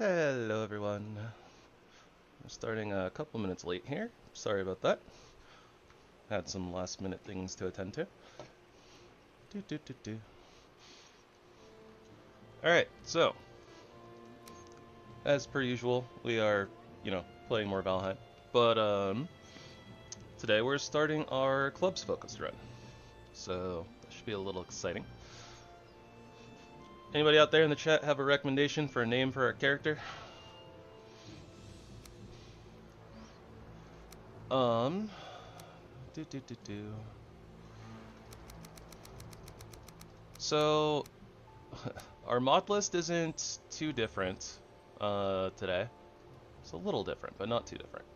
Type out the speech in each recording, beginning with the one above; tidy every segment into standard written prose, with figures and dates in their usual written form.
Hello everyone. I'm starting a couple minutes late here. Sorry about that. Had some last minute things to attend to. Alright, so as per usual, we are, playing more Valheim. But today we're starting our clubs focused run. So that should be a little exciting. Anybody out there in the chat have a recommendation for a name for our character? So, our mod list isn't too different today. It's a little different, but not too different.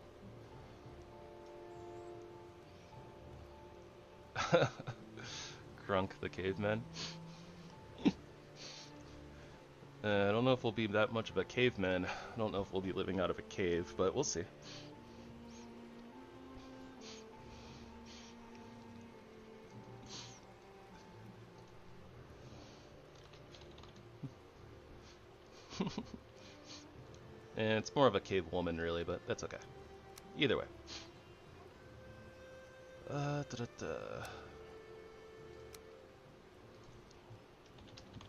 Grunk the caveman. I don't know if we'll be that much of a caveman. I don't know if we'll be living out of a cave, but we'll see. And it's more of a cave woman, really, but that's okay. Either way.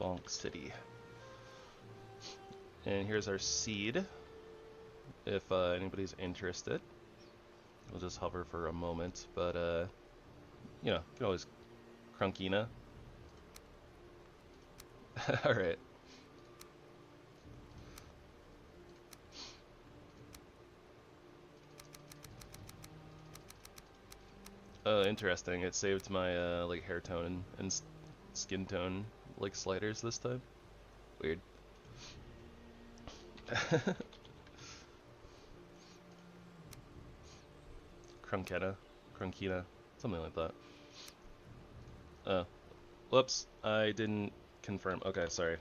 Bonk City. And here's our seed, if anybody's interested. We'll just hover for a moment, but, you can always Crunkina. Alright. Interesting. It saved my, like, hair tone and skin tone, like, sliders this time. Weird. Crunkina, something like that. Whoops, I didn't confirm. Okay, sorry.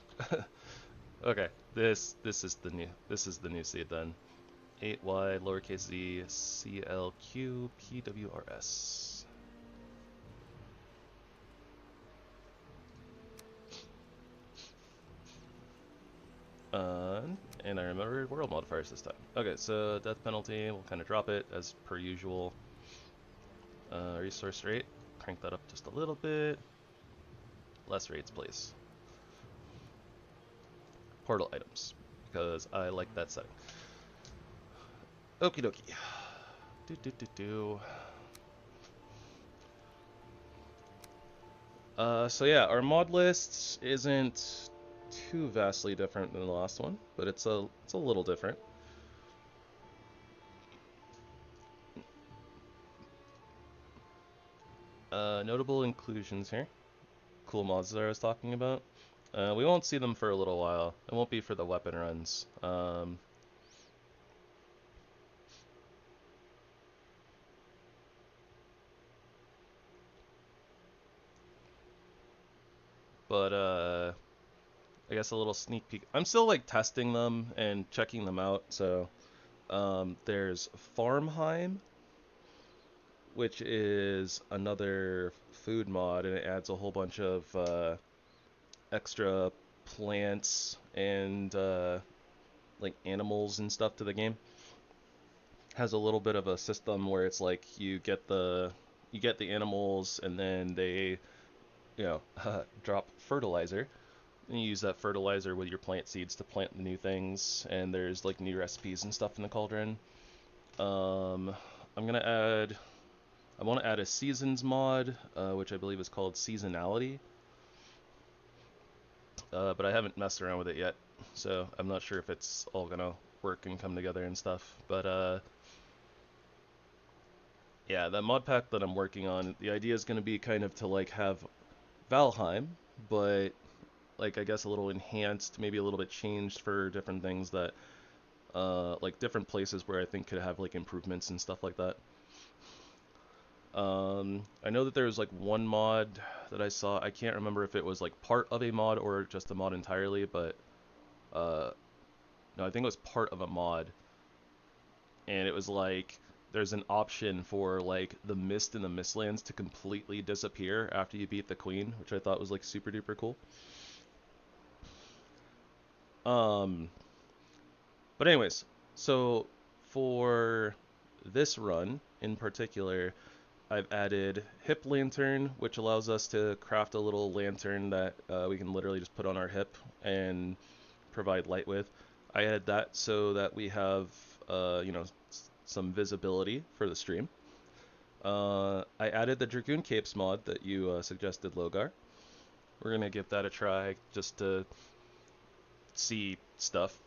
Okay, this is the new seed then. 8y lowercase z CLQ PWRS. And I remembered world modifiers this time. Okay, so death penalty, we'll kind of drop it as per usual. Resource rate, crank that up just a little bit. Less rates, please. Portal items, because I like that setting. Okie dokie. So yeah, our mod list isn't too vastly different than the last one, but it's a little different. Notable inclusions here. Cool mods that I was talking about. We won't see them for a little while. It won't be for the weapon runs. But I guess a little sneak peek. I'm still like testing them and checking them out. So there's Valheim, which is another food mod, and it adds a whole bunch of extra plants and like animals and stuff to the game. Has a little bit of a system where it's like you get the animals, and then they drop fertilizer. And you use that fertilizer with your plant seeds to plant the new things, and there's like new recipes and stuff in the cauldron. I want to add a seasons mod, which I believe is called seasonality. But I haven't messed around with it yet, so I'm not sure if it's all gonna work and come together and stuff. But yeah, that mod pack that I'm working on, the idea is gonna be kind of to like have Valheim, but like I guess a little enhanced, maybe a little bit changed for different things that like different places where I think could have like improvements and stuff like that. I know that there's like one mod that I saw. I can't remember if it was like part of a mod or just a mod entirely, but no, I think it was part of a mod. And it was like there's an option for like the mist in the Mistlands to completely disappear after you beat the queen, which I thought was like super duper cool. But anyways, so for this run in particular, I've added HipLantern, which allows us to craft a little lantern that we can literally just put on our hip and provide light with. I added that so that we have, some visibility for the stream. I added the DragoonCapes mod that you suggested, Logar. We're going to give that a try just to see stuff.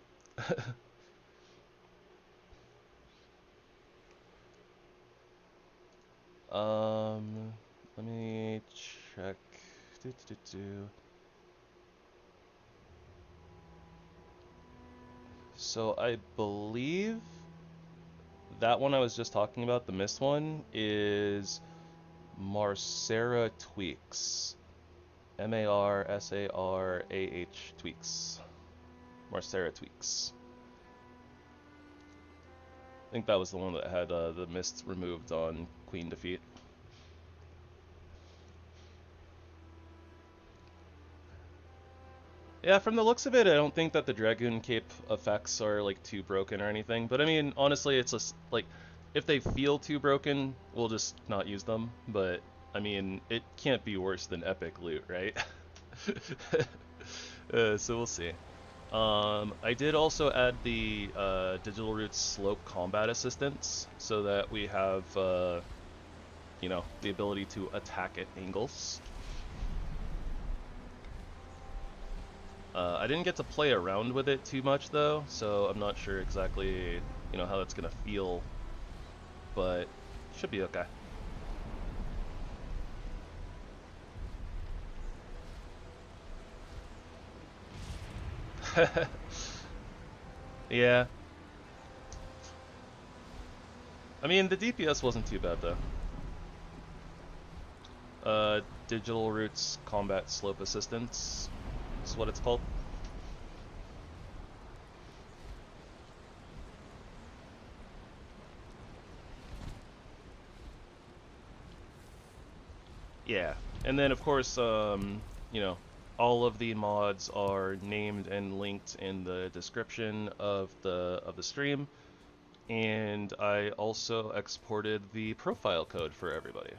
Let me check. So I believe that one I was just talking about, the mist one, is Marsara Tweaks. Marsarah Tweaks. Marsara Tweaks. I think that was the one that had the mist removed on Queen Defeat. Yeah, from the looks of it, I don't think that the Dragoon Cape effects are like too broken or anything. But I mean, honestly, it's just like if they feel too broken, we'll just not use them. But I mean, it can't be worse than epic loot, right? So we'll see. I did also add the Digitalroot slope combat assistance so that we have, the ability to attack at angles. I didn't get to play around with it too much though, so I'm not sure exactly, how that's gonna feel, but should be okay. Yeah. I mean, the DPS wasn't too bad though. Digitalroot's combat slope assistance is what it's called. Yeah, and then of course, all of the mods are named and linked in the description of the stream, and I also exported the profile code for everybody,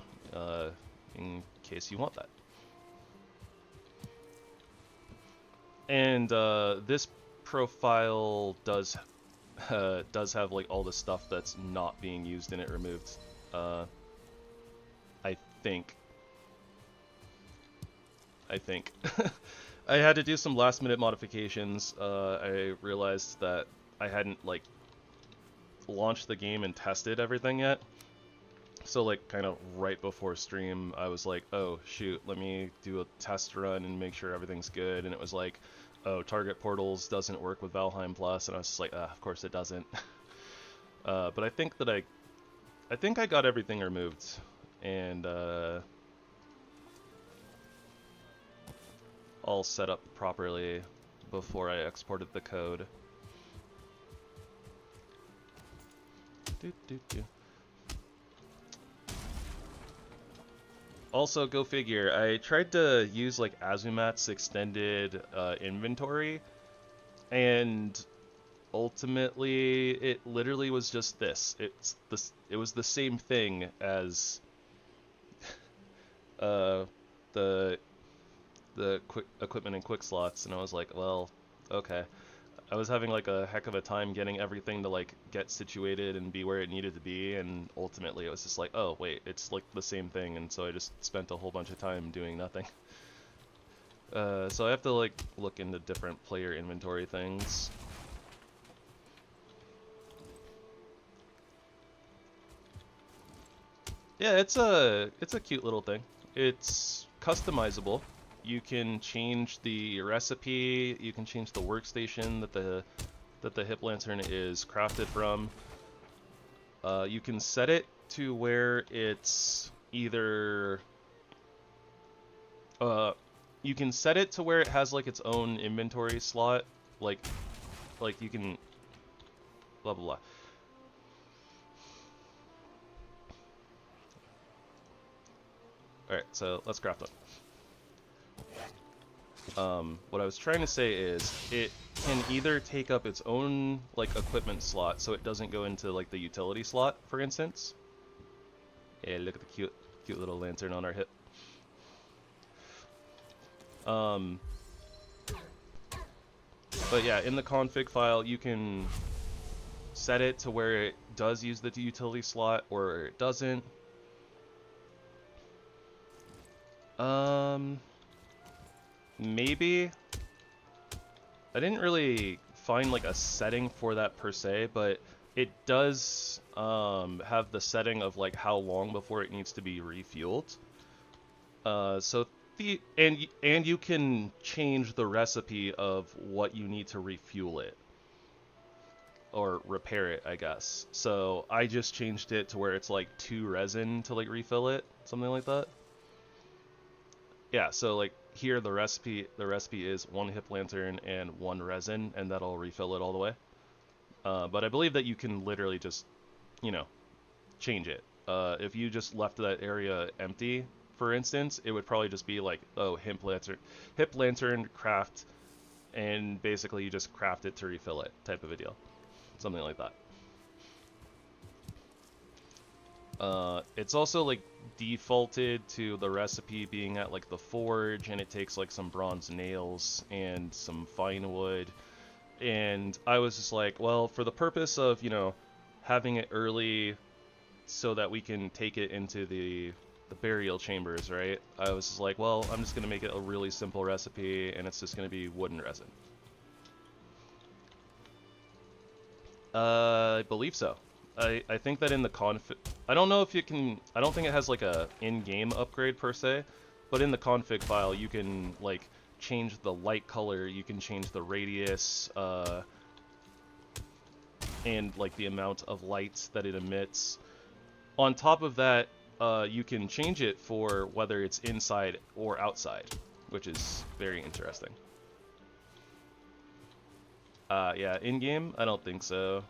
in case you want that. And this profile does have like all the stuff that's not being used in it removed. I think. I had to do some last minute modifications. I realized that I hadn't like launched the game and tested everything yet. So like kind of right before stream, I was like, oh shoot, let me do a test run and make sure everything's good. And it was like, oh, target portals doesn't work with Valheim Plus, and I was just like, of course it doesn't. But I think that I got everything removed, and all set up properly before I exported the code. Also, go figure, I tried to use like Azumat's extended inventory, and ultimately it literally was just this. It was the same thing as the quick equipment and quick slots, and I was like, well, okay. I was having like a heck of a time getting everything to like get situated and be where it needed to be, and ultimately it was just like, oh wait, it's like the same thing, and so I just spent a whole bunch of time doing nothing. So I have to like look into different player inventory things. Yeah, it's a cute little thing. It's customizable. You can change the recipe, you can change the workstation that the HipLantern is crafted from. You can set it to where it's either you can set it to where it has like its own inventory slot, like you can blah blah blah. Alright, so let's craft it. What I was trying to say is, can either take up its own like equipment slot, so it doesn't go into like the utility slot, for instance. Yeah, look at the cute little lantern on our hip. But yeah, in the config file, you can set it to where it does use the utility slot or it doesn't. Maybe. I didn't really find like a setting for that per se, but it does have the setting of like how long before it needs to be refueled. And you can change the recipe of what you need to refuel it or repair it, I guess. So I just changed it to where it's like 2 resin to like refill it, something like that. Yeah, so like here the recipe is 1 HipLantern and 1 resin, and that'll refill it all the way. But I believe that you can literally just, you know, change it. If you just left that area empty, for instance, it would probably just be like, oh, HipLantern craft, and basically you just craft it to refill it type of a deal. Something like that. It's also like defaulted to the recipe being at like the forge, and it takes like some bronze nails and some fine wood. And I was just like, well, for the purpose of, you know, having it early so that we can take it into the burial chambers, right? I was just like, well, I'm just going to make it a really simple recipe, and it's just going to be wood and resin. I believe so. I think that in the config... I don't know if you can... I don't think it has like a in-game upgrade per se, but in the config file you can like change the light color, you can change the radius, and like the amount of light that it emits. On top of that, you can change it for whether it's inside or outside, which is very interesting. Yeah, in-game, I don't think so.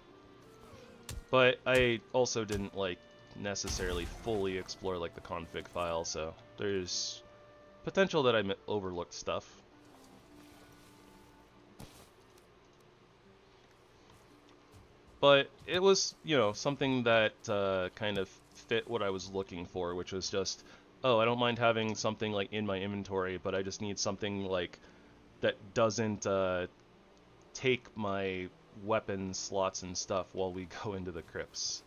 But I also didn't like necessarily fully explore like the config file, so there's potential that I overlooked stuff. But it was, you know, something that kind of fit what I was looking for, which was just, oh, I don't mind having something like in my inventory, but I just need something like that doesn't take my weapon slots and stuff while we go into the crypts.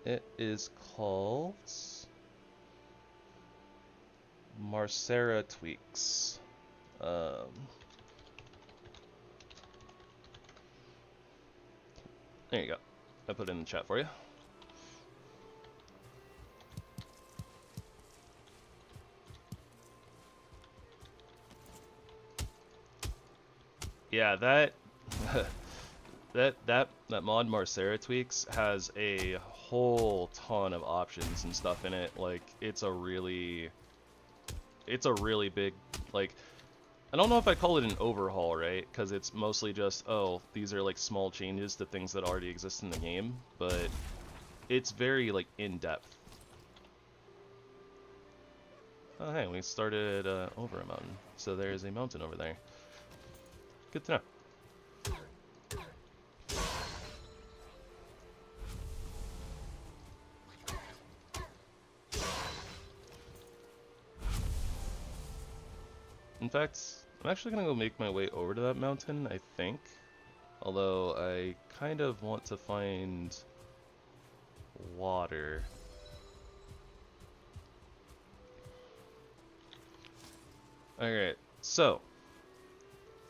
It is called Marcera Tweaks. There you go. I put it in the chat for you. Yeah, that that mod Marcera Tweaks has a whole ton of options and stuff in it. Like it's a really big, like, I don't know if I call it an overhaul, right? Because it's mostly just, oh, these are like small changes to things that already exist in the game, but it's very like in-depth. Oh hey, we started over a mountain, so there's a mountain over there. Good to know. In fact, I'm actually gonna go make my way over to that mountain, I think. Although I kind of want to find water. Alright, so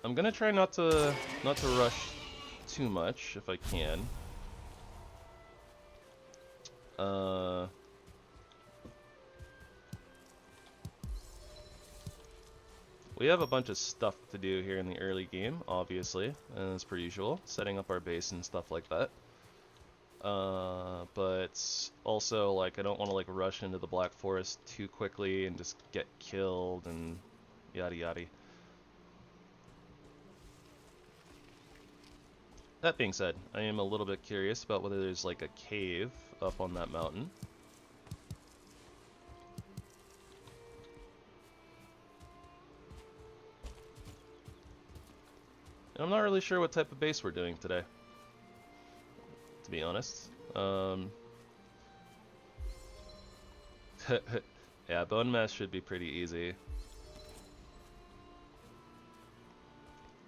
I'm gonna try not to rush too much if I can. We have a bunch of stuff to do here in the early game, obviously, as per usual, setting up our base and stuff like that. But also, like, I don't want to like rush into the Black Forest too quickly and just get killed and yada yada. That being said, I am a little bit curious about whether there's like a cave up on that mountain. And I'm not really sure what type of base we're doing today, to be honest. Yeah, bone mesh should be pretty easy.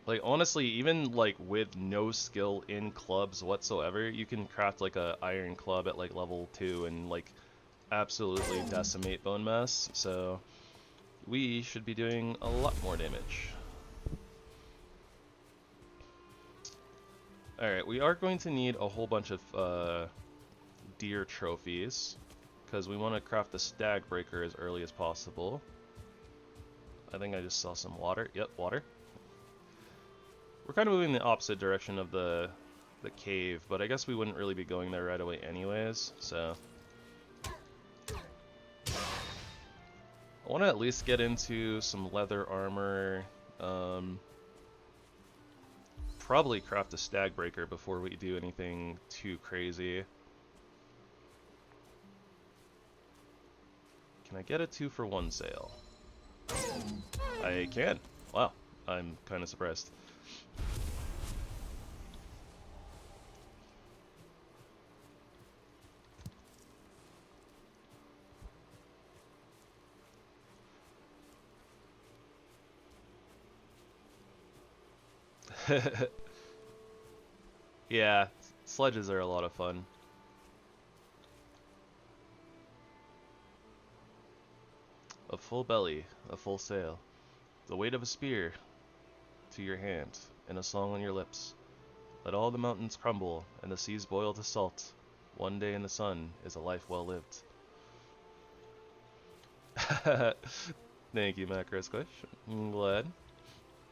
Like, honestly, even, like, with no skill in clubs whatsoever, you can craft, like, a iron club at, like, level 2 and, like, absolutely decimate bone mass, so we should be doing a lot more damage. Alright, we are going to need a whole bunch of deer trophies, because we want to craft the stag breaker as early as possible. I think I just saw some water. Yep, water. We're kind of moving the opposite direction of the cave, but I guess we wouldn't really be going there right away anyways, so... I want to at least get into some leather armor, probably craft a stag breaker before we do anything too crazy. Can I get a 2-for-1 sale? I can. Wow, I'm kind of surprised. Yeah, sledges are a lot of fun. A full belly, a full sail, the weight of a spear to your hand, and a song on your lips. Let all the mountains crumble, and the seas boil to salt. One day in the sun is a life well lived. Thank you, Macro Squish. I'm glad.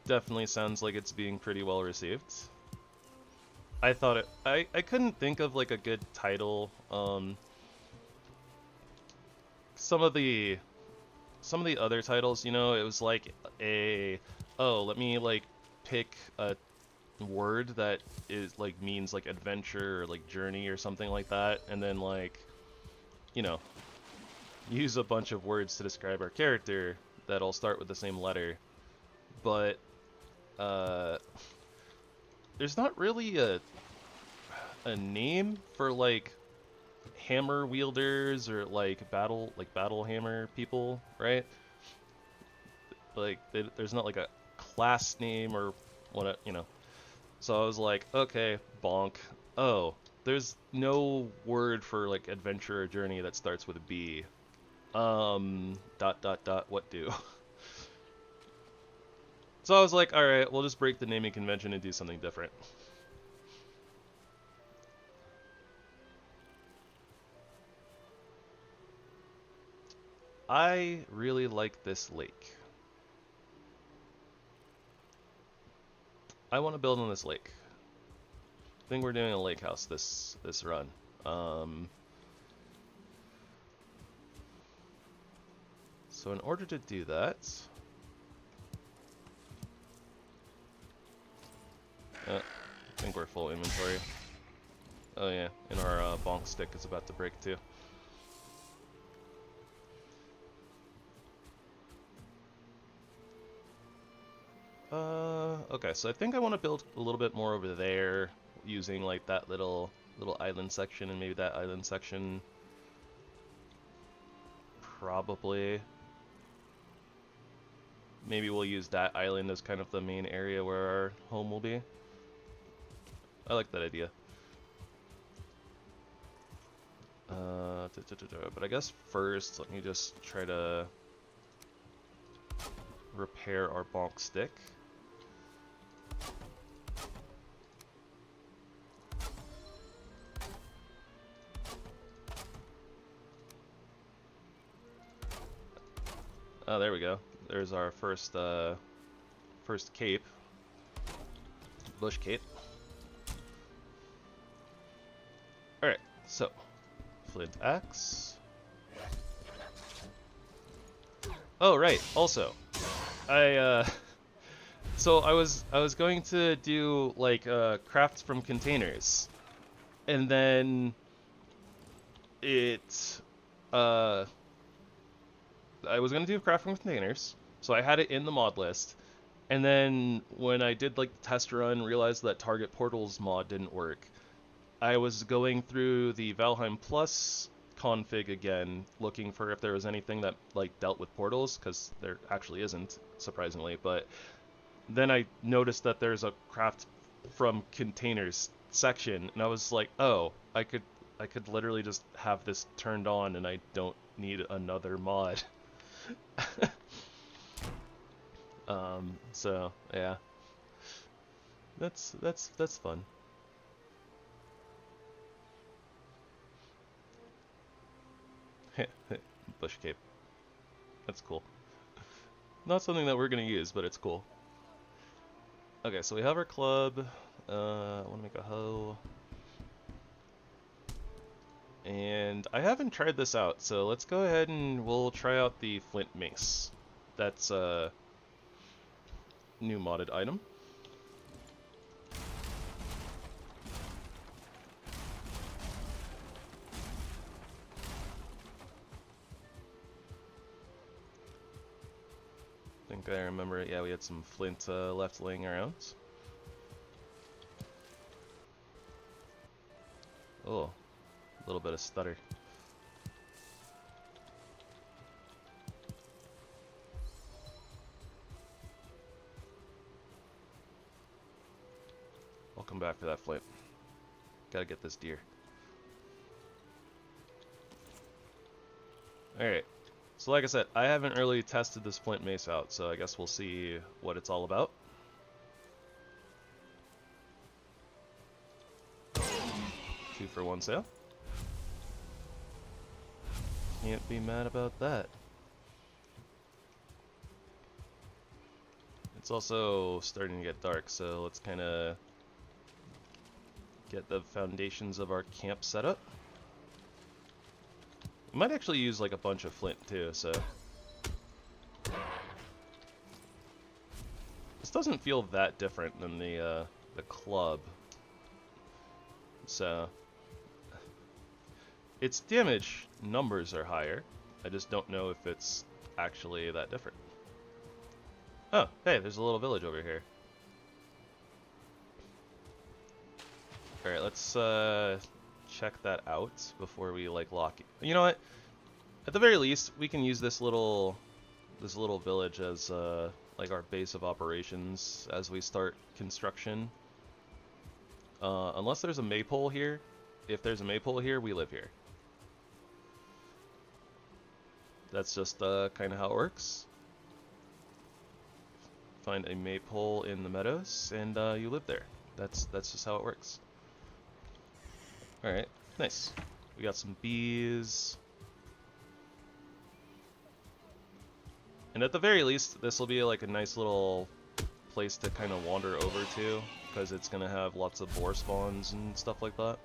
Definitely sounds like it's being pretty well received. I thought it... I couldn't think of, like, a good title. Some of the other titles, you know, it was like a... Oh, let me, like, pick a word that is, like, means, like, adventure or, like, journey or something like that, and then, like, you know, use a bunch of words to describe our character that all start with the same letter. But, there's not really a name for, like, hammer wielders or, like, battle hammer people, right? Like, there's not, like, a class name or what, you know. So I was like, okay, bonk. Oh, there's no word for, like, adventure or journey that starts with a B. What do? So I was like, alright, we'll just break the naming convention and do something different. I really like this lake. I want to build on this lake. I think we're doing a lake house this run. So in order to do that, I think we're full inventory. Oh yeah, and our bonk stick is about to break too. Okay, so I think I want to build a little bit more over there, using like that little island section, and maybe that island section. Probably. Maybe we'll use that island as kind of the main area where our home will be. I like that idea. But I guess first, let me just try to repair our bonk stick. Oh, there we go. There's our first cape. Bush cape. Alright, so flint axe. Oh right, also so I was going to do like crafts from containers, and then I was gonna do craft from containers, so I had it in the mod list, And then when I did like the test run, realized that target portals mod didn't work. I was going through the Valheim Plus config again, looking for if there was anything that like dealt with portals, because there actually isn't, surprisingly. But then I noticed that there's a craft from containers section, and I was like, oh, I could literally just have this turned on, and I don't need another mod. So yeah, that's fun. Bush cape. That's cool. Not something that we're gonna use, but it's cool. Okay, so we have our club. I want to make a hoe. And I haven't tried this out, so let's go ahead and we'll try out the flint mace. That's a new modded item. I think I remember, yeah, we had some flint left laying around. Oh, a little bit of stutter. I'll come back for that flint. Gotta get this deer. Alright, so like I said, I haven't really tested this flint mace out, so I guess we'll see what it's all about. 2-for-1 sale. Can't be mad about that. It's also starting to get dark, so let's kind of get the foundations of our camp set up. We might actually use like a bunch of flint too, so this doesn't feel that different than the club. So its damage numbers are higher. I just don't know if it's actually that different. Oh, hey, there's a little village over here. Alright, let's check that out before we like lock it. You know what? At the very least, we can use this little village as like our base of operations as we start construction. Unless there's a maypole here. If there's a maypole here, we live here. That's just kind of how it works. Find a maypole in the meadows, and you live there. That's just how it works. Alright, nice. We got some bees. And at the very least, this will be like a nice little place to kind of wander over to, because it's going to have lots of boar spawns and stuff like that.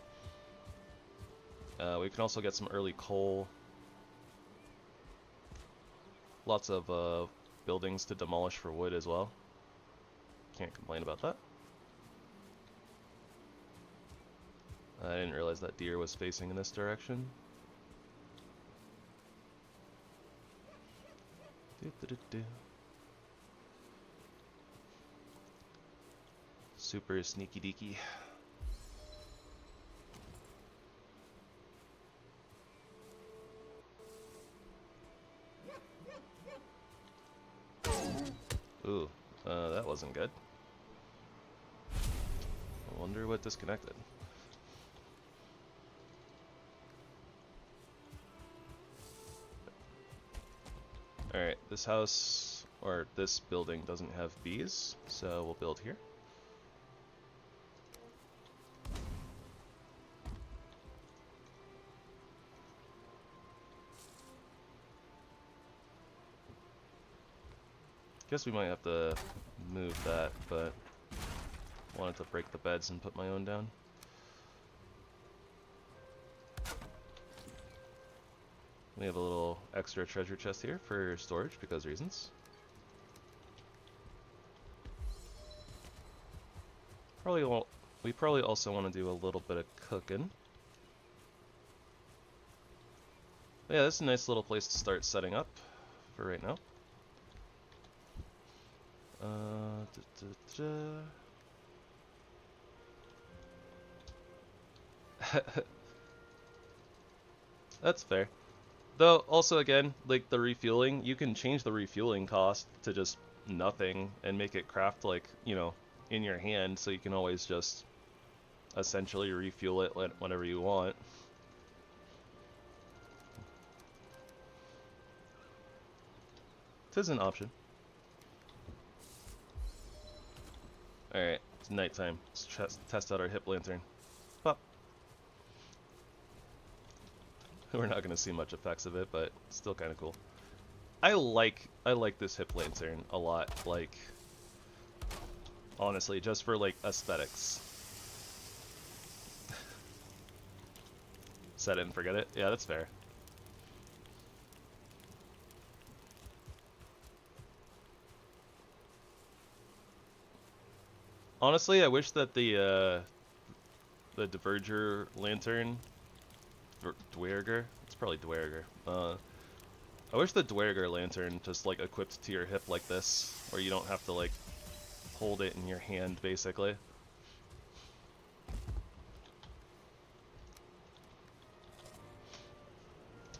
We can also get some early coal. Lots of buildings to demolish for wood as well. Can't complain about that. I didn't realize that deer was facing in this direction. Super sneaky deaky. Ooh, that wasn't good. I wonder what disconnected. Alright, this house, or this building doesn't have bees, so we'll build here. Guess we might have to move that, but wanted to break the beds and put my own down. We have a little extra treasure chest here for storage because reasons. We probably also want to do a little bit of cooking. But yeah, this is a nice little place to start setting up for right now. That's fair. Though, also again, like the refueling, you can change the refueling cost to just nothing and make it craft like, you know, in your hand, so you can always just essentially refuel it whenever you want. Tis an option. Alright, it's nighttime. Let's test out our HipLantern. Pop. We're not going to see much effects of it, but still kind of cool. I like this HipLantern a lot, like, honestly, just for, like, aesthetics. Set it and forget it? Yeah, that's fair. Honestly, I wish that the Diverger lantern, Dwerger, it's probably Dwerger. I wish the Dwerger lantern just like equipped to your hip like this, where you don't have to like hold it in your hand, basically.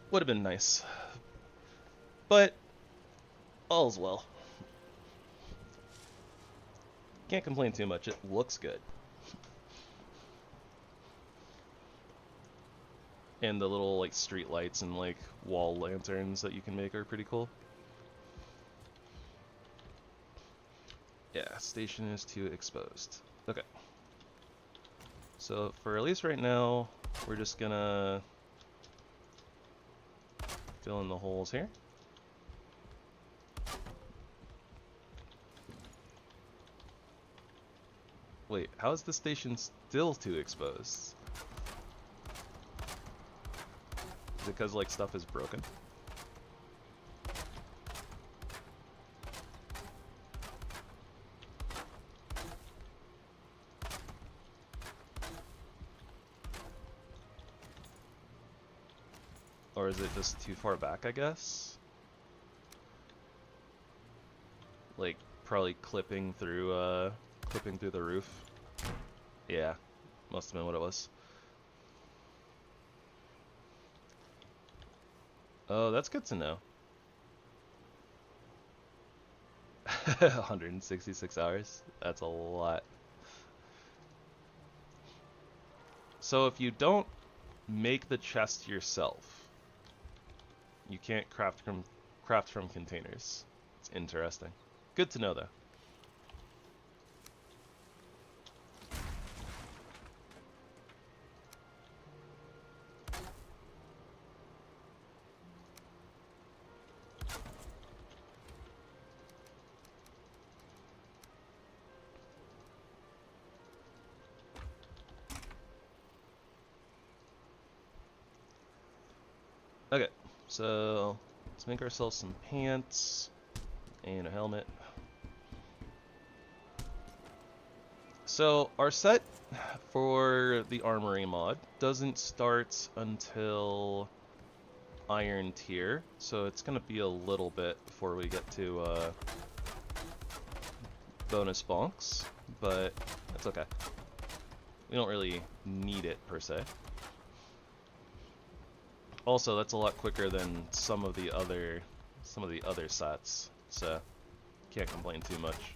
Would have been nice, but all's well. Can't complain too much. It looks good. And the little like street lights and like wall lanterns that you can make are pretty cool. Yeah, station is too exposed. Okay. So for at least right now, we're just gonna fill in the holes here. Wait, how is the station still too exposed? Is it because like stuff is broken? Or is it just too far back, I guess? Like probably clipping through the roof. Yeah, must have been what it was. Oh, that's good to know. 166 hours? That's a lot. So if you don't make the chest yourself, you can't craft from containers. It's interesting. Good to know, though. Okay, so let's make ourselves some pants and a helmet. So our set for the Armory mod doesn't start until Iron tier, so it's gonna be a little bit before we get to bonus bonks, but that's okay. We don't really need it per se. Also, that's a lot quicker than some of the other sets, so can't complain too much.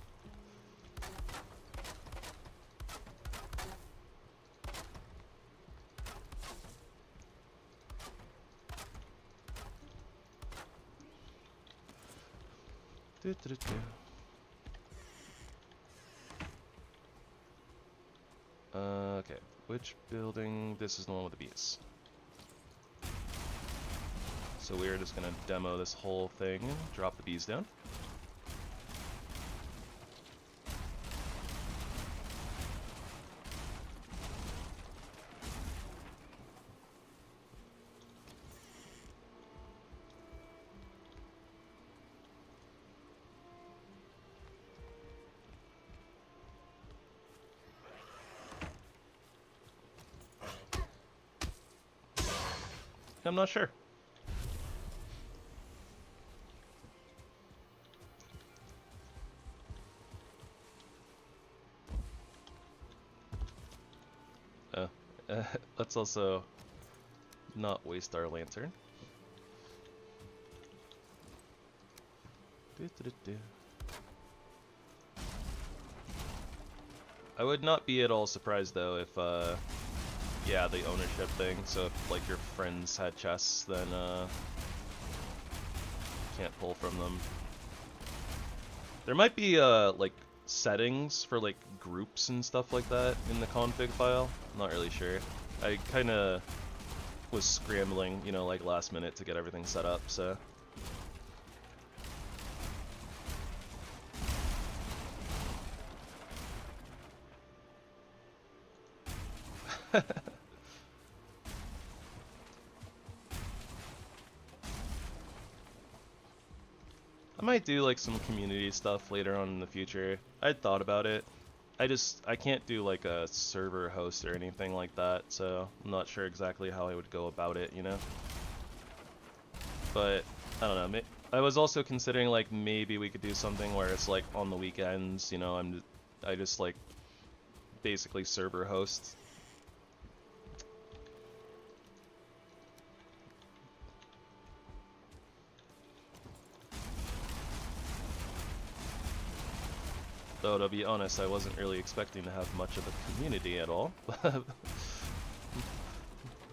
Okay, which building? This is the one with the bees. So we're just gonna demo this whole thing, drop the bees down. I'm not sure. Let's also not waste our lantern. I would not be at all surprised though if, yeah, the ownership thing. So if like your friends had chests, then can't pull from them. There might be like settings for like groups and stuff like that in the config file. I'm not really sure. I kind of was scrambling, you know, like last minute to get everything set up, so. I might do like some community stuff later on in the future. I'd thought about it. I can't do like a server host or anything like that, so I'm not sure exactly how I would go about it, you know? But, I don't know, I was also considering like maybe we could do something where it's like on the weekends, you know, I just like basically server host. Though, to be honest, I wasn't really expecting to have much of a community at all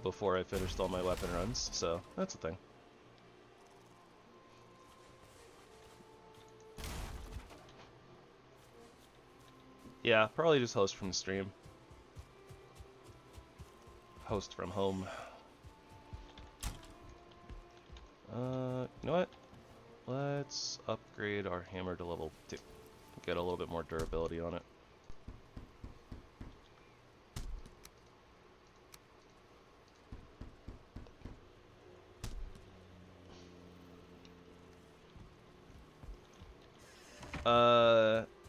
before I finished all my weapon runs, so that's a thing. Yeah, probably just host from stream. Host from home. You know what? Let's upgrade our hammer to level 2. Get a little bit more durability on it.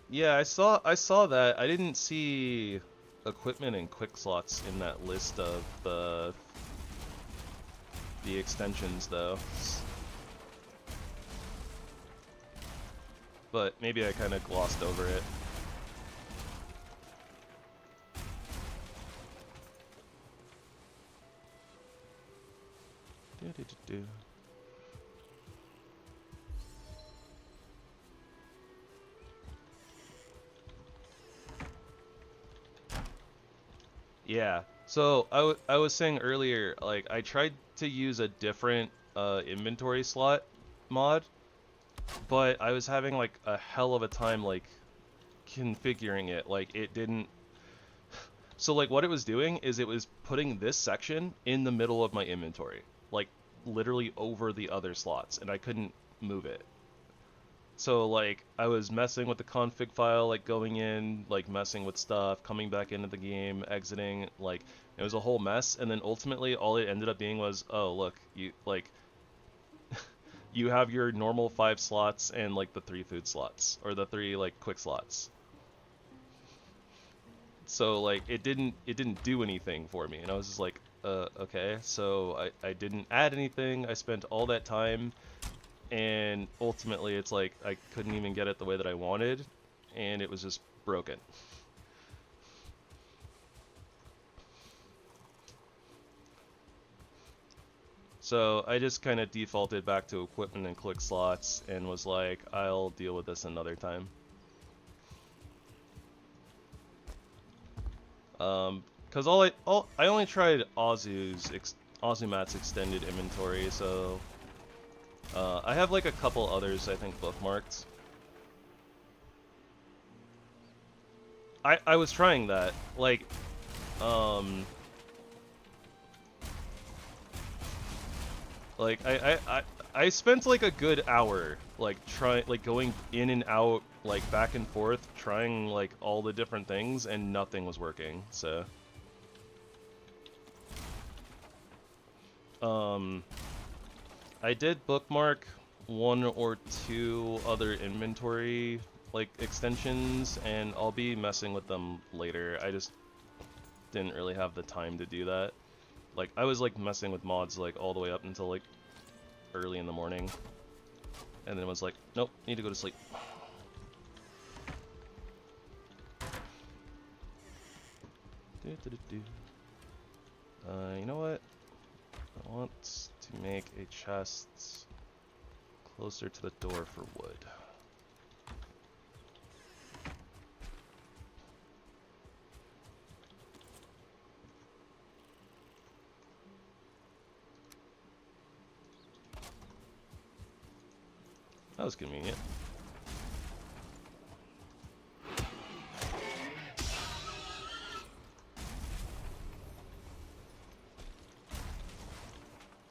Yeah, I saw that. I didn't see equipment and quick slots in that list of the extensions though. But maybe I kind of glossed over it. Yeah. So I was saying earlier, like I tried to use a different inventory slot mod, but I was having like a hell of a time like configuring it. Like it didn't. So like what it was doing is it was putting this section in the middle of my inventory, like literally over the other slots, and I couldn't move it. So like I was messing with the config file, like going in, like messing with stuff, coming back into the game, exiting, like it was a whole mess. And then ultimately all it ended up being was, oh look, you like you have your normal 5 slots and like the 3 food slots, or the 3 like quick slots. So like it didn't do anything for me, and I was just like, okay. So I didn't add anything. I spent all that time, and ultimately it's like I couldn't even get it the way that I wanted, and it was just broken. So I just kind of defaulted back to equipment and click slots and was like, I'll deal with this another time. Because I only tried Ozumat's extended inventory, so I have like a couple others I think bookmarked. I was trying that, like, I spent like a good hour like going in and out, like back and forth, trying like all the different things, and nothing was working. So I did bookmark 1 or 2 other inventory like extensions, and I'll be messing with them later. I just didn't really have the time to do that. Like I was like messing with mods like all the way up until like early in the morning, and then was like, nope, need to go to sleep. You know what? I want to make a chest closer to the door for wood. That was convenient.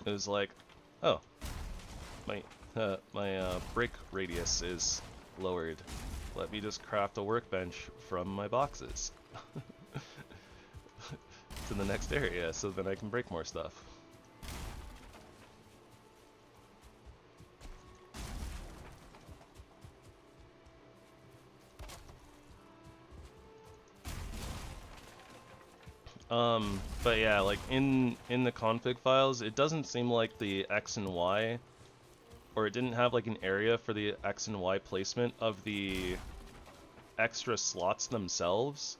It was like, oh, my break radius is lowered. Let me just craft a workbench from my boxes to the next area so that I can break more stuff. But yeah, like in the config files, it doesn't seem like the X and Y, or it didn't have like an area for the X and Y placement of the extra slots themselves,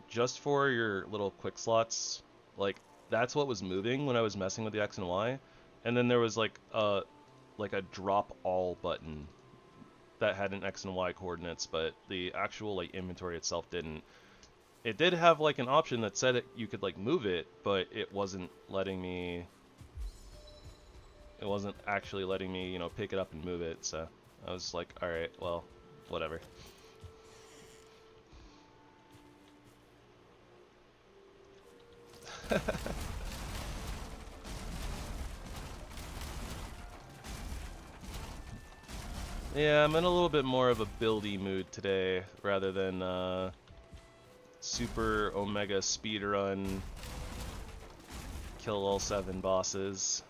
just for your little quick slots. Like that's what was moving when I was messing with the X and Y, and then there was like a drop all button that had an X and Y coordinates, but the actual like inventory itself didn't. It did have like an option that said you could like move it, but it wasn't letting me. It wasn't actually letting me, you know, pick it up and move it. So I was like, all right, well, whatever. Yeah, I'm in a little bit more of a buildy mood today rather than super omega speedrun, kill all 7 bosses.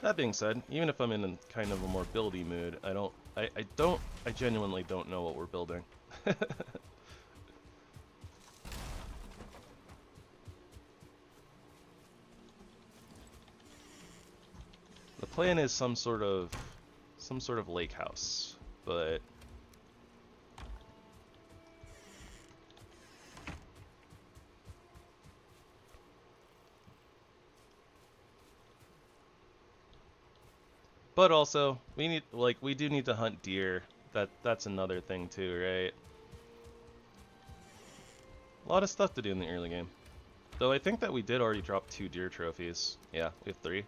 That being said, even if I'm in a kind of a more buildy mood, I genuinely don't know what we're building. The plan is some sort of lake house, but also we do need to hunt deer. That's another thing too, right? A lot of stuff to do in the early game. Though I think that we did already drop 2 deer trophies. Yeah, we have 3.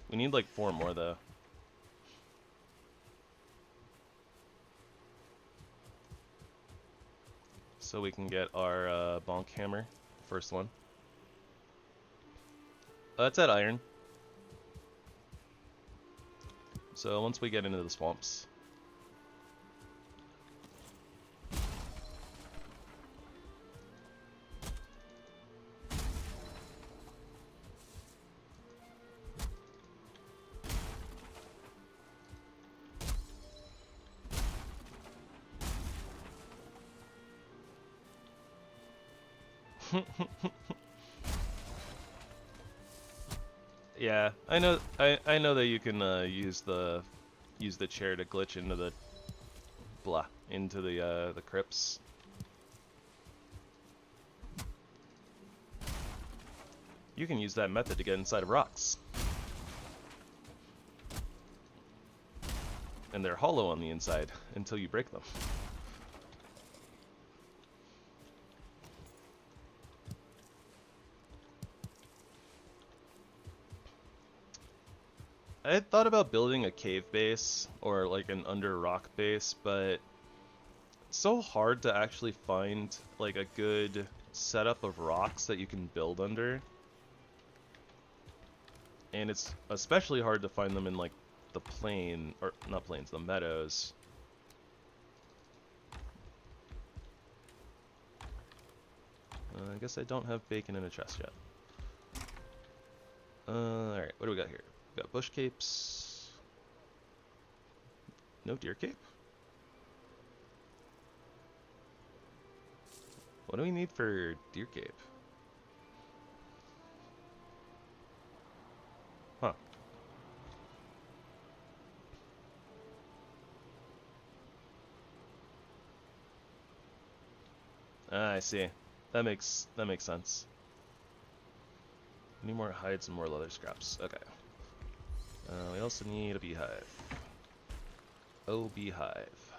We need like 4 more though. So we can get our bonk hammer, first one. It's at iron. So once we get into the swamps. Yeah, I know that you can use the chair to glitch into the the crypts. You can use that method to get inside of rocks. And they're hollow on the inside until you break them. I had thought about building a cave base or like an under rock base, but it's so hard to actually find like a good setup of rocks that you can build under. And it's especially hard to find them in like the plain, or not plains, the meadows. I guess I don't have bacon in a chest yet. Alright, what do we got here? We got bush capes. No deer cape? What do we need for deer cape? I see. That makes sense. Need more hides and more leather scraps. Okay. We also need a beehive. Oh, beehive.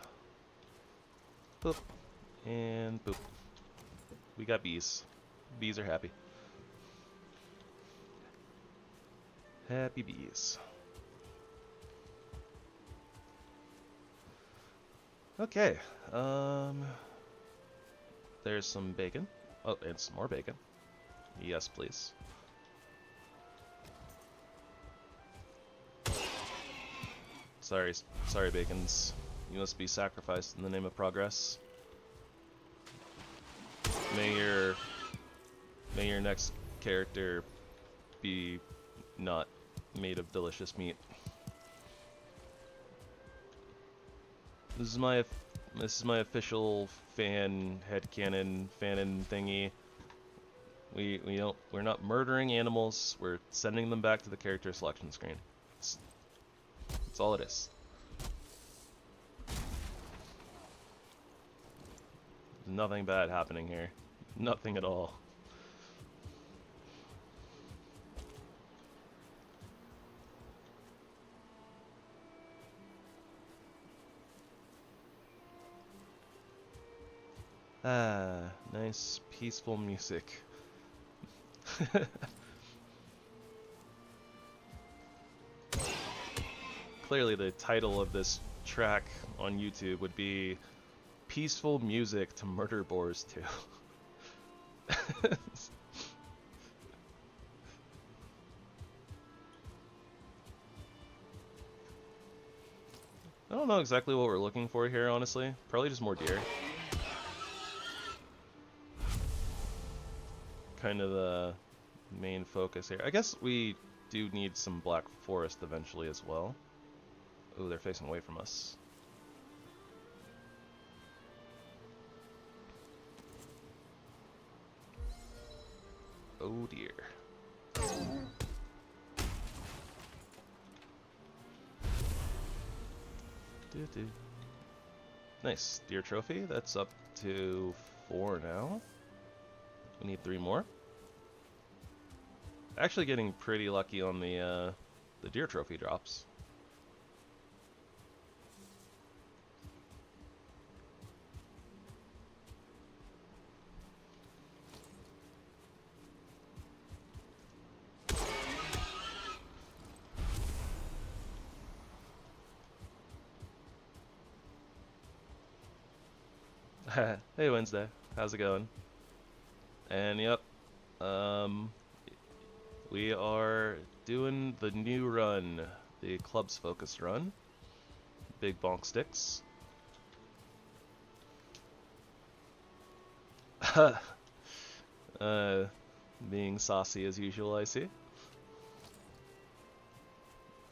Boop. And boop. We got bees. Bees are happy. Happy bees. Okay. There's some bacon. Oh, and some more bacon. Yes, please. Sorry, bacons. You must be sacrificed in the name of progress. May your next character be not made of delicious meat. This is my official fan headcanon fanon thingy. We're not murdering animals. We're sending them back to the character selection screen. That's all it is. There's nothing bad happening here. Nothing at all. Ah, nice peaceful music. Clearly the title of this track on YouTube would be Peaceful Music to Murder Boars 2. I don't know exactly what we're looking for here, honestly. Probably just more deer. Kind of the main focus here. I guess we do need some black forest eventually as well. Ooh, they're facing away from us. Oh dear. Nice. Deer trophy. That's up to 4 now. We need 3 more. Actually getting pretty lucky on the deer trophy drops. Hey Wednesday, how's it going? And yep, we are doing the new run, the club's focused run. Big bonk sticks. Being saucy as usual, I see.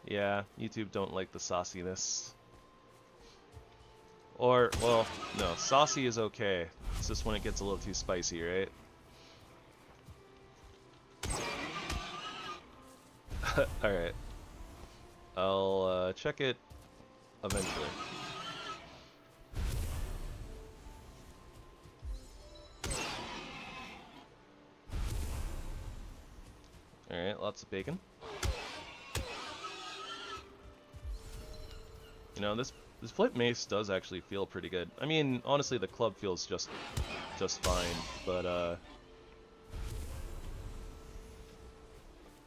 Yeah, YouTube don't like the sauciness. Or, well, no, saucy is okay. It's just when it gets a little too spicy, right? Alright. I'll check it eventually. Alright, lots of bacon. You know, this flip mace does actually feel pretty good. I mean, honestly, the club feels just fine, but I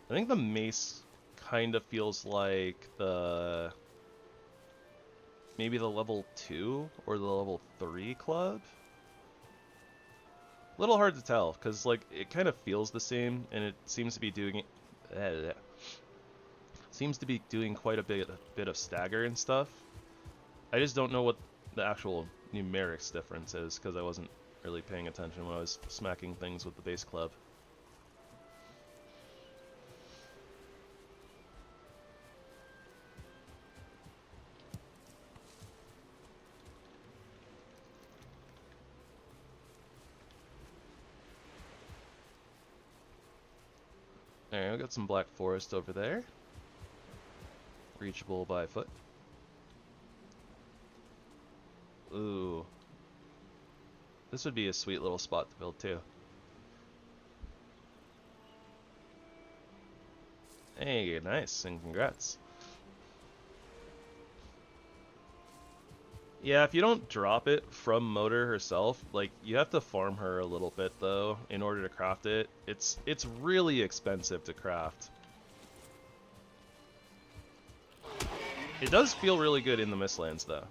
think the mace kind of feels like maybe the level 2 or the level 3 club. A little hard to tell, because like it kind of feels the same, and it seems to be doing quite a bit of stagger and stuff. I just don't know what the actual numerics difference is, because I wasn't really paying attention when I was smacking things with the base club. Alright, we got some black forest over there. Reachable by foot. Ooh. This would be a sweet little spot to build too. Hey, nice, and congrats. Yeah, if you don't drop it from Motor herself, like, you have to farm her a little bit, though, in order to craft it. It's really expensive to craft. It does feel really good in the Mistlands, though.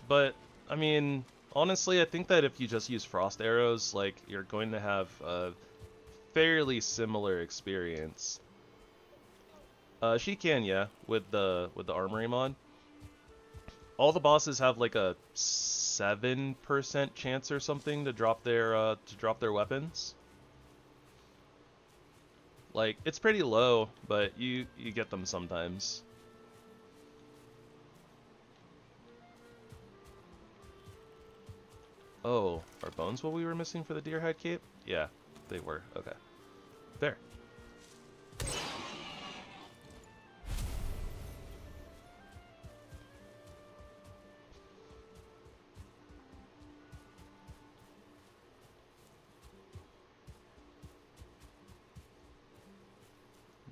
But, I mean, honestly, I think that if you just use Frost Arrows, like, you're going to have a fairly similar experience. She can, yeah, with the Armory mod. All the bosses have like a 7% chance or something to drop their weapons. Like, it's pretty low, but you get them sometimes. Oh, are bones what we were missing for the deer hide cape? Yeah, they were. Okay. There.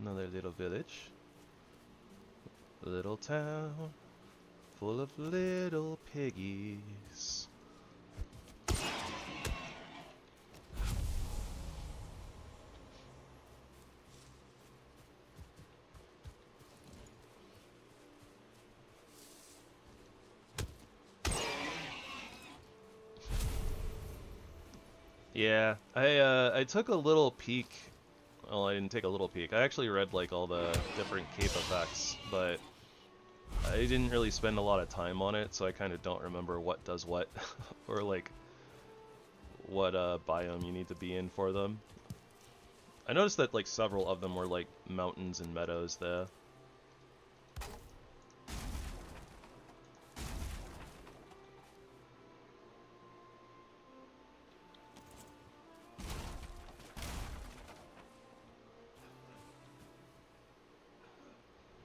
Another little village. Little town full of little piggies. Yeah, I took a little peek. Well, I didn't take a little peek. I actually read like all the different cape effects, but I didn't really spend a lot of time on it, so I kind of don't remember what does what, or like what biome you need to be in for them. I noticed that like several of them were like mountains and meadows there.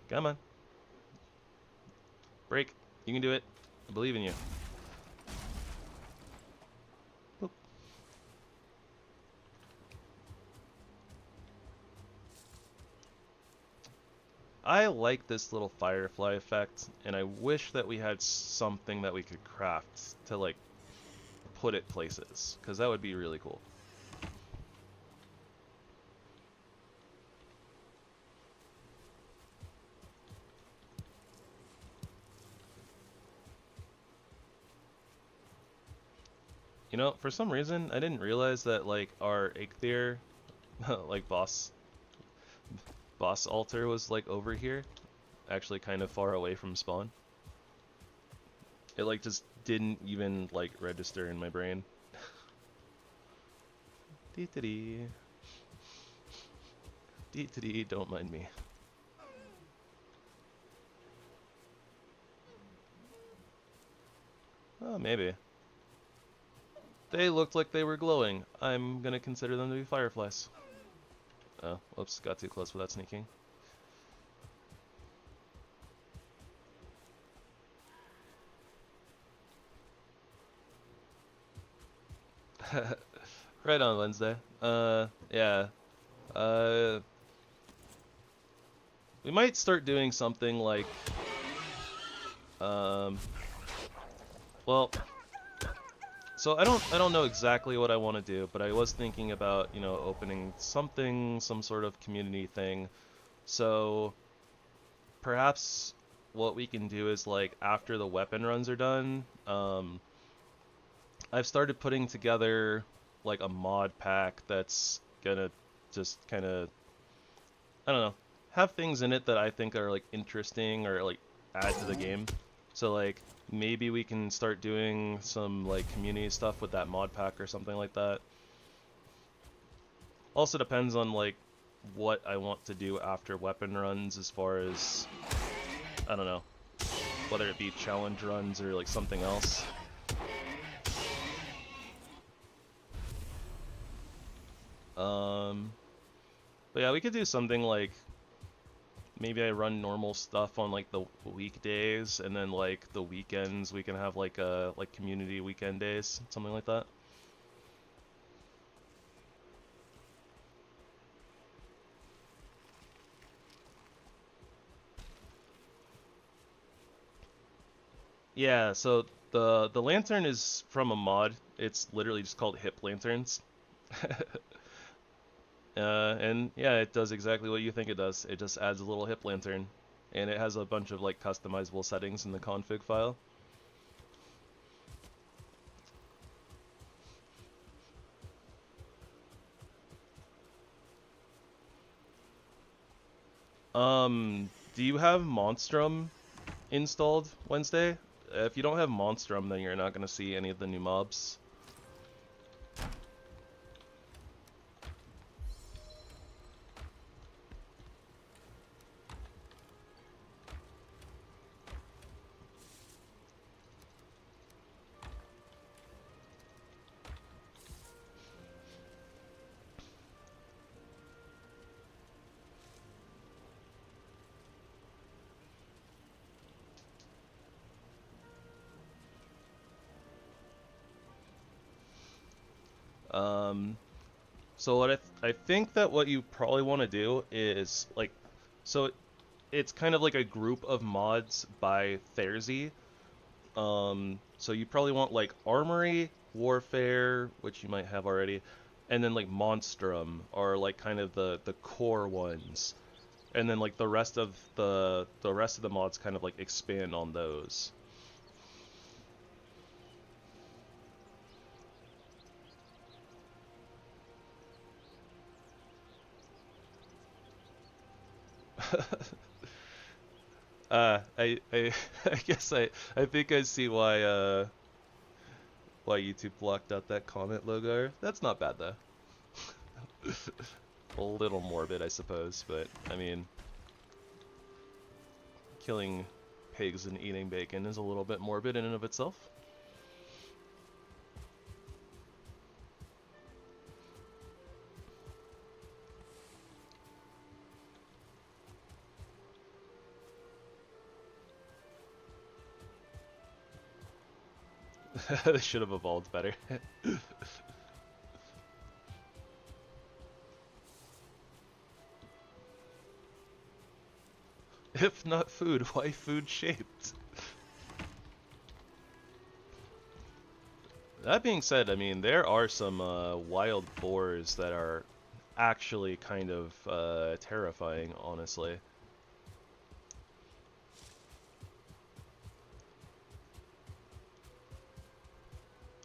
Come on. Break. You can do it. I believe in you. Boop. I like this little firefly effect, and I wish that we had something that we could craft to like put it places, because that would be really cool. You know, for some reason, I didn't realize that, like, our Eikthyr, like, boss altar was, like, over here. Actually kind of far away from spawn. It, like, just didn't even, like, register in my brain. Dee-dee-dee. Dee-dee-dee, don't mind me. Oh, maybe. They looked like they were glowing. I'm gonna consider them to be fireflies. Oh, whoops, got too close without sneaking. Right on Wednesday. Yeah. We might start doing something like, well, so I don't know exactly what I want to do, but I was thinking about, you know, opening something, some sort of community thing. So perhaps what we can do is, like, after the weapon runs are done, I've started putting together like a mod pack that's gonna just kind of, I don't know, have things in it that I think are like interesting or like add to the game. So like maybe we can start doing some like community stuff with that mod pack or something like that. Also depends on like what I want to do after weapon runs, as far as, I don't know, whether it be challenge runs or like something else. But yeah, we could do something like, maybe I run normal stuff on like the weekdays, and then like the weekends we can have like like community weekend days, something like that. Yeah, so the lantern is from a mod. It's literally just called HipLanterns. And yeah, it does exactly what you think it does. It just adds a little hip lantern, and it has a bunch of like customizable settings in the config file. Do you have Monstrum installed Wednesday? If you don't have Monstrum, then you're not gonna see any of the new mobs. So what I think that what you probably want to do is like, so it's kind of like a group of mods by Therzie. So you probably want like Armory, Warfare, which you might have already, and then like Monstrum are like kind of the core ones, and then like the rest of the mods kind of like expand on those. I I guess I think I see why YouTube blocked out that comment logo. That's not bad though. A little morbid, I suppose, but I mean, killing pigs and eating bacon is a little bit morbid in and of itself. They should have evolved better. If not food, why food shaped? That being said, I mean, there are some wild boars that are actually kind of terrifying, honestly.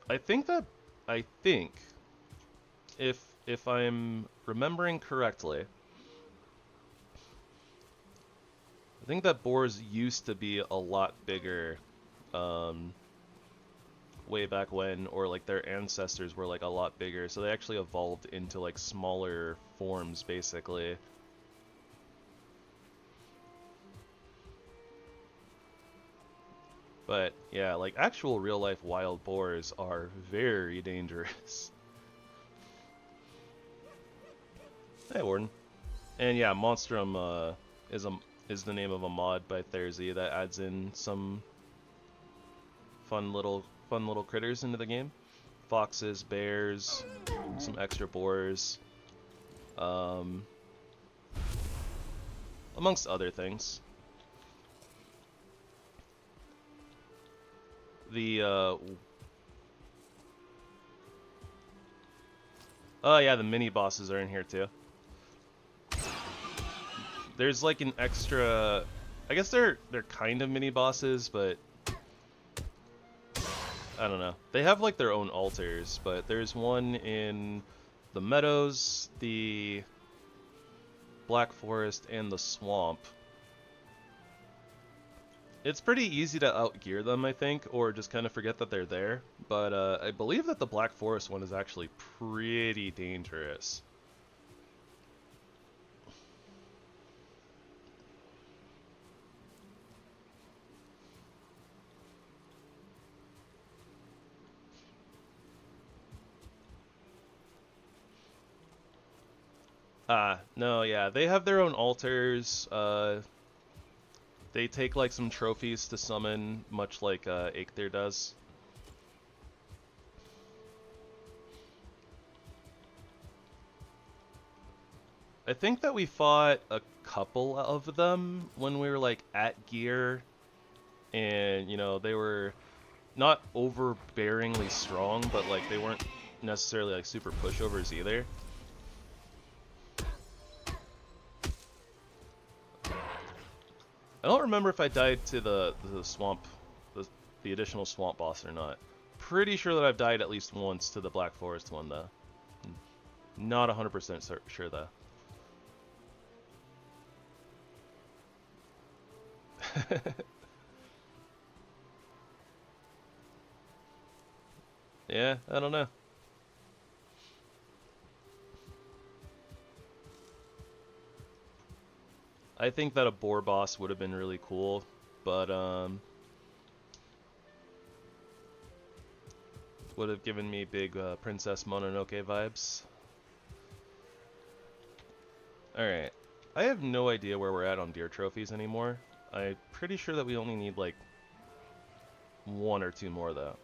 I think that, I think, if I'm remembering correctly, I think that boars used to be a lot bigger, way back when, or like their ancestors were like a lot bigger, so they actually evolved into like smaller forms, basically. But yeah, like actual real life wild boars are very dangerous. Hey, Warden. And yeah, Monstrum is the name of a mod by Therzie that adds in some fun little critters into the game. Foxes, bears, some extra boars, amongst other things. The oh yeah, the mini bosses are in here too. There's like an extra, I guess they're kind of mini bosses, but I don't know. They have like their own altars, but there's one in the meadows, the Black Forest, and the swamp. It's pretty easy to outgear them, I think, or just kind of forget that they're there. But I believe that the Black Forest one is actually pretty dangerous. No, yeah, they have their own altars. They take like some trophies to summon, much like Eikthyr does. I think that we fought a couple of them when we were like at gear, and you know, they were not overbearingly strong, but like they weren't necessarily like super pushovers either. I don't remember if I died to the swamp, the additional swamp boss or not. Pretty sure that I've died at least once to the Black Forest one though. Not 100% sure though. Yeah, I don't know. I think that a boar boss would have been really cool, but would have given me big Princess Mononoke vibes. Alright, I have no idea where we're at on deer trophies anymore. I'm pretty sure that we only need like 1 or 2 more though.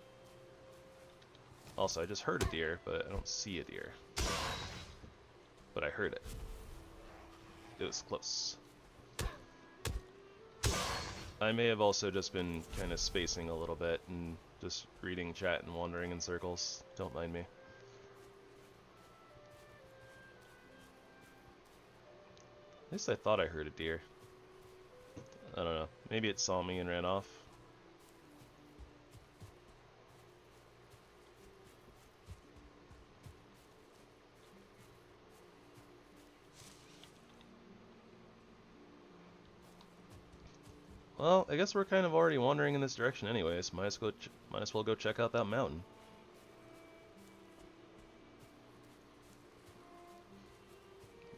Also, I just heard a deer, but I don't see a deer. But I heard it. It was close. I may have also just been kind of spacing a little bit and just reading chat and wandering in circles. Don't mind me. At least I thought I heard a deer. I don't know. Maybe it saw me and ran off. Well, I guess we're kind of already wandering in this direction anyways. Might as well go check out that mountain.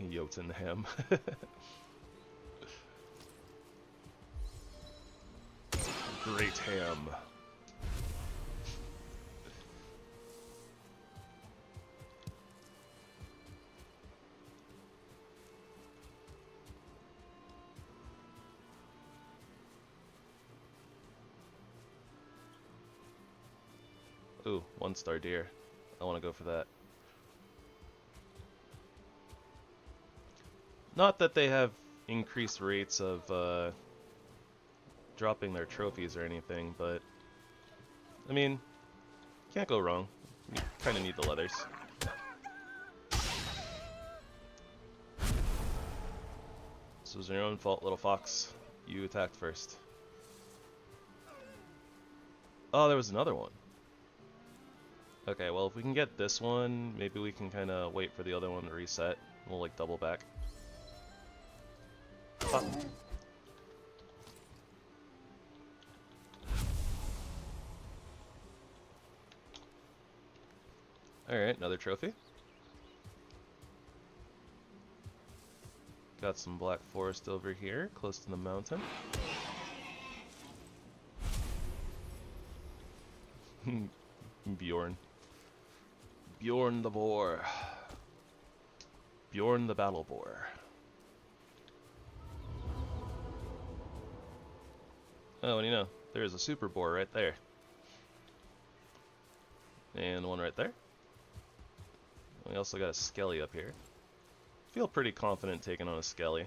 Jotunn ham. Great ham. Ooh, 1-star deer. I want to go for that. Not that they have increased rates of dropping their trophies or anything, but I mean, can't go wrong. You kind of need the leathers. This was your own fault, little fox. You attacked first. Oh, there was another one. Okay, well, if we can get this one, maybe we can kind of wait for the other one to reset. We'll, like, double back. Pop. Alright, another trophy. Got some black forest over here, close to the mountain. Bjorn. Bjorn the boar. Bjorn the battle boar. Oh, and you know, there's a super boar right there. And one right there. We also got a skelly up here. Feel pretty confident taking on a skelly.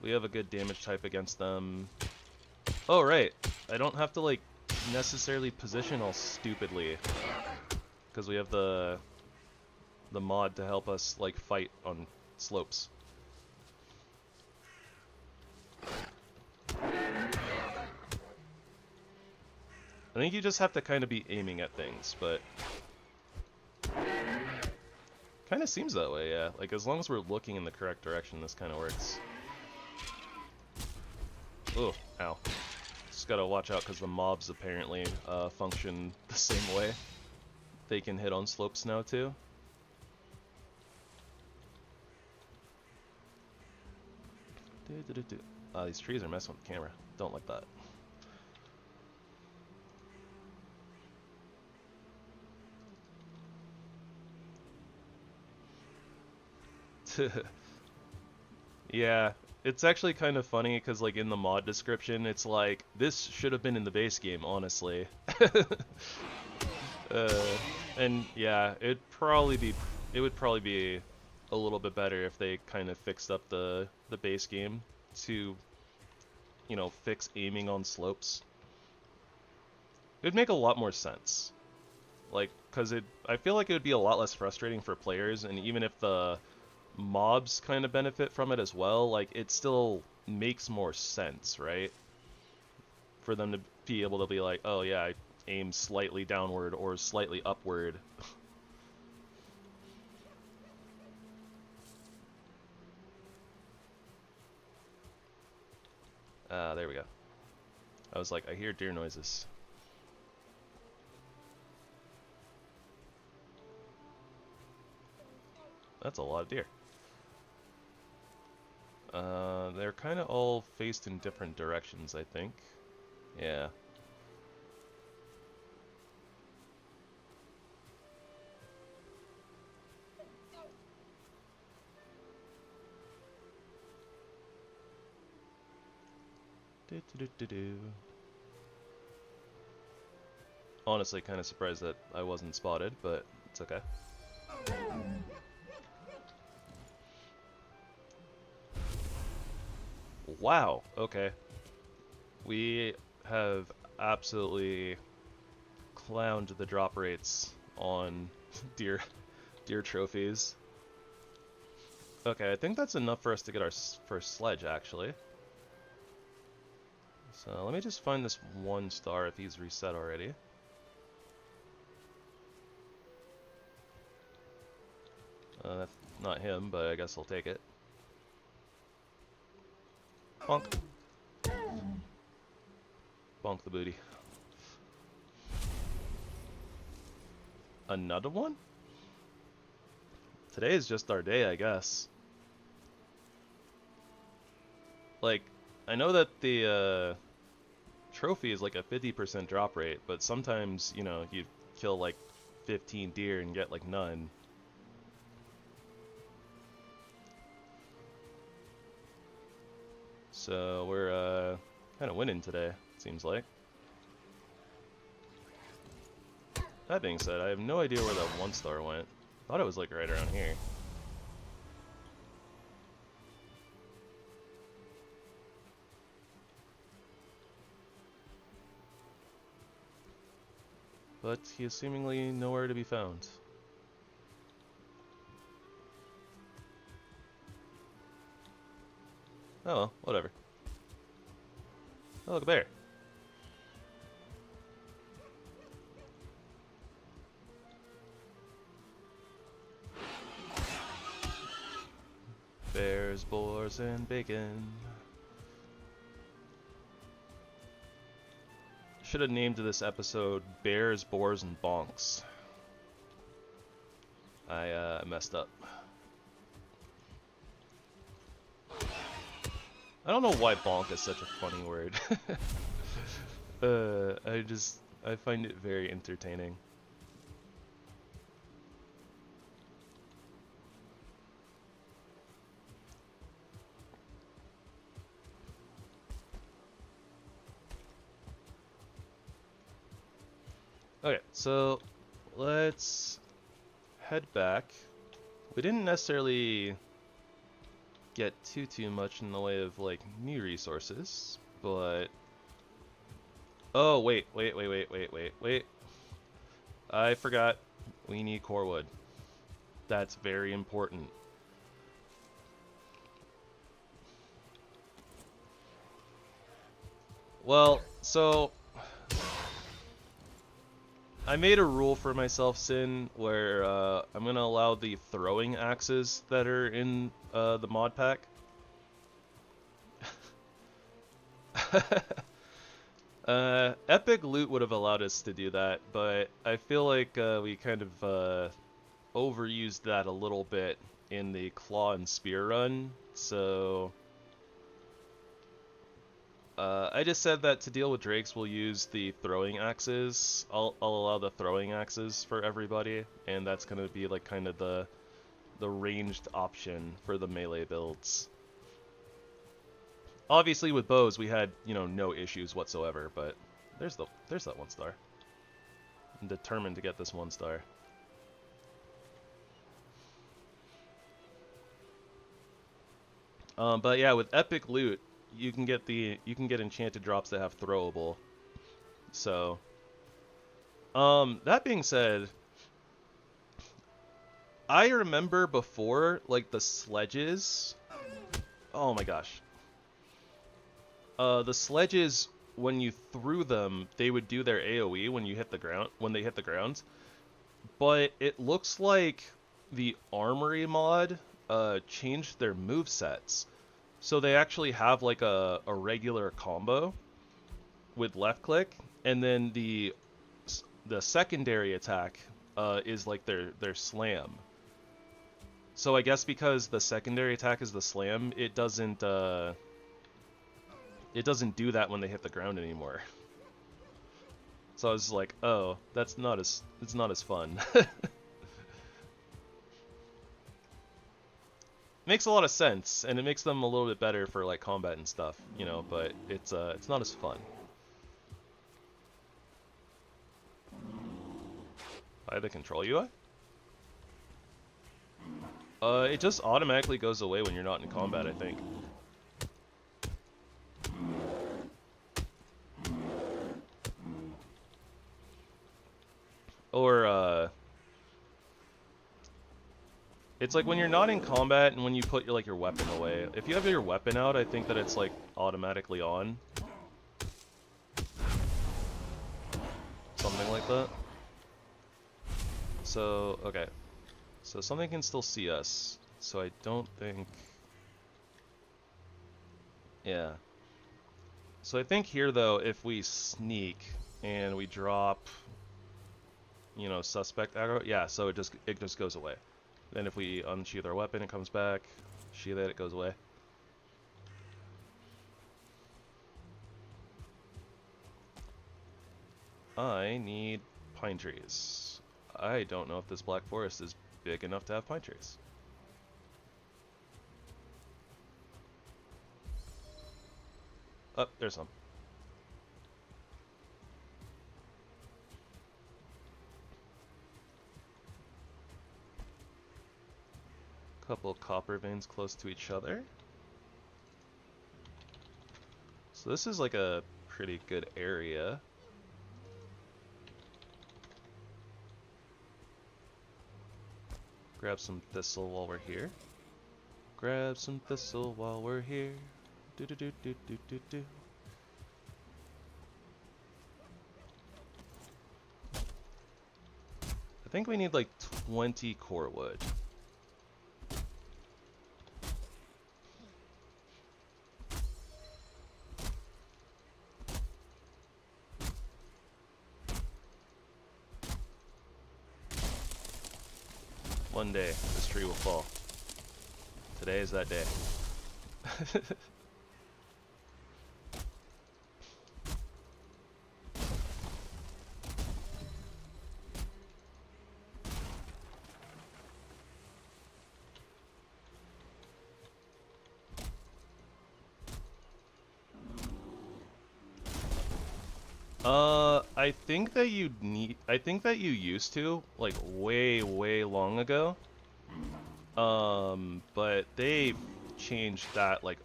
We have a good damage type against them. Oh, right. I don't have to, like, necessarily position all stupidly. Because we have the mod to help us, like, fight on slopes. I think you just have to kind of be aiming at things, but kind of seems that way, yeah. Like, as long as we're looking in the correct direction, this kind of works. Oh, ow. Just gotta watch out because the mobs apparently function the same way. They can hit on slopes now, too. These trees are messing with the camera. Don't like that. Yeah, it's actually kind of funny because like in the mod description, it's like this should have been in the base game, honestly. And yeah, it would probably be a little bit better if they kind of fixed up the base game to, you know, fix aiming on slopes. It would make a lot more sense. Like, cause I feel like it would be a lot less frustrating for players, and even if the mobs kind of benefit from it as well, like it still makes more sense, right? For them to be able to be like, oh yeah, I aim slightly downward or slightly upward. There we go. I was like, I hear deer noises. That's a lot of deer. They're kind of all faced in different directions, I think. Yeah. Honestly, kind of surprised that I wasn't spotted, but it's okay. Wow, okay. We have absolutely clowned the drop rates on deer trophies. Okay, I think that's enough for us to get our first sledge, actually. So let me just find this 1 star if he's reset already. That's not him, but I guess I'll take it. Bonk. Bonk the booty. Another one? Today is just our day, I guess. Like, I know that the trophy is like a 50% drop rate, but sometimes, you know, you kill like 15 deer and get like none. So we're kind of winning today, it seems like. That being said, I have no idea where that 1 star went. Thought it was like right around here. But he is seemingly nowhere to be found. Oh well, whatever. Oh, look, a bear. Bears, boars, and bacon. Should have named this episode Bears, Boars, and Bonks. I messed up. I don't know why bonk is such a funny word. I find it very entertaining. Okay, so let's head back. We didn't necessarily get too much in the way of like new resources, but oh wait. I forgot. We need core wood. That's very important. Well, so I made a rule for myself, Sin, where I'm gonna allow the throwing axes that are in the mod pack. Epic Loot would have allowed us to do that, but I feel like we kind of overused that a little bit in the Claw and Spear run, so I just said that to deal with drakes we'll use the throwing axes. I'll allow the throwing axes for everybody, and that's gonna be like kind of the the ranged option for the melee builds. Obviously, with bows, we had, you know, no issues whatsoever, but there's that 1 star. I'm determined to get this 1 star. But yeah, with epic loot, you can get enchanted drops that have throwable. So, that being said, I remember before, like, the sledges. Oh my gosh. The sledges, when you threw them, they would do their AoE when you hit the ground, when they hit the ground. But it looks like the Armory mod changed their movesets. So they actually have like a regular combo with left click, and then the secondary attack is like their slam. So I guess because the secondary attack is the slam, it doesn't do that when they hit the ground anymore. So I was like, oh, it's not as fun. Makes a lot of sense, and it makes them a little bit better for like combat and stuff, you know, but it's not as fun. By the control UI? It just automatically goes away when you're not in combat, I think. Or, it's like when you're not in combat and when you put your weapon away. If you have your weapon out, I think that it's like automatically on. Something like that. So, okay. So something can still see us. So I don't think... Yeah. So I think here though, if we sneak and we drop, you know, suspect aggro, yeah, so it just goes away. Then if we unsheath our weapon, it comes back. Sheath it, it goes away. I need pine trees. I don't know if this black forest is big enough to have pine trees. Oh, there's some. Couple copper veins close to each other. So this is like a pretty good area. Grab some thistle while we're here. Grab some thistle while we're here. Do do do do do do do. I think we need like 20 core wood. One day, this tree will fall. Today is that day. I think that you used to, like, way long ago. But they've changed that, like,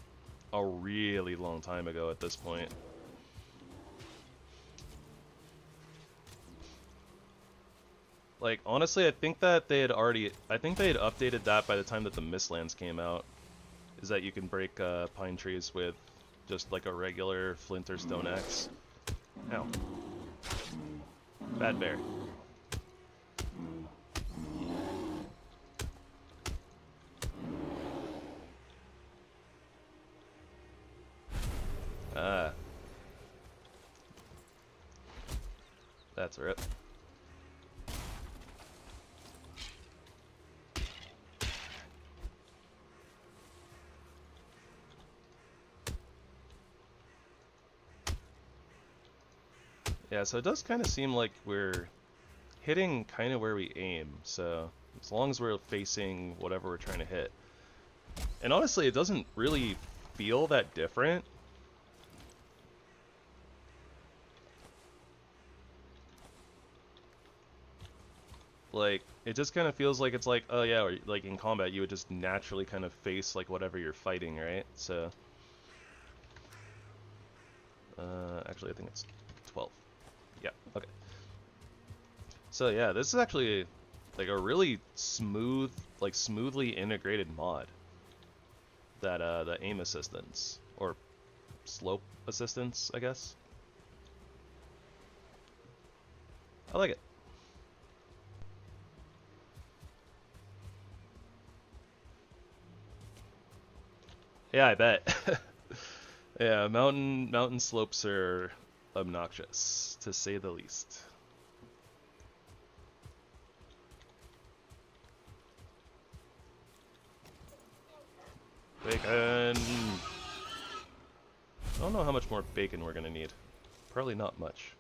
a really long time ago at this point. Like, honestly, I think they had updated that by the time that the Mistlands came out. Is that you can break pine trees with just like a regular flint or stone axe. Ow. Bad bear. Ah. That's rip. Yeah, so it does kind of seem like we're hitting kind of where we aim, so as long as we're facing whatever we're trying to hit. And honestly, it doesn't really feel that different. Like, it just kind of feels like it's like, oh yeah, or like in combat, you would just naturally kind of face like whatever you're fighting, right? So, actually, I think it's 12. Yeah, okay. So yeah, this is actually like a really smooth, like smoothly integrated mod. That the aim assistance or slope assistance, I guess. I like it. Yeah, I bet. Yeah, mountain slopes are obnoxious, to say the least. Bacon! I don't know how much more bacon we're gonna need. Probably not much.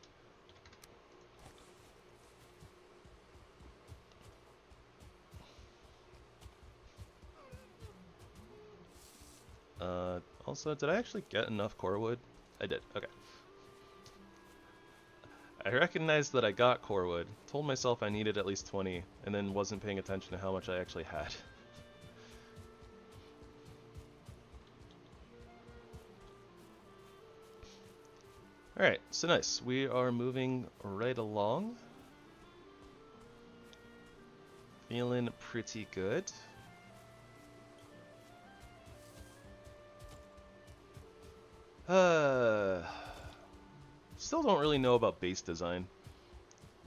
Also, did I actually get enough core wood? I did, okay. I recognized that I got core wood, told myself I needed at least 20, and then wasn't paying attention to how much I actually had. Alright, so nice. We are moving right along. Feeling pretty good. Still don't really know about base design.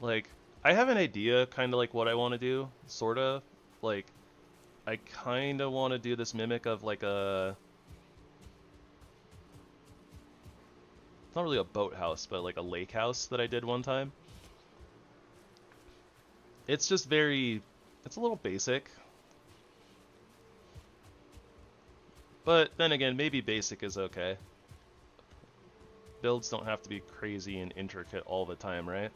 Like, I have an idea, kind of like what I want to do, sorta. Like, I kind of want to do this mimic of like a... It's not really a boathouse, but like a lake house that I did one time. It's just very... It's a little basic. But then again, maybe basic is okay. Builds don't have to be crazy and intricate all the time, right?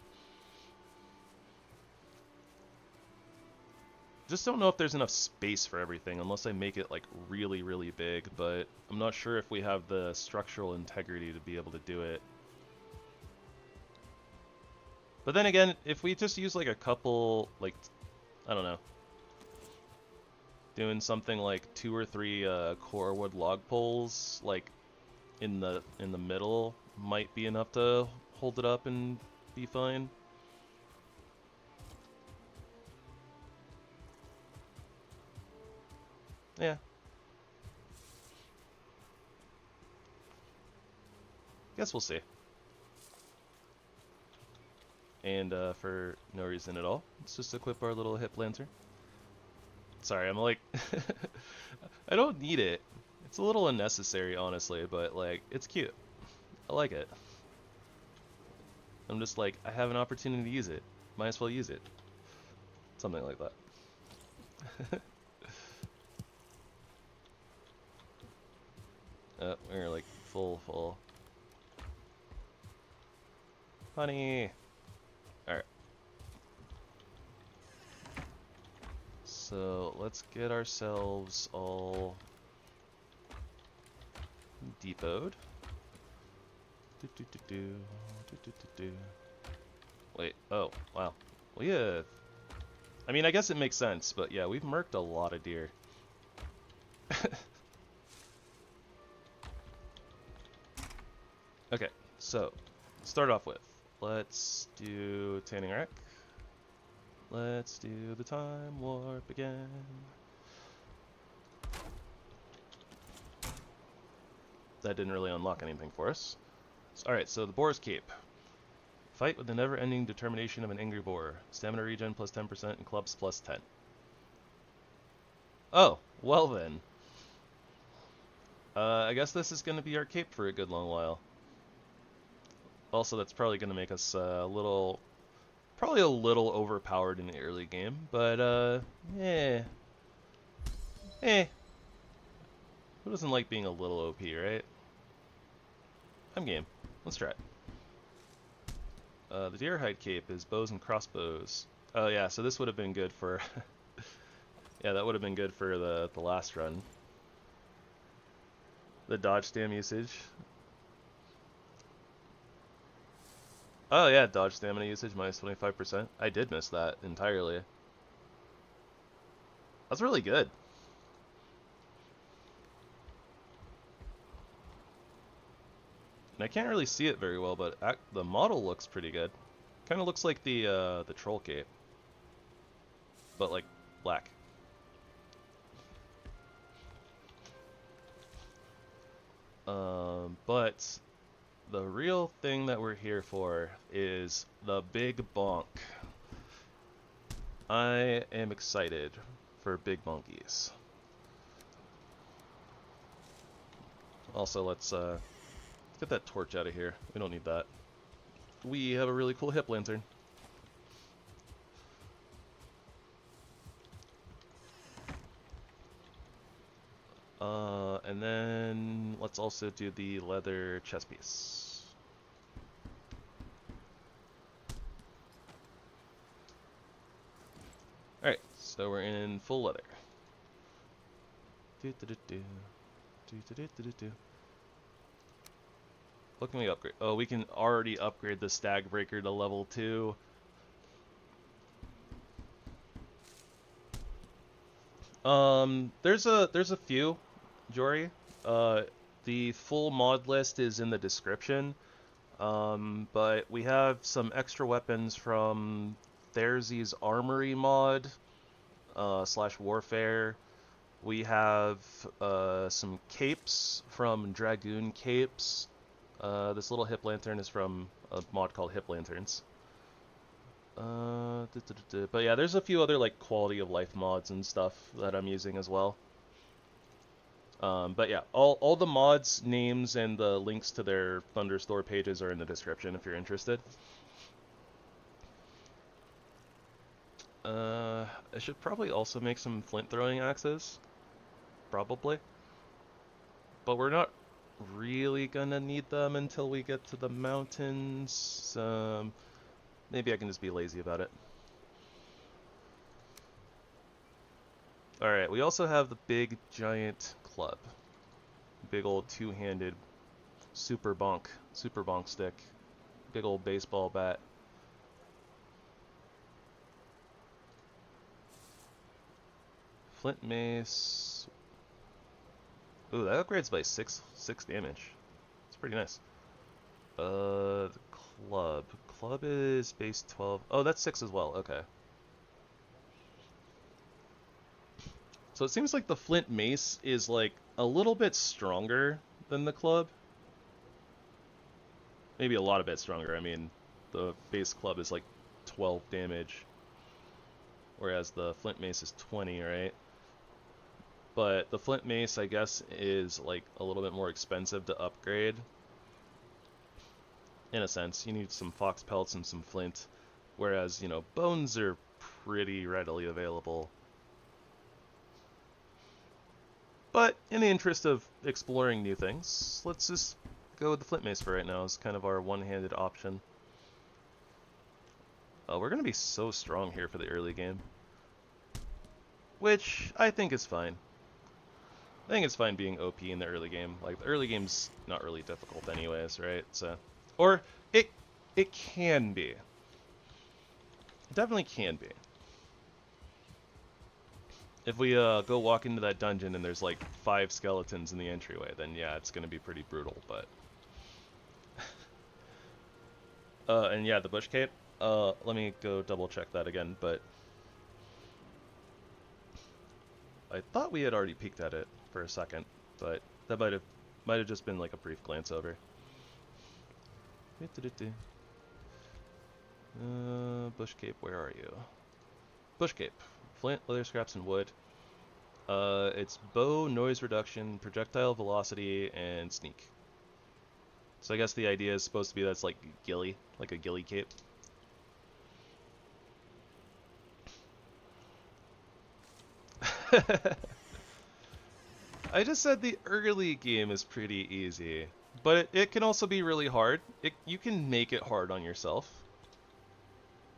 Just don't know if there's enough space for everything unless I make it like really, really big, but I'm not sure if we have the structural integrity to be able to do it. But then again, if we just use like a couple, like, I don't know, doing something like 2 or 3 core wood log poles, like in the middle, might be enough to hold it up and be fine. Yeah. Guess we'll see. And for no reason at all, let's just equip our little HipLantern. Sorry, I'm like... I don't need it. It's a little unnecessary, honestly, but like, it's cute. I like it. I'm just like, I have an opportunity to use it. Might as well use it. Something like that. We're like full. Honey! Alright. So, let's get ourselves all depoted. Wait, oh, wow. Well, yeah. I mean, I guess it makes sense, but yeah, we've murked a lot of deer. Okay, so, start off with, let's do tanning rack. Let's do the time warp again. That didn't really unlock anything for us. Alright, so the Boar's Cape. Fight with the never-ending determination of an angry boar. Stamina regen plus 10% and clubs plus 10. Oh, well then. I guess this is going to be our cape for a good long while. Also, that's probably going to make us probably a little overpowered in the early game, but yeah. Who doesn't like being a little OP, right? I'm game. Let's try it. The deer hide cape is bows and crossbows. Oh yeah, so this would have been good for Yeah, that would have been good for the last run. The dodge stam usage. Oh yeah, dodge stamina usage minus 25%. I did miss that entirely. That's really good. And I can't really see it very well, but the model looks pretty good. Kind of looks like the troll cape, but like black. But the real thing that we're here for is the big bonk. I am excited for big monkeys. Also, let's get that torch out of here. We don't need that. We have a really cool HipLantern. And then let's also do the leather chest piece. Alright, so we're in full leather. What can we upgrade? Oh, we can already upgrade the stag breaker to level 2. There's a few, Jory. The full mod list is in the description. But we have some extra weapons from Therzie's Armory mod / warfare. We have some capes from DragoonCapes. This little HipLantern is from a mod called HipLanterns. But yeah, there's a few other like quality of life mods and stuff that I'm using as well. But yeah, all the mods names and the links to their Thunderstore pages are in the description if you're interested. I should probably also make some flint throwing axes. Probably. But we're not really gonna need them until we get to the mountains. Maybe I can just be lazy about it. Alright, we also have the big giant club. Big old two-handed super bonk stick. Big old baseball bat. Flint mace. Ooh, that upgrades by 6 damage. It's pretty nice. The club. Club is base 12. Oh, that's 6 as well. Okay. So it seems like the flint mace is like a little bit stronger than the club. Maybe a lot of bit stronger. I mean, the base club is like 12 damage. Whereas the flint mace is 20, right? But the flint mace, I guess, is like a little bit more expensive to upgrade. In a sense, you need some fox pelts and some flint. Whereas, you know, bones are pretty readily available. But in the interest of exploring new things, let's just go with the flint mace for right now. It's kind of our one-handed option. We're going to be so strong here for the early game. Which I think is fine. I think it's fine being OP in the early game. Like, the early game's not really difficult anyways, right? So, or it can be. It definitely can be. If we go walk into that dungeon and there's like 5 skeletons in the entryway, then yeah, it's gonna be pretty brutal, but... and yeah, the bush cape. Let me go double check that again, but... I thought we had already peeked at it for a second, but that might have just been like a brief glance over. Bush cape, where are you? Bush cape. Flint, leather scraps, and wood. It's bow, noise reduction, projectile velocity, and sneak. So I guess the idea is supposed to be that's like ghillie, like a ghillie cape. I just said the early game is pretty easy, but it can also be really hard. You can make it hard on yourself.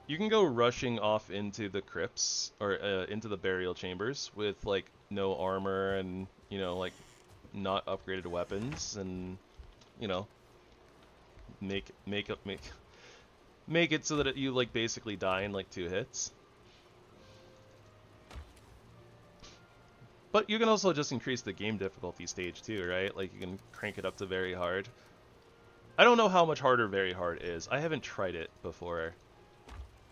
You can go rushing off into the crypts or into the burial chambers with like no armor and like not upgraded weapons, and make it so that you like basically die in like 2 hits. But you can also just increase the game difficulty stage too, right? Like you can crank it up to very hard. I don't know how much harder very hard is. I haven't tried it before.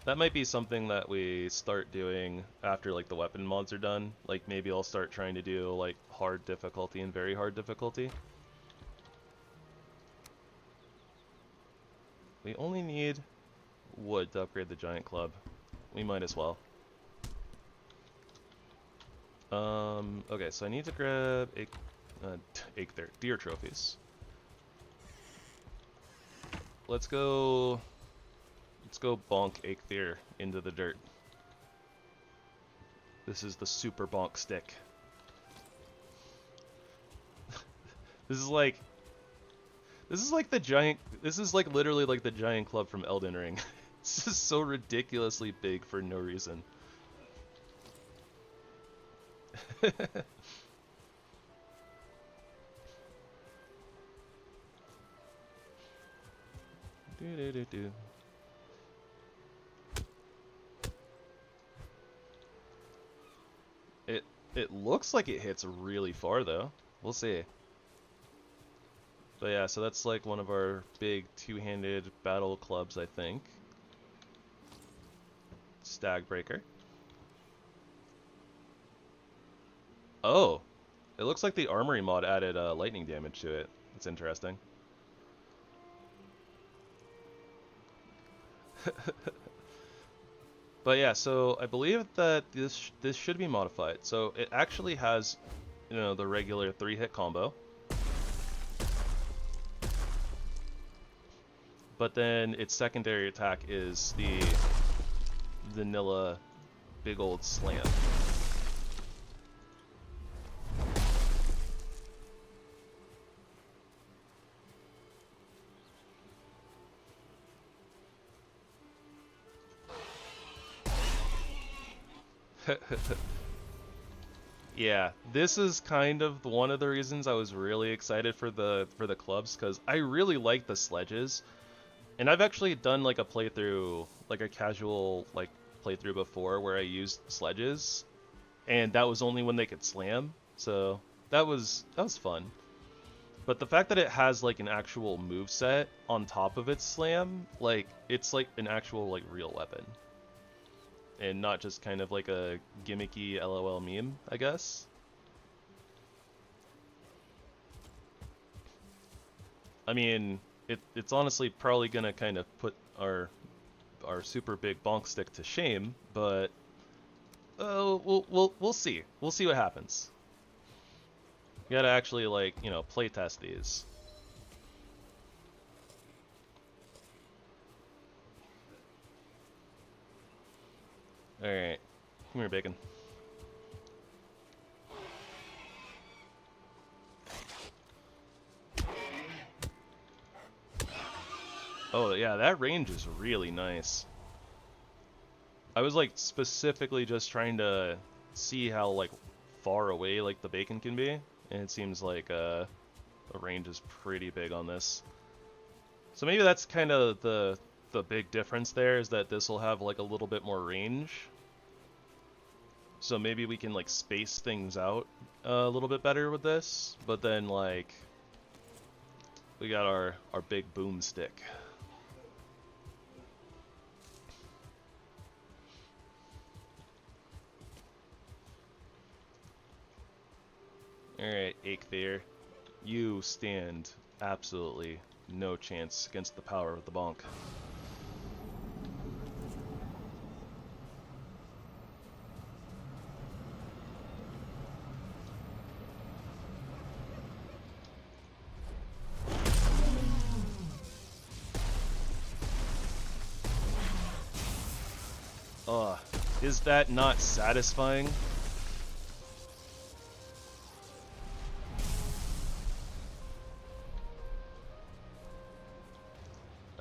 That might be something that we start doing after like the weapon mods are done. Like maybe I'll start trying to do like hard difficulty and very hard difficulty. We only need wood to upgrade the giant club. We might as well. Okay, so I need to grab deer trophies. Let's go bonk Aether into the dirt. This is the super bonk stick. This is like literally like the giant club from Elden Ring. This is so ridiculously big for no reason. It looks like it hits really far though. We'll see. But yeah, so that's like one of our big two-handed battle clubs, I think. Stag Breaker. Oh, it looks like the Armory mod added lightning damage to it. That's interesting. But yeah, so I believe that this should be modified. So it actually has, the regular 3-hit combo. But then its secondary attack is the vanilla big old slam. Yeah, this is kind of one of the reasons I was really excited for the clubs, because I really like the sledges, and I've actually done like a playthrough, like a casual like playthrough before where I used sledges, and that was only when they could slam, so that was fun. But the fact that it has like an actual move set on top of its slam, like it's like an actual like real weapon. And not just kind of like a gimmicky LOL meme, I guess. I mean, it's honestly probably gonna kind of put our super big bonk stick to shame, but we'll see. We'll see what happens. You gotta actually like play test these. Alright, come here, bacon. Oh yeah, that range is really nice. I was like specifically just trying to see how like far away like the bacon can be, and it seems like the range is pretty big on this. So maybe that's kind of the big difference there, is that this will have like a little bit more range. So maybe we can like space things out a little bit better with this, but then like we got our big boomstick. Alright, Aether, you stand absolutely no chance against the power of the bonk. Is that not satisfying?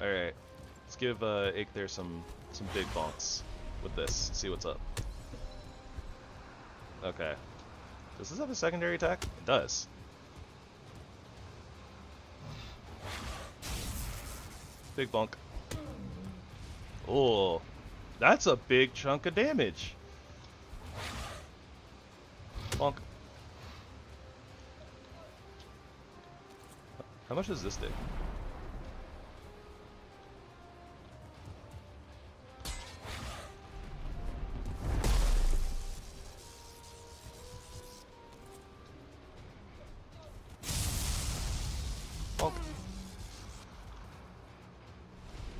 Alright, let's give Ake there some big bonks with this. See what's up. Okay. Does this have a secondary attack? It does. Big bonk. Oh, that's a big chunk of damage. Bonk. How much does this do? Bonk.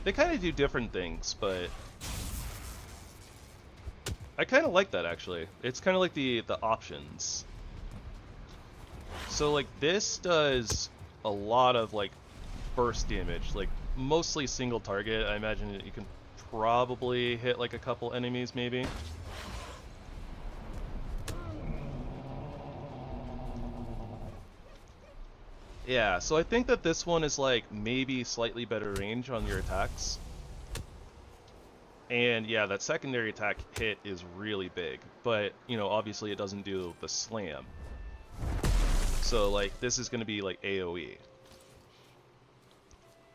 They kind of do different things, but I kind of like that actually. It's kind of like the options. So like this does a lot of like burst damage, like mostly single target. I imagine you can probably hit like a couple enemies maybe. Yeah, so I think that this one is like maybe slightly better range on your attacks. And yeah, that secondary attack hit is really big, but you know, obviously it doesn't do the slam. So like this is going to be like AoE.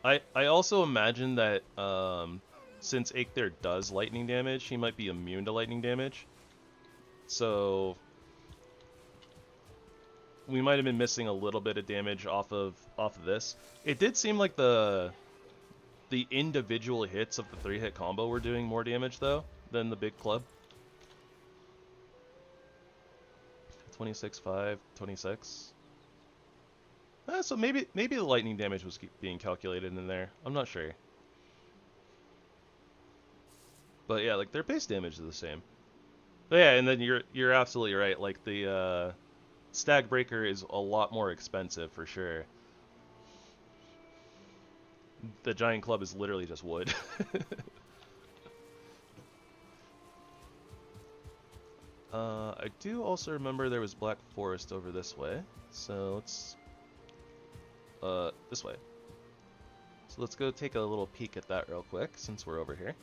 I also imagine that since Ake there does lightning damage, he might be immune to lightning damage. So we might have been missing a little bit of damage off of this. It did seem like the individual hits of the 3-hit combo were doing more damage though than the big club. 26-5, 26. So maybe the lightning damage was being calculated in there. I'm not sure. But yeah, like their base damage is the same. But yeah, and then you're absolutely right. Like the Stag Breaker is a lot more expensive for sure. The giant club is literally just wood. I do also remember there was Black Forest over this way, so let's this way. So let's go take a little peek at that real quick since we're over here.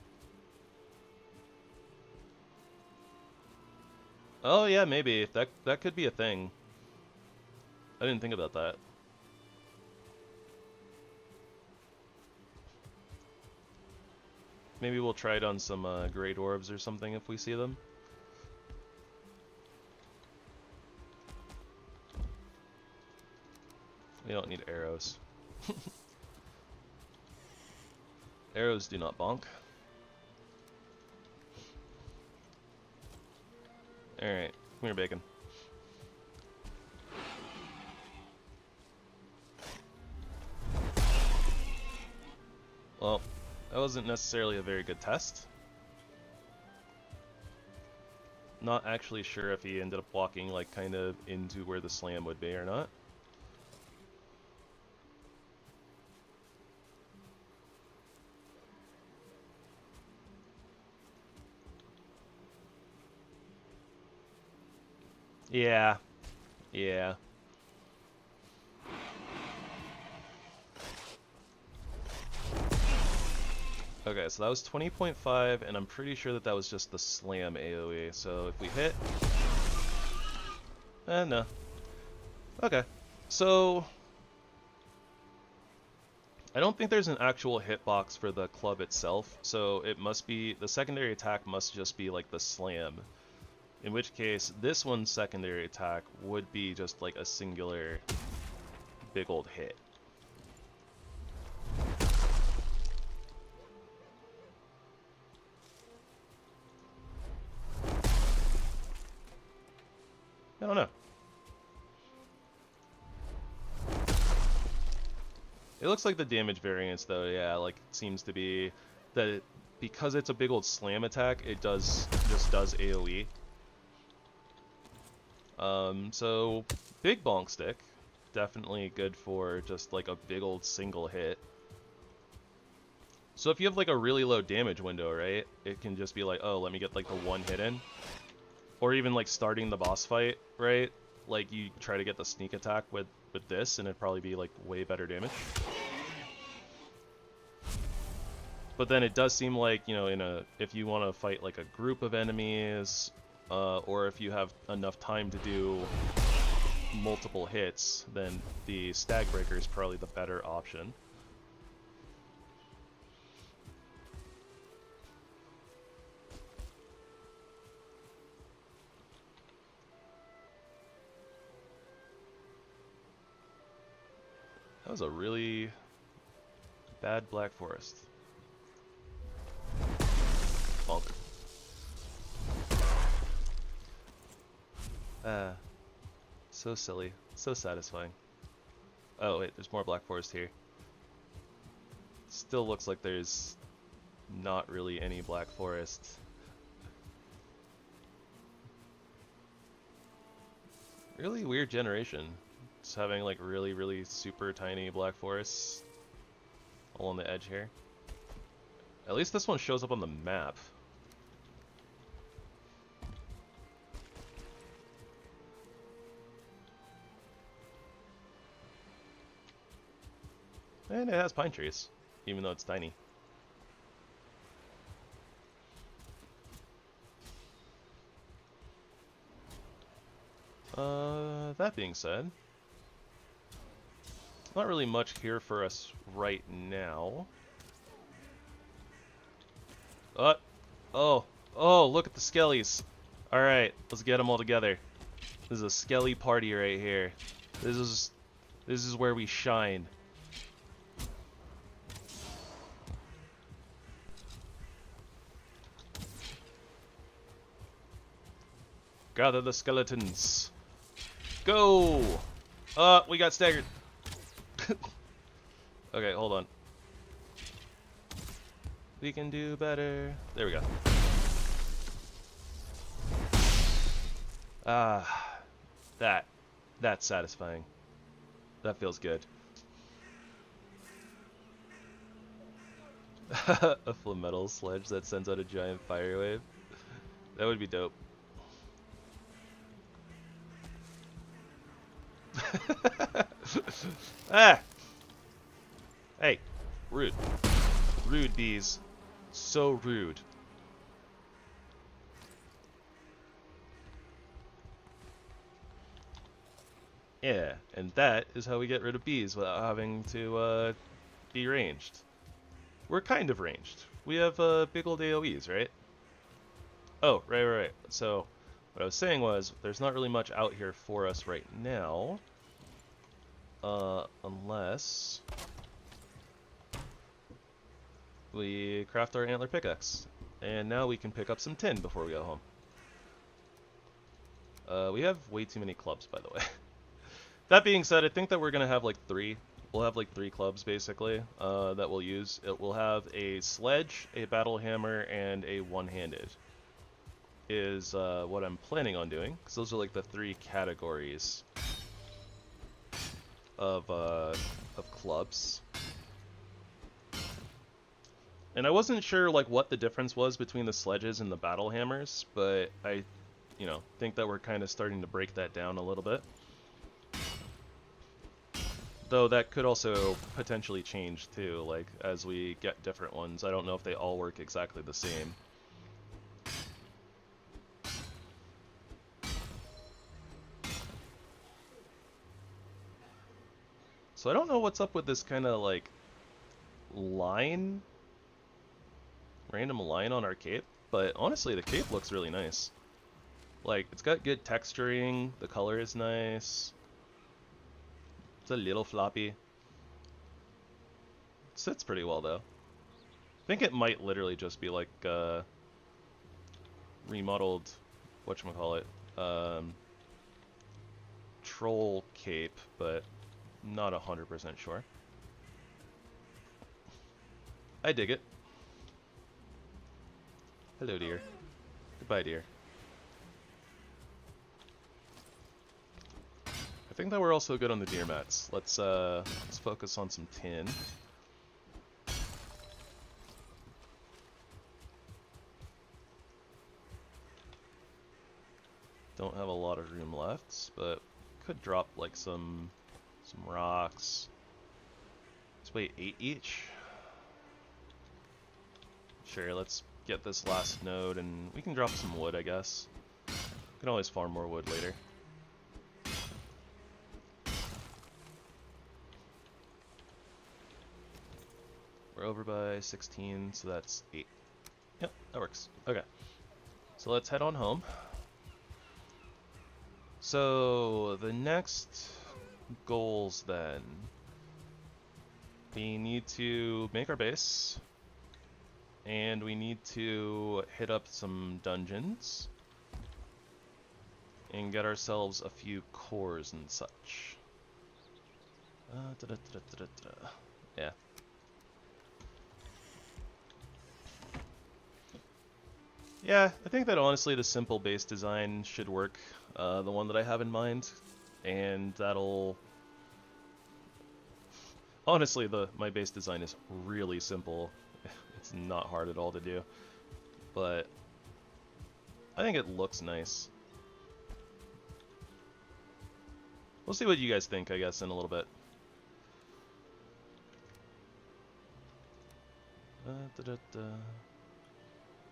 Oh yeah, maybe that could be a thing. I didn't think about that. Maybe we'll try it on some great orbs or something if we see them. We don't need arrows. Arrows do not bonk. Alright, come here, bacon. Well, that wasn't necessarily a very good test. Not actually sure if he ended up walking like kind of into where the slam would be or not. Yeah. Yeah. Okay, so that was 20.5, and I'm pretty sure that was just the slam AoE. So if we hit... no. Okay, so... I don't think there's an actual hitbox for the club itself, so it must be... The secondary attack must just be like the slam. In which case, this one's secondary attack would be just like a singular big old hit. I don't know. It looks like the damage variance though, yeah, like it seems to be that because it's a big old slam attack, it just does AoE. So big bonk stick, definitely good for just like a big old single hit. So if you have like a really low damage window, right, it can just be like, oh, let me get like the one hit in. Or even like starting the boss fight, right? Like you try to get the sneak attack with this and it'd probably be like way better damage. But then it does seem like, you know, if you want to fight like a group of enemies, or if you have enough time to do multiple hits, then the Stag Breaker is probably the better option. That was a really bad Black Forest. Bonk. So silly. So satisfying. Oh wait, there's more Black Forest here. Still looks like there's not really any Black Forest. Really weird generation. Just having like really super tiny Black Forests all on the edge here. At least this one shows up on the map. And it has pine trees, even though it's tiny. That being said, not really much here for us right now. Oh, look at the skellies. Alright, let's get them all together. This is a skelly party right here. This is where we shine. Gather the skeletons. Go! We got staggered. Okay, hold on. We can do better. There we go. That's satisfying. That feels good. A full metal sledge that sends out a giant fire wave. That would be dope. Ah! Hey, rude. Rude bees. So rude. Yeah, and that is how we get rid of bees without having to be ranged. We're kind of ranged. We have big old AoEs, right? Oh, right. So, what I was saying was, there's not really much out here for us right now. Unless we craft our antler pickaxe. And now we can pick up some tin before we go home. We have way too many clubs, by the way. That being said, I think that we're going to have like 3. We'll have like 3 clubs, basically, that we'll use. We'll have a sledge, a battle hammer, and a one-handed. Is what I'm planning on doing, because those are like the 3 categories of clubs. And I wasn't sure like what the difference was between the sledges and the battle hammers, but I, think that we're kind of starting to break that down a little bit. Though that could also potentially change too, like as we get different ones. I don't know if they all work exactly the same. So I don't know what's up with this kind of like random line on our cape, but honestly the cape looks really nice. Like, it's got good texturing, the color is nice. It's a little floppy. It sits pretty well though. I think it might literally just be like remodeled, whatchamacallit, troll cape, but not 100% sure. I dig it. Hello, dear. Goodbye, dear. I think that we're also good on the deer mats. Let's focus on some tin. Don't have a lot of room left, but could drop like some rocks. Let's wait 8 each. Sure, let's get this last node and we can drop some wood, I guess. We can always farm more wood later. We're over by 16, so that's 8. Yep, that works. Okay. So let's head on home. So the next goals then. We need to make our base. And we need to hit up some dungeons. And get ourselves a few cores and such. Yeah. Yeah, I think that honestly the simple base design should work, the one that I have in mind, and that'll... Honestly, my base design is really simple. It's not hard at all to do, but I think it looks nice. We'll see what you guys think, I guess, in a little bit.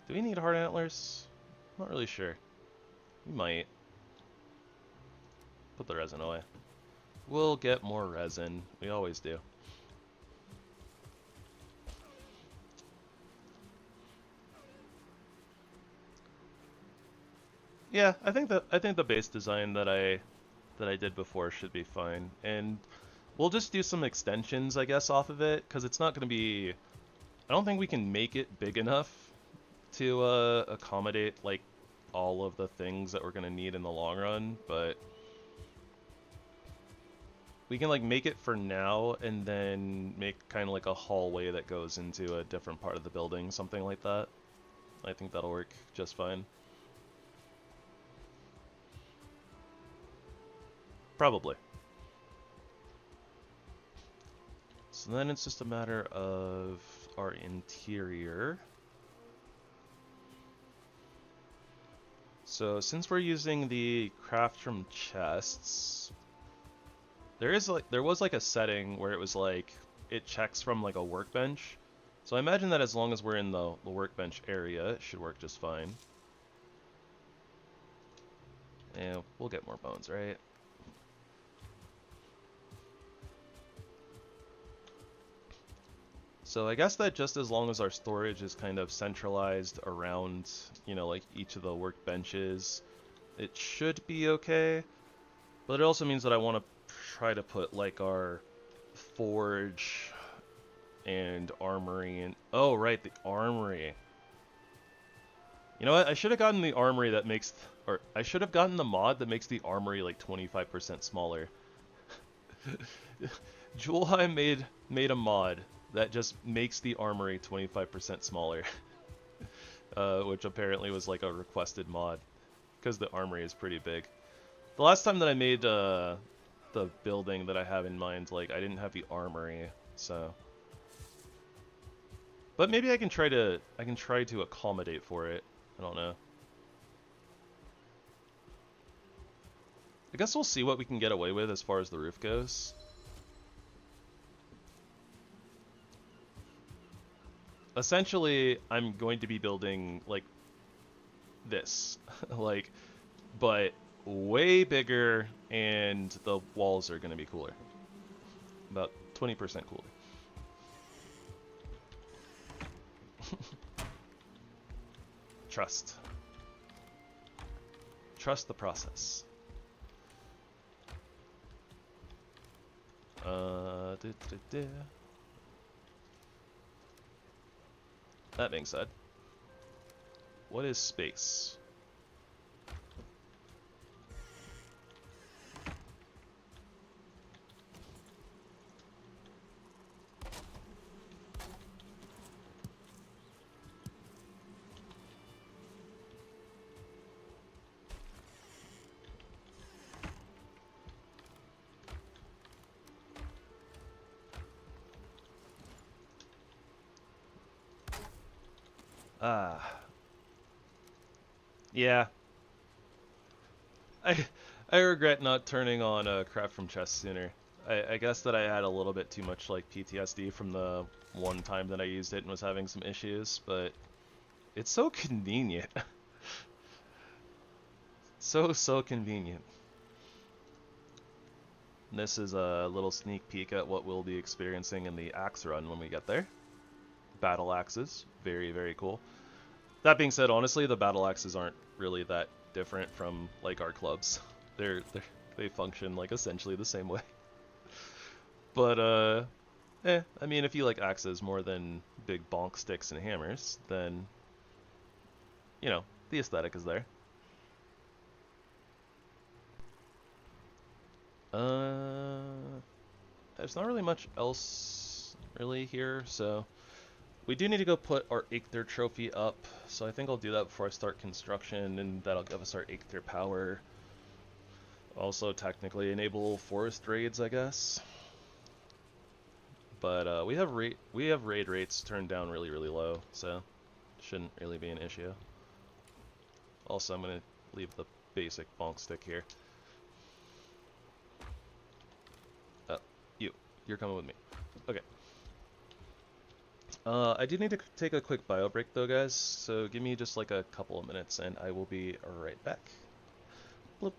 Do we need hard antlers? I'm not really sure. We might. Put the resin away. We'll get more resin. We always do. Yeah, I think the base design that I did before should be fine, and we'll just do some extensions, I guess, off of it, because it's not going to be... I don't think we can make it big enough to accommodate like all of the things that we're going to need in the long run, but we can like make it for now and then make kind of like a hallway that goes into a different part of the building, something like that. I think that'll work just fine. Probably. So then it's just a matter of our interior. So since we're using the craft from chests, there was like a setting where it was like it checks from like a workbench. So I imagine that as long as we're in the workbench area, it should work just fine. And we'll get more bones, right? So I guess that just as long as our storage is kind of centralized around, you know, like each of the workbenches, it should be okay. But it also means that I want to try to put like our forge and armory in. Oh, right, the armory. You know what? I should have gotten the armory that makes, or I should have gotten the mod that makes the armory like 25% smaller. Valheim made a mod that just makes the armory 25% smaller, which apparently was like a requested mod, because the armory is pretty big. The last time that I made the building that I have in mind, like I didn't have the armory, so. But maybe I can try to accommodate for it. I don't know. I guess we'll see what we can get away with as far as the roof goes. Essentially, I'm going to be building like this, like, but way bigger, and the walls are going to be cooler, about 20% cooler. Trust the process. That being said, what is space? Yeah. I regret not turning on craft from chests sooner. I guess that I had a little bit too much like PTSD from the one time that I used it and was having some issues, but It's so convenient. So convenient. This is a little sneak peek at what we'll be experiencing in the axe run when we get there. Battle axes, very cool. That being said, honestly, the battle axes aren't really that different from like our clubs. They function like essentially the same way. But I mean, if you like axes more than big bonk sticks and hammers, then you know the aesthetic is there. There's not really much else really here, so we do need to go put our Aether trophy up, so I think I'll do that before I start construction, and that'll give us our Aether power. Also, technically enable forest raids, I guess. But we have raid rates turned down really low, so shouldn't really be an issue. Also, I'm gonna leave the basic bonk stick here. You're coming with me. Okay. I do need to take a quick bio break though, guys, so give me just like a couple of minutes and I will be right back. Bloop.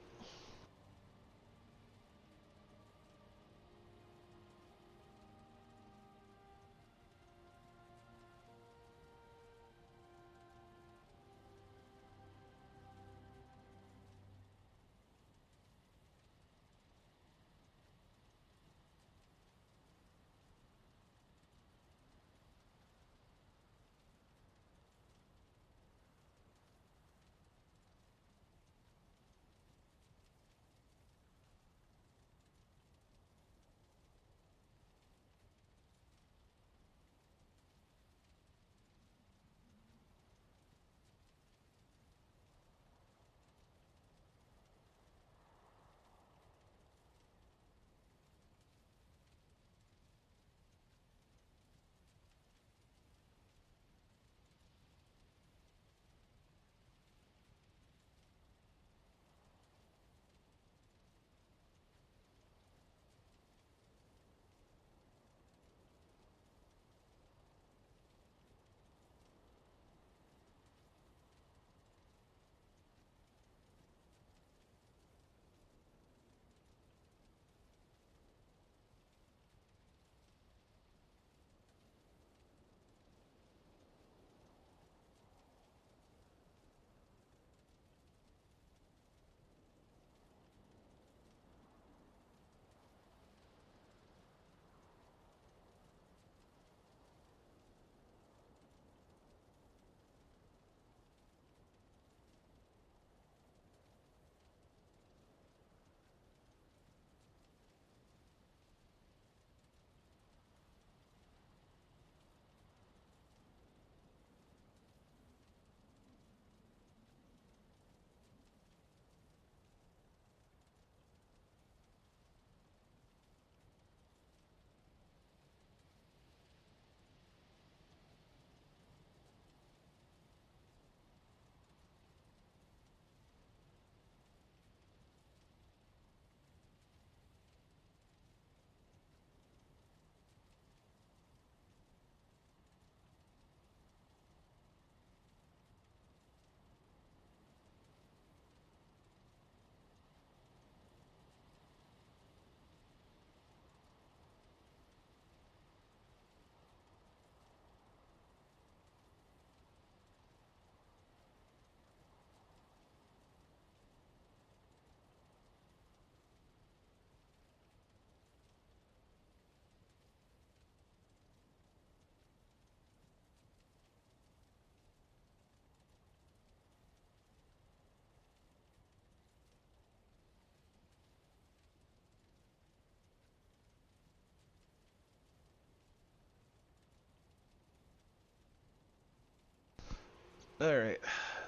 Alright,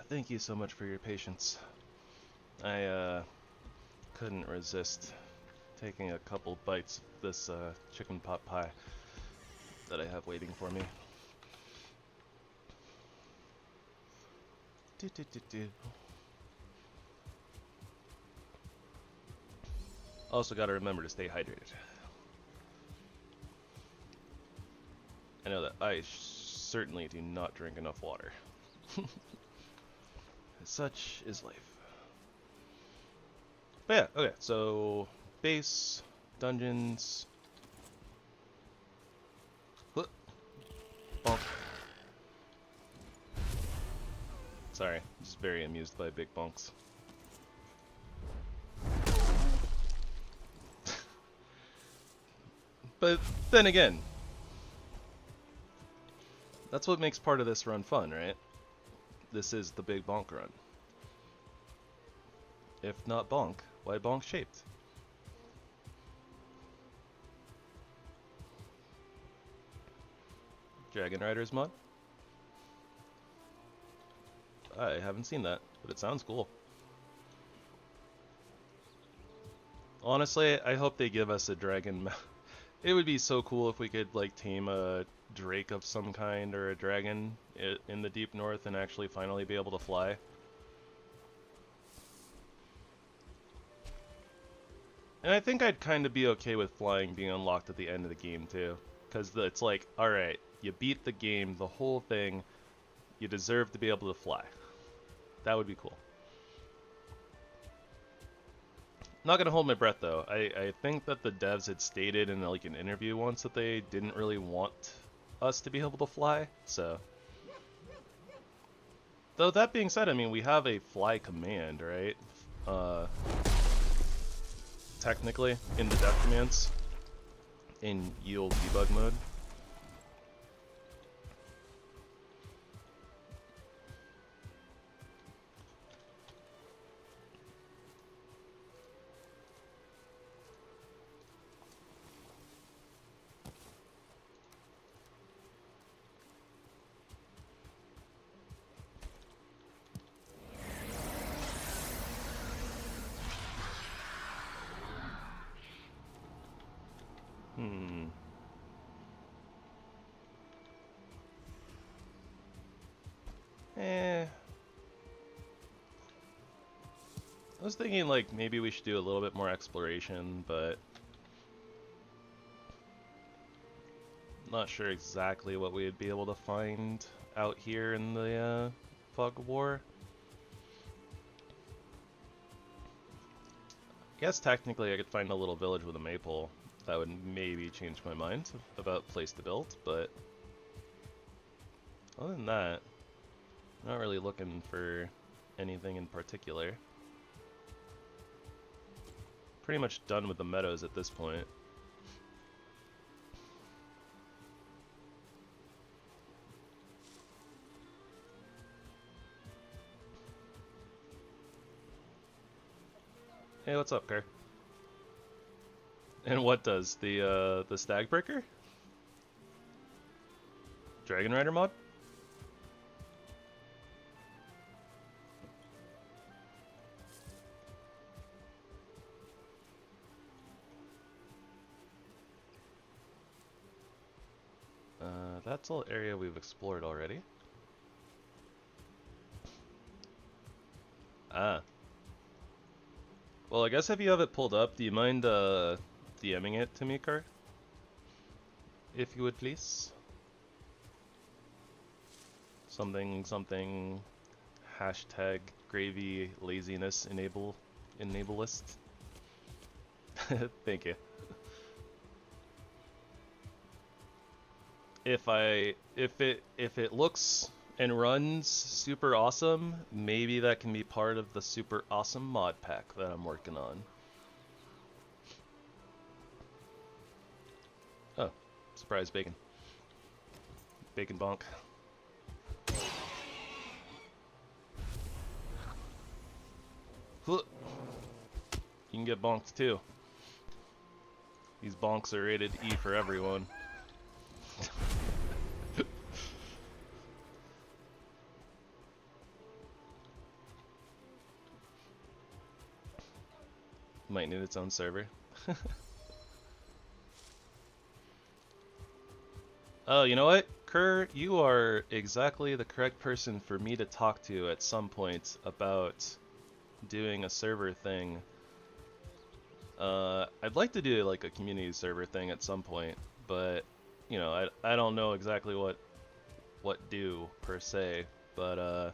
thank you so much for your patience. I couldn't resist taking a couple bites of this chicken pot pie that I have waiting for me. Also gotta remember to stay hydrated. I know that I certainly do not drink enough water. Such is life. But yeah, okay, so base, dungeons. Bonk. Sorry, just very amused by big bonks. But then again, that's what makes part of this run fun, right? This is the big bonk run. If not bonk, why bonk shaped? Dragon Riders mod? I haven't seen that, but it sounds cool. Honestly, I hope they give us a dragon. It would be so cool if we could like tame a drake of some kind or a dragon in the deep north and actually finally be able to fly. And I think I'd kind of be okay with flying being unlocked at the end of the game too. Because it's like, alright, you beat the game, the whole thing, you deserve to be able to fly. That would be cool. Not gonna hold my breath though. I think that the devs had stated in like an interview once that they didn't really want us to be able to fly, so. Though that being said, I mean, we have a fly command, right? Technically, in the dev commands, in yield debug mode. I was thinking like maybe we should do a little bit more exploration, but not sure exactly what we'd be able to find out here in the Fog of War. I guess technically I could find a little village with a maple. That would maybe change my mind about place to build, but other than that, I'm not really looking for anything in particular. Pretty much done with the meadows at this point. Hey, what's up, Kerr? And what does the stag breaker? Dragon Rider mod? That's all area we've explored already. Ah. Well, I guess if you have it pulled up, do you mind DMing it to me, Kerr? If you would, please. Something hashtag gravy laziness enableist. Thank you. If it looks and runs super awesome, maybe that can be part of the super awesome mod pack that I'm working on. Oh, surprise bacon. Bacon bonk. You can get bonked too. These bonks are rated E for everyone. Might need its own server. Oh, you know what? Kerr, you are exactly the correct person for me to talk to at some point about doing a server thing. I'd like to do like a community server thing at some point, but you know, I don't know exactly what do per se. but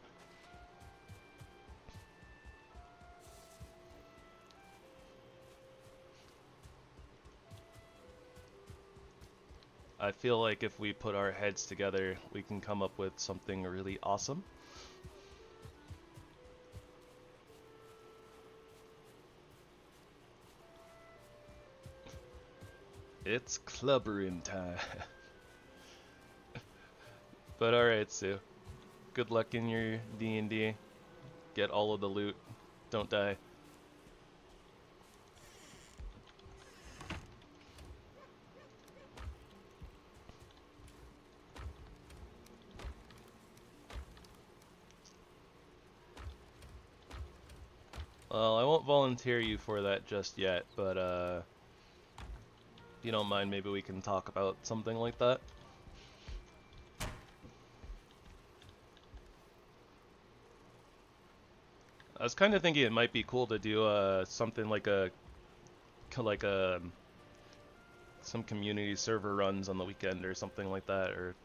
I feel like if we put our heads together, we can come up with something really awesome. It's clubbering time. But alright, Sue. Good luck in your D&D. Get all of the loot. Don't die. Well, I won't volunteer you for that just yet, but if you don't mind, maybe we can talk about something like that. I was kind of thinking it might be cool to do something like some community server runs on the weekend or something like that, or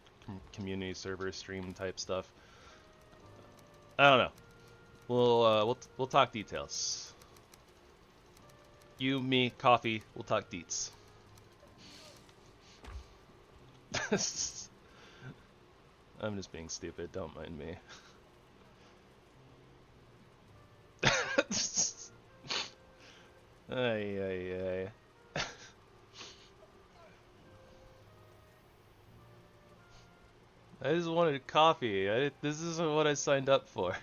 community server stream type stuff. I don't know. We'll talk details. You, me, coffee. We'll talk deets. I'm just being stupid. Don't mind me. Ay, ay, ay. I just wanted coffee. This isn't what I signed up for.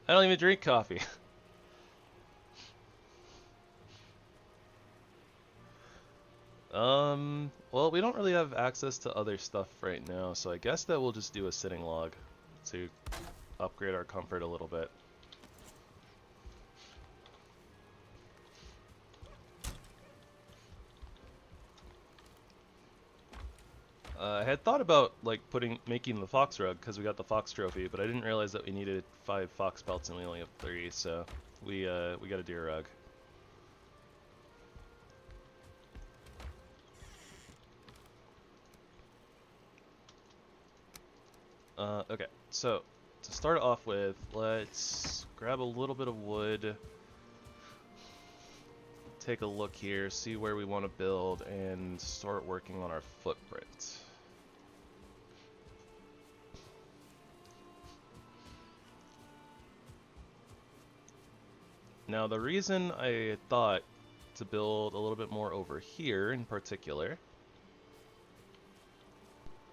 I don't even drink coffee. Well, we don't really have access to other stuff right now, so I guess that we'll just do a sitting log to upgrade our comfort a little bit. I had thought about like making the fox rug because we got the fox trophy, but I didn't realize that we needed 5 fox pelts and we only have 3, so we got a deer rug. Okay, so to start off with, let's grab a little bit of wood, take a look here, see where we want to build, and start working on our footprint. Now, the reason I thought to build a little bit more over here in particular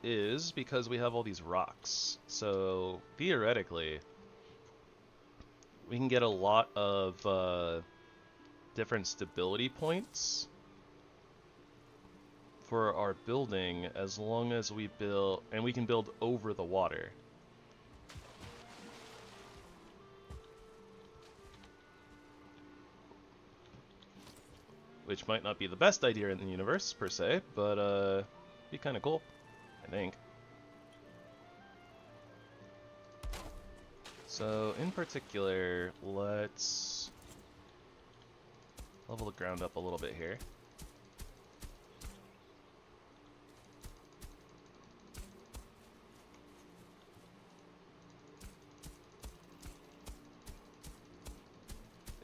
is because we have all these rocks. So, theoretically, we can get a lot of different stability points for our building as long as we build, and we can build over the water. Which might not be the best idea in the universe, per se, but be kind of cool, I think. So, in particular, let's level the ground up a little bit here.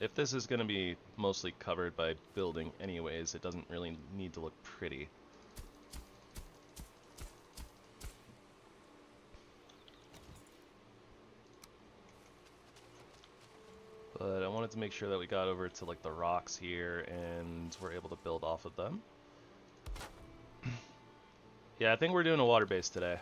If this is going to be mostly covered by building anyways, it doesn't really need to look pretty. But I wanted to make sure that we got over to like the rocks here and we're able to build off of them. Yeah, I think we're doing a water base today.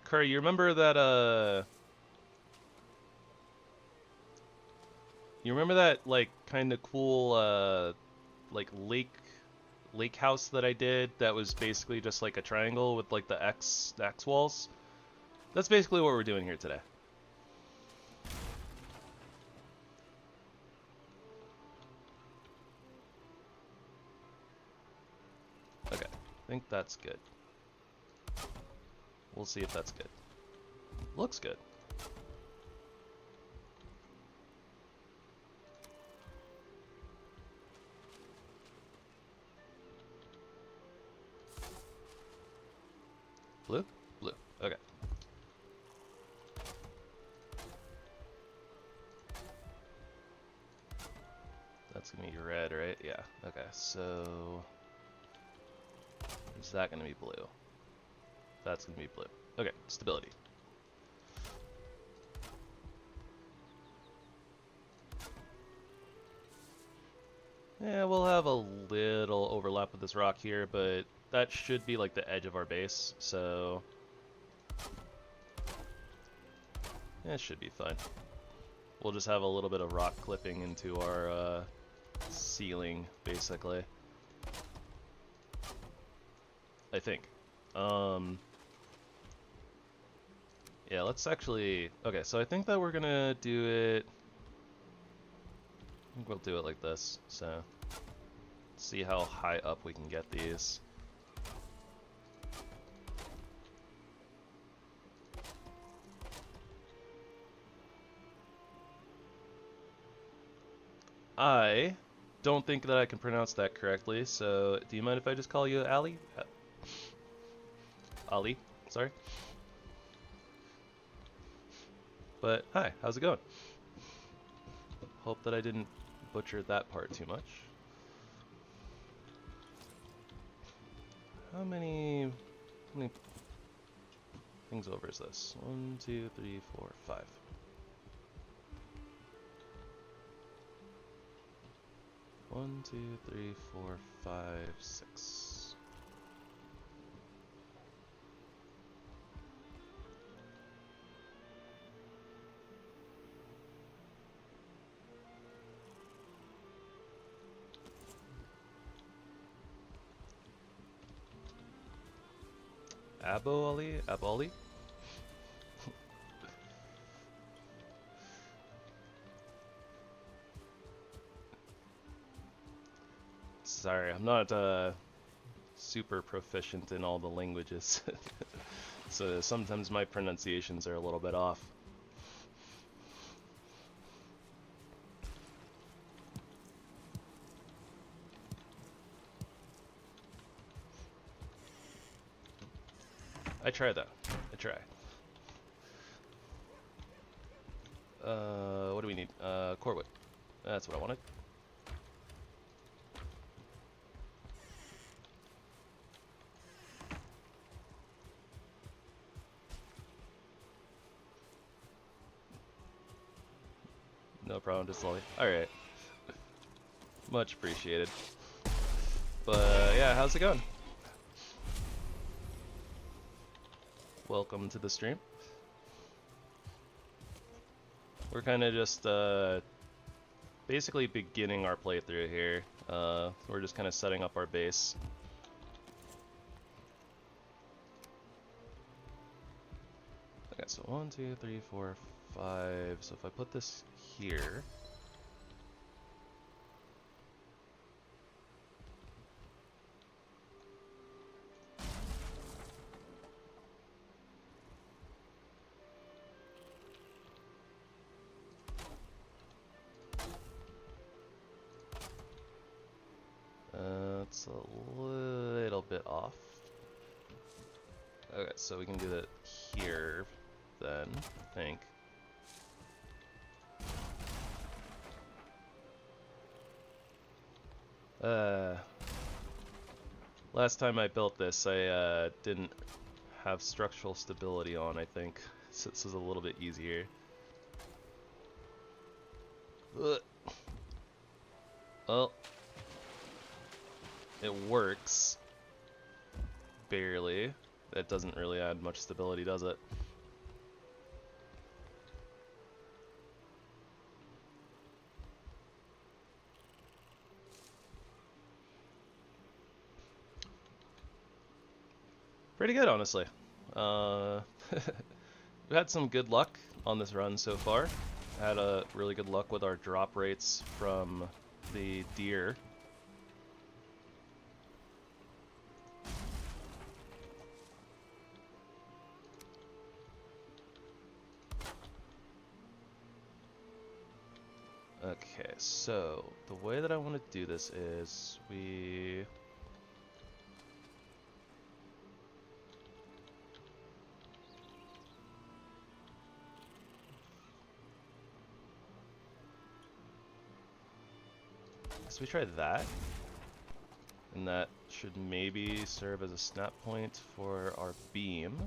Curry, you remember that, like, kind of cool, like, lake house that I did that was basically just, like, a triangle with, like, the X walls? That's basically what we're doing here today. Okay, I think that's good. We'll see if that's good. Looks good. Blue? Blue. Okay. That's gonna be red, right? Yeah. Okay, so is that gonna be blue? That's gonna be blue. Okay, stability. Yeah, we'll have a little overlap with this rock here, but that should be like the edge of our base, so yeah, it should be fine. We'll just have a little bit of rock clipping into our ceiling, basically. I think. Yeah, let's actually... Okay, so I think that we're gonna do it... I think we'll do it like this, so... See how high up we can get these. I don't think that I can pronounce that correctly, so do you mind if I just call you Ali? Ali, sorry. But hi, how's it going? Hope that I didn't butcher that part too much. How many things over is this? 1, 2, 3, 4, 5. 1, 2, 3, 4, 5, 6. Aboli? Sorry, I'm not super proficient in all the languages, so sometimes my pronunciations are a little bit off. I try though. I try. What do we need? Core wood. That's what I wanted. No problem, just slowly. Alright. Much appreciated. But yeah, how's it going? Welcome to the stream. We're kind of just basically beginning our playthrough here. We're just kind of setting up our base. Okay, so 1, 2, 3, 4, 5. So if I put this here. It's a little bit off. Okay, so we can do that here then, I think. Last time I built this, I didn't have structural stability on, I think. So this is a little bit easier. Well, it works. Barely. That doesn't really add much stability, does it? Pretty good, honestly. We've had some good luck on this run so far. Had a really good luck with our drop rates from the deer. Okay, so the way that I want to do this is we So we try that. And that should maybe serve as a snap point for our beam.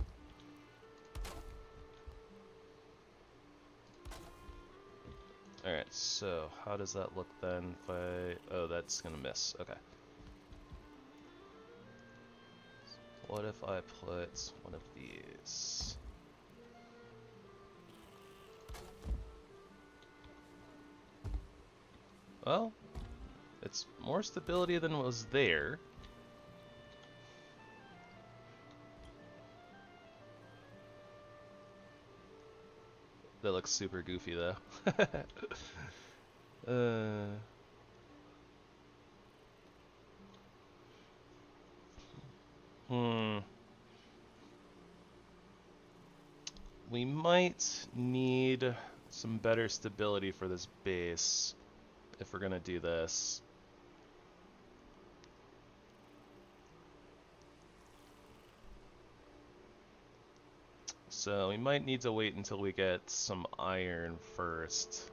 Alright, so how does that look then if I... Oh, that's gonna miss. Okay. What if I put one of these? Well, it's more stability than was there. That looks super goofy though. We might need some better stability for this base if we're gonna do this. So we might need to wait until we get some iron first.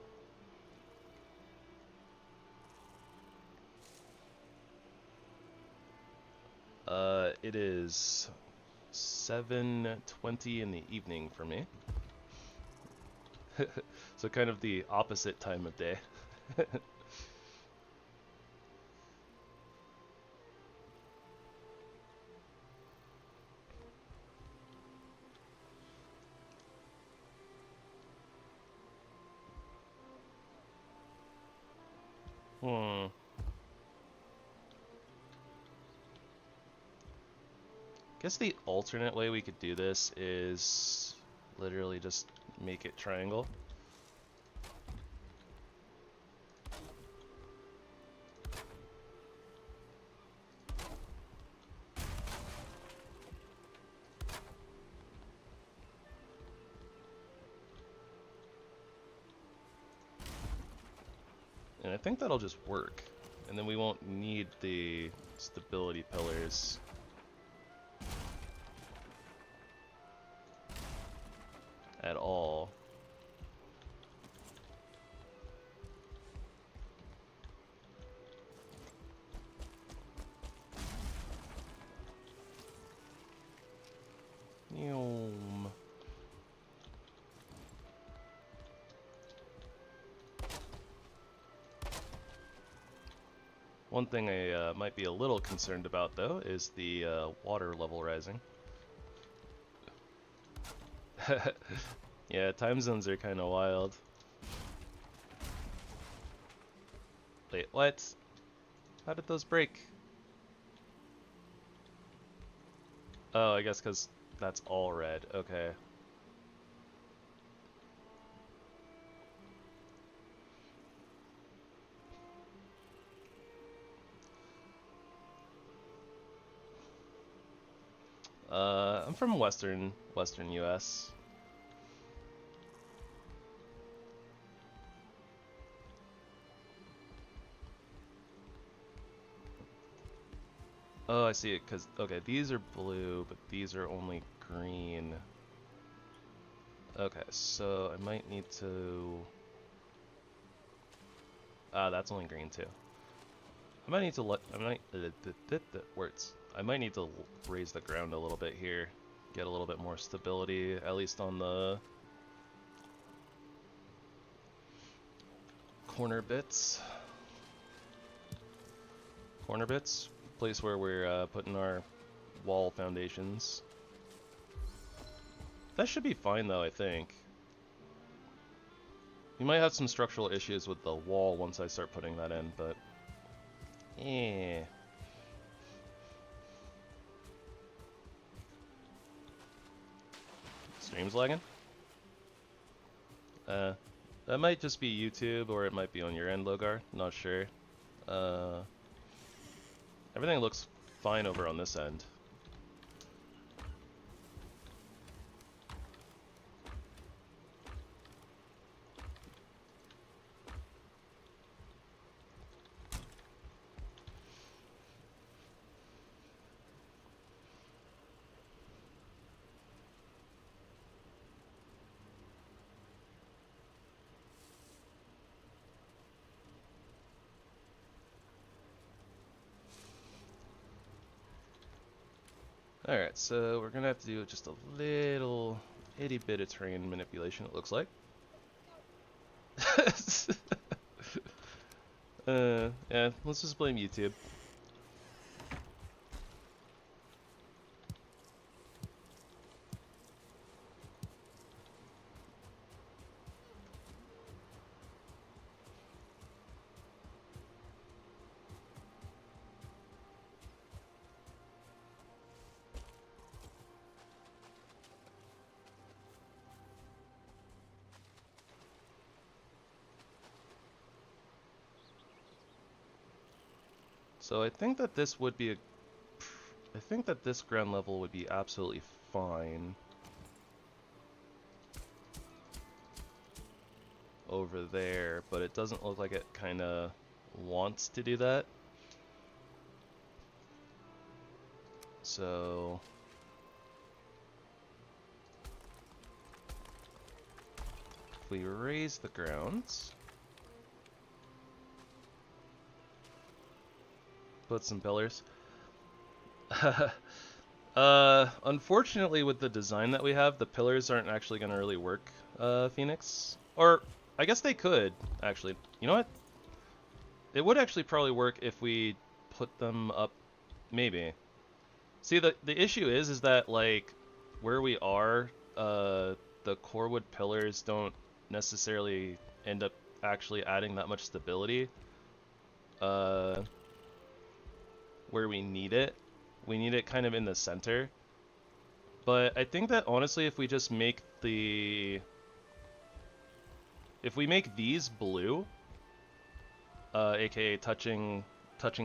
It is 7:20 in the evening for me. So kind of the opposite time of day. Guess the alternate way we could do this is literally just make it triangle. And I think that'll just work. And then we won't need the stability pillars. At all. Yum. One thing I might be a little concerned about though is the water level rising. Yeah, time zones are kind of wild. Wait, what? How did those break? Oh, I guess because that's all red. Okay. I'm from Western US. Oh, I see it, because, okay, these are blue, but these are only green. Okay, so I might need to... that's only green too. I might need to words. I might need to raise the ground a little bit here. Get a little bit more stability, at least on the corner bits. Corner bits? Place where we're putting our wall foundations. That should be fine though, I think. We might have some structural issues with the wall once I start putting that in, but... yeah. Stream's lagging? That might just be YouTube, or it might be on your end, Logar. Not sure. Everything looks fine over on this end. Alright, so we're gonna have to do just a little itty bit of terrain manipulation, it looks like. Yeah, let's just blame YouTube. So I think that this would be I think that this ground level would be absolutely fine over there, but it doesn't look like it kind of wants to do that. So if we raise the grounds, put some pillars. Unfortunately, with the design that we have, the pillars aren't actually going to really work, Phoenix. Or, I guess they could, actually. You know what? It would actually probably work if we put them up, maybe. See, the issue is that, like, where we are, the core wood pillars don't necessarily end up actually adding that much stability, where we need it. We need it kind of in the center. But I think that honestly, if we just make if we make these blue, aka touching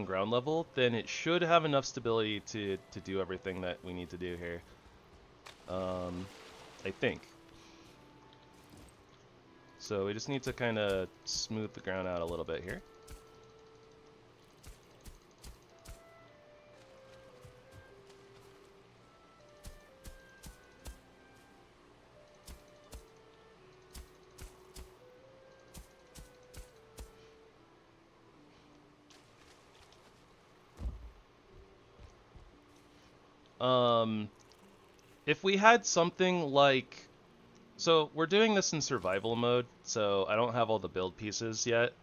ground level, then it should have enough stability to do everything that we need to do here. I think. So we just need to kind of smooth the ground out a little bit here. If we had something like, so we're doing this in survival mode, so I don't have all the build pieces yet.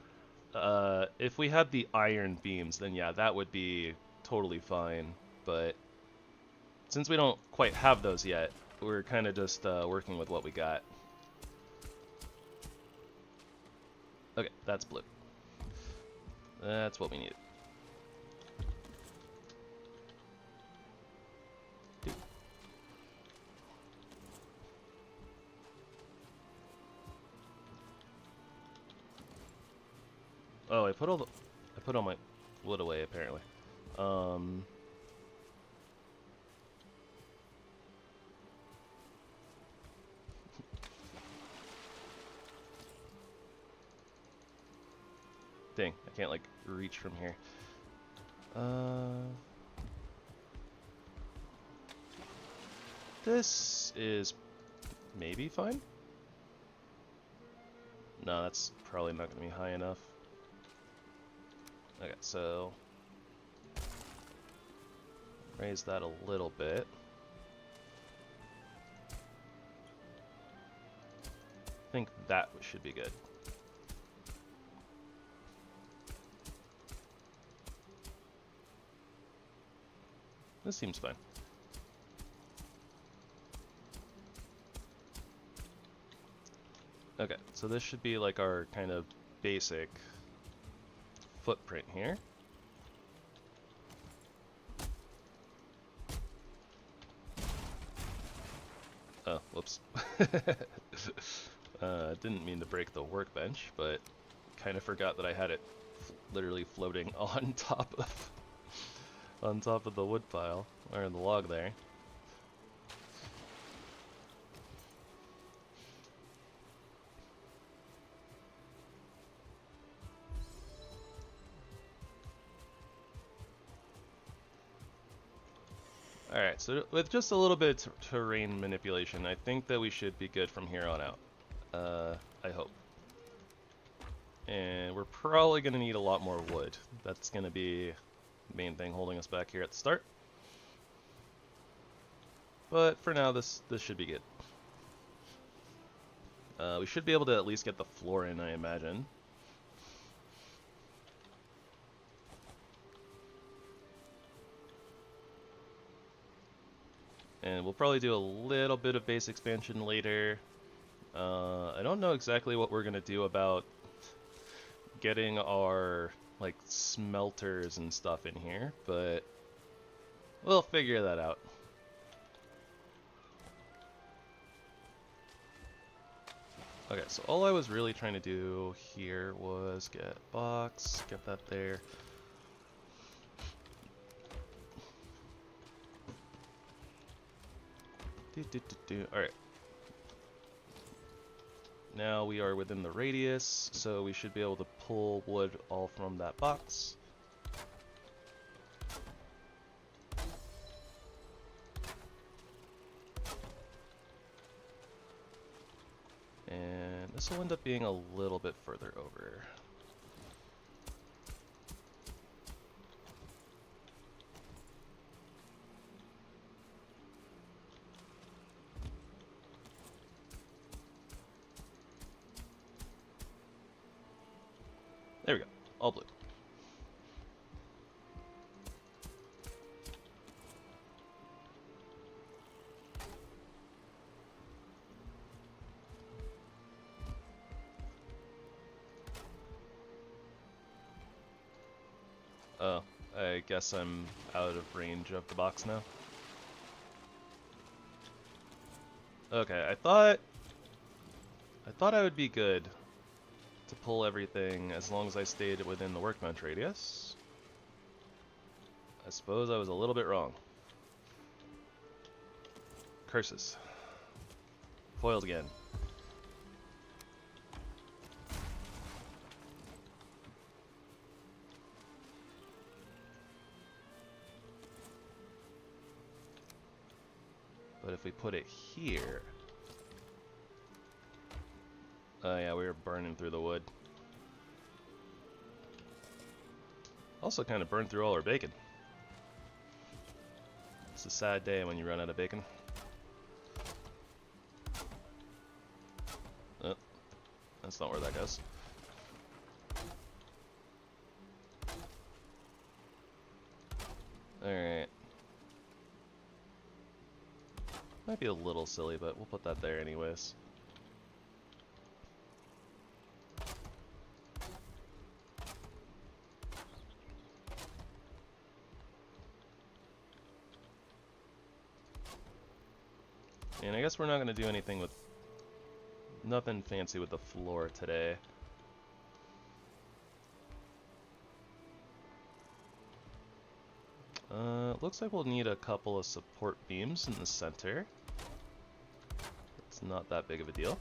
If we had the iron beams, then yeah, that would be totally fine. But since we don't quite have those yet, we're kind of just working with what we got. Okay, that's blue. That's what we need. Oh, I put all my wood away apparently. Dang, I can't like reach from here. This is maybe fine. No, that's probably not gonna be high enough. Okay, so raise that a little bit. I think that should be good. This seems fine. Okay, so this should be like our kind of basic footprint here. Oh, whoops. Didn't mean to break the workbench, but kind of forgot that I had it literally floating on top of the wood pile, or the log there. Alright, so with just a little bit of terrain manipulation, I think that we should be good from here on out. I hope. And we're probably going to need a lot more wood. That's going to be the main thing holding us back here at the start. But for now, this should be good. We should be able to at least get the floor in, I imagine. And we'll probably do a little bit of base expansion later. I don't know exactly what we're going to do about getting our like smelters and stuff in here, but we'll figure that out. Okay, so all I was really trying to do here was get box, get that there. Alright. Now we are within the radius, so we should be able to pull wood all from that box. And this will end up being a little bit further over. There we go, all blue. Oh, I guess I'm out of range of the box now. Okay, I thought I would be good to pull everything as long as I stayed within the workbench radius. I suppose I was a little bit wrong. Curses. Foiled again. But if we put it here... Oh yeah, we were burning through the wood. Also kind of burned through all our bacon. It's a sad day when you run out of bacon. Oh, that's not where that goes. Alright. Might be a little silly, but we'll put that there anyways. And I guess we're not going to do anything with... Nothing fancy with the floor today. Looks like we'll need a couple of support beams in the center. It's not that big of a deal.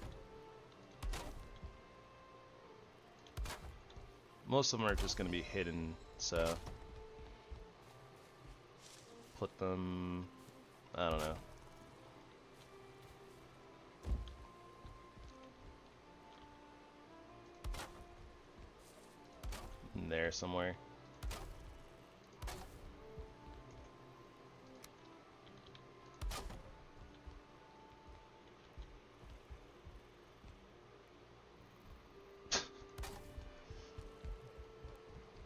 Most of them are just going to be hidden, so... Put them... I don't know. In there somewhere.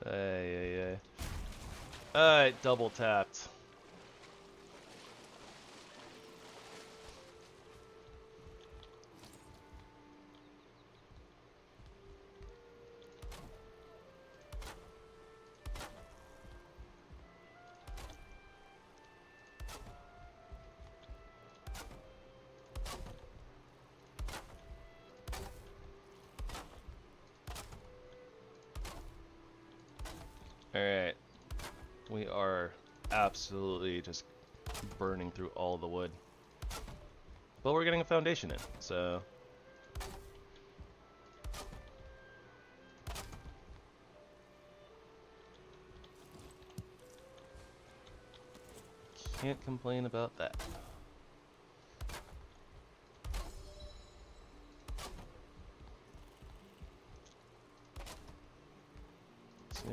Hey. Alright, double tapped. Alright. We are absolutely just burning through all the wood. But we're getting a foundation in, so... Can't complain about that. Two...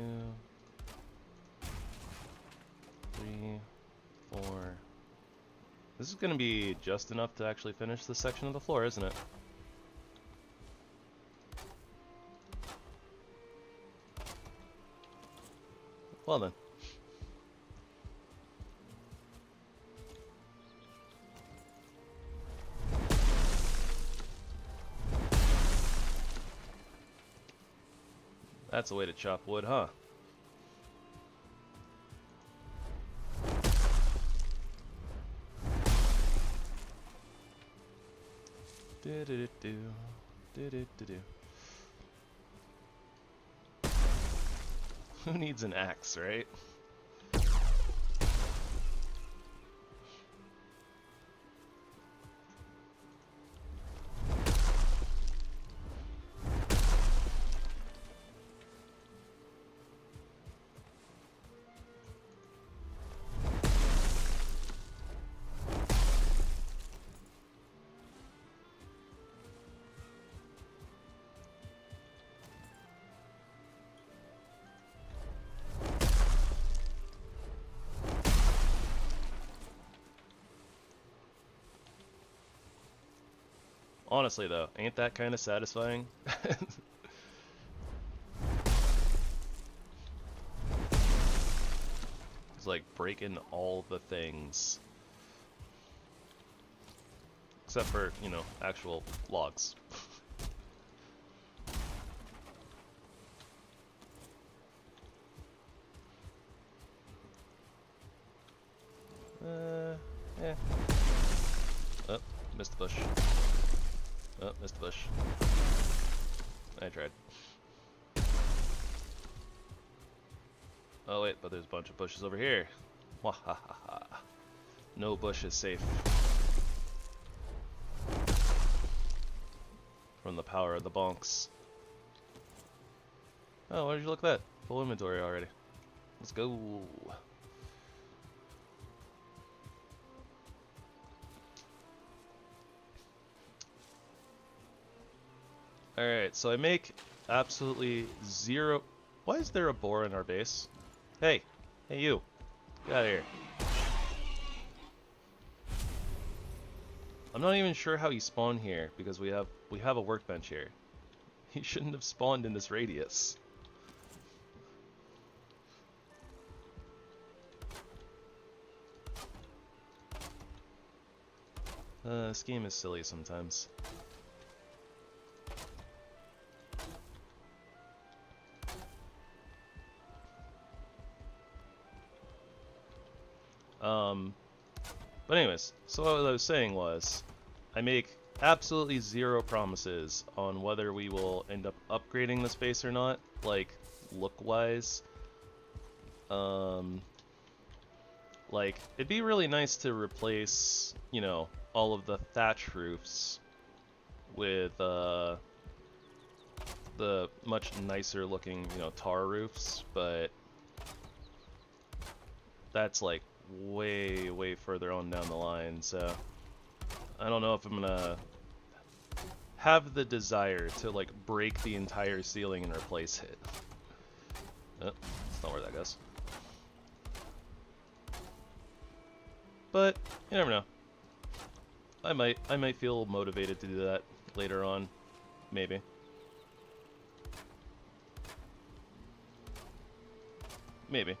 3, 4. This is going to be just enough to actually finish this section of the floor, isn't it? Well then. That's a way to chop wood, huh? Do-do-do-do. Do-do-do-do. Who needs an axe, right? Honestly though, ain't that kind of satisfying? It's like breaking all the things. Except for, you know, actual logs. Yeah. Oh, missed the bush. Oh, missed the bush. I tried. Oh wait, but there's a bunch of bushes over here. Wahahaha. No bush is safe from the power of the bonks. Oh, why did you look at that? Full inventory already. Let's go. Alright, so I make absolutely zero... Why is there a boar in our base? Hey! Hey you! Get out of here. I'm not even sure how he spawned here, because we have a workbench here. He shouldn't have spawned in this radius. This game is silly sometimes. But anyways, so what I was saying was, I make absolutely zero promises on whether we will end up upgrading the space or not, like, look-wise. Like, it'd be really nice to replace, you know, all of the thatch roofs with, the much nicer looking, you know, tar roofs, but that's like way further on down the line, so I don't know if I'm gonna have the desire to like break the entire ceiling and replace it. Oh, that's not where that goes. But you never know. I might feel motivated to do that later on, maybe. Maybe.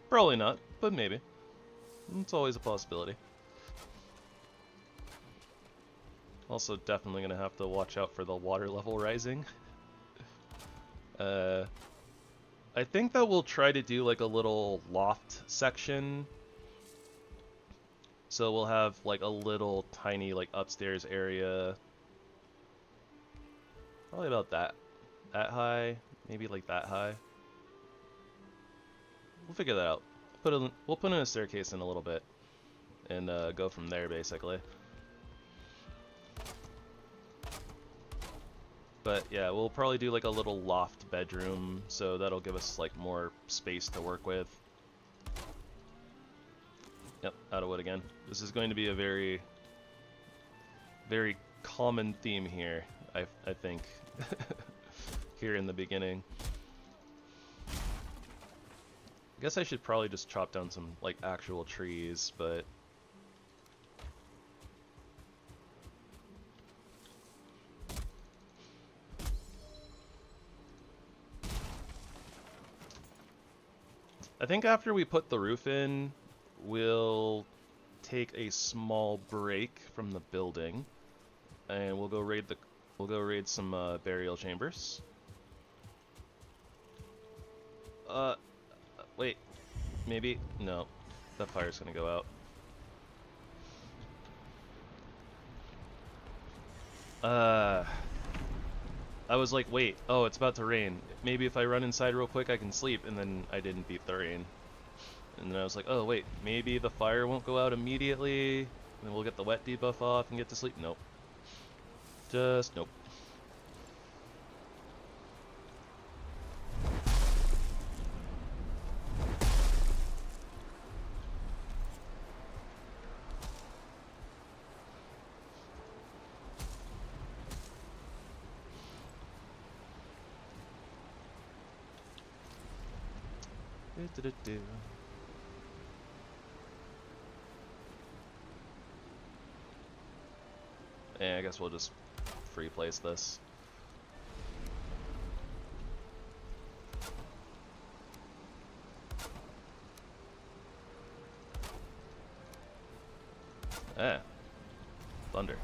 Probably not, but maybe. It's always a possibility. Also, definitely gonna have to watch out for the water level rising. I think that we'll try to do like a little loft section. So we'll have like a little tiny like upstairs area. Probably about that high, maybe like that high. We'll figure that out. We'll put in a staircase in a little bit, and go from there basically. But yeah, we'll probably do like a little loft bedroom, so that'll give us like more space to work with. Yep, out of wood again. This is going to be a very common theme here, I think, here in the beginning. I guess I should probably just chop down some like actual trees, but I think after we put the roof in, we'll take a small break from the building, and we'll go raid some burial chambers. Wait, maybe no, that fire's gonna go out. I was like, wait, oh, it's about to rain. Maybe if I run inside real quick, I can sleep, and then I didn't beat the rain. And then I was like, oh, wait, maybe the fire won't go out immediately, and then we'll get the wet debuff off and get to sleep. Nope. Just nope. Yeah, I guess we'll just free place this. Ah. Thunder.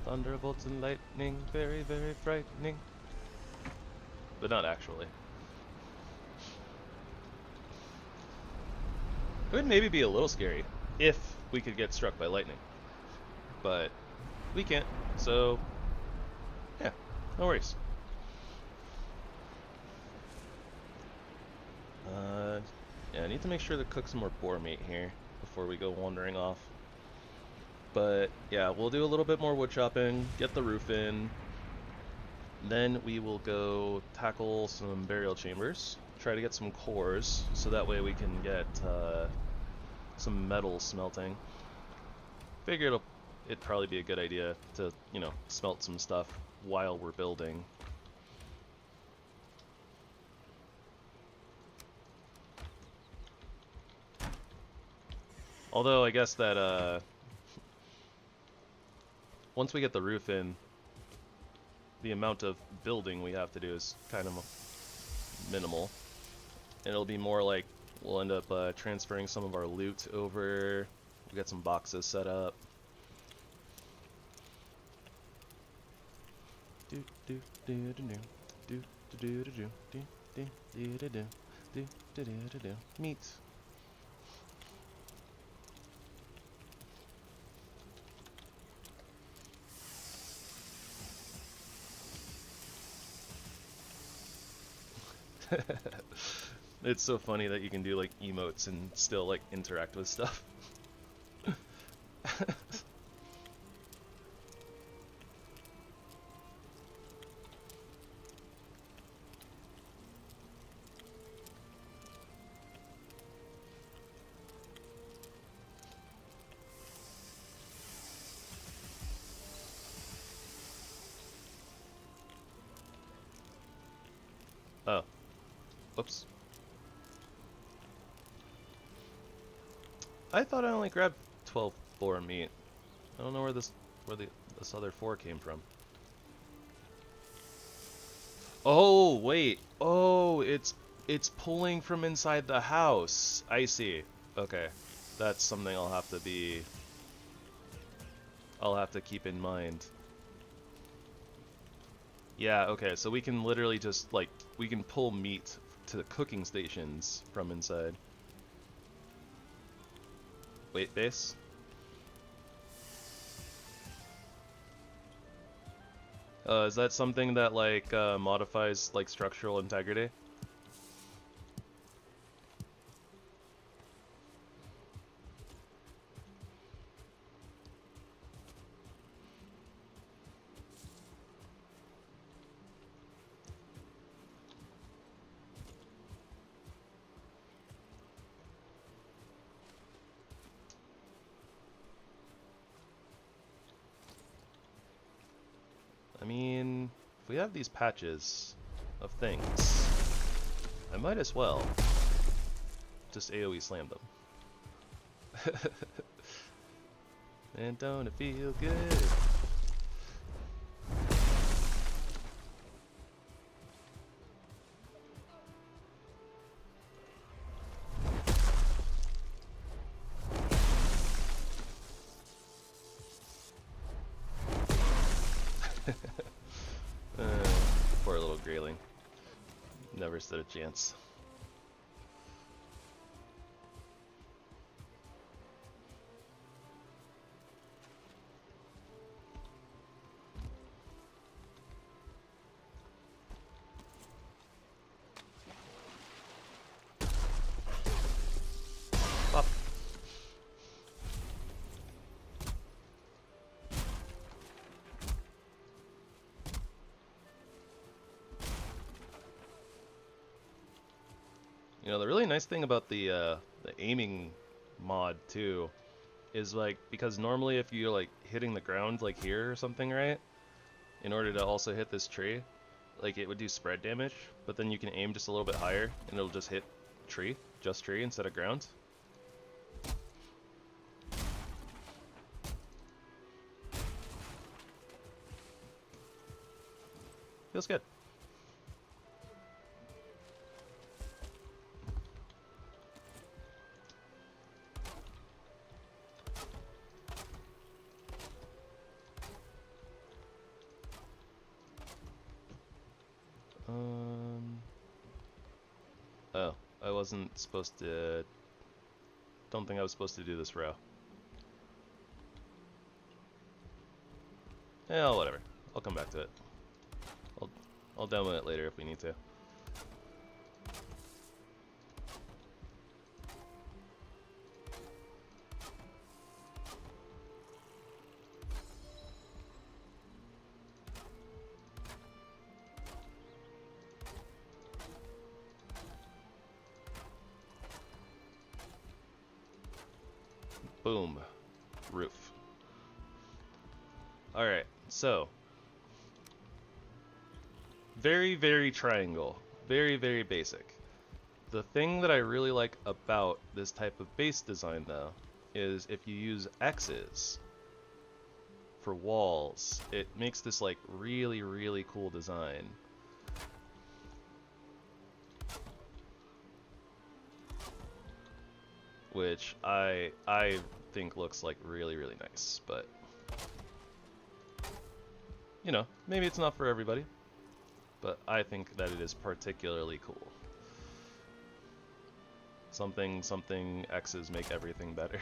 Thunderbolts and lightning, very, very frightening. But not actually. It would maybe be a little scary if we could get struck by lightning. But we can't, so yeah, no worries. Yeah, I need to make sure to cook some more boar meat here before we go wandering off. But yeah, we'll do a little bit more wood chopping, get the roof in, then we will go tackle some burial chambers, try to get some cores, so that way we can get some metal smelting. Figure it'd probably be a good idea to, you know, smelt some stuff while we're building. Although I guess that once we get the roof in, the amount of building we have to do is kind of minimal. And it'll be more like we'll end up transferring some of our loot over. We'll get some boxes set up. Meat. It's so funny that you can do like emotes and still like interact with stuff. Oh. Whoops. I thought I only grabbed 12 boar meat. I don't know where this other 4 came from. Oh, wait. Oh, it's pulling from inside the house. I see. Okay. That's something I'll have to keep in mind. Yeah, okay. So we can literally just like we can pull meat to the cooking stations from inside. Wait, base? Is that something that like modifies like structural integrity? I mean, if we have these patches of things, I might as well just AoE slam them. And don't it feel good? Never stood a chance. Pop. You know, the really nice thing about the aiming mod too is like, because normally if you're like hitting the ground like here or something, right, in order to also hit this tree, like it would do spread damage, but then you can aim just a little bit higher and it'll just hit tree, just tree instead of ground. Feels good. Oh, I wasn't supposed to... Don't think I was supposed to do this row. Yeah, whatever. I'll come back to it. I'll demo it later if we need to. Boom. Roof. Alright, so. Very, very triangle. Very, very basic. The thing that I really like about this type of base design, though, is if you use X's for walls, it makes this, like, really, really cool design. Which I think looks like really, really nice, but you know, maybe it's not for everybody, but I think that it is particularly cool. Something X's make everything better.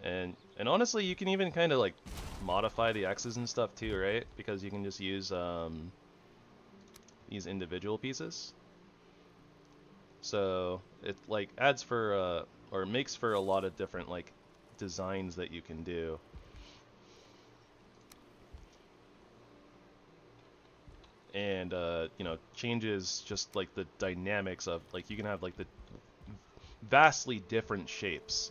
And honestly, you can even kind of like modify the X's and stuff too, right? Because you can just use these individual pieces. So it like adds for or makes for a lot of different like designs that you can do. And you know, changes just like the dynamics of like you can have like the vastly different shapes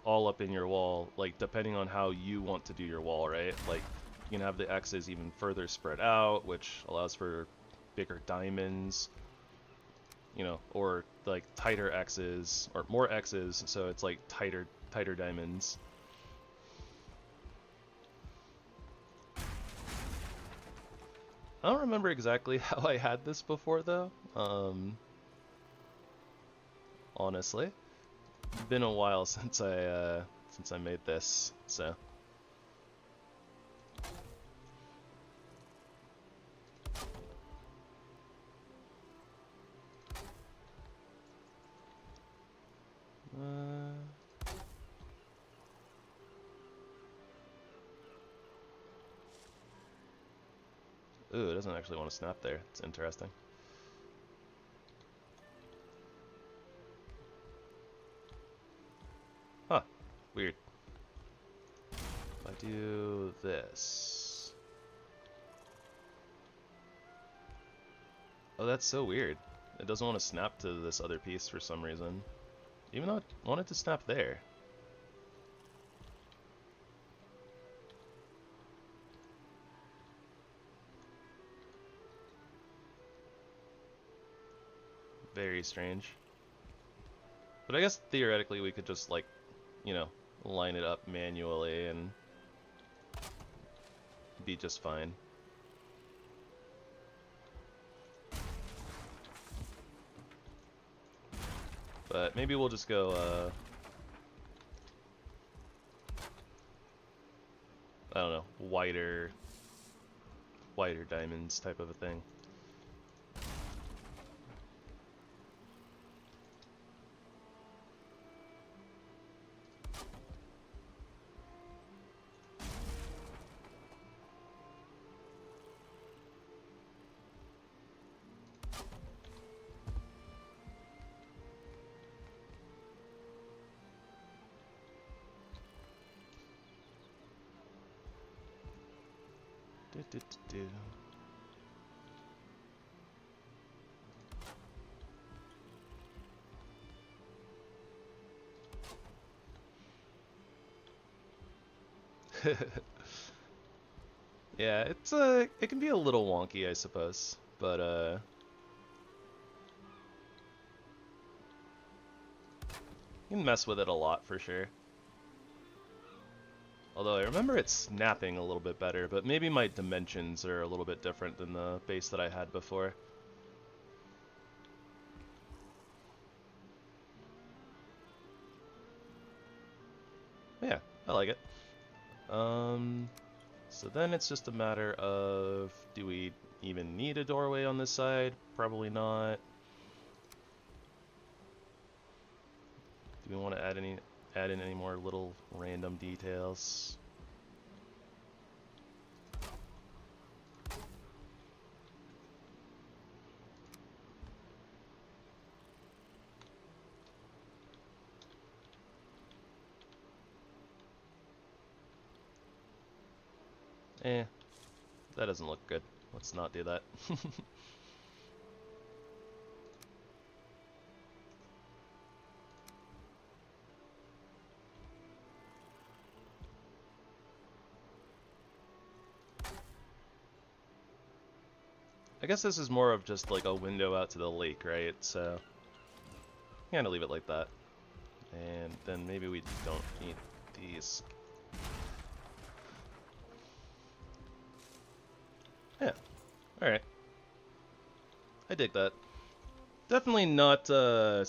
all up in your wall, like depending on how you want to do your wall, right? Like you can have the X's even further spread out, which allows for bigger diamonds, you know, or like tighter X's or more X's, so it's like tighter diamonds. I don't remember exactly how I had this before though. Honestly, it's been a while since I made this, so. Ooh, it doesn't actually want to snap there. It's interesting. Huh. Weird. If I do this... Oh, that's so weird. It doesn't want to snap to this other piece for some reason. Even though it wanted to snap there. Very strange. But I guess theoretically we could just like, you know, line it up manually and be just fine. But maybe we'll just go wider diamonds type of a thing. Yeah, it can be a little wonky, I suppose, but you can mess with it a lot for sure. Although I remember it snapping a little bit better, but maybe my dimensions are a little bit different than the base that I had before. Yeah, I like it. So then it's just a matter of, do we even need a doorway on this side? Probably not. Do we want to add in any more little random details? That doesn't look good. Let's not do that. I guess this is more of just like a window out to the lake, right? So, I'm gonna leave it like that. And then maybe we don't need these. Yeah, alright. I dig that. Definitely not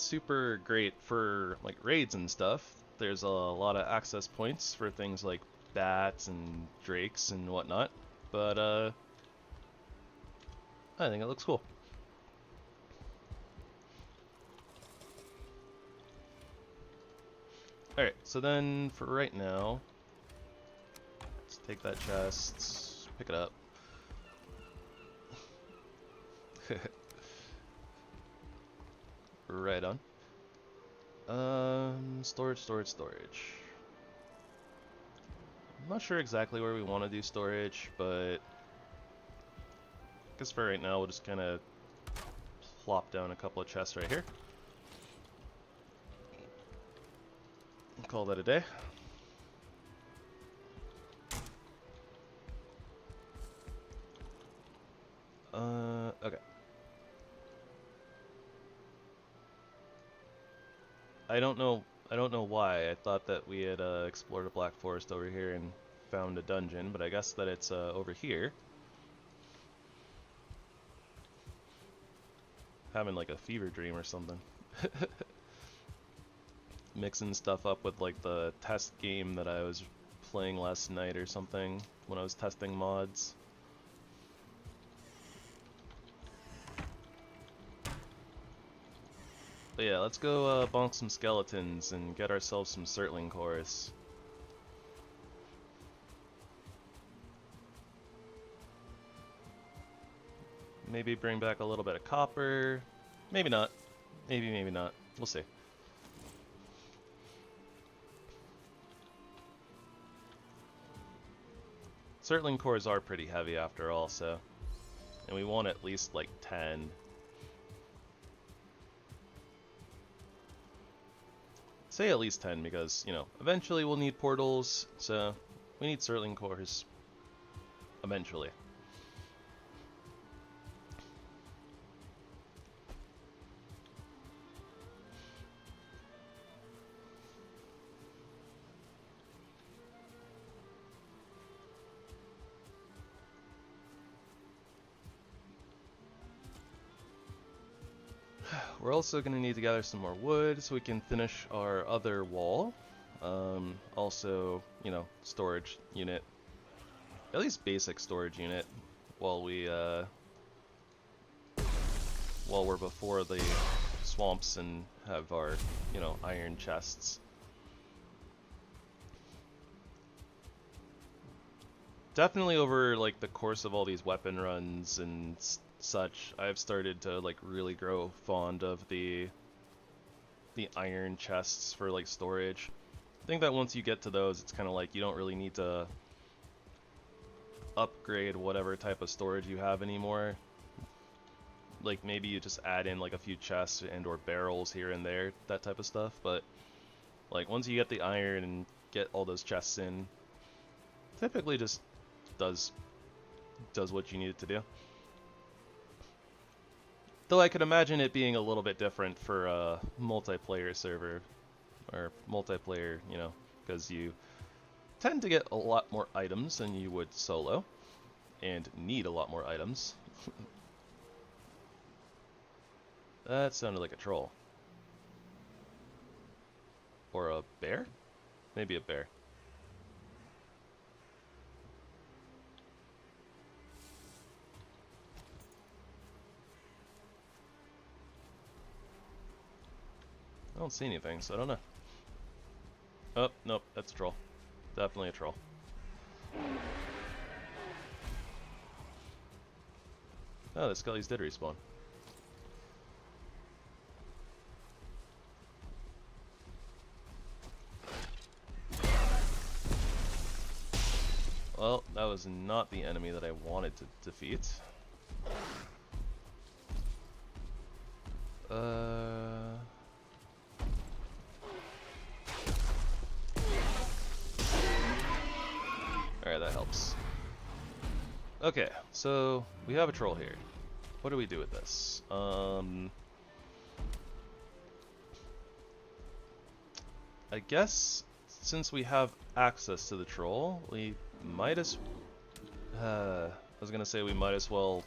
super great for like raids and stuff. There's a lot of access points for things like bats and drakes and whatnot. But I think it looks cool. Alright, so then for right now, let's take that chest, pick it up. Right on. Storage. I'm not sure exactly where we want to do storage, but I guess for right now we'll just kind of plop down a couple of chests right here. Call that a day. Okay. I don't know why. I thought that we had explored a black forest over here and found a dungeon, but I guess that it's over here. Having like a fever dream or something. Mixing stuff up with like the test game that I was playing last night or something when I was testing mods. But yeah, let's go bonk some skeletons and get ourselves some Surtling cores. Maybe bring back a little bit of copper. Maybe not. Maybe not. We'll see. Surtling cores are pretty heavy after all, so... And we want at least like 10. Say at least 10 because, you know, eventually we'll need portals, so we need Surtling cores. Eventually. We're also going to need to gather some more wood so we can finish our other wall. Also, you know, storage unit. at least basic storage unit while we're before the swamps and have our, you know, iron chests. Definitely over like the course of all these weapon runs and such, I've started to like really grow fond of the iron chests for like storage. I think that once you get to those, it's kind of like you don't really need to upgrade whatever type of storage you have anymore. Like maybe you just add in like a few chests and or barrels here and there, that type of stuff, but like once you get the iron and get all those chests in, typically just does what you need it to do. Though I could imagine it being a little bit different for a multiplayer server, or multiplayer, you know, because you tend to get a lot more items than you would solo, and need a lot more items. That sounded like a troll. Or a bear? Maybe a bear. I don't see anything, so I don't know. Oh, nope, that's a troll. Definitely a troll. Oh, the skellies did respawn. Well, that was not the enemy that I wanted to defeat. Alright, that helps. Okay, so we have a troll here. What do we do with this? I guess since we have access to the troll, we might as... I was gonna say we might as well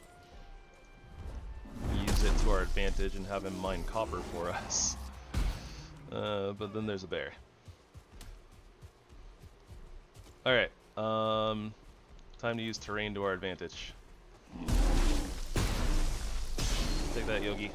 use it to our advantage and have him mine copper for us. But then there's a bear. Alright, time to use terrain to our advantage. Take that, Yogi.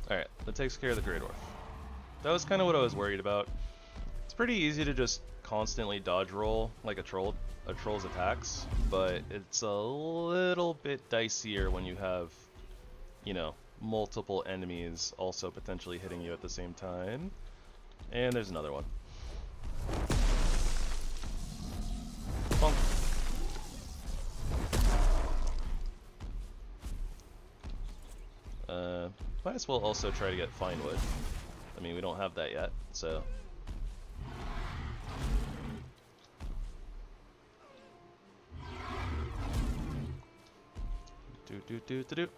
Alright, that takes care of the Grey Dwarf. That was kind of what I was worried about. It's pretty easy to just constantly dodge roll like a troll's attacks, but it's a little bit dicier when you have, you know, multiple enemies also potentially hitting you at the same time. And there's another one. Bonk. Might as well also try to get fine wood. I mean, we don't have that yet, so... Do.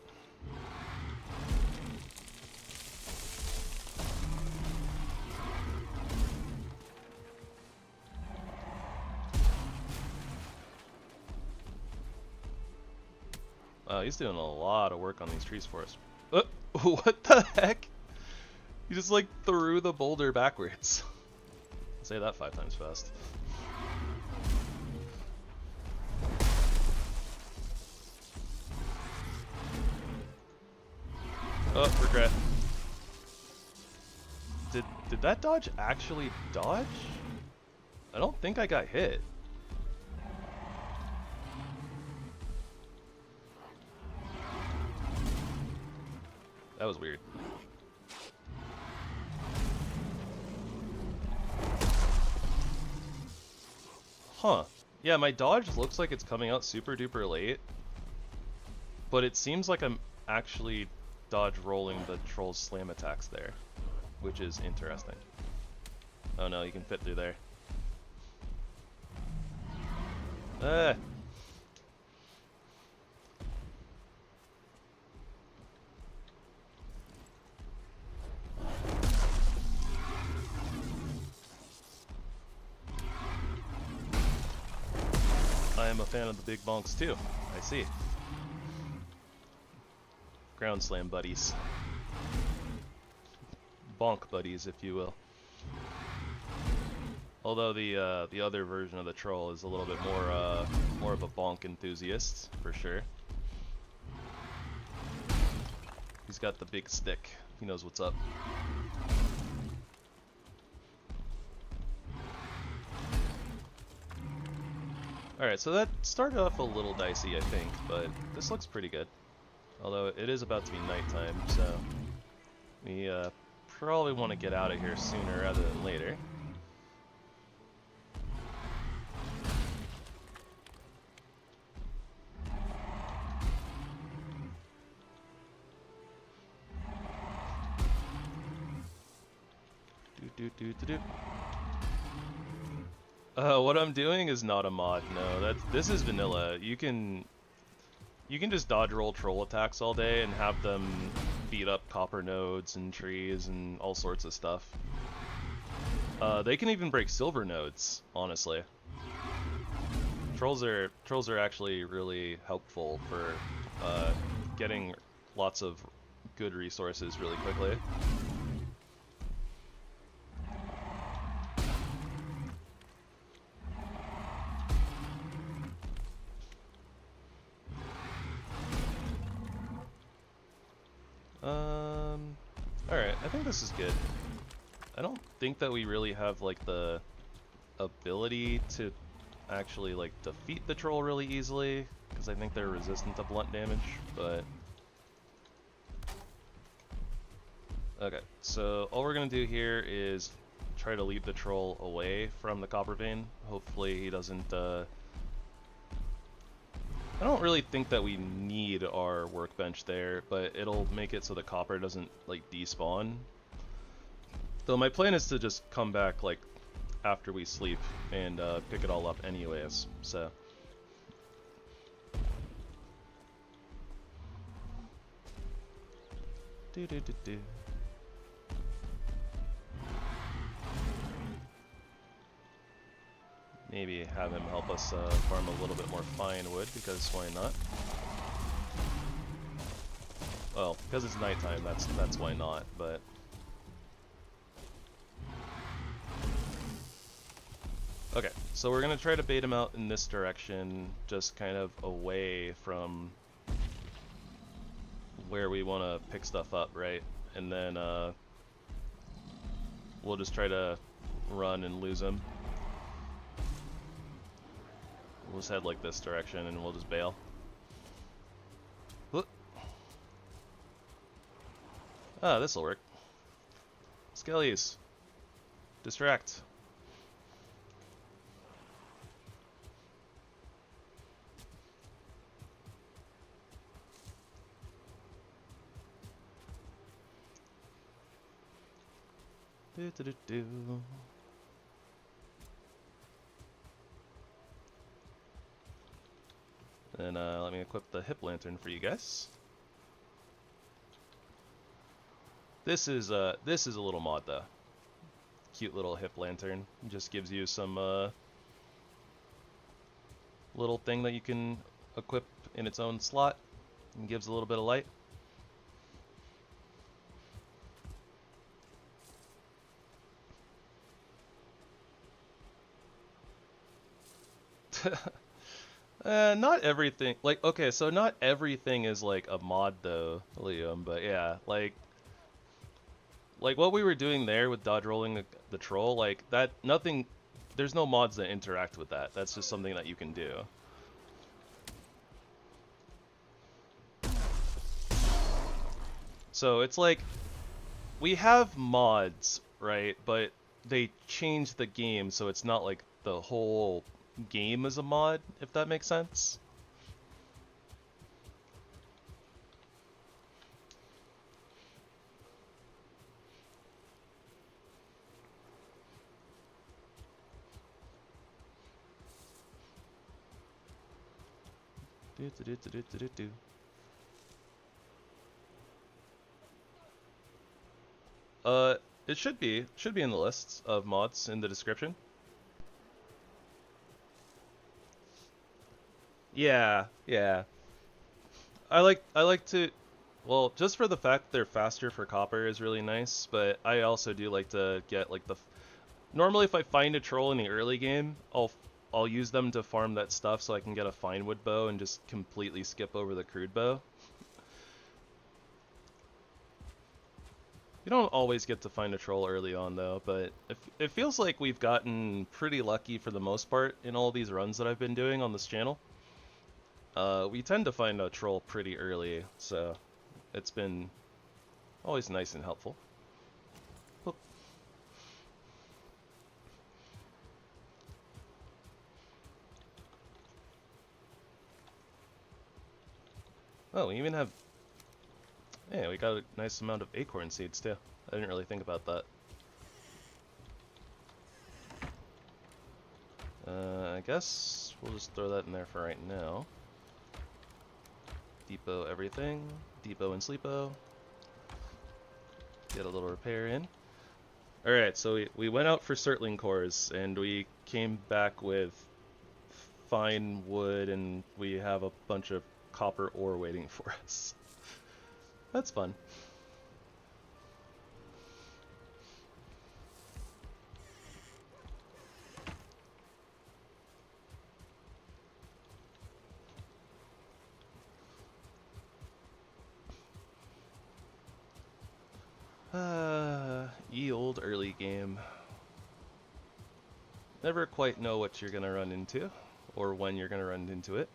Wow, he's doing a lot of work on these trees for us. What the heck? He just like threw the boulder backwards. Say that 5 times fast. Oh, regret. Did that dodge actually dodge? I don't think I got hit. That was weird. Huh. Yeah, my dodge looks like it's coming out super duper late, but it seems like I'm actually dodge rolling the troll's slam attacks there, which is interesting. Oh no, you can fit through there. Ah! I'm a fan of the big bonks too. I see. Ground slam buddies. Bonk buddies, if you will. Although the other version of the troll is a little bit more of a bonk enthusiast, for sure. He's got the big stick. He knows what's up. Alright, so that started off a little dicey, I think, but this looks pretty good. Although it is about to be nighttime, so we probably want to get out of here sooner rather than later. What I'm doing is not a mod. No, this is vanilla. You can just dodge roll troll attacks all day and have them beat up copper nodes and trees and all sorts of stuff. They can even break silver nodes, honestly. Trolls are actually really helpful for getting lots of good resources really quickly. Alright, I think this is good. I don't think that we really have, like, the ability to actually, like, defeat the troll really easily, because I think they're resistant to blunt damage, but... Okay, so all we're gonna do here is try to lead the troll away from the copper vein. Hopefully he doesn't, I don't really think that we need our workbench there, but it'll make it so the copper doesn't, like, despawn. Though my plan is to just come back, like, after we sleep and pick it all up anyways, so... Do-do-do-do. Maybe have him help us farm a little bit more fine wood, because why not? Well, because it's nighttime, that's why not, but... Okay, so we're gonna try to bait him out in this direction, just kind of away from where we want to pick stuff up, right? And then we'll just try to run and lose him. We'll just head like this direction and we'll just bail. Whoop. Ah, this'll work. Skellies. Distract. Do-do-do-do. And let me equip the HipLantern for you guys. This is a little mod though. Cute little HipLantern. Just gives you some little thing that you can equip in its own slot and gives a little bit of light. Not everything, like, okay, so not everything is like a mod though, Liam, but yeah, like what we were doing there with dodge rolling the troll, like that, nothing, there's no mods that interact with that. That's just something that you can do. So it's like, we have mods, right, but they change the game, so it's not like the whole game is a mod, if that makes sense. It should be in the lists of mods in the description. Yeah, yeah. I like to, well, just for the fact they're faster for copper is really nice, but I also do like to get like the normally if I find a troll in the early game, I'll use them to farm that stuff so I can get a fine wood bow and just completely skip over the crude bow. You don't always get to find a troll early on though, but it feels like we've gotten pretty lucky for the most part in all these runs that I've been doing on this channel. We tend to find a troll pretty early, so it's been always nice and helpful. Oop. Oh, we even have... Yeah, we got a nice amount of acorn seeds too. I didn't really think about that. I guess we'll just throw that in there for right now. Depot everything. Depot and sleepo. Get a little repair in. Alright, so we went out for Surtling cores, and we came back with fine wood, and we have a bunch of copper ore waiting for us. That's fun. Ye old early game. Never quite know what you're gonna run into, or when you're gonna run into it.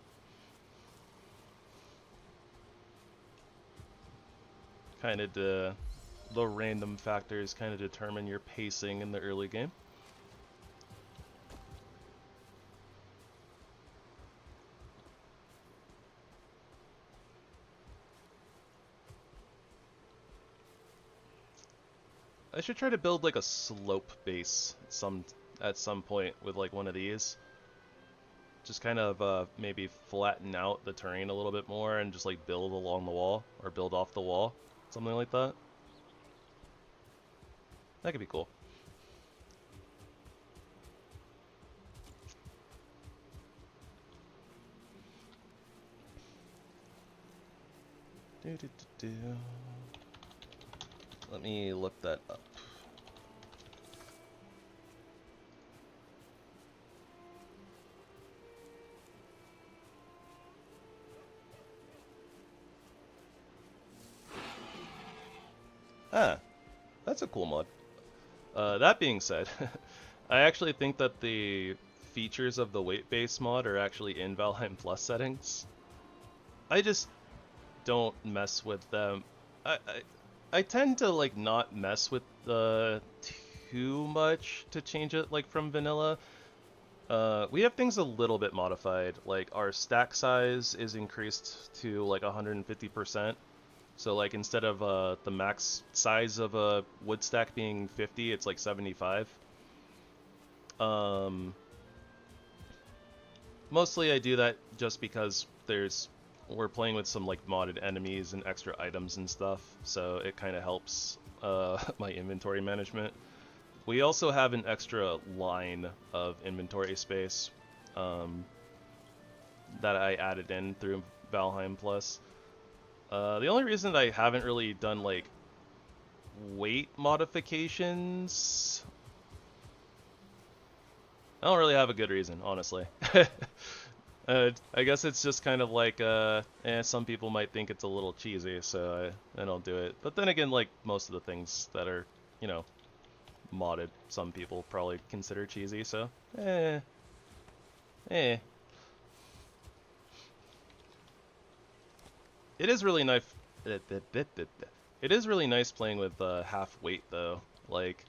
Kind of the random factors kind of determine your pacing in the early game. I should try to build like a slope base at some point with like one of these. Just kind of maybe flatten out the terrain a little bit more and just like build along the wall or build off the wall. Something like that. That could be cool. Let me look that up. Ah, that's a cool mod. That being said, I actually think that the features of the weight-based mod are actually in Valheim Plus settings. I just don't mess with them. I tend to like not mess with too much to change it like from vanilla. We have things a little bit modified, like our stack size is increased to like 150%. So like instead of the max size of a wood stack being 50, it's like 75. Mostly I do that just because we're playing with some like modded enemies and extra items and stuff, so it kind of helps my inventory management. We also have an extra line of inventory space that I added in through Valheim Plus. The only reason that I haven't really done like weight modifications, I don't really have a good reason, honestly. I guess it's just kind of like, some people might think it's a little cheesy, so I don't do it. But then again, like most of the things that are, you know, modded, some people probably consider cheesy, so, It is really nice. It is really nice playing with half weight though, like,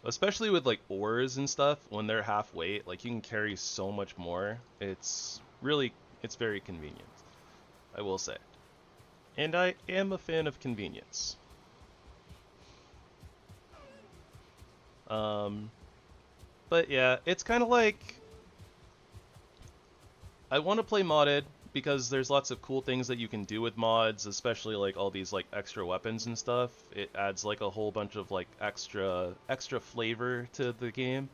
especially with like ores and stuff. When they're half weight, like you can carry so much more. It's very convenient, I will say. And I am a fan of convenience. But yeah, it's kind of like I want to play modded because there's lots of cool things that you can do with mods, especially like all these like extra weapons and stuff. It adds like a whole bunch of like extra flavor to the game.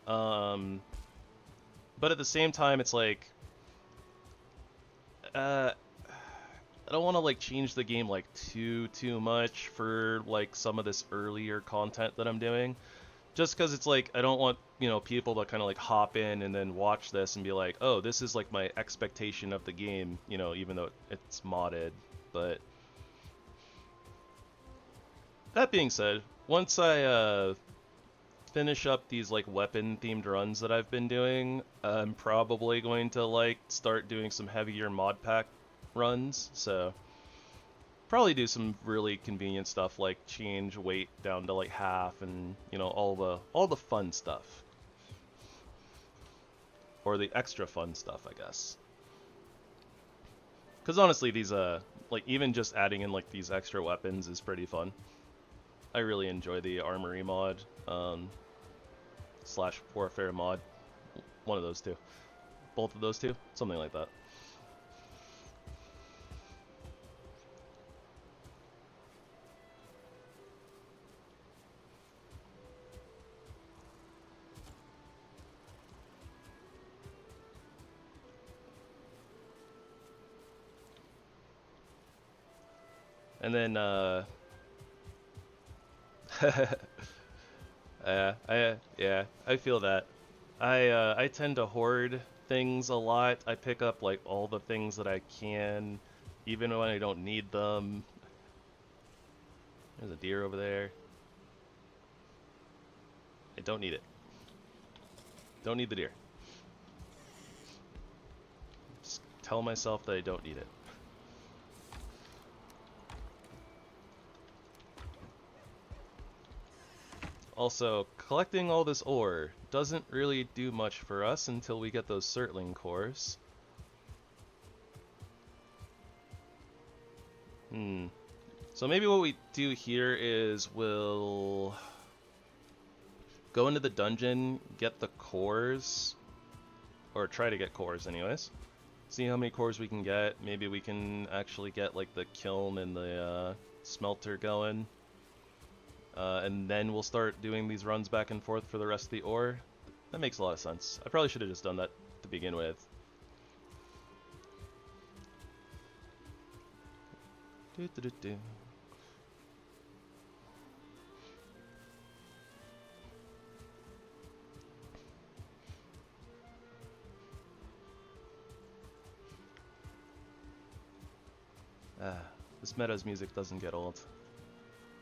But But at the same time, it's like, I don't want to like change the game like too much for like some of this earlier content that I'm doing. Just because it's like, I don't want, you know, people to kind of like hop in and then watch this and be like, oh, this is like my expectation of the game, you know, even though it's modded. But that being said, once I finish up these like weapon themed runs that I've been doing, I'm probably going to like start doing some heavier mod pack runs. So probably do some really convenient stuff like change weight down to like half, and you know, all the fun stuff, or the extra fun stuff, I guess. Because honestly, these like even just adding in like these extra weapons is pretty fun. I really enjoy the Armory mod slash warfare mod, one of those two, both of those two, something like that. And then, I feel that. I tend to hoard things a lot. I pick up like all the things that I can, even when I don't need them. There's a deer over there. I don't need it. Don't need the deer. Just tell myself that I don't need it. Also, collecting all this ore doesn't really do much for us until we get those Surtling cores. So maybe what we do here is we'll go into the dungeon, get the cores, or try to get cores anyways. See how many cores we can get. Maybe we can actually get like the kiln and the smelter going. And then we'll start doing these runs back and forth for the rest of the ore. That makes a lot of sense. I probably should have just done that to begin with. This Meadows music doesn't get old.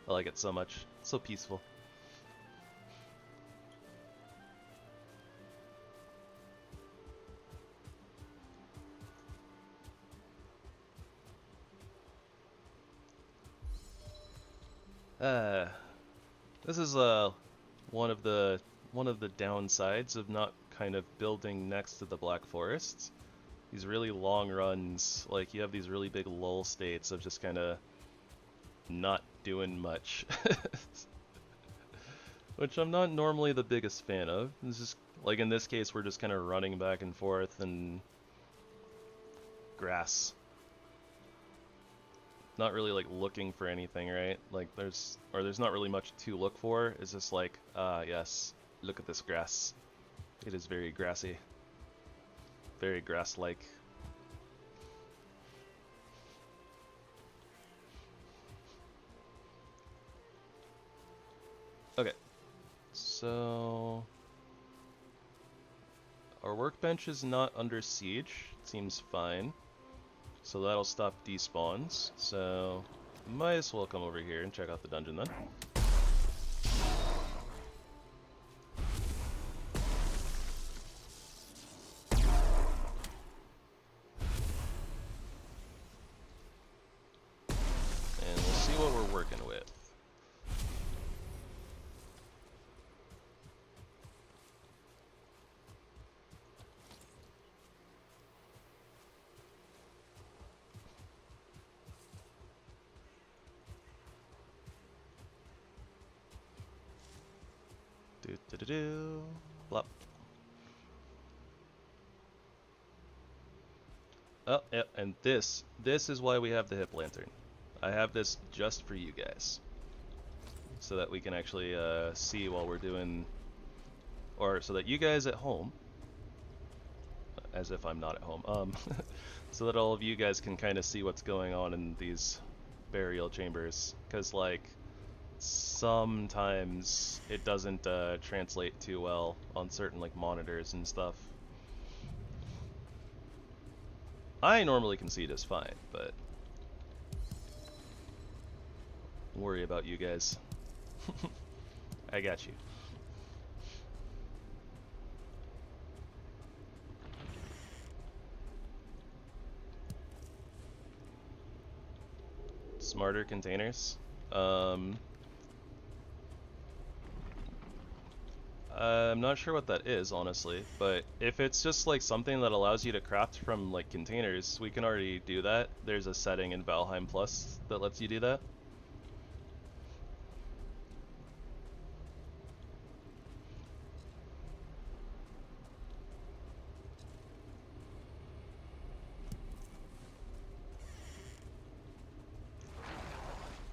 I like it so much. It's so peaceful. This is one of the downsides of not kind of building next to the Black Forests. These really long runs, like you have these really big lull states of just kind of not doing much. Which I'm not normally the biggest fan of. This is like in this case we're just kind of running back and forth and grass. Not really like looking for anything, right? Like there's not really much to look for. It's just like, yes, look at this grass. It is very grassy. Very grass-like. Okay, so our workbench is not under siege. It seems fine. So that'll stop despawns. So might as well come over here and check out the dungeon then. And we'll see what we're working with. Blop. Oh, yeah, and this is why we have the HipLantern. I have this just for you guys, so that we can actually see while we're doing, or so that you guys at home as if I'm not at home. So that all of you guys can kind of see what's going on in these burial chambers, because like sometimes it doesn't translate too well on certain like monitors and stuff. I normally can see just fine, but worry about you guys. I got you. Smarter containers. I'm not sure what that is, honestly, but if it's just like something that allows you to craft from like containers, we can already do that. There's a setting in Valheim Plus that lets you do that.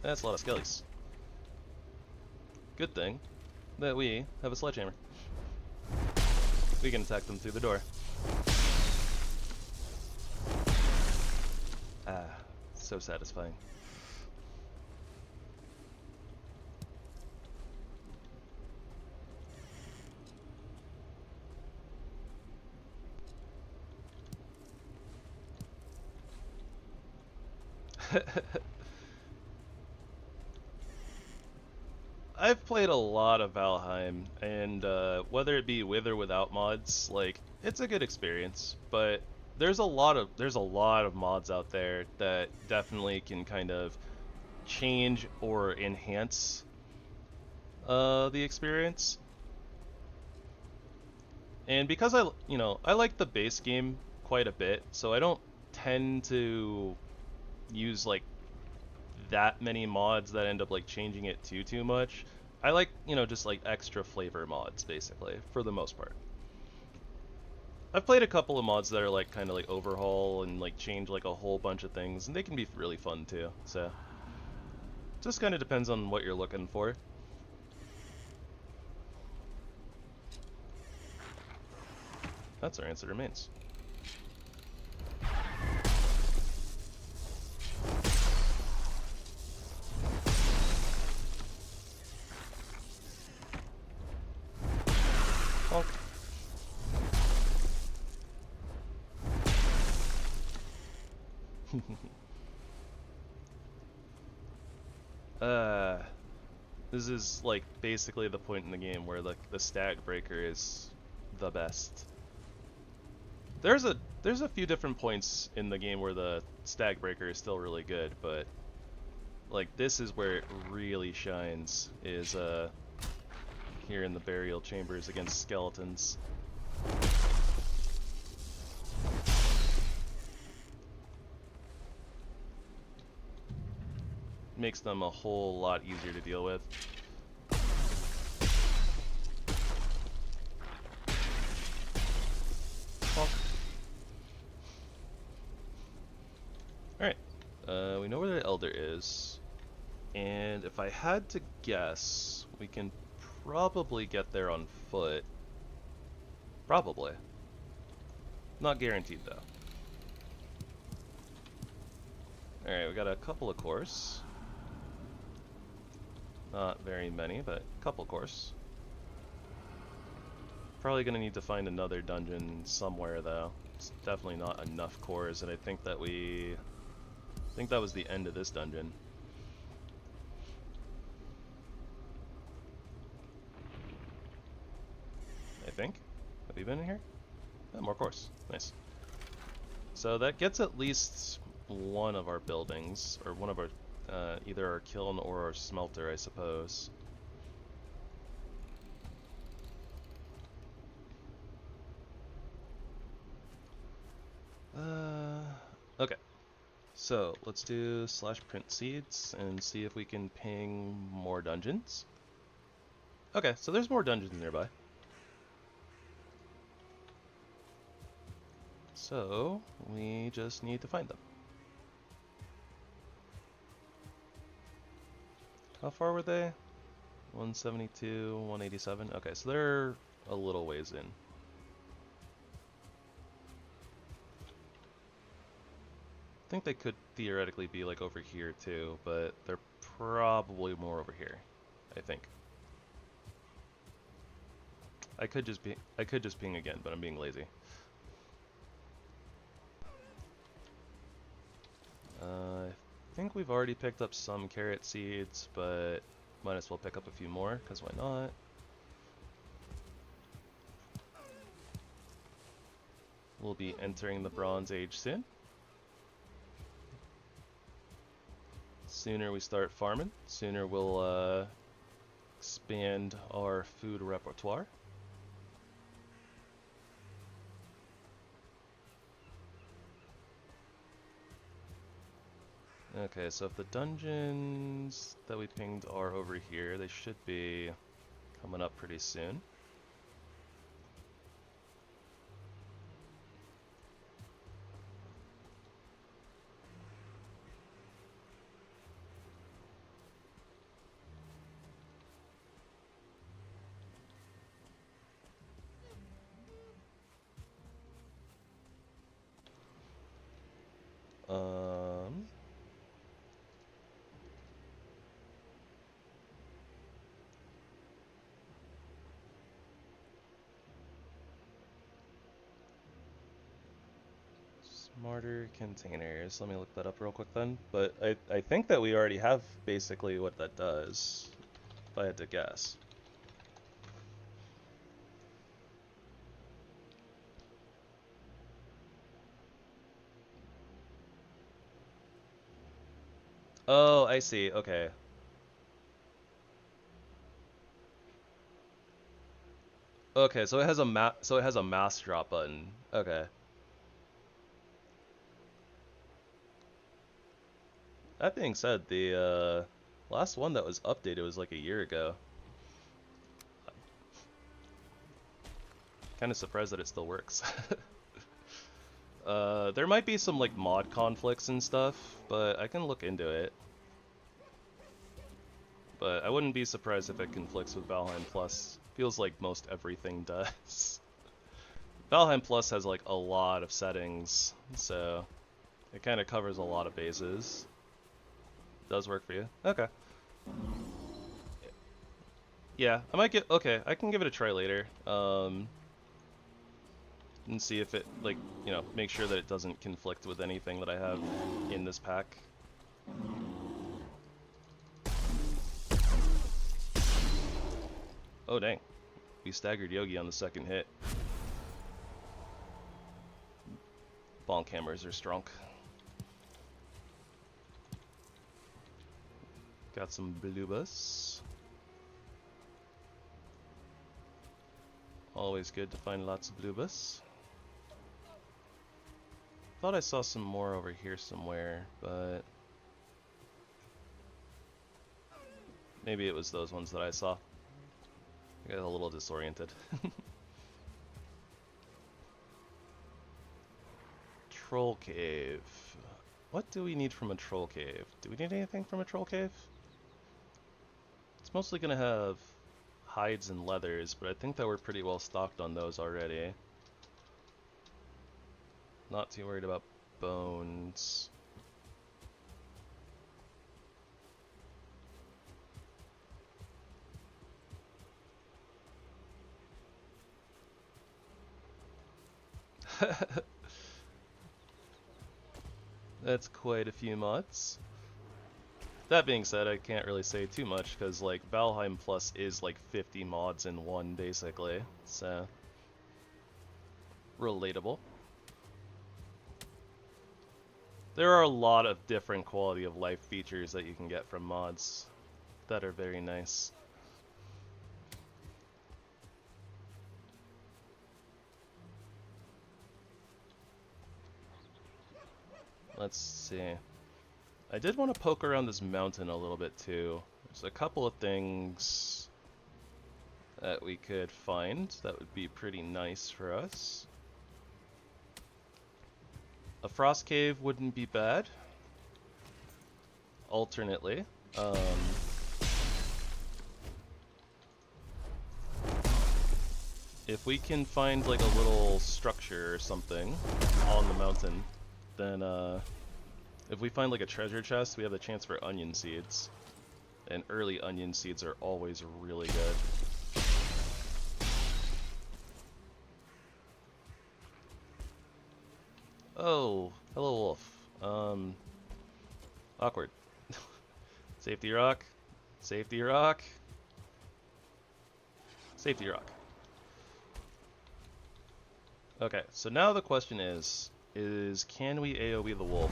That's a lot of skellies. Good thing that we have a sledgehammer. We can attack them through the door. Ah, so satisfying. I've played a lot of Valheim, and whether it be with or without mods, like it's a good experience. But there's a lot of mods out there that definitely can kind of change or enhance the experience. And because I like the base game quite a bit, so I don't tend to use like that many mods that end up like changing it too much. I like, just like extra flavor mods basically for the most part. I've played a couple of mods that are like kind of like overhaul and like change like a whole bunch of things, and they can be really fun too. So just kind of depends on what you're looking for. That's our answer remains. Bonk. This is like basically the point in the game where like the stag breaker is the best. There's a few different points in the game where the stag breaker is still really good, but like this is where it really shines, is here in the burial chambers against skeletons. Makes them a whole lot easier to deal with. Alright, we know where the Elder is, and if I had to guess, we can probably get there on foot. Probably. Not guaranteed, though. Alright, we got a couple of cores. Not very many, but a couple cores. Probably gonna need to find another dungeon somewhere, though. It's definitely not enough cores, and I think that was the end of this dungeon. I think. Have you been in here? Oh, more cores. Nice. So that gets at least one of our buildings, or one of our, either our kiln or our smelter, I suppose. Okay. So let's do /print seeds and see if we can ping more dungeons. Okay, so there's more dungeons nearby. So we just need to find them. How far were they? 172, 187. Okay, so they're a little ways in. think they could theoretically be like over here too, but they're probably more over here, I think. I could just ping again, but I'm being lazy. I think we've already picked up some carrot seeds, but might as well pick up a few more, because why not? We'll be entering the Bronze Age soon. Sooner we start farming, sooner we'll expand our food repertoire. Okay, so if the dungeons that we pinged are over here, they should be coming up pretty soon. Smarter containers. Let me look that up real quick then. But I think that we already have basically what that does, if I had to guess. Oh, I see. Okay. Okay, so it has a mass drop button. Okay. That being said, the last one that was updated was like a year ago. Kind of surprised that it still works. There might be some like mod conflicts and stuff, but I can look into it. But I wouldn't be surprised if it conflicts with Valheim Plus. Feels like most everything does. Valheim Plus has like a lot of settings, so it kind of covers a lot of bases. Does work for you? Okay. Yeah, I might get... Okay, I can give it a try later. And see if it, like, you know, make sure that it doesn't conflict with anything that I have in this pack. Oh, dang. We staggered Yogi on the second hit. Bonk hammers are strong. Got some bloobas. Always good to find lots of bloobas. Thought I saw some more over here somewhere, but maybe it was those ones that I saw. I got a little disoriented. Troll cave. What do we need from a troll cave? Do we need anything from a troll cave? It's mostly gonna have hides and leathers, but I think that we're pretty well stocked on those already. Not too worried about bones. That's quite a few mods. That being said, I can't really say too much because like Valheim Plus is like 50 mods in one basically, so relatable. There are a lot of different quality of life features that you can get from mods that are very nice. Let's see. I did want to poke around this mountain a little bit too. There's a couple of things that we could find that would be pretty nice for us. A frost cave wouldn't be bad. Alternately, if we can find like a little structure or something on the mountain, then If we find like a treasure chest, we have the chance for onion seeds. And early onion seeds are always really good. Oh, hello wolf. Awkward. Safety rock. Safety rock. Safety rock. Okay, so now the question is can we AoE the wolf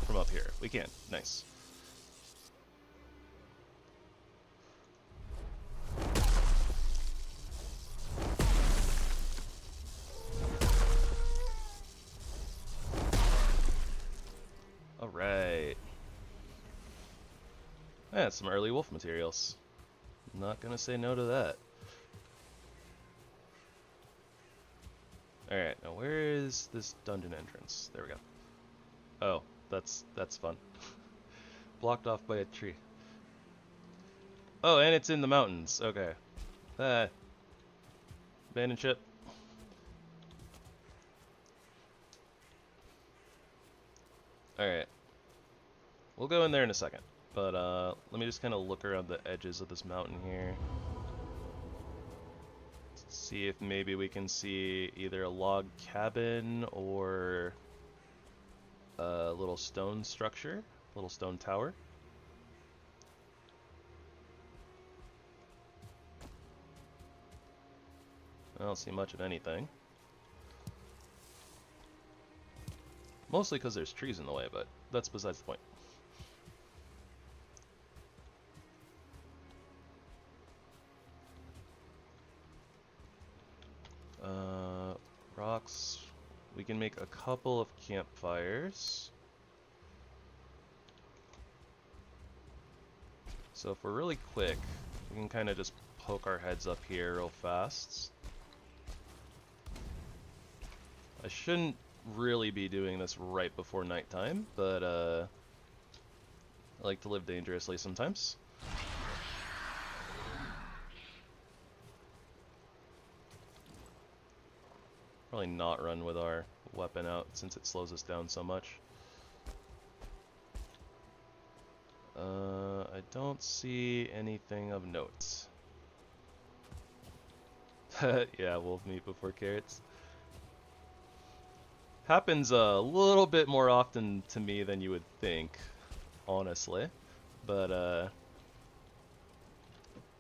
from up here? We can. Nice. Alright. Yeah, some early wolf materials. Not gonna say no to that. Alright, now where is this dungeon entrance? There we go. Oh, that's fun. Blocked off by a tree. Oh, and it's in the mountains. Okay. Abandoned ship. Alright. We'll go in there in a second. But let me just kind of look around the edges of this mountain here. See if maybe we can see either a log cabin or a little stone structure, a little stone tower. I don't see much of anything. Mostly because there's trees in the way, but that's besides the point. Rocks. We can make a couple of campfires. So if we're really quick, we can kind of just poke our heads up here real fast. I shouldn't really be doing this right before nighttime, but I like to live dangerously sometimes. Probably not run with our weapon out since it slows us down so much. I don't see anything of note. Yeah, wolf meat before carrots. Happens a little bit more often to me than you would think, honestly. But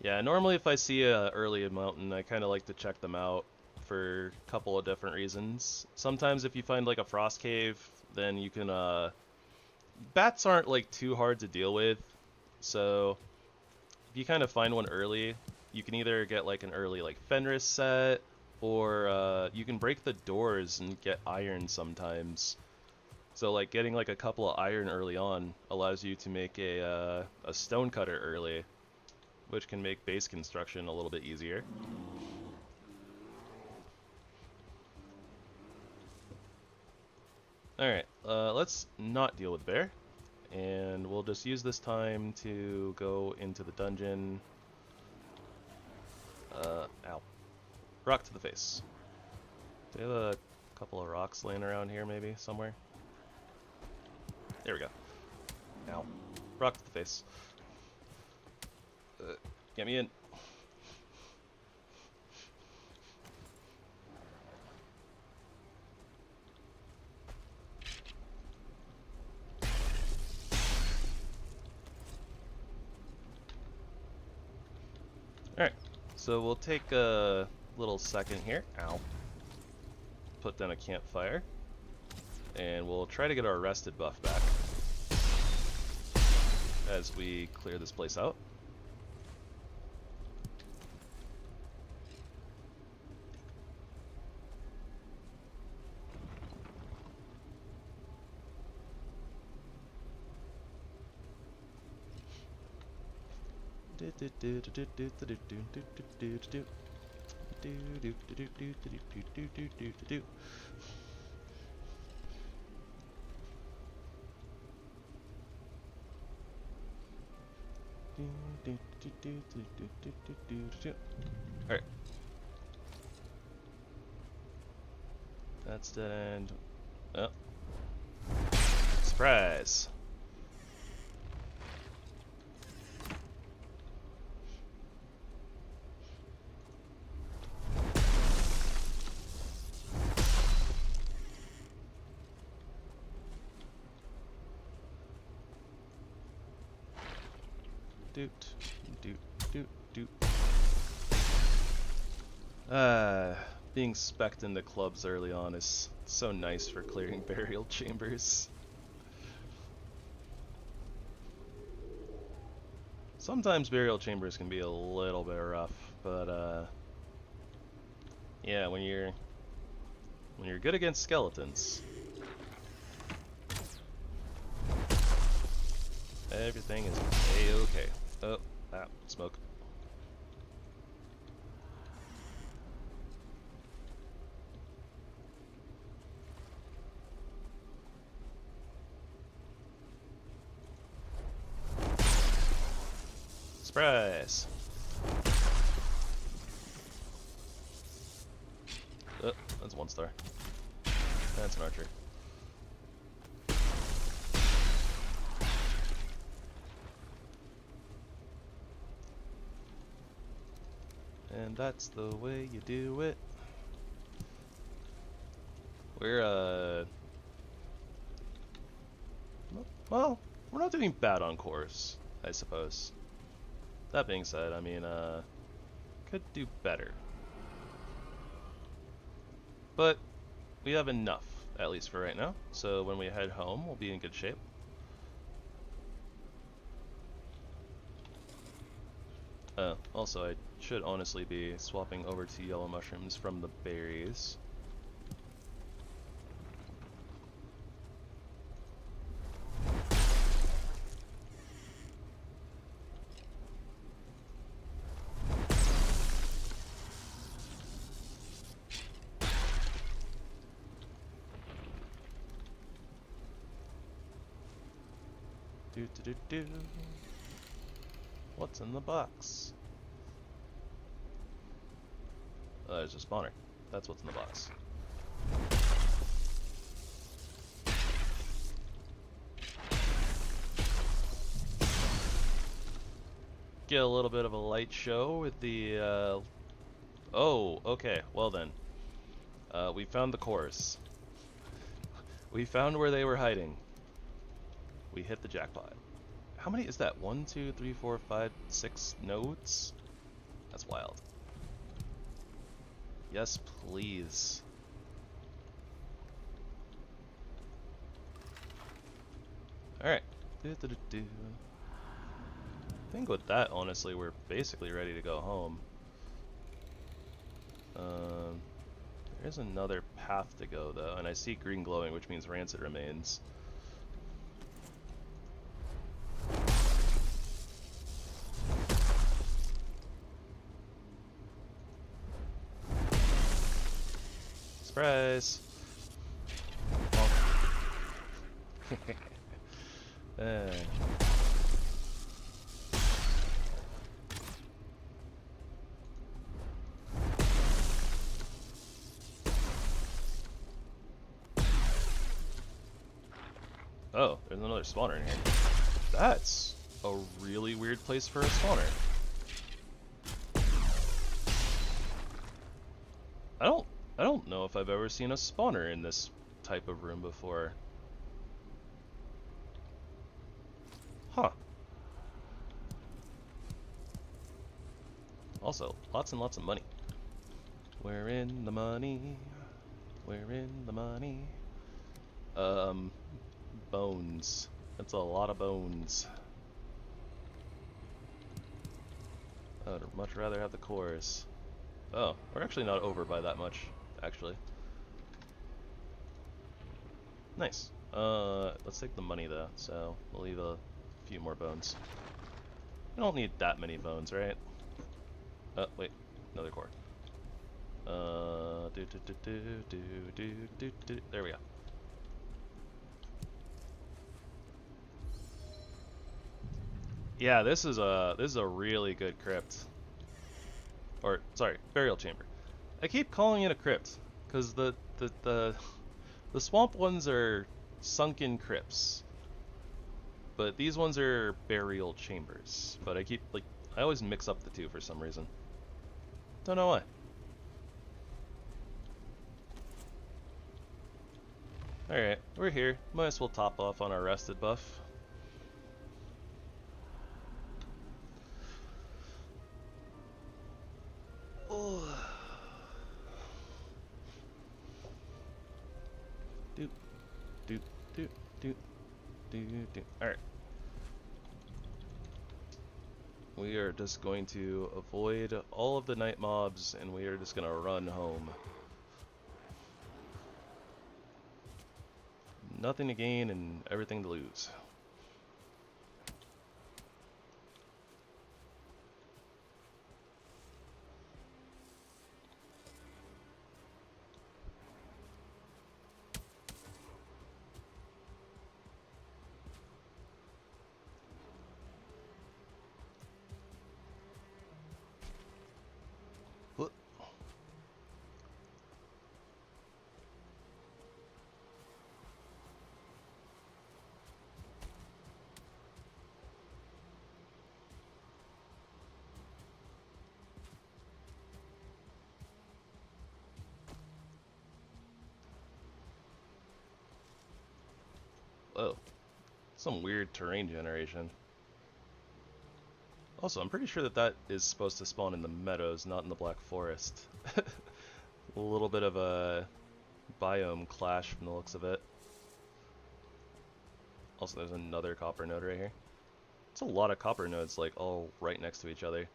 yeah, normally if I see a early mountain, I kind of like to check them out for a couple of different reasons. Sometimes if you find like a frost cave, then you can bats aren't like too hard to deal with. So if you kind of find one early, you can either get like an early like Fenris set, or you can break the doors and get iron sometimes. So like getting like a couple of iron early on allows you to make a stone cutter early, which can make base construction a little bit easier. Alright, let's not deal with bear, and we'll just use this time to go into the dungeon. Ow. Rock to the face. Do you have a couple of rocks laying around here maybe, somewhere? There we go. Ow. Rock to the face. Get me in. Alright, so we'll take a little second here. Ow. Put down a campfire. And we'll try to get our rested buff back as we clear this place out. Alright. That's dead end. Oh. Surprise! Doot, doot, doot, doot. Being spec'd into clubs early on is so nice for clearing burial chambers. Sometimes burial chambers can be a little bit rough, but yeah, when you're good against skeletons, everything is a-okay. Oh, smoke. Surprise! Oh, that's 1 star. That's an archer. And that's the way you do it. We're well, we're not doing bad on course, I suppose. That being said, I mean, could do better. But we have enough, at least for right now. So when we head home, we'll be in good shape. Also, I should honestly be swapping over to yellow mushrooms from the berries. Do. What's in the box? There's a spawner. That's what's in the box. Get a little bit of a light show with the, Oh, okay. Well then. We found the cores. We found where they were hiding. We hit the jackpot. How many is that? 1, 2, 3, 4, 5, 6 nodes? That's wild. Yes, please. Alright. I think with that, honestly, we're basically ready to go home. There's another path to go, though, and I see green glowing, which means rancid remains. Surprise! Oh, there's another spawner in here. That's a really weird place for a spawner. I don't know if I've ever seen a spawner in this type of room before. Huh. Also, lots and lots of money. We're in the money. We're in the money. Bones. That's a lot of bones. I would much rather have the cores. Oh, we're actually not over by that much, actually. Nice. Let's take the money though, so we'll leave a few more bones. We don't need that many bones, right? Wait, another core. There we go. Yeah, this is a really good crypt. Or sorry, burial chamber. I keep calling it a crypt because the swamp ones are sunken crypts. But these ones are burial chambers. But I always mix up the two for some reason. Don't know why. Alright, we're here. Might as well top off on our rested buff. Oh. Doot, doot, doot, doot, doot, doot. Alright. We are just going to avoid all of the night mobs, and we are just going to run home. Nothing to gain and everything to lose. What? Whoa. Some weird terrain generation. Also, I'm pretty sure that is supposed to spawn in the meadows, not in the Black Forest. A little bit of a biome clash from the looks of it. Also, there's another copper node right here. It's a lot of copper nodes, like, all right next to each other.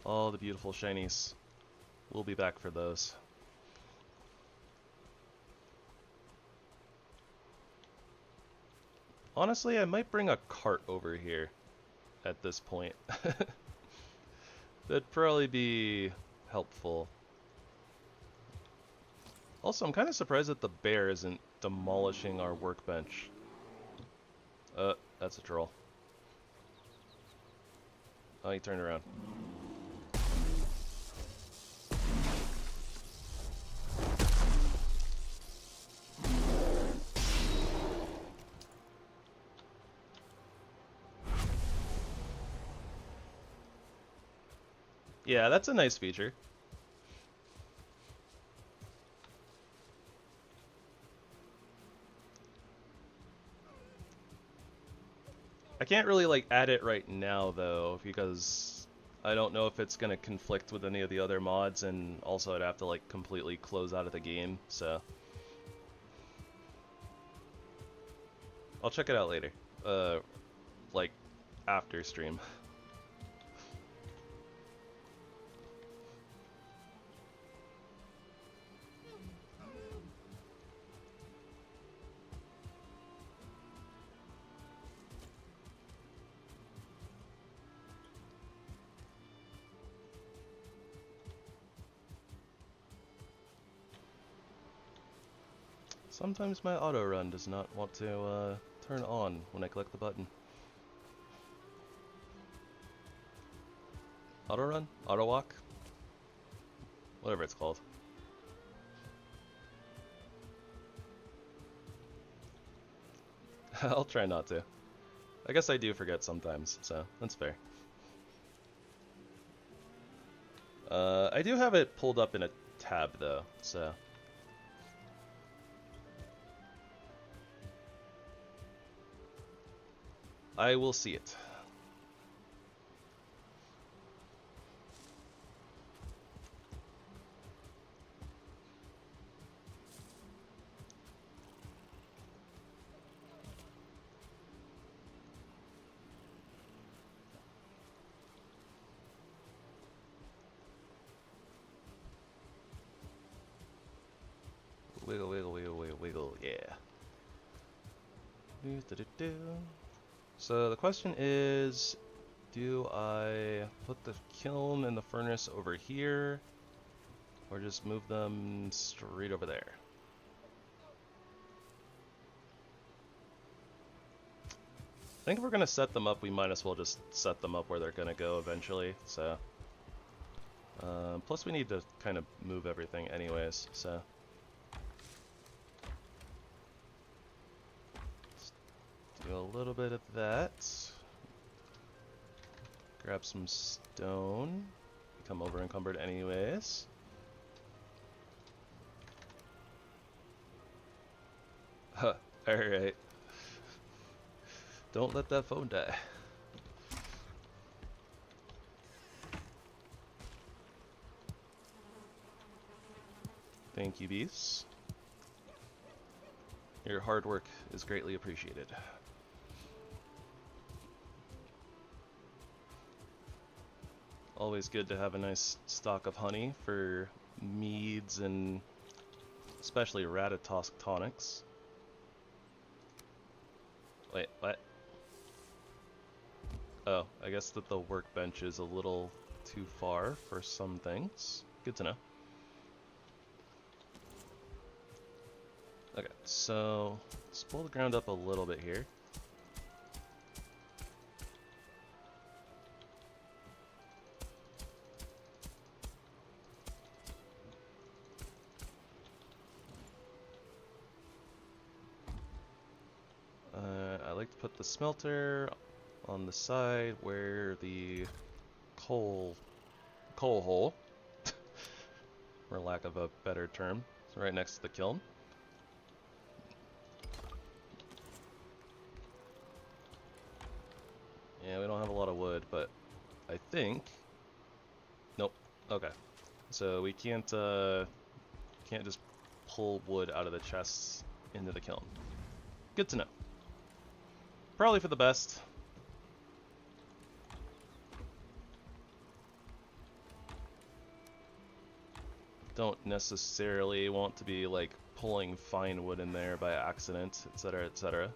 All the beautiful shinies. We'll be back for those. Honestly, I might bring a cart over here at this point. That'd probably be helpful. Also, I'm kind of surprised that the bear isn't demolishing our workbench. That's a troll. Oh, he turned around. Yeah, that's a nice feature. I can't really like add it right now though, because I don't know if it's gonna conflict with any of the other mods, and also I'd have to like completely close out of the game, so I'll check it out later. Like after stream. Sometimes my auto run does not want to turn on when I click the button. Auto run? Auto walk? Whatever it's called. I'll try not to. I guess I do forget sometimes, so that's fair. I do have it pulled up in a tab though, so. I will see it. Wiggle, wiggle, wiggle, wiggle, wiggle, yeah. So the question is, do I put the kiln and the furnace over here, or just move them straight over there? I think if we're gonna set them up, we might as well just set them up where they're gonna go eventually, so. Plus we need to kind of move everything anyways, so. Let's do a little bit of that. Grab some stone. Become over encumbered anyways. Huh, alright. Don't let that phone die. Thank you, bees. Your hard work is greatly appreciated. Always good to have a nice stock of honey for meads and especially Ratatosk tonics. Wait, what? Oh, I guess that the workbench is a little too far for some things. Good to know. Okay, so let's pull the ground up a little bit here. I like to put the smelter on the side where the coal hole, for lack of a better term, is right next to the kiln. Yeah, we don't have a lot of wood, but I think... Nope. Okay. So we can't just pull wood out of the chests into the kiln. Good to know. Probably for the best. Don't necessarily want to be like pulling fine wood in there by accident, etc., etc.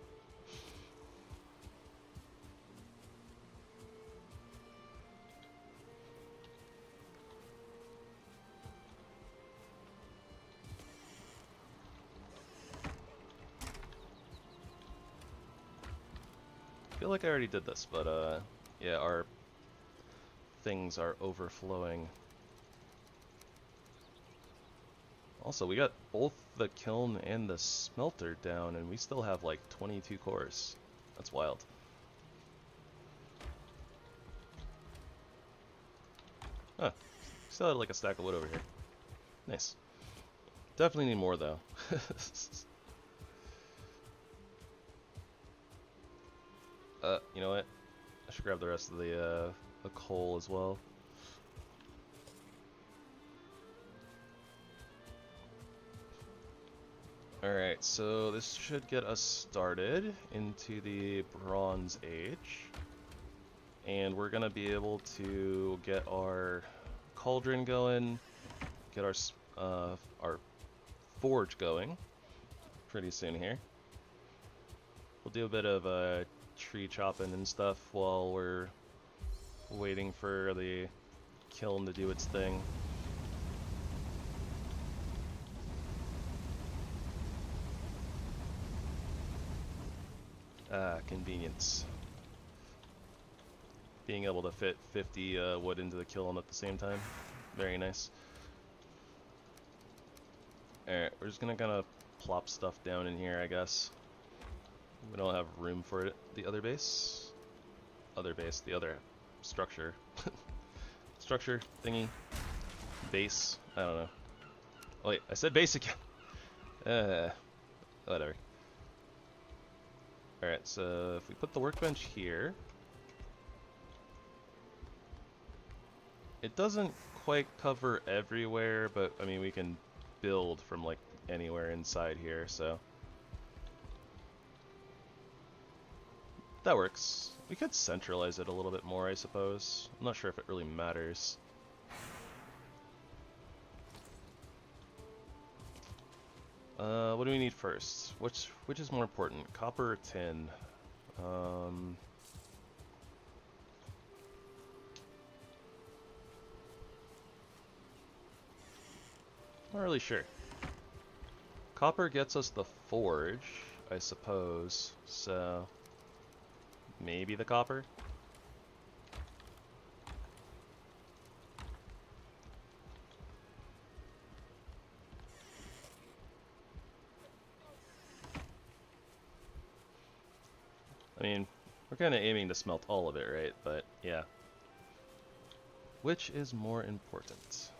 I feel like I already did this, but yeah, our things are overflowing. Also, we got both the kiln and the smelter down, and we still have like 22 cores. That's wild. Huh. Still had like a stack of wood over here. Nice. Definitely need more though. You know what? I should grab the rest of the coal as well. Alright, so this should get us started into the Bronze Age. And we're gonna be able to get our cauldron going, get our forge going pretty soon here. We'll do a bit of tree chopping and stuff while we're waiting for the kiln to do its thing. Ah, convenience. Being able to fit 50 wood into the kiln at the same time. Very nice. Alright, we're just gonna kind of plop stuff down in here, I guess. We don't have room for it. The other base? The other structure. Structure, thingy, base, I don't know. Oh wait, I said base again. Whatever. Alright, so if we put the workbench here, it doesn't quite cover everywhere, but I mean we can build from like anywhere inside here, so that works. We could centralize it a little bit more, I suppose. I'm not sure if it really matters. What do we need first? Which is more important, copper or tin? Not really sure. Copper gets us the forge, I suppose, so maybe the copper. I mean, we're kind of aiming to smelt all of it, right? But yeah. Which is more important?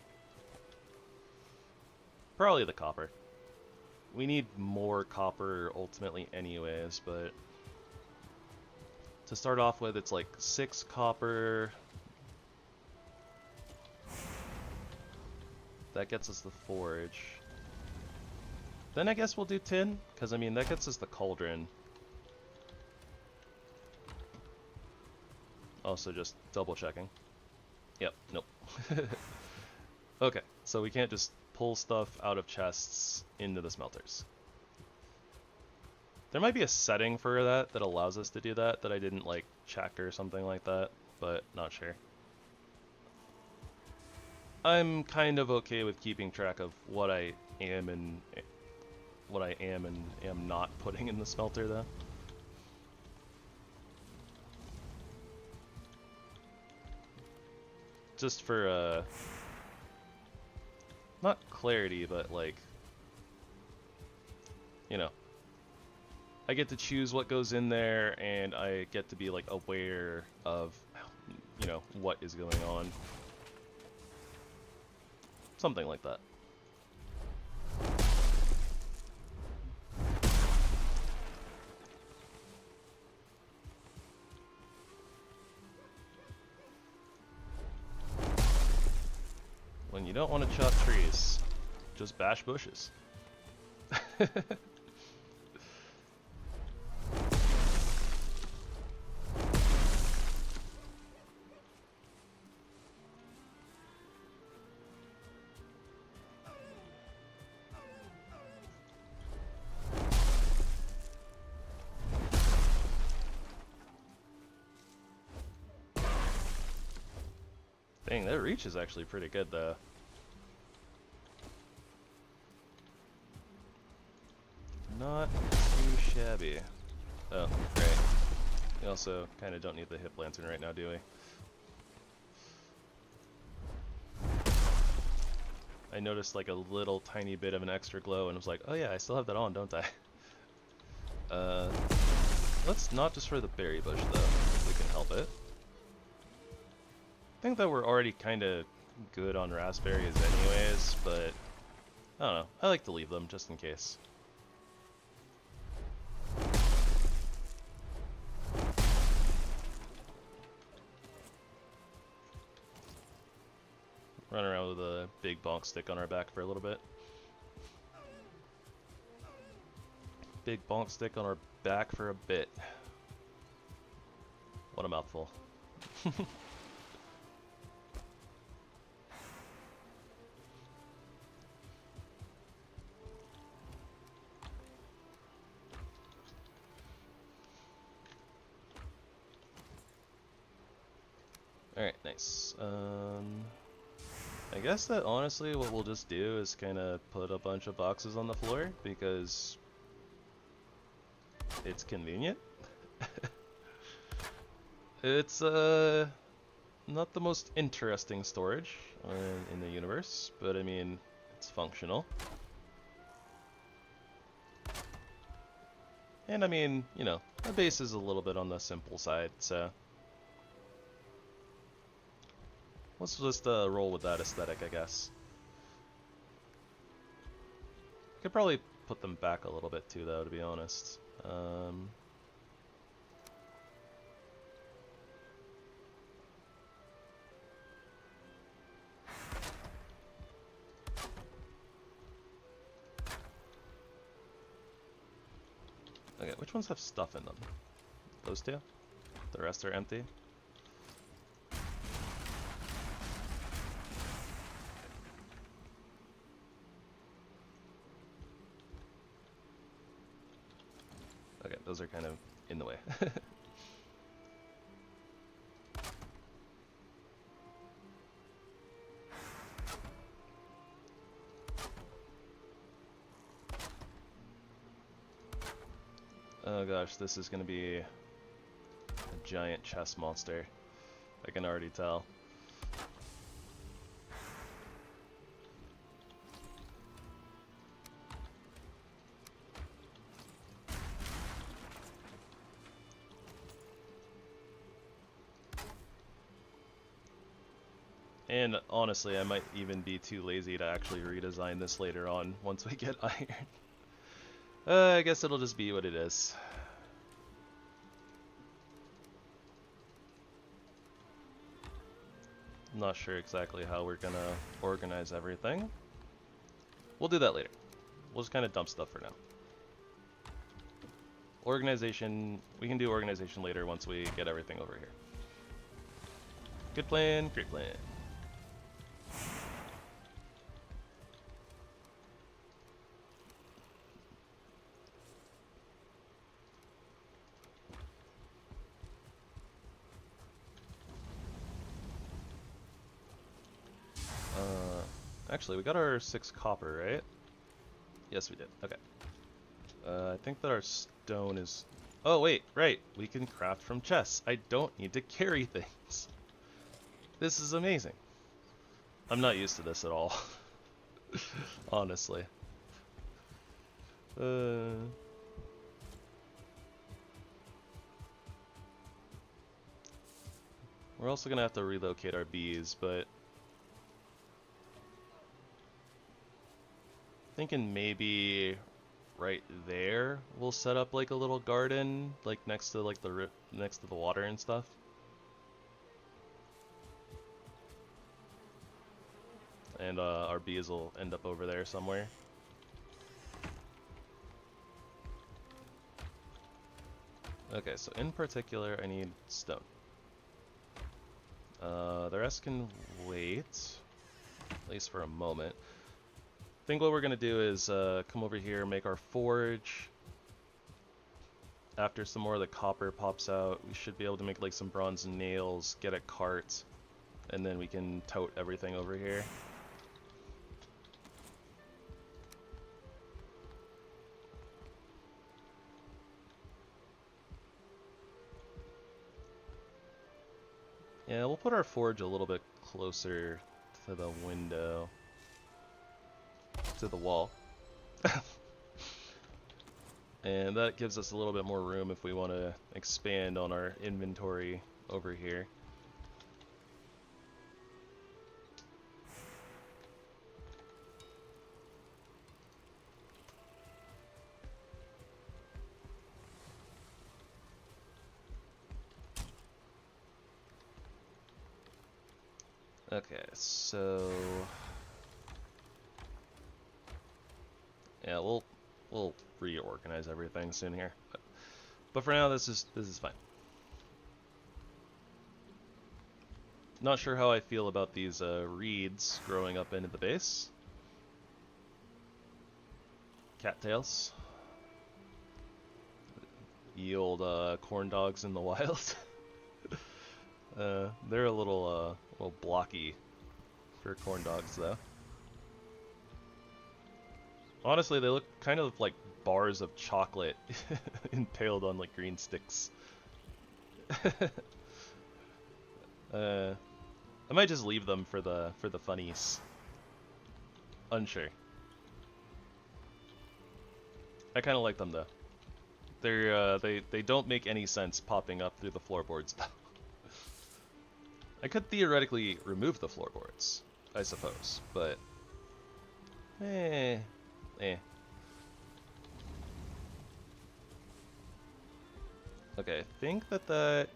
Probably the copper. We need more copper ultimately anyways, but to start off with, it's like 6 copper. That gets us the forge. Then I guess we'll do tin, because I mean, that gets us the cauldron. Also just double checking. Yep, nope. Okay, so we can't just pull stuff out of chests into the smelters. There might be a setting for that that allows us to do that I didn't like check or something like that, but not sure. I'm kind of okay with keeping track of what I am and am not putting in the smelter though. Just for not clarity, but like, you know, I get to choose what goes in there, and I get to be like aware of, you know, what is going on. Something like that. When you don't want to chop trees, just bash bushes. Dang, that reach is actually pretty good though. Not too shabby. Oh, great. We also kind of don't need the HipLantern right now, do we? I noticed like a little tiny bit of an extra glow and was like, oh yeah, I still have that on, don't I? Let's not destroy the berry bush though, if we can help it. I think that we're already kind of good on raspberries anyways, but I don't know. I like to leave them just in case. Run around with a big bonk stick on our back for a little bit. Big bonk stick on our back for a bit. What a mouthful. Alright, nice. I guess that honestly what we'll just do is kind of put a bunch of boxes on the floor because it's convenient. It's not the most interesting storage in the universe, but I mean, it's functional. And I mean, you know, the base is a little bit on the simple side, so let's just roll with that aesthetic, I guess. Could probably put them back a little bit too, though, to be honest. Okay, which ones have stuff in them? Those two? The rest are empty? Okay, those are kind of in the way. Oh gosh, this is gonna be A giant chest monster. I can already tell. And honestly, I might even be too lazy to actually redesign this later on once we get iron. I guess it'll just be what it is. Not sure exactly how we're gonna organize everything. We'll do that later. We'll just kind of dump stuff for now. Organization, we can do organization later once we get everything over here. Good plan, great plan. Actually, we got our 6 copper, right? Yes, we did. Okay. I think that our stone is... Oh, wait, right. We can craft from chests. I don't need to carry things. This is amazing. I'm not used to this at all. Honestly. We're also gonna have to relocate our bees, but... thinking maybe right there we'll set up like a little garden, like next to like the next to the water and stuff. And our bees will end up over there somewhere. Okay, so in particular I need stone. The rest can wait, at least for a moment. I think what we're going to do is come over here, make our forge. After some more of the copper pops out, we should be able to make like some bronze nails, get a cart, and then we can tote everything over here. Yeah, we'll put our forge a little bit closer to the window. To the wall. And that gives us a little bit more room if we want to expand on our inventory over here. Okay, so yeah, we'll reorganize everything soon here. But for now, this is fine. Not sure how I feel about these reeds growing up into the base. Cattails. Ye old corn dogs in the wild. They're a little blocky for corn dogs, though. Honestly, they look kind of like bars of chocolate impaled on like green sticks. I might just leave them for the funnies. Unsure. I kind of like them though. They're they don't make any sense popping up through the floorboards though. I could theoretically remove the floorboards, I suppose, but eh. Okay, I think that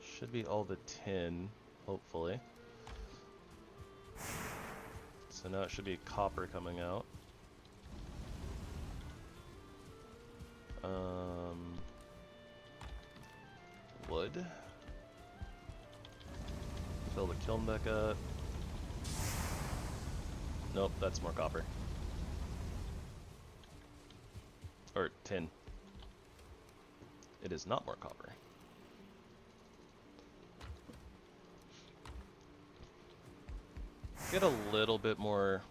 should be all the tin, hopefully. So now it should be copper coming out. Wood. Fill the kiln back up. Nope, that's more copper. Or tin. It is not more copper. Get a little bit more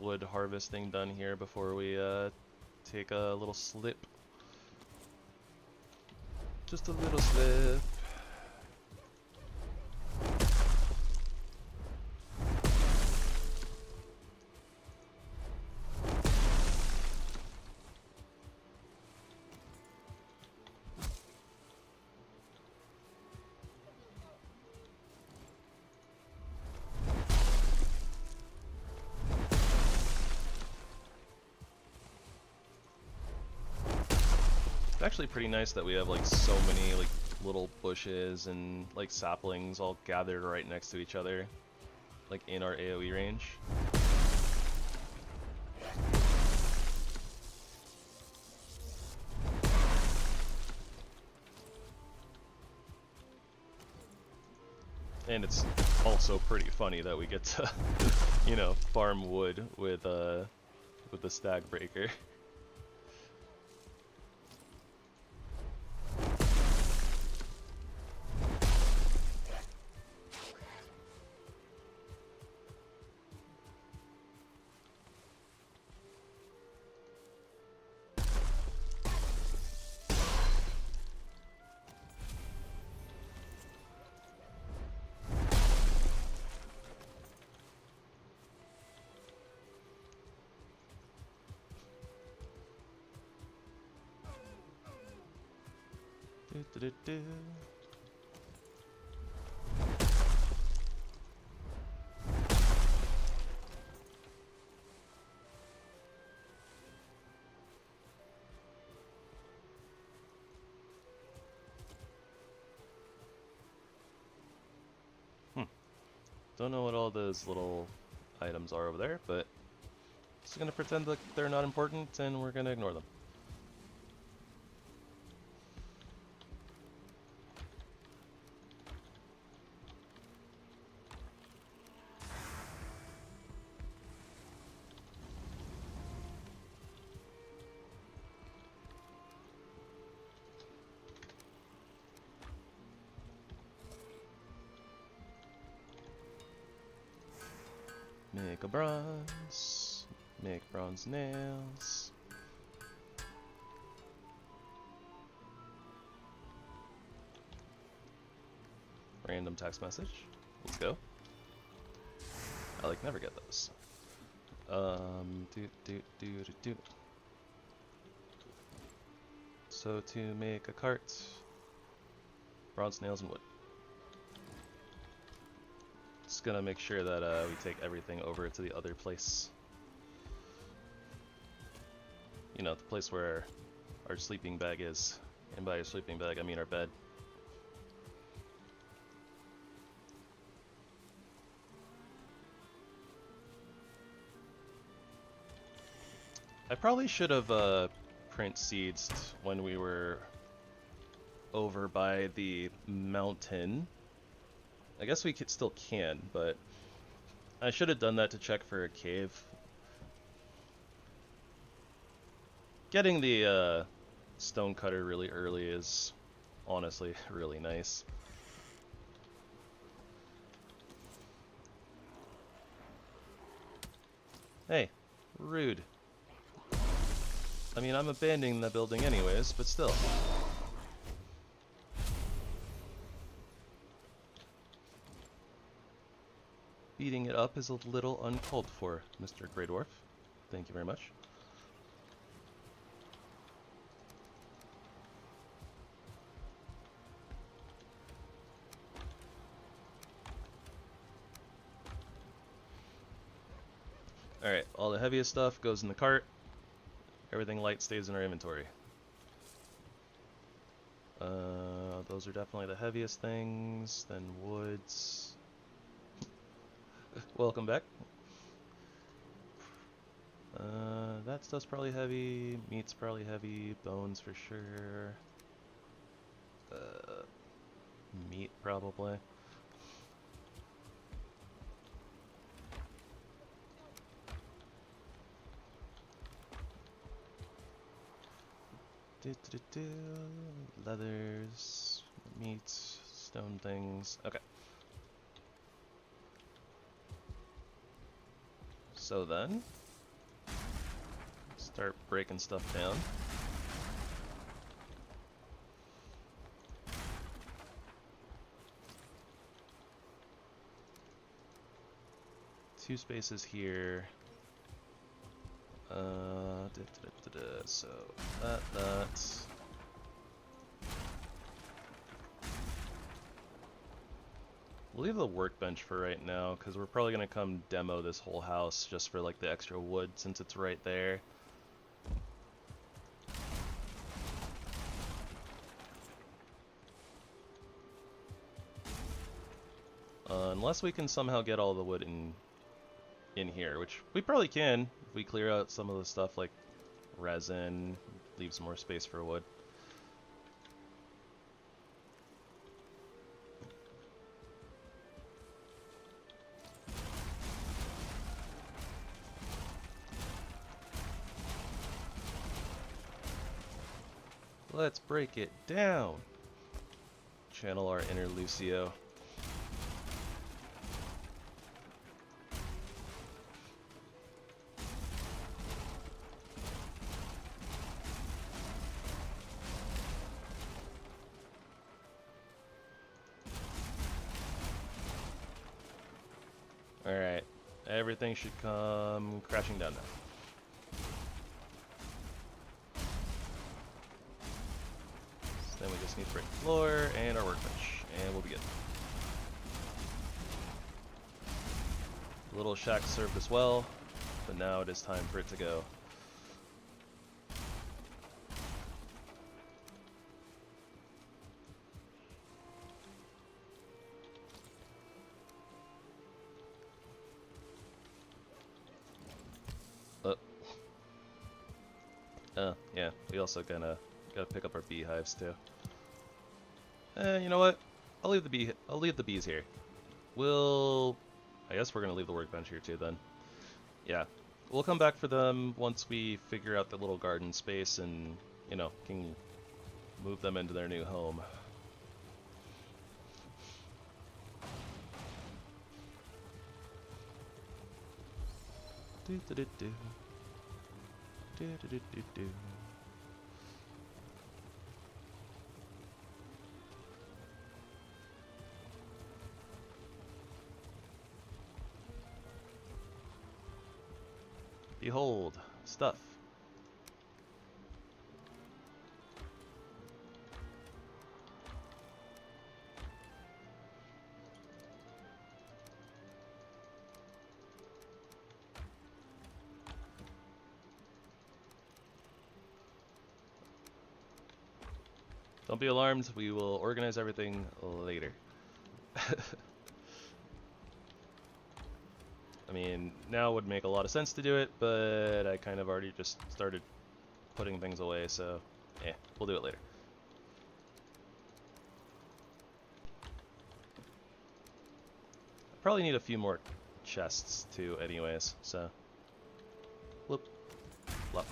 wood harvesting done here before we take a little slip. Just a little slip. It's actually pretty nice that we have like so many like little bushes and like saplings all gathered right next to each other, like in our AoE range. And it's also pretty funny that we get to, you know, farm wood with the stag breaker. Do. Don't know what all those little items are over there, but just gonna pretend like they're not important and we're gonna ignore them. Make a bronze, make bronze nails. Random text message. Let's go. I like never get those. Do. So to make a cart, bronze nails and wood. Just gonna make sure that we take everything over to the other place. You know, the place where our sleeping bag is. And by our sleeping bag, I mean our bed. I probably should have print seeds when we were over by the mountain. I guess we still can, but I should have done that to check for a cave. Getting the stone cutter really early is honestly really nice. Hey, rude. I mean, I'm abandoning the building anyways, but still. Beating it up is a little uncalled for, Mr. Grey Dwarf. Thank you very much. Alright, all the heaviest stuff goes in the cart. Everything light stays in our inventory. Those are definitely the heaviest things. Then woods. Welcome back. That stuff's probably heavy. Meat's probably heavy. Bones for sure. Meat probably. Leathers, meats, stone things. Okay. So then, start breaking stuff down. 2 spaces here. So that. We'll leave the workbench for right now, because we're probably going to come demo this whole house just for like the extra wood since it's right there. Unless we can somehow get all the wood in here, which we probably can if we clear out some of the stuff like resin, leave some more space for wood. Let's break it down. Channel our inner Lucio. Alright, everything should come crashing down now. So then we just need to break the floor and our workbench, and we'll be good. The little shack served us well, but now it is time for it to go. Yeah, we also gotta pick up our beehives too. You know what? I'll leave the bees here. I guess we're gonna leave the workbench here too then. Yeah, we'll come back for them once we figure out the little garden space and, you know, can move them into their new home. Do do do do. Do do do do do. Behold, stuff. Don't be alarmed, we will organize everything later. I mean, now would make a lot of sense to do it, but I kind of already just started putting things away, so we'll do it later. I probably need a few more chests too anyways, so whoop, flop.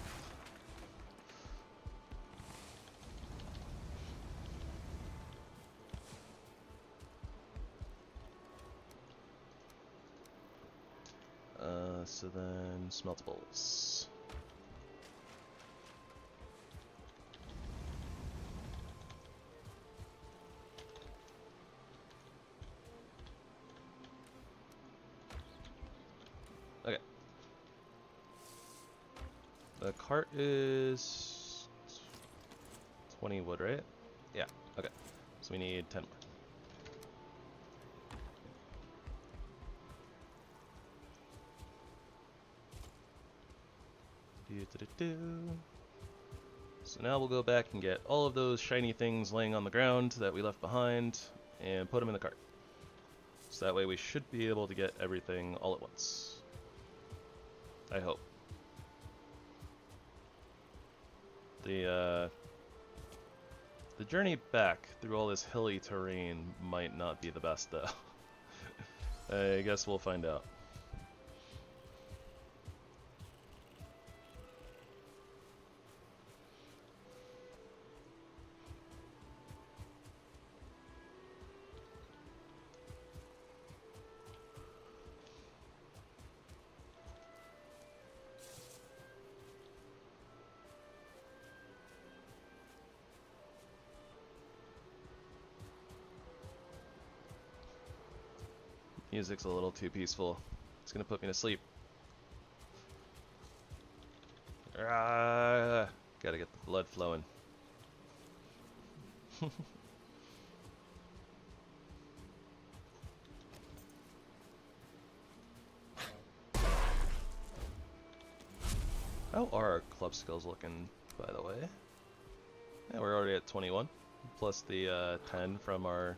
So then, smeltables. Okay. The cart is 20 wood, right? Yeah, okay. So we need 10 more. So now we'll go back and get all of those shiny things laying on the ground that we left behind and put them in the cart. So that way we should be able to get everything all at once. I hope. The journey back through all this hilly terrain might not be the best though. I guess we'll find out. Music's a little too peaceful. It's gonna put me to sleep. Ah, gotta get the blood flowing. How are our club skills looking, by the way? Yeah, we're already at 21, plus the 10 from our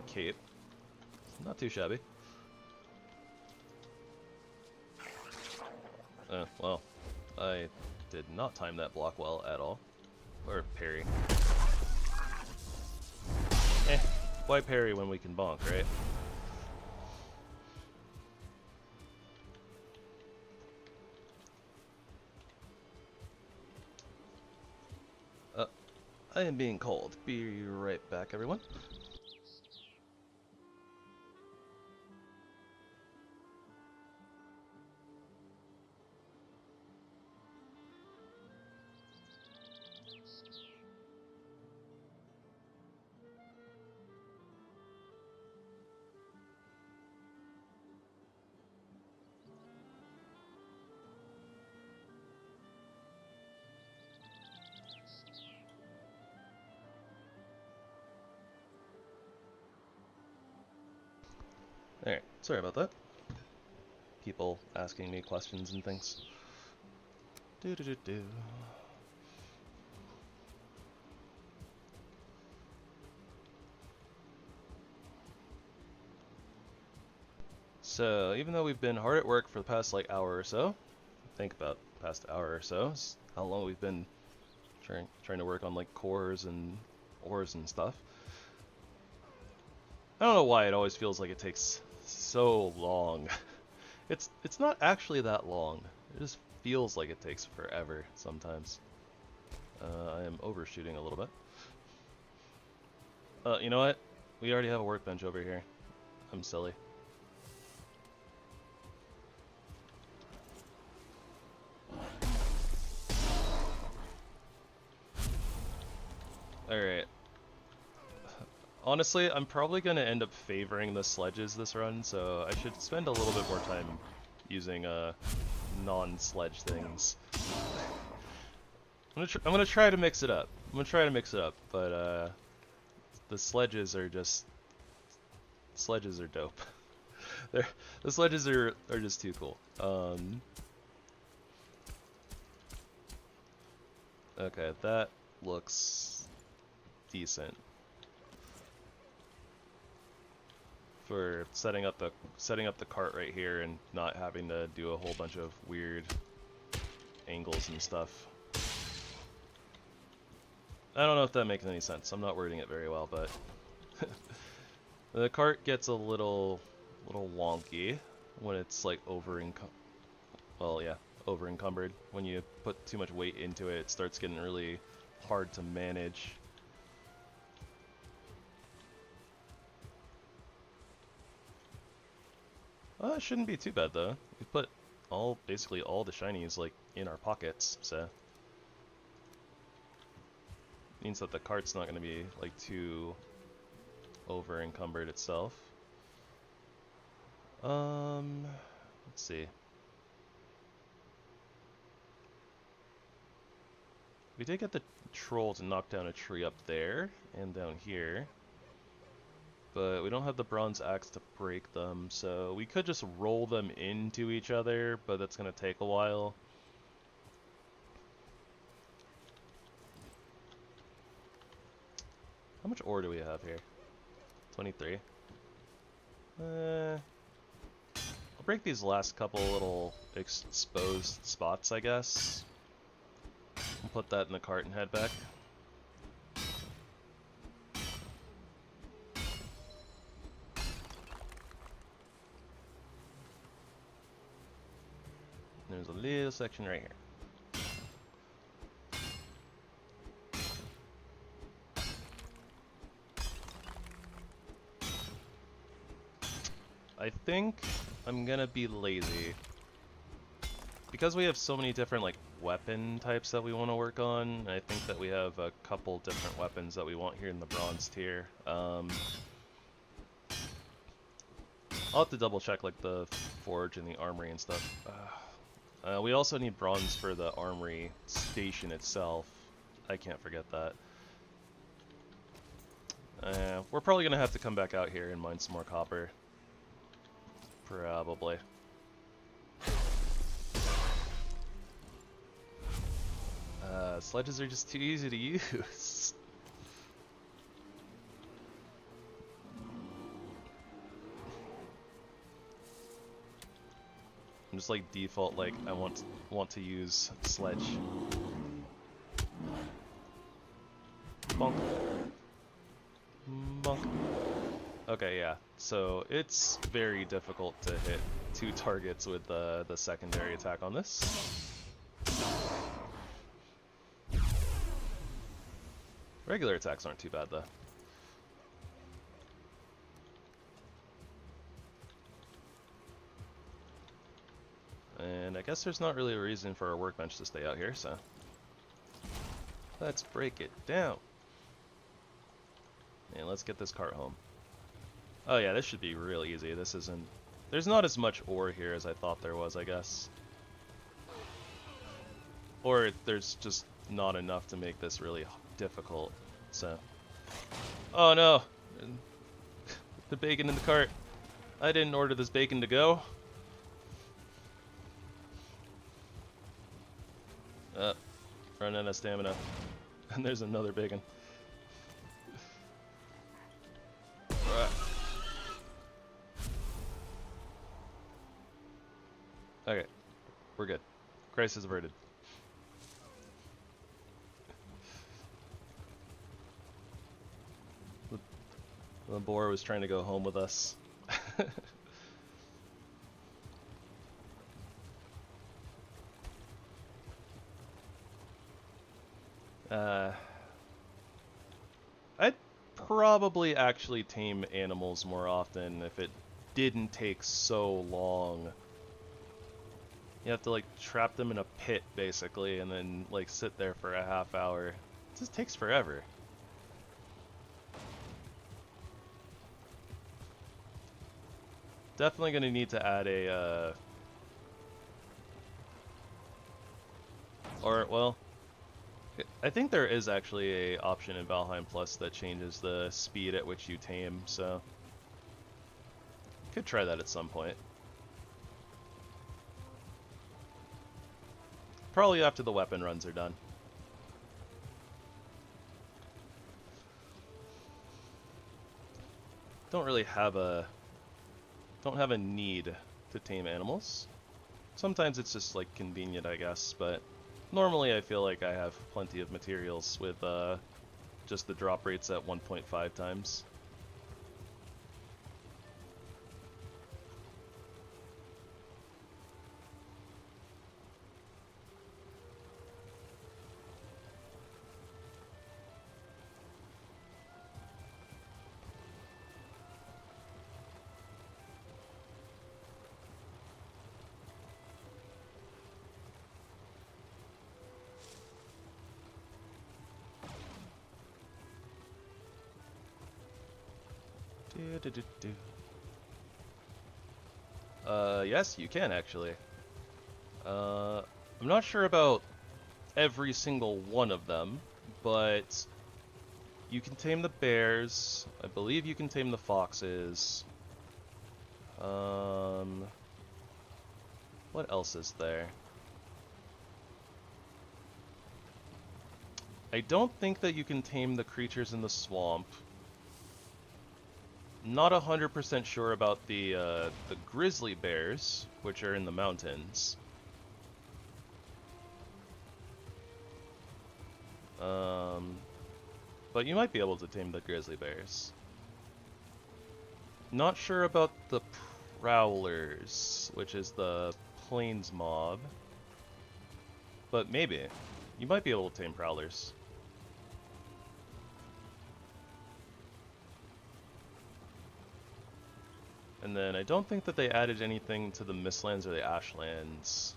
cape. Not too shabby. Well, I did not time that block well at all. Or parry. Why parry when we can bonk, right? I am being called. Be right back, everyone. Alright, sorry about that. People asking me questions and things. Do. So, even though we've been hard at work for the past like hour or so, think about the past hour or so, is how long we've been trying to work on like cores and ores and stuff. I don't know why it always feels like it takes so long. It's not actually that long. It just feels like it takes forever sometimes. I am overshooting a little bit. You know what? We already have a workbench over here. I'm silly. Alright. Honestly, I'm probably going to end up favoring the sledges this run, so I should spend a little bit more time using non-sledge things. I'm gonna try to mix it up. But the sledges are dope. The sledges are just too cool. Okay, that looks decent for setting up the cart right here and not having to do a whole bunch of weird angles and stuff. I don't know if that makes any sense. I'm not wording it very well, but the cart gets a little wonky when it's like over encumbered. When you put too much weight into it, it starts getting really hard to manage. It shouldn't be too bad though. We put basically all the shinies like in our pockets, so means that the cart's not going to be like too over encumbered itself. Let's see. We did get the troll to knock down a tree up there and down here, but we don't have the bronze axe to break them, so we could just roll them into each other, but that's going to take a while. How much ore do we have here? 23. I'll break these last couple little exposed spots, I guess. I'll put that in the cart and head back. There's a little section right here. I think I'm gonna be lazy. Because we have so many different like weapon types that we want to work on, I think that we have a couple different weapons that we want here in the bronze tier. I'll have to double check like the forge and the armory and stuff. We also need bronze for the armory station itself. I can't forget that. We're probably gonna have to come back out here and mine some more copper. Probably. Sledges are just too easy to use. I'm just like default, like I want to use sledge. Bonk. Bonk. Okay, yeah. So it's very difficult to hit 2 targets with the secondary attack on this. Regular attacks aren't too bad though. And I guess there's not really a reason for our workbench to stay out here, so let's break it down. And let's get this cart home. Oh yeah, this should be real easy. This isn't... There's not as much ore here as I thought there was, I guess. Or there's just not enough to make this really difficult, so... Oh no! The bacon in the cart. I didn't order this bacon to go. Run out of stamina. And there's another bacon. Okay, we're good. Crisis averted. The boar was trying to go home with us. I'd probably actually tame animals more often if it didn't take so long. You have to like trap them in a pit basically and then like sit there for a half hour. It just takes forever. Definitely gonna need to add a or well, I think there is actually a option in Valheim Plus that changes the speed at which you tame, so could try that at some point. Probably after the weapon runs are done. Don't really have a need to tame animals. Sometimes it's just like convenient, I guess, but normally I feel like I have plenty of materials with just the drop rates at 1.5 times. Yes, you can actually. I'm not sure about every single one of them, but you can tame the bears. I believe you can tame the foxes. What else is there? I don't think that you can tame the creatures in the swamp. Not 100% sure about the grizzly bears, which are in the mountains. But you might be able to tame the grizzly bears. Not sure about the prowlers, which is the plains mob. But maybe. You might be able to tame prowlers. And then I don't think that they added anything to the Mistlands or the Ashlands.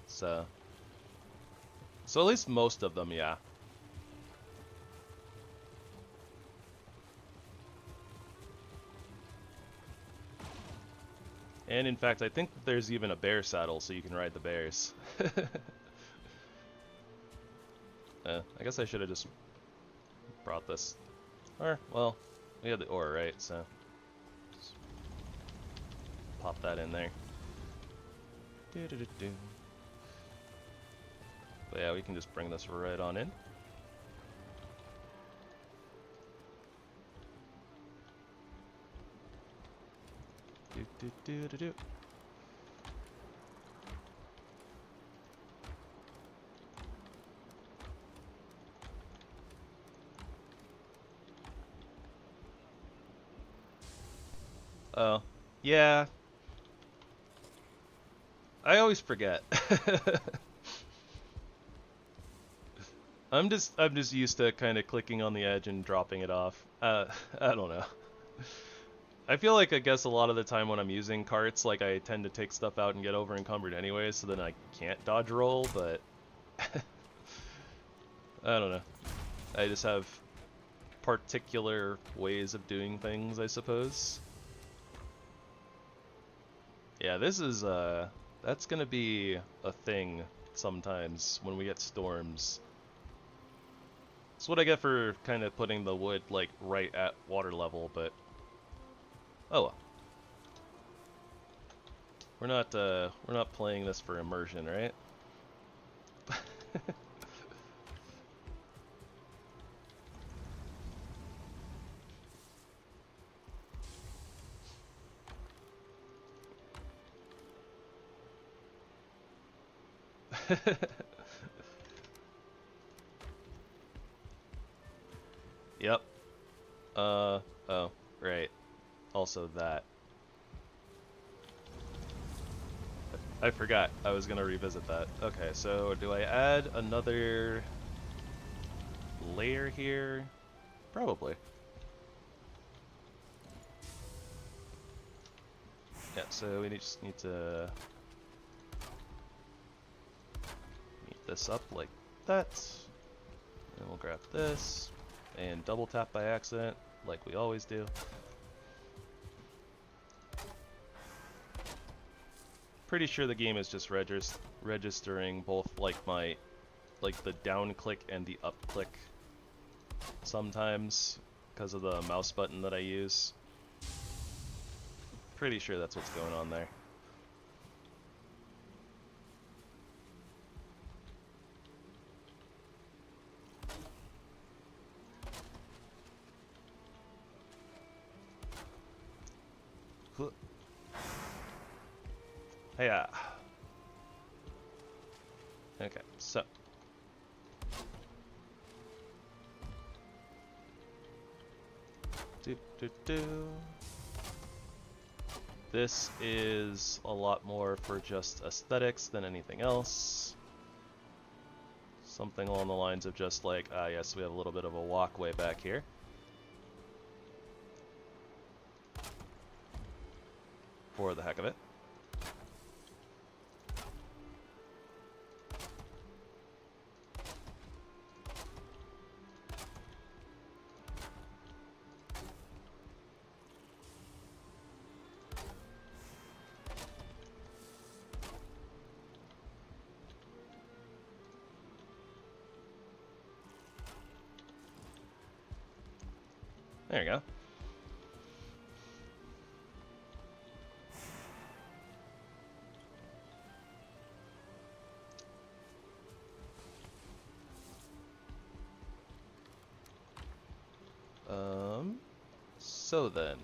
So at least most of them, yeah. And in fact, I think there's even a bear saddle so you can ride the bears. I guess I should have just brought this. Or, well, we had the ore, right? So, just pop that in there. Do-do-do-do. But yeah, we can just bring this right on in. Do-do-do-do-do. Oh, yeah. I always forget. I'm just used to kind of clicking on the edge and dropping it off. I don't know. I feel like I guess a lot of the time when I'm using carts, like I tend to take stuff out and get over encumbered anyway, so then I can't dodge roll, but I don't know. I just have particular ways of doing things, I suppose. Yeah, this is that's gonna be a thing sometimes when we get storms. It's what I get for kind of putting the wood like right at water level, but oh well. We're not playing this for immersion, right? Yep. Oh, right. Also that. I forgot. I was gonna revisit that. Okay, so do I add another layer here? Probably. Yeah, so we just need to meet this up like that. And we'll grab this and double tap by accident, like we always do. Pretty sure the game is just registering both like the down click and the up click sometimes because of the mouse button that I use. Pretty sure that's what's going on there. Yeah. Okay, so this is a lot more for just aesthetics than anything else. Something along the lines of just like, yes, we have a little bit of a walkway back here. For the heck of it. There you go. So then,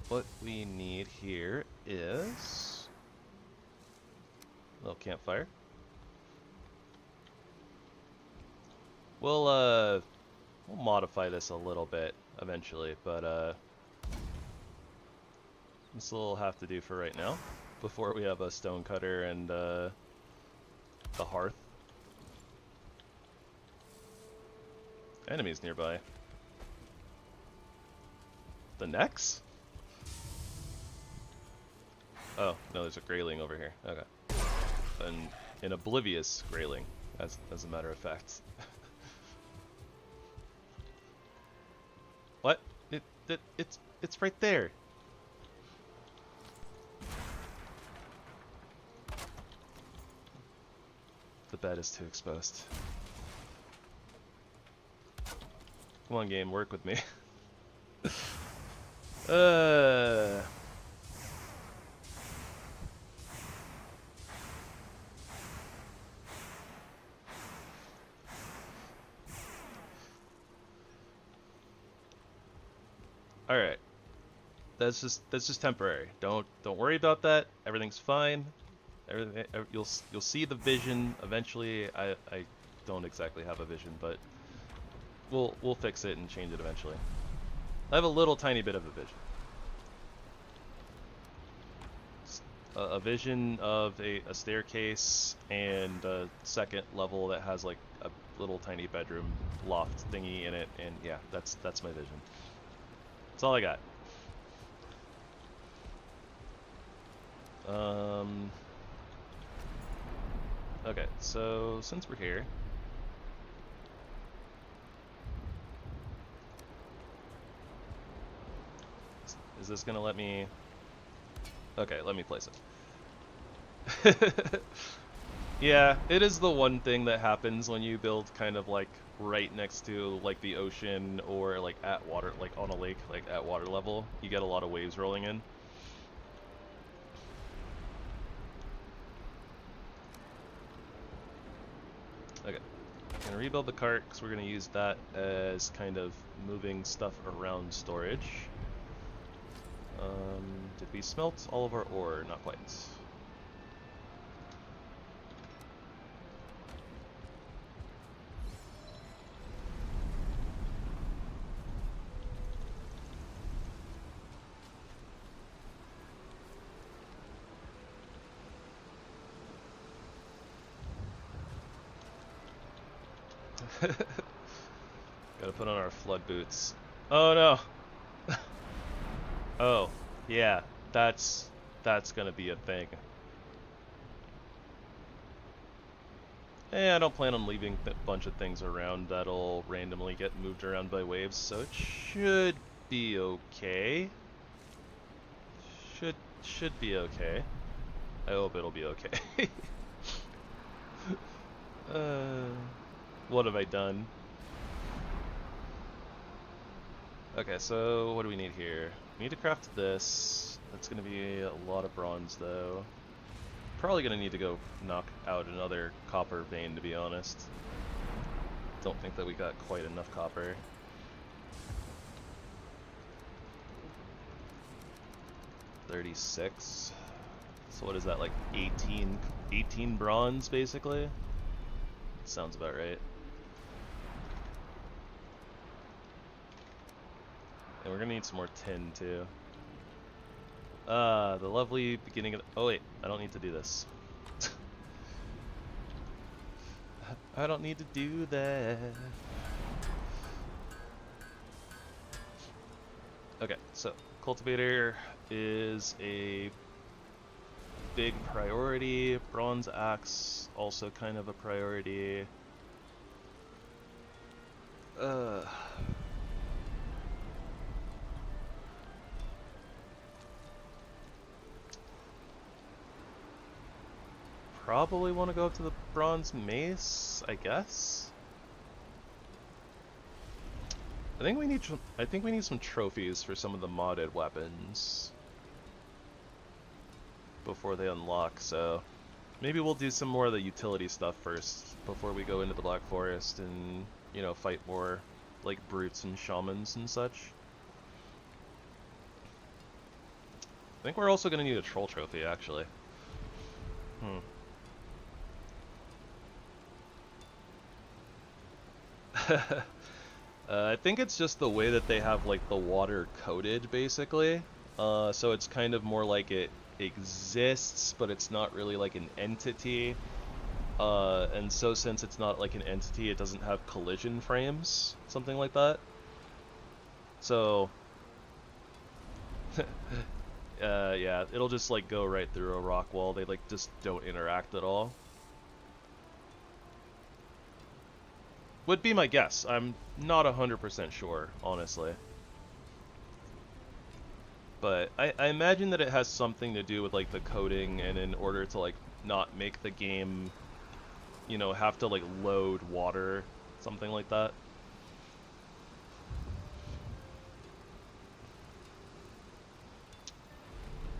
what we need here is a little campfire. We'll modify this a little bit eventually, but this will have to do for right now before we have a stone cutter and the hearth. Enemies nearby. The necks? Oh, no, there's a grayling over here. Okay. An oblivious grayling, as a matter of fact. What? It's right there. bed is too exposed. Come on, game, work with me. Alright. That's just temporary. Don't worry about that. Everything's fine. Everything, you'll see the vision eventually. I don't exactly have a vision, but we'll fix it and change it eventually. I have a little tiny bit of a vision. A vision of a staircase and a second level that has like a little tiny bedroom loft thingy in it, and yeah, that's my vision. That's all I got. Okay, so since we're here, is this gonna let me? Okay, let me place it. Yeah, it is the one thing that happens when you build kind of like right next to like the ocean or like at water, like on a lake, like at water level. You get a lot of waves rolling in. Okay, I'm gonna rebuild the cart because we're gonna use that as kind of moving stuff around storage. Did we smelt all of our ore? Not quite. Gotta put on our flood boots. Oh no! Oh, yeah, that's gonna be a thing. I don't plan on leaving a bunch of things around that'll randomly get moved around by waves, so it should be okay. Should be okay. I hope it'll be okay. What have I done? Okay, so what do we need here? We need to craft this. That's gonna be a lot of bronze though. Probably gonna need to go knock out another copper vein, to be honest. Don't think that we got quite enough copper. $36. So what is that, like 18 bronze basically? Sounds about right. And we're gonna need some more tin too. The lovely beginning of... Oh wait, I don't need to do this. I don't need to do that. Okay, so cultivator is a big priority. Bronze axe also kind of a priority. Probably want to go up to the bronze mace, I guess. I think we need some trophies for some of the modded weapons before they unlock, so maybe we'll do some more of the utility stuff first before we go into the Black Forest and, you know, fight more like brutes and shamans and such. I think we're also going to need a troll trophy, actually. I think it's just the way that they have like the water coded, basically. So it's kind of more like it exists, but it's not really like an entity. And so since it's not like an entity, it doesn't have collision frames, something like that. So yeah, it'll just like go right through a rock wall. They like just don't interact at all. Would be my guess. I'm not 100% sure, honestly. But I imagine that it has something to do with like the coding, and in order to like not make the game you know, have to like load water, something like that.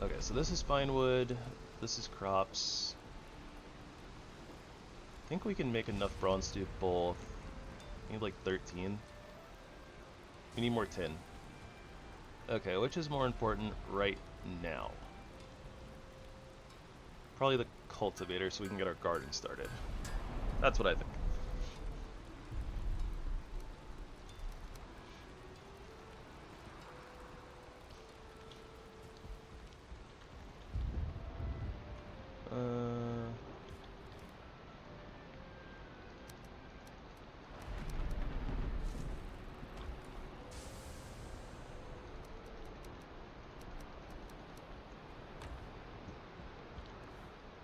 Okay, so this is fine wood, this is crops. I think we can make enough bronze to do both. I need like 13. We need more tin. Okay, which is more important right now? Probably the cultivator so we can get our garden started. That's what I think.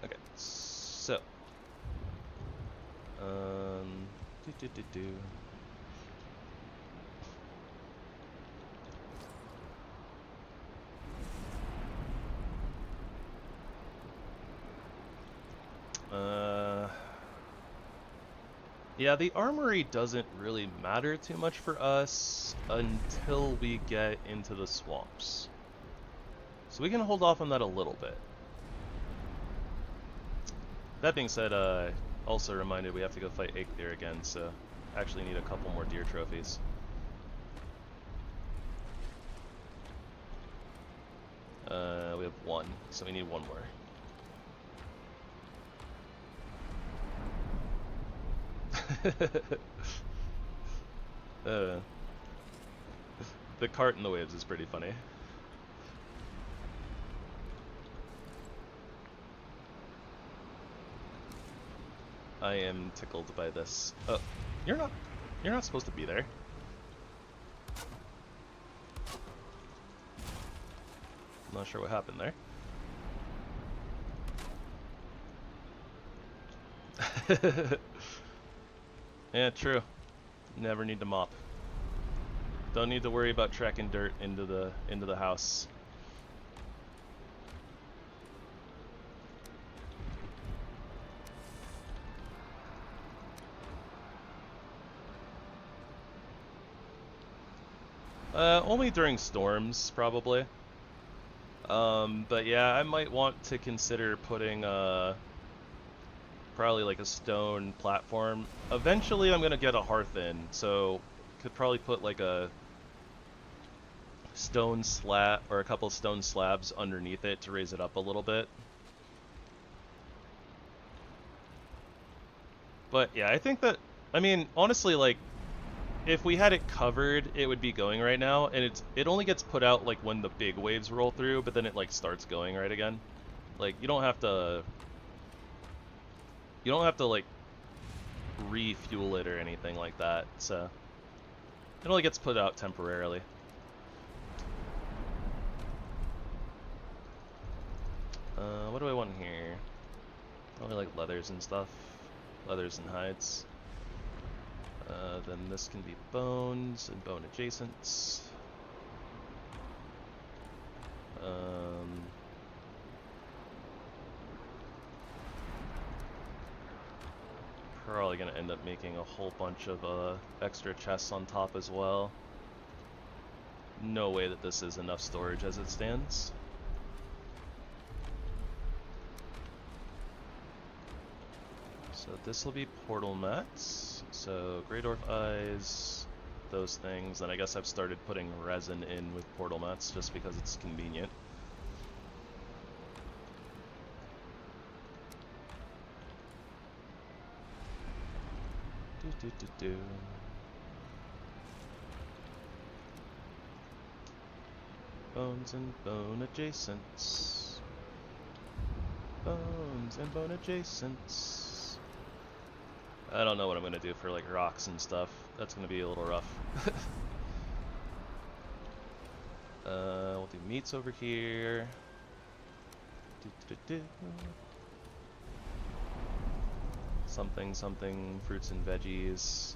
Okay, so do. Yeah, the armory doesn't really matter too much for us until we get into the swamps. So we can hold off on that a little bit. That being said, also reminded we have to go fight Aegir again, so actually need a couple more deer trophies. We have one, so we need one more. The cart in the waves is pretty funny. I am tickled by this. Oh, you're not supposed to be there. I'm not sure what happened there. Yeah, true. Never need to mop. Don't need to worry about tracking dirt into the house. Only during storms, probably. But yeah, I might want to consider putting probably like a stone platform. Eventually I'm gonna get a hearth in, so could probably put like a stone slab or a couple stone slabs underneath it to raise it up a little bit. But yeah, I think that, I mean, honestly, like, if we had it covered, it would be going right now, and it only gets put out like when the big waves roll through, but then it like starts going right again. Like, you don't have to like refuel it or anything like that, so it only gets put out temporarily. What do I want here? Probably like leathers and stuff. Leathers and hides. Then this can be bones and bone adjacents. Probably gonna end up making a whole bunch of extra chests on top as well. No way that this is enough storage as it stands. So this will be portal mats. So Grey Dwarf eyes, those things. And I guess I've started putting resin in with portal mats just because it's convenient. Bones and bone adjacents. Bones and bone adjacents. I don't know what I'm gonna do for like rocks and stuff. That's gonna be a little rough. We'll do meats over here. Something, fruits and veggies.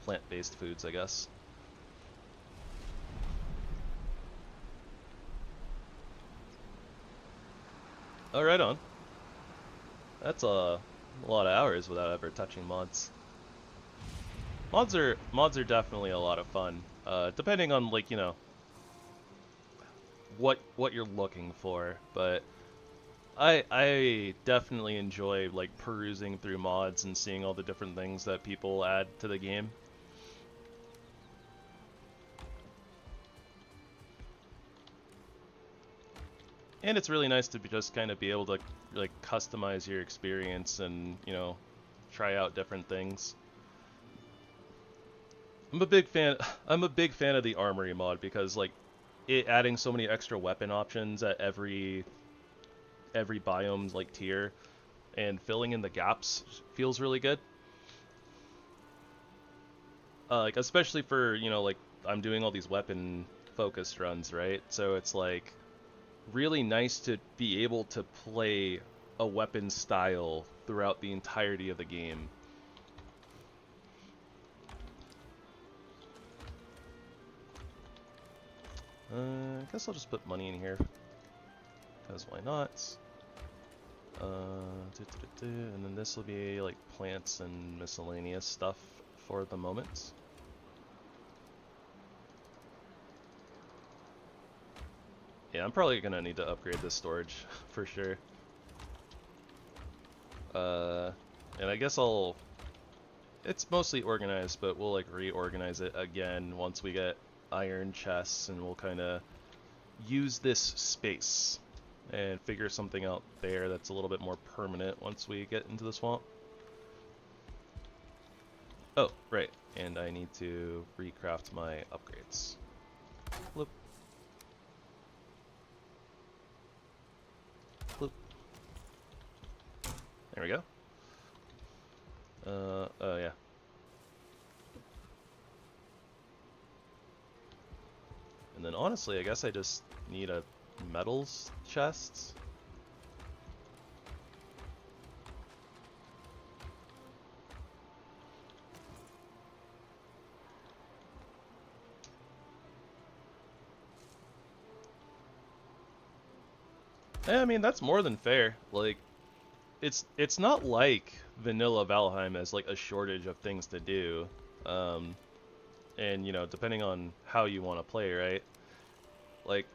Plant-based foods, I guess. Oh, right on. That's a lot of hours without ever touching mods. Mods are definitely a lot of fun. Depending on like, you know, what you're looking for, but I definitely enjoy like perusing through mods and seeing all the different things that people add to the game. And it's really nice to just kind of be able to like customize your experience and, you know, try out different things. I'm a big fan of the Armory mod because like it adding so many extra weapon options at every biome's like tier and filling in the gaps feels really good. Like especially for, you know, like I'm doing all these weapon focused runs, right? So it's like really nice to be able to play a weapon style throughout the entirety of the game. I guess I'll just put money in here, because why not? And then this will be like plants and miscellaneous stuff for the moment. Yeah, I'm probably gonna need to upgrade this storage for sure. And I guess it's mostly organized, but we'll like reorganize it again once we get iron chests, and we'll kind of use this space and figure something out there that's a little bit more permanent once we get into the swamp. Oh, right, and I need to recraft my upgrades. Bloop. Bloop. There we go. Oh yeah. And then honestly, I guess I just need a metals chest. I mean, that's more than fair. Like, it's not like vanilla Valheim has like a shortage of things to do. And you know, depending on how you want to play, right? Like,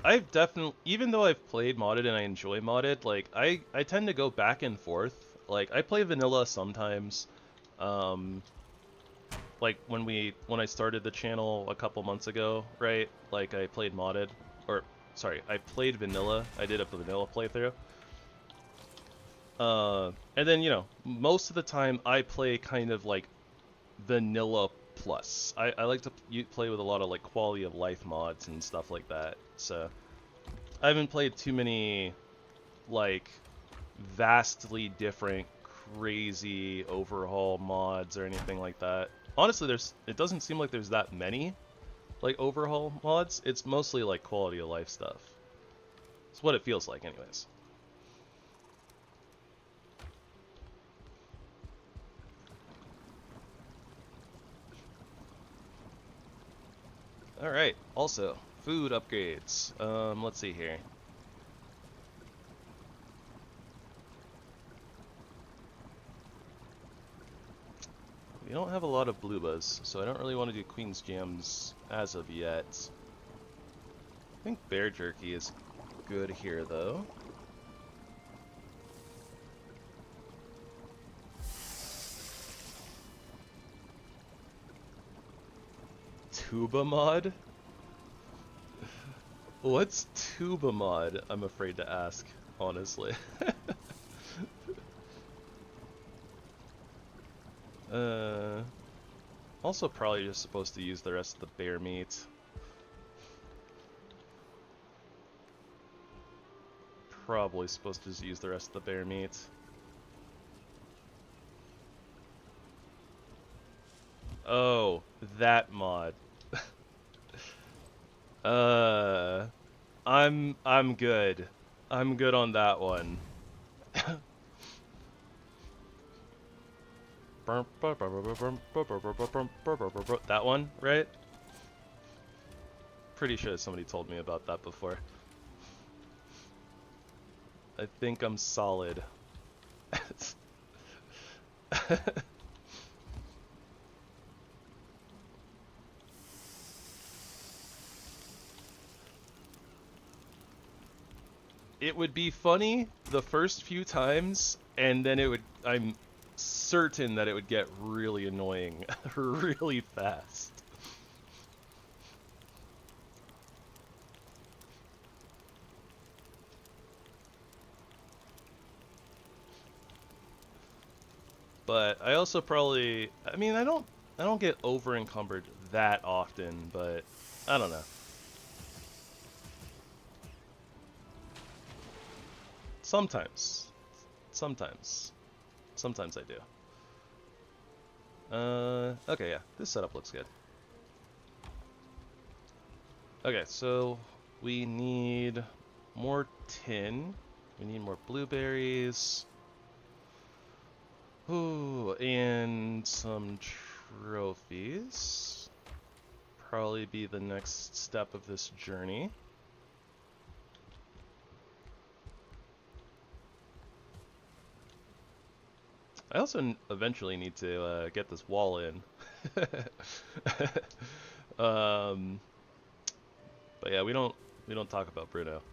I've definitely, even though I've played modded and I enjoy modded, like I tend to go back and forth. Like I play vanilla sometimes. Like when I started the channel a couple months ago, right? Like I played modded, or sorry, I played vanilla. I did a vanilla playthrough. And then, you know, most of the time I play kind of like vanilla plus. I like to play with a lot of like quality of life mods and stuff like that. So I haven't played too many like vastly different crazy overhaul mods or anything like that. Honestly, it doesn't seem like there's that many like overhaul mods. It's mostly like quality of life stuff. It's what it feels like anyways. Alright, also, food upgrades. Let's see here. We don't have a lot of bluebas, so I don't really want to do Queen's Jams as of yet. I think bear jerky is good here, though. Tuba mod? What's tuba mod? I'm afraid to ask, honestly. Also probably just supposed to use the rest of the bear meat. Probably supposed to just use the rest of the bear meat. Oh, that mod. I'm good. I'm good on that one. That one, right? Pretty sure somebody told me about that before. I think I'm solid. It would be funny the first few times, and then it would, I'm certain that it would get really annoying really fast. But I also probably, I mean, I don't get over encumbered that often, but I don't know. Sometimes. Sometimes. Sometimes I do. Okay, yeah. This setup looks good. Okay, so we need more tin. We need more blueberries. Ooh, and some trophies. Probably be the next step of this journey. I also eventually need to get this wall in. But yeah, we don't talk about Bruno.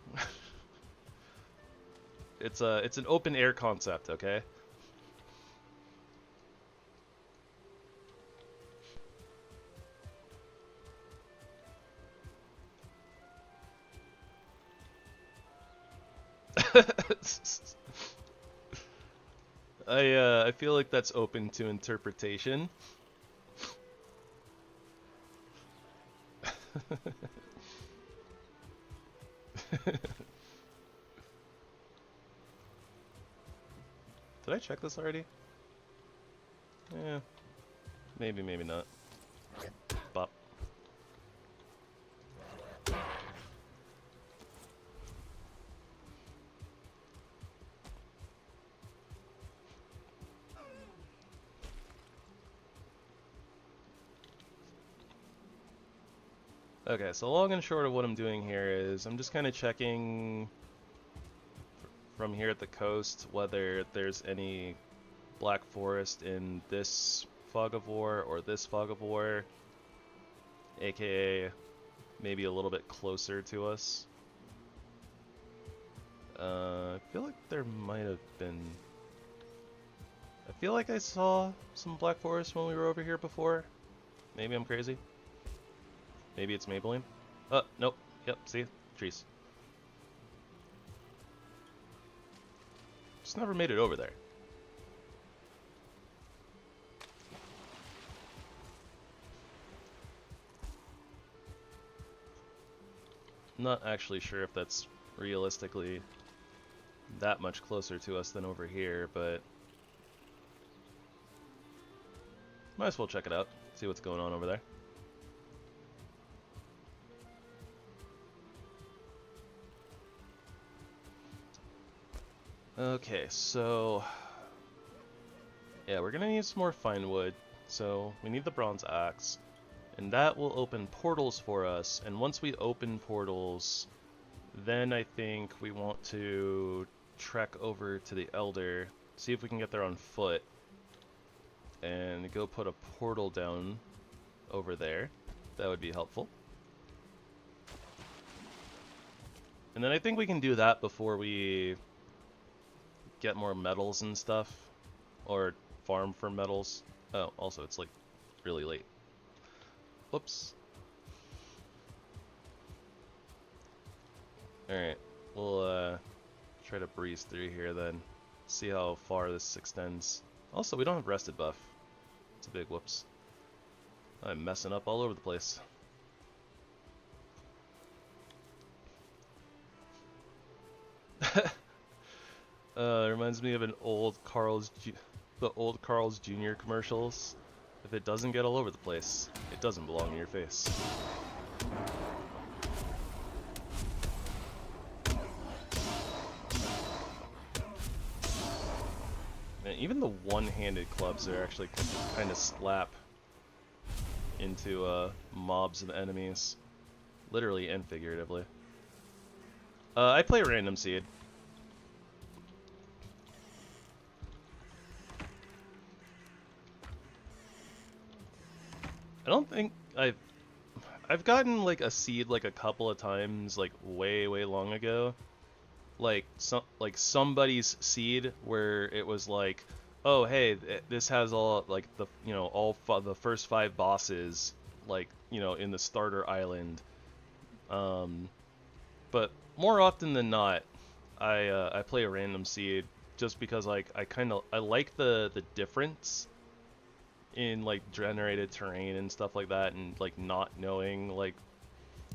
It's an open air concept, okay? I feel like that's open to interpretation. Did I check this already? Yeah. Maybe, maybe not. Bop. Okay, so long and short of what I'm doing here is I'm just kind of checking from here at the coast whether there's any black forest in this fog of war or this fog of war, aka maybe a little bit closer to us. I feel like there might have been... I feel like I saw some black forest when we were over here before. Maybe I'm crazy. Maybe it's Maybelline. Oh, nope. Yep, see? Trees. Just never made it over there. Not actually sure if that's realistically that much closer to us than over here, but might as well check it out, see what's going on over there. Okay, so yeah, we're gonna need some more fine wood, so we need the bronze axe, and that will open portals for us, and once we open portals, then I think we want to trek over to the Elder, see if we can get there on foot, and go put a portal down over there. That would be helpful. And then I think we can do that before we get more metals and stuff, or farm for metals. Oh, also it's like really late. Whoops. Alright, we'll try to breeze through here then, see how far this extends. Also, we don't have rested buff. It's a big whoops. I'm messing up all over the place. It reminds me of an old the old Carl's Jr. commercials. If it doesn't get all over the place, it doesn't belong in your face. Man, even the one-handed clubs are actually kind of slap into mobs of enemies, literally and figuratively. I play Random Seed. I don't think I've gotten like a seed like a couple of times, like way long ago. Like somebody's seed where it was like, oh hey, this has all like the the first 5 bosses, like in the starter island. But more often than not, I play a random seed just because like I like the difference in like generated terrain and stuff like that, and like not knowing like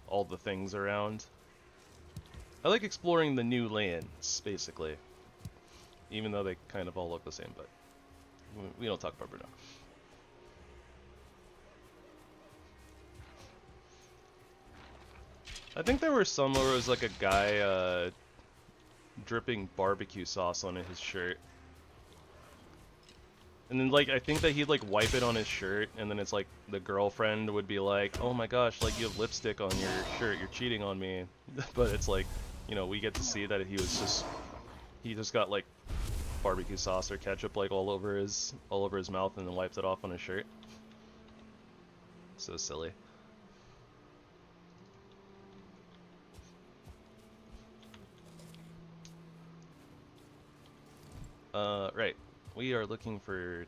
all the things around. I like exploring the new lands, basically. Even though they kind of all look the same, but we don't talk about Bruno. I think there were some where it was like a guy dripping barbecue sauce on his shirt. And then like I think that he'd like wipe it on his shirt, and then it's like the girlfriend would be like, oh my gosh, like you have lipstick on your shirt, you're cheating on me. But it's like, we get to see that he just got like barbecue sauce or ketchup like all over his mouth, and then wiped it off on his shirt. So silly. Right. We are looking for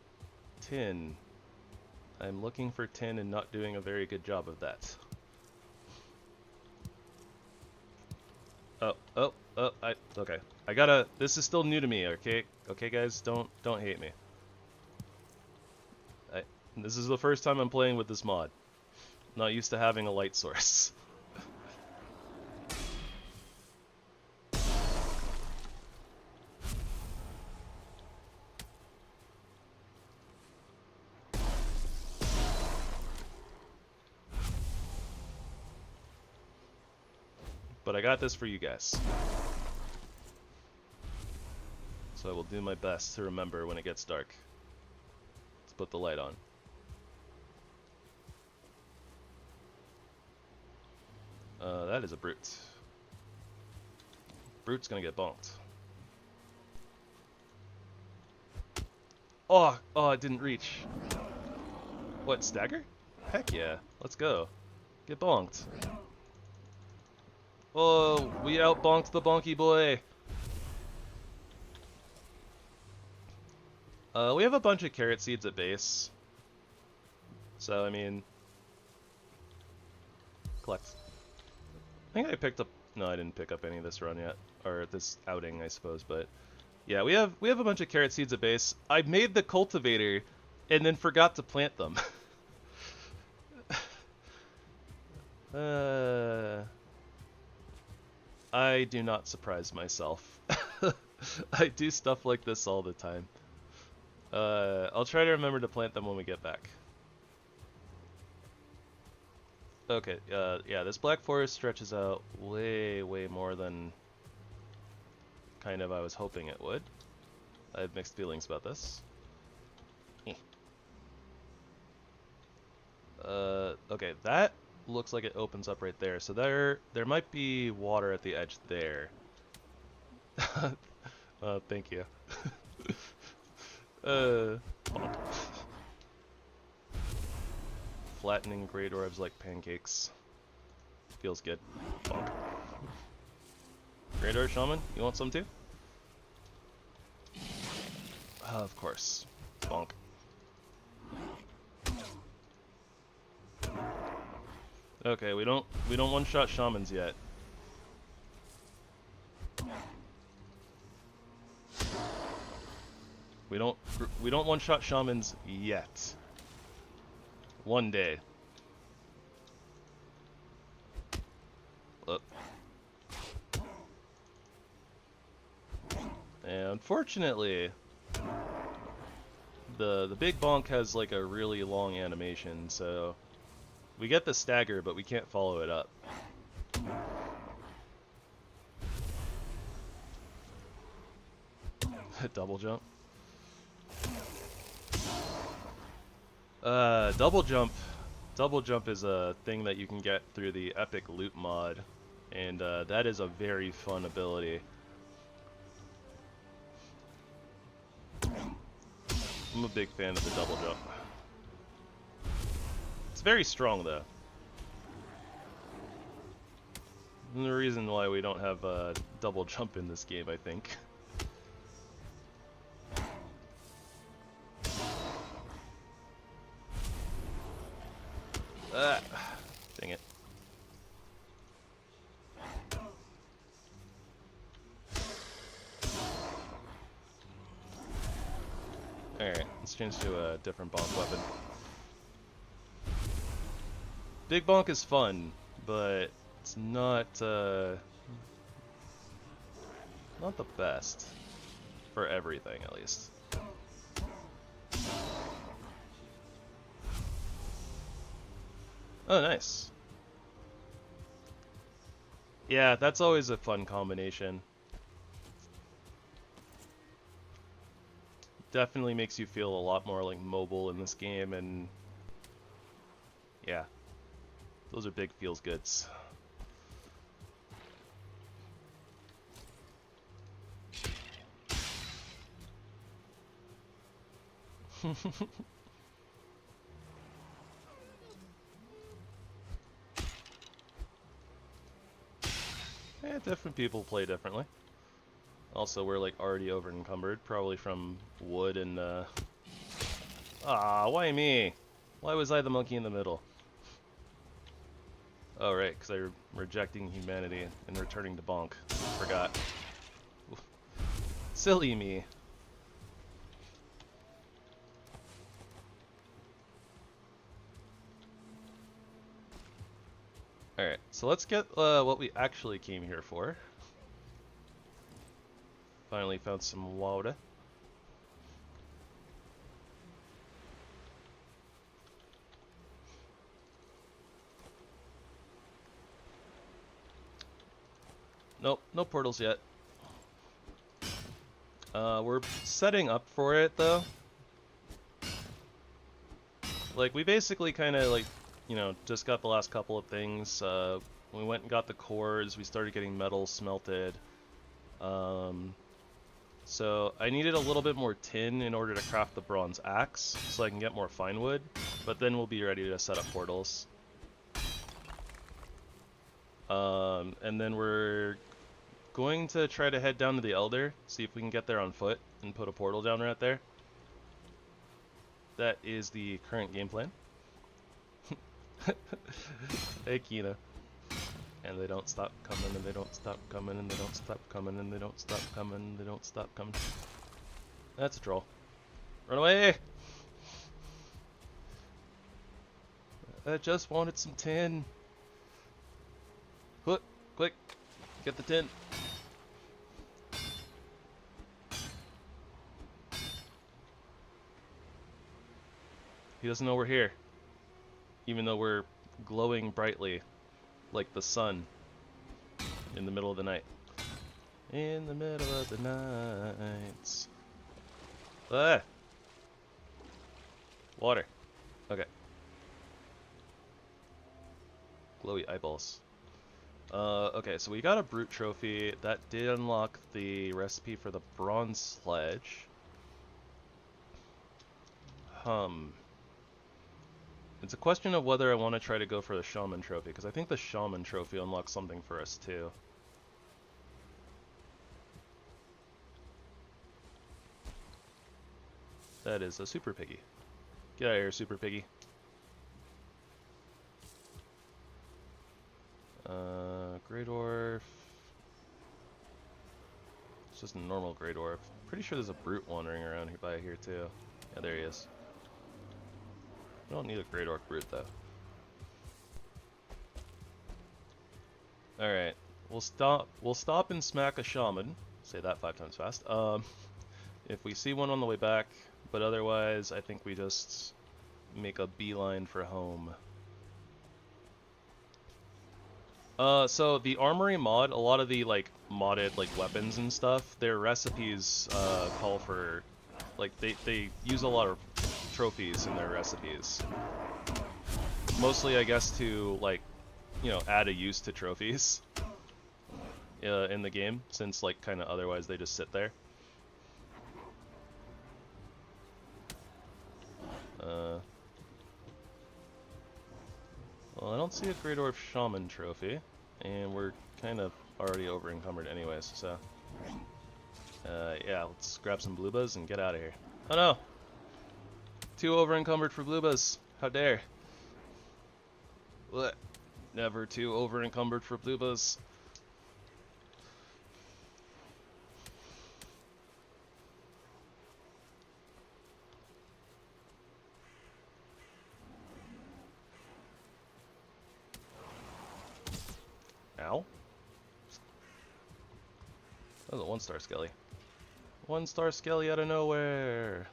tin. I'm looking for tin and not doing a very good job of that. Okay. This is still new to me, okay? Okay, guys, don't hate me. This is the first time I'm playing with this mod. Not used to having a light source. But I got this for you guys. So I will do my best to remember when it gets dark. Let's put the light on. That is a brute. Brute's gonna get bonked. Oh, it didn't reach. What, stagger? Heck yeah, let's go. Get bonked. Oh, we out-bonked the bonky boy. We have a bunch of carrot seeds at base. So, I mean... collect. I think I picked up... No, I didn't pick up any this run yet. Or this outing, I suppose, but... Yeah, we have a bunch of carrot seeds at base. I made the cultivator, and then forgot to plant them. I do not surprise myself. I do stuff like this all the time. I'll try to remember to plant them when we get back. Okay, yeah, this Black Forest stretches out way more than kind of I was hoping it would. I have mixed feelings about this. Okay, that looks like it opens up right there, so there might be water at the edge there. Thank you. Flattening great orbs like pancakes. Feels good. Bonk. Great Orb Shaman, you want some too? Of course. Bonk. Okay, we don't one-shot shamans yet. We don't one-shot shamans yet. One day. Look. And unfortunately, the big bonk has like a really long animation, so we get the stagger, but we can't follow it up. Double jump. Double jump is a thing that you can get through the epic loot mod, and that is a very fun ability. I'm a big fan of the double jump. It's very strong though. And the reason why we don't have double jump in this game, I think. Ah, dang it. Alright, let's change to a different bonk weapon. Big bonk is fun, but it's not the best for everything, at least. Oh, nice. Yeah, that's always a fun combination. Definitely makes you feel a lot more like mobile in this game, and yeah, those are big feels goods. Yeah, different people play differently. Also, we're like already over encumbered, probably from wood and ah, why me? Why was I the monkey in the middle? Oh right, because I'm rejecting humanity and returning to bonk. Forgot. Silly me. Alright, so let's get what we actually came here for. Finally found some water. Nope, no portals yet. We're setting up for it though. Like, we basically kind of like, you know, just got the last couple of things. We went and got the cores, we started getting metal smelted. So I needed a little bit more tin in order to craft the bronze axe, so I can get more fine wood, but then we'll be ready to set up portals. And then we're going to try to head down to the Elder, see if we can get there on foot, and put a portal down right there. That is the current game plan. Hey, Kina. And they don't stop coming, and they don't stop coming, and they don't stop coming, and they don't stop coming, and they don't stop coming. That's a troll. Run away! I just wanted some tin. Quick, quick, get the tin. He doesn't know we're here, even though we're glowing brightly like the sun in the middle of the night. In the middle of the night. Ah! Water. Okay. Glowy eyeballs. Okay, so we got a brute trophy. That did unlock the recipe for the bronze sledge. It's a question of whether I want to try to go for the shaman trophy, because I think the shaman trophy unlocks something for us too. That is a super piggy. Get out of here, super piggy. Grey dwarf. It's just a normal grey dwarf. Pretty sure there's a brute wandering around here by here too. Yeah, there he is. I don't need a grey dwarf brute though. Alright. We'll stop and smack a shaman. Say that 5 times fast. If we see one on the way back, but otherwise I think we just make a beeline for home. So the Armory mod, a lot of the like modded like weapons and stuff, their recipes call for like they use a lot of trophies in their recipes. Mostly I guess to like, you know, add a use to trophies in the game, since like kind of otherwise they just sit there. Well, I don't see a Grey Dwarf Shaman trophy, and we're kind of already over encumbered anyways, so... yeah, let's grab some blue buzz and get out of here. Oh no! Too over encumbered for blue buzz. How dare. What? Never too over encumbered for blue buzz. Ow. That was a 1-star skelly. 1-star skelly out of nowhere.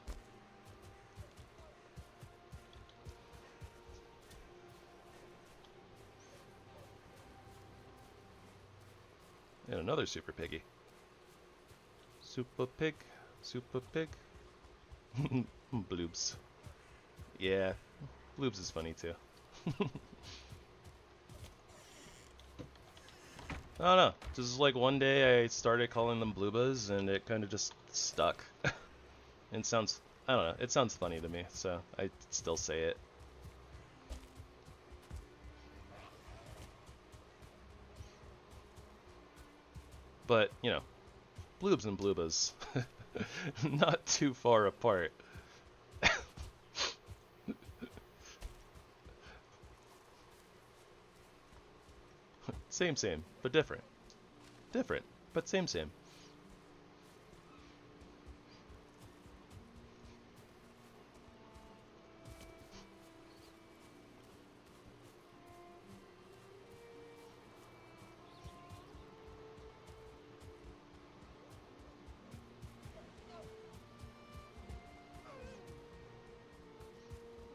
And another super piggy. Super pig. Super pig. Bloobs. Yeah. Bloobs is funny too. I don't know. Just like one day I started calling them bloobas and it kind of just stuck. It sounds, I don't know, it sounds funny to me, so I still say it. But, you know, bloobs and bloobas, not too far apart. Same, but different. Different, but same.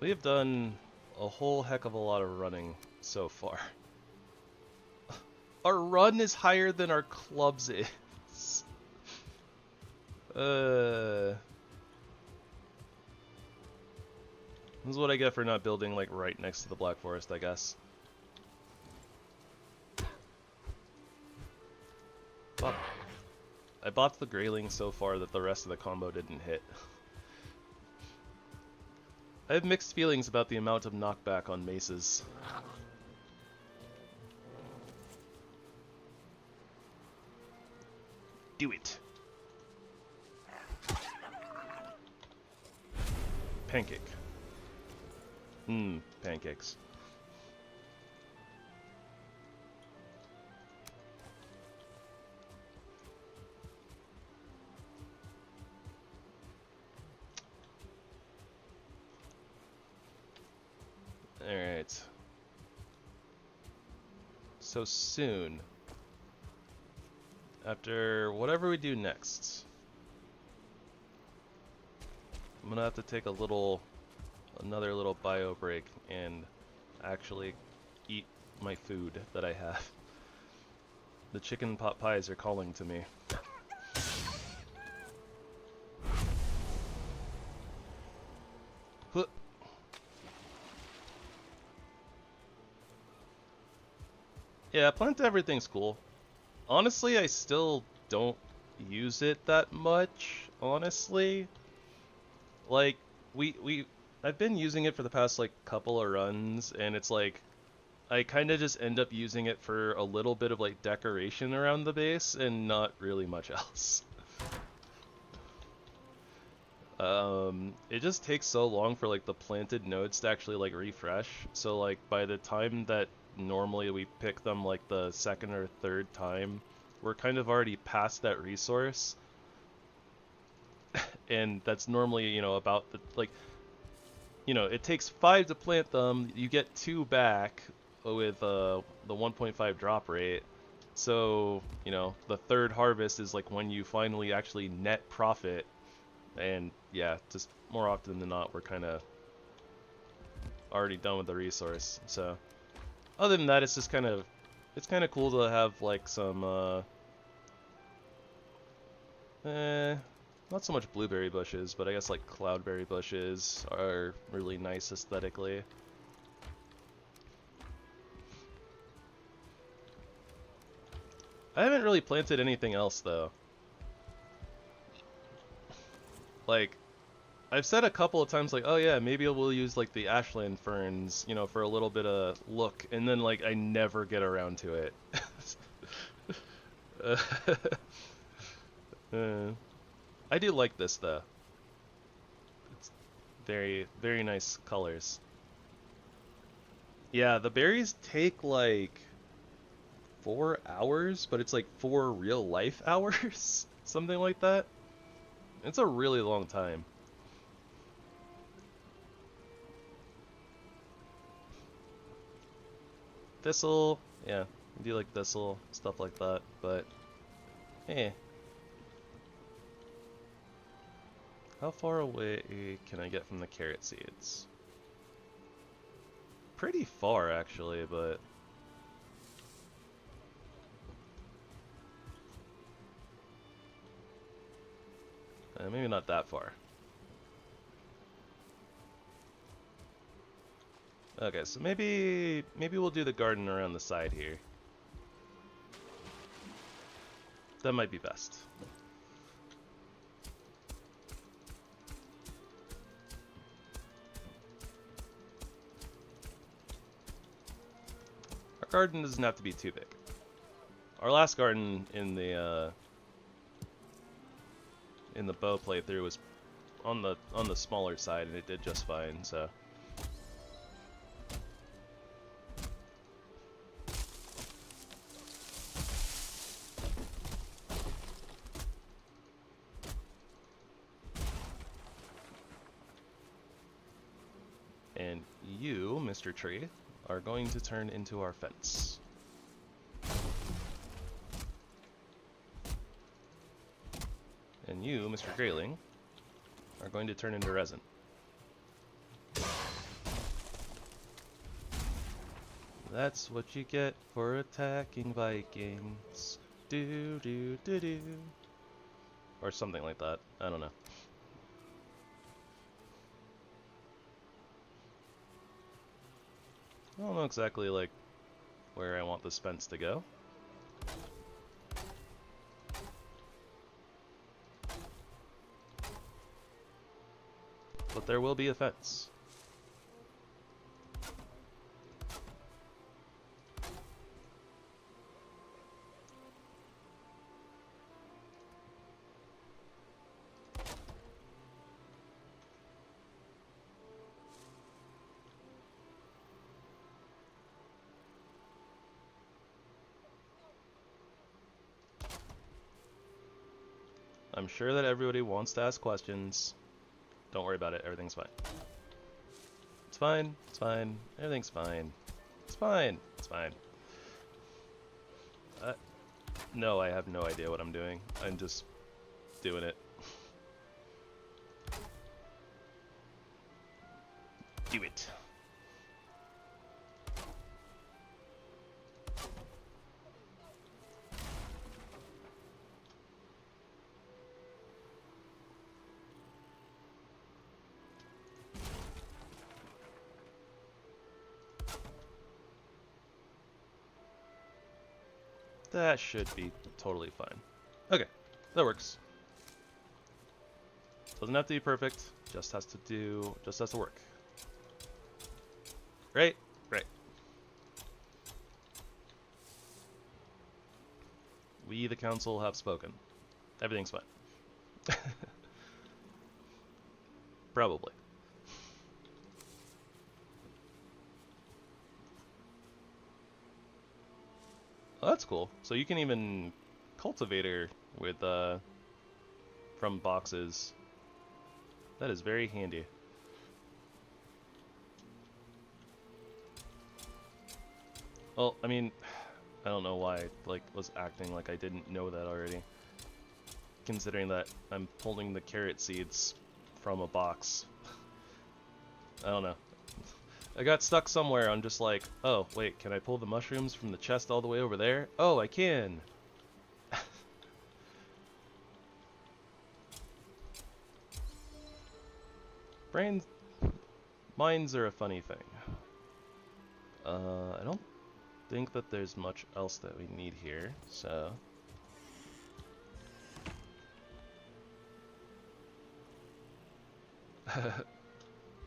We have done a whole heck of a lot of running so far. Our run is higher than our clubs is. This is what I get for not building like right next to the Black Forest, I guess. I bought the Grayling so far that the rest of the combo didn't hit. I have mixed feelings about the amount of knockback on maces. Do it. Pancake. Pancakes. Alright. So soon, after whatever we do next, I'm gonna have to take another little bio break and actually eat my food that I have. The chicken pot pies are calling to me. Yeah, PlantEverything's cool. Honestly, I still don't use it that much, honestly. Like, I've been using it for the past, like, couple of runs, and it's like, I kind of just end up using it for a little bit of, like, decoration around the base, and not really much else. It just takes so long for, like, the planted nodes to actually, like, refresh, so, like, by the time that normally we pick them like the second or third time, we're kind of already past that resource. And that's normally, you know, about the, like, you know, it takes 5 to plant them, you get 2 back with the 1.5 drop rate. So, you know, the third harvest is like when you finally actually net profit. And yeah, just more often than not, we're kind of already done with the resource. So other than that, it's just kind of, it's kind of cool to have like some, not so much blueberry bushes, but I guess like cloudberry bushes are really nice aesthetically. I haven't really planted anything else though. Like, I've said a couple of times like, oh yeah, maybe we'll use like the Ashland ferns, you know, for a little bit of look, and then like I never get around to it. uh, I do like this though. It's very, very nice colors. Yeah, the berries take like 4 hours, but it's like 4 real life hours, something like that. It's a really long time. Thistle, yeah, I do like thistle, stuff like that, but eh. How far away can I get from the carrot seeds? Pretty far actually, but maybe not that far. Okay, so maybe we'll do the garden around the side here. That might be best. Our garden doesn't have to be too big. Our last garden in the bow playthrough was on the smaller side, and it did just fine. So. And you, Mr. Tree, are going to turn into our fence. And you, Mr. Grayling, are going to turn into resin. That's what you get for attacking Vikings. Do do do do. Or something like that. I don't know. I don't know exactly like where I want this fence to go. But there will be a fence. I'm sure that everybody wants to ask questions. Don't worry about it, everything's fine. It's fine, it's fine, everything's fine. It's fine, it's fine. No, I have no idea what I'm doing. I'm just doing it. Do it. That should be totally fine. Okay, that works. Doesn't have to be perfect, just has to work. Right? Right. We, the council, have spoken. Everything's fine. Probably. Oh, that's cool. So you can even cultivate her with from boxes. That is very handy. Well, I mean, I don't know why I was acting like I didn't know that already. Considering that I'm pulling the carrot seeds from a box. I don't know. I got stuck somewhere. I'm just like, oh, wait, can I pull the mushrooms from the chest all the way over there? Oh, I can. Minds are a funny thing. I don't think that there's much else that we need here, so...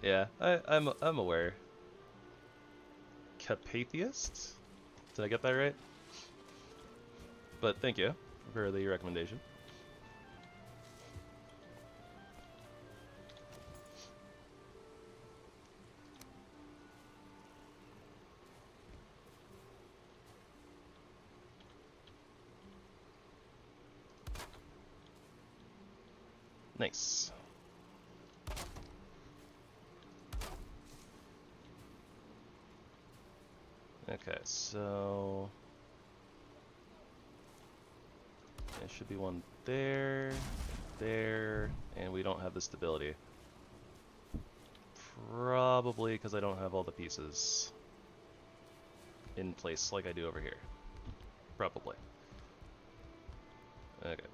Yeah, I'm aware. Capatheist? Did I get that right? But thank you for the recommendation. Nice. Okay, so there should be one there, there, and we don't have the stability. Probably because I don't have all the pieces in place like I do over here. Probably. Okay.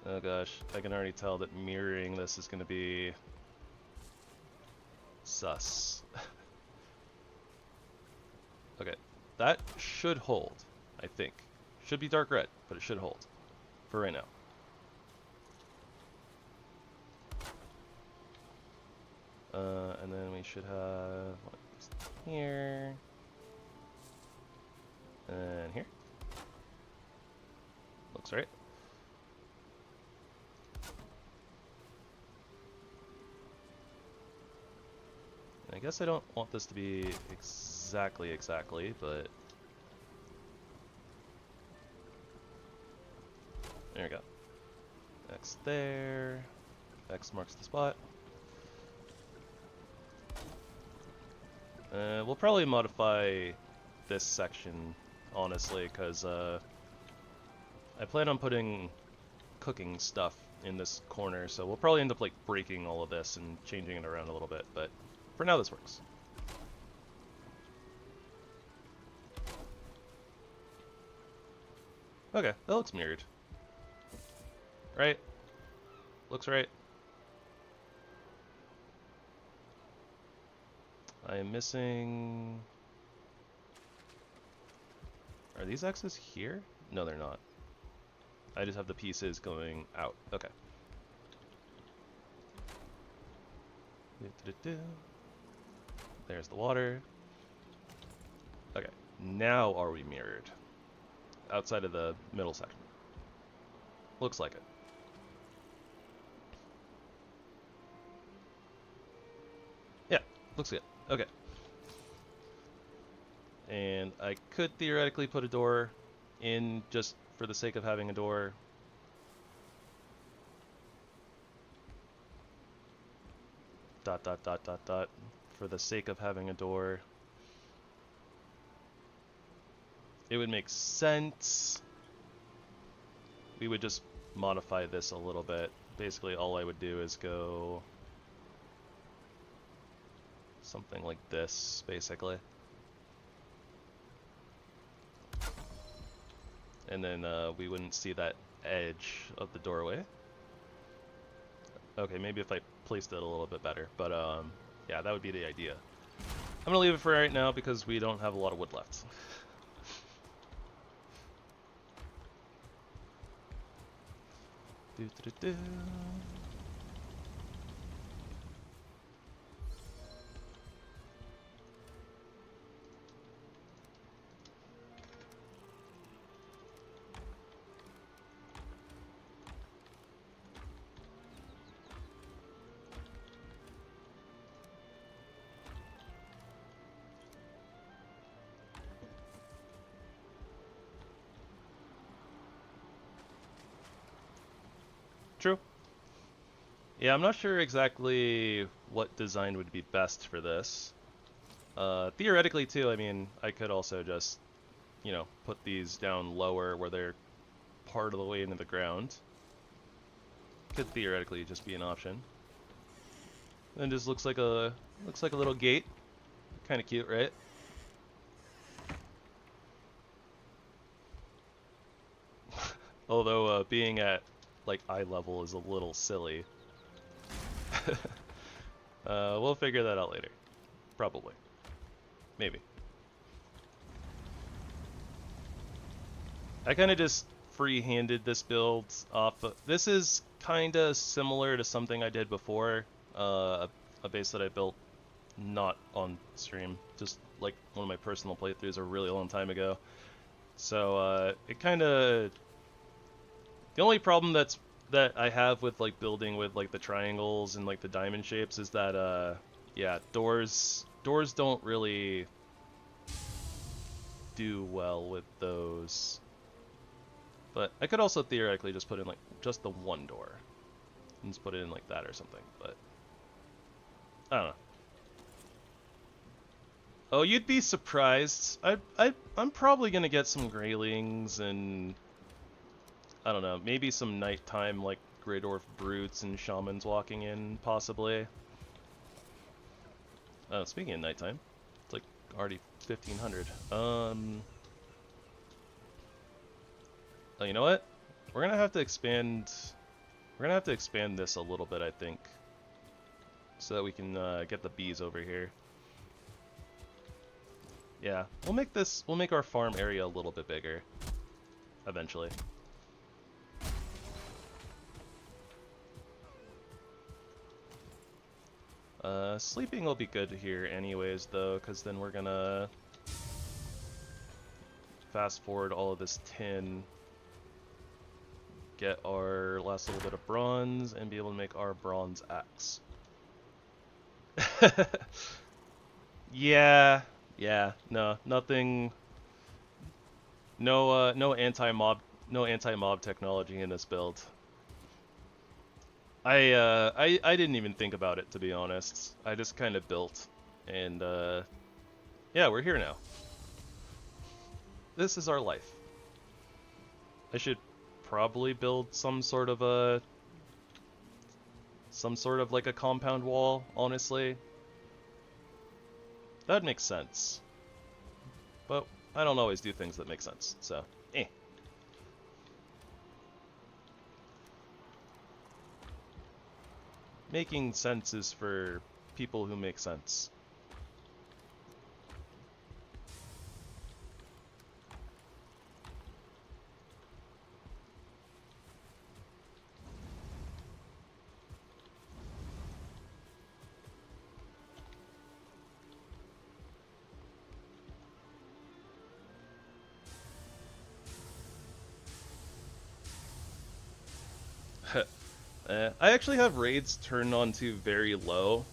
Oh gosh, I can already tell that mirroring this is going to be sus. Okay, that should hold, I think. Should be dark red, but it should hold for right now. And then we should have one here and here. Looks right. I guess I don't want this to be exactly, but there we go. X there. X marks the spot. We'll probably modify this section, honestly, because I plan on putting cooking stuff in this corner, so we'll probably end up like breaking all of this and changing it around a little bit, but for now this works. Okay, that looks mirrored. Right? Looks right. I am missing... Are these X's here? No, they're not. I just have the pieces going out. Okay. There's the water. Okay, now are we mirrored? Outside of the middle section. Looks like it. Yeah, looks good. Okay. And I could theoretically put a door in just for the sake of having a door. Dot, dot, dot, dot, dot. For the sake of having a door. It would make sense. We would just modify this a little bit. Basically, all I would do is go something like this, basically. And then we wouldn't see that edge of the doorway. Okay, maybe if I placed it a little bit better, but yeah, that would be the idea. I'm gonna leave it for right now because we don't have a lot of wood left. Do. True. Yeah, I'm not sure exactly what design would be best for this. Theoretically, too, I mean, I could also just, you know, put these down lower where they're part of the way into the ground. Could theoretically just be an option. And just looks like a little gate. Kind of cute, right? Although being at like eye level is a little silly. We'll figure that out later. Probably. Maybe. I kind of just free-handed this build off. This is kind of similar to something I did before, a base that I built not on stream, just like one of my personal playthroughs a really long time ago. So it kind of, the only problem that I have with like building with like the triangles and like the diamond shapes is that yeah, doors don't really do well with those. But I could also theoretically just put in like just the one door and just put it in like that or something, but I don't know. Oh, you'd be surprised. I'm probably gonna get some Greylings and I don't know, maybe some nighttime like Grey Dwarf Brutes and Shamans walking in, possibly. Speaking of nighttime, it's like already 1500. Oh, you know what? We're gonna have to expand. We're gonna have to expand this a little bit, I think, so that we can get the bees over here. Yeah, we'll make this. We'll make our farm area a little bit bigger, eventually. Sleeping will be good here anyways, though, because then we're gonna fast forward all of this tin, get our last little bit of bronze, and be able to make our bronze axe. Yeah, no, nothing. No anti-mob technology in this build. I didn't even think about it, to be honest. I just kind of built, and yeah, we're here now. This is our life. I should probably build some sort of like a compound wall, honestly. That makes sense. But I don't always do things that make sense, so eh. Making sense is for people who make sense. I actually have raids turned on to very low,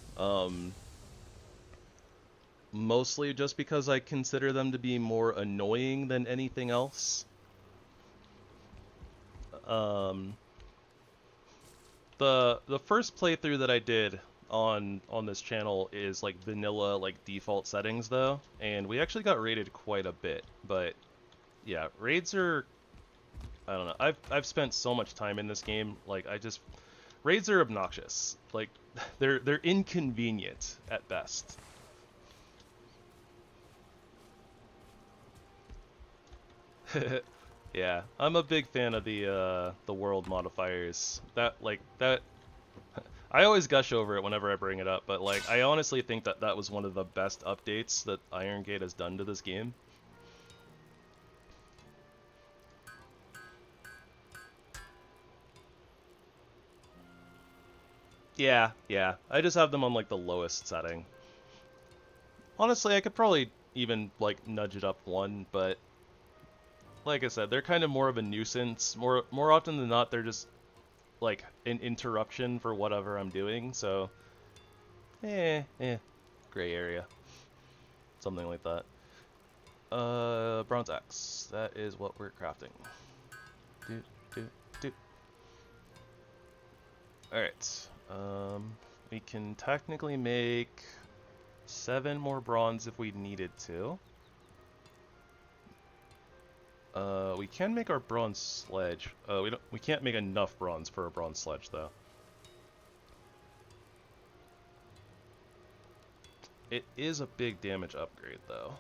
mostly just because I consider them to be more annoying than anything else. The first playthrough that I did on this channel is like vanilla, like default settings though, and we actually got raided quite a bit. But yeah, raids are, I don't know. I've spent so much time in this game, like raids are obnoxious. Like they're inconvenient at best. Yeah, I'm a big fan of the world modifiers. That I always gush over it whenever I bring it up, but like I honestly think that was one of the best updates that Iron Gate has done to this game. Yeah, I just have them on like the lowest setting. Honestly, I could probably even like nudge it up one, but like I said, they're kind of more of a nuisance. More often than not, they're just like an interruption for whatever I'm doing. So, gray area, something like that. Bronze axe. That is what we're crafting. All right. We can technically make 7 more bronze if we needed to. We can make our bronze sledge. We can't make enough bronze for a bronze sledge though. It is a big damage upgrade though.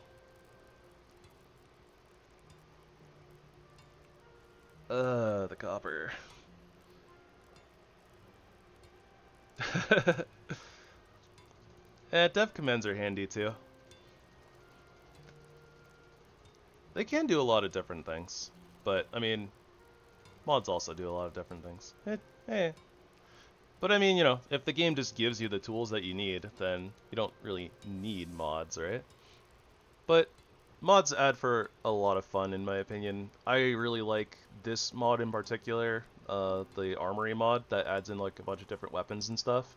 The copper. Dev commands are handy too. They can do a lot of different things. But I mean, mods also do a lot of different things. But I mean, you know, if the game just gives you the tools that you need, then you don't really need mods, right? But mods add for a lot of fun, in my opinion. I really like this mod in particular, the Armory mod that adds in like a bunch of different weapons and stuff.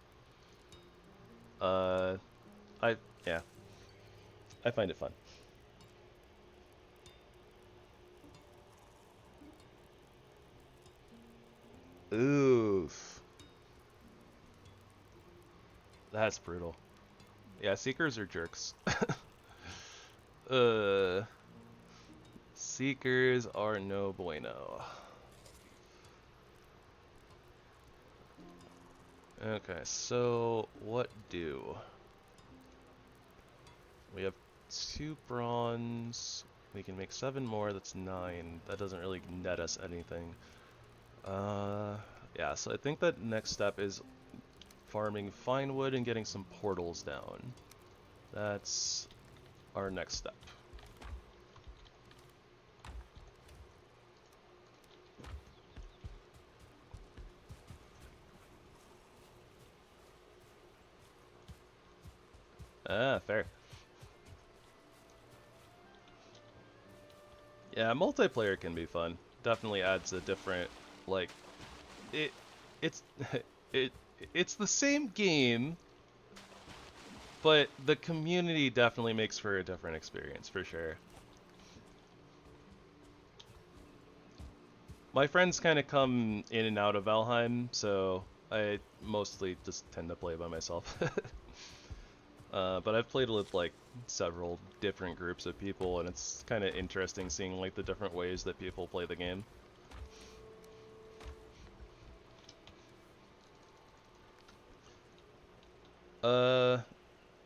Uh, yeah, I find it fun. Oof, that's brutal. Yeah, Seekers are jerks. uh, Seekers are no bueno. Okay, so what do? We have 2 bronze. We can make 7 more, that's 9. That doesn't really net us anything. Yeah, so I think that next step is farming fine wood and getting some portals down. That's our next step. Ah, fair. Yeah, multiplayer can be fun. Definitely adds a different, like, it's it it's the same game, but the community definitely makes for a different experience for sure. My friends kind of come in and out of Valheim, so I mostly just tend to play by myself. But I've played with like several different groups of people, and it's kind of interesting seeing like the different ways that people play the game.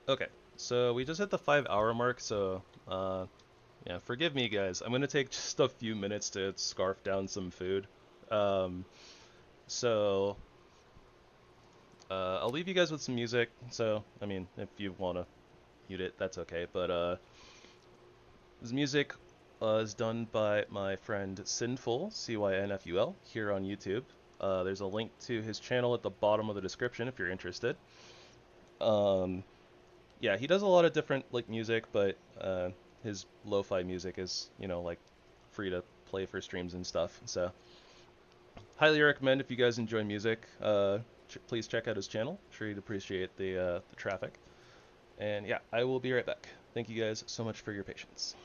Okay, so we just hit the 5-hour mark, so yeah, forgive me guys. I'm gonna take just a few minutes to scarf down some food. Um, so I'll leave you guys with some music. So I mean, if you wanna mute it, that's okay. But this music is done by my friend Sinful, Cynful, here on YouTube. There's a link to his channel at the bottom of the description if you're interested. Yeah, he does a lot of different like music, but his lo-fi music is, you know, like free to play for streams and stuff. So highly recommend if you guys enjoy music. Please check out his channel. I'm sure you'd appreciate the traffic. And yeah, I will be right back. Thank you guys so much for your patience.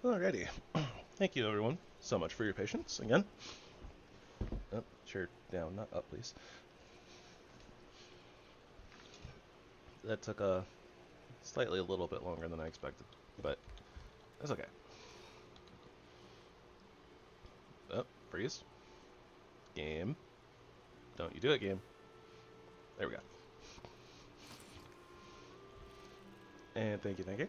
Alrighty. Thank you, everyone, so much for your patience again. Oh, chair down, not up, please. That took a little bit longer than I expected, but that's okay. Oh, freeze. Game. Don't you do it, game. There we go. And thank you, thank you.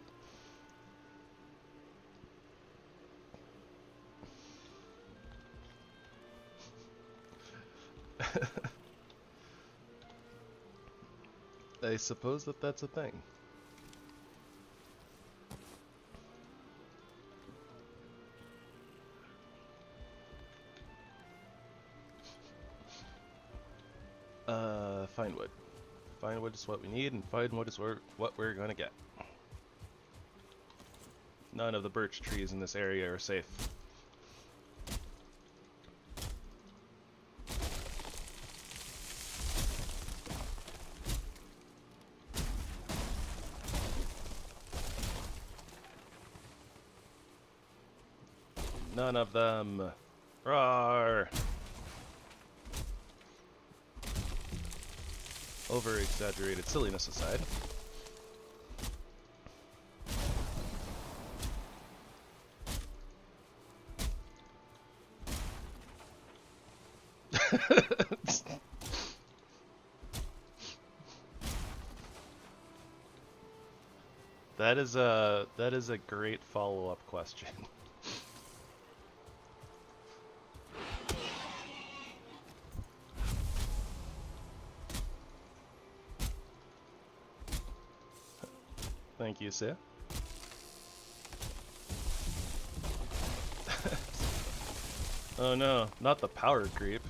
I suppose that's a thing. Fine wood. Fine wood is what we need, and fine wood is what we're gonna get. None of the birch trees in this area are safe. None of them. Roar! Over-exaggerated silliness aside. That is a great follow-up question. Thank you, sir. Oh no, not the power creep.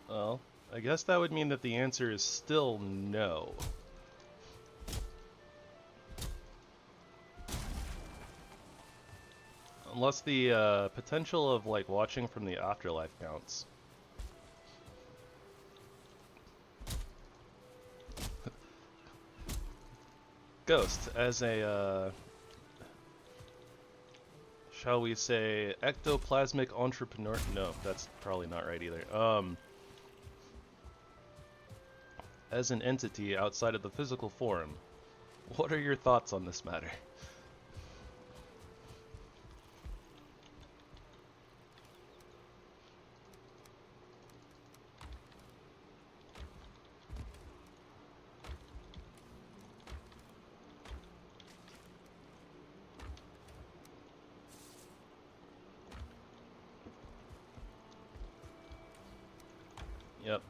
Well, I guess that would mean that the answer is still no. Unless the potential of like watching from the afterlife counts. Ghost, as a shall we say ectoplasmic entrepreneur? No, that's probably not right either. As an entity outside of the physical form, what are your thoughts on this matter? Yep,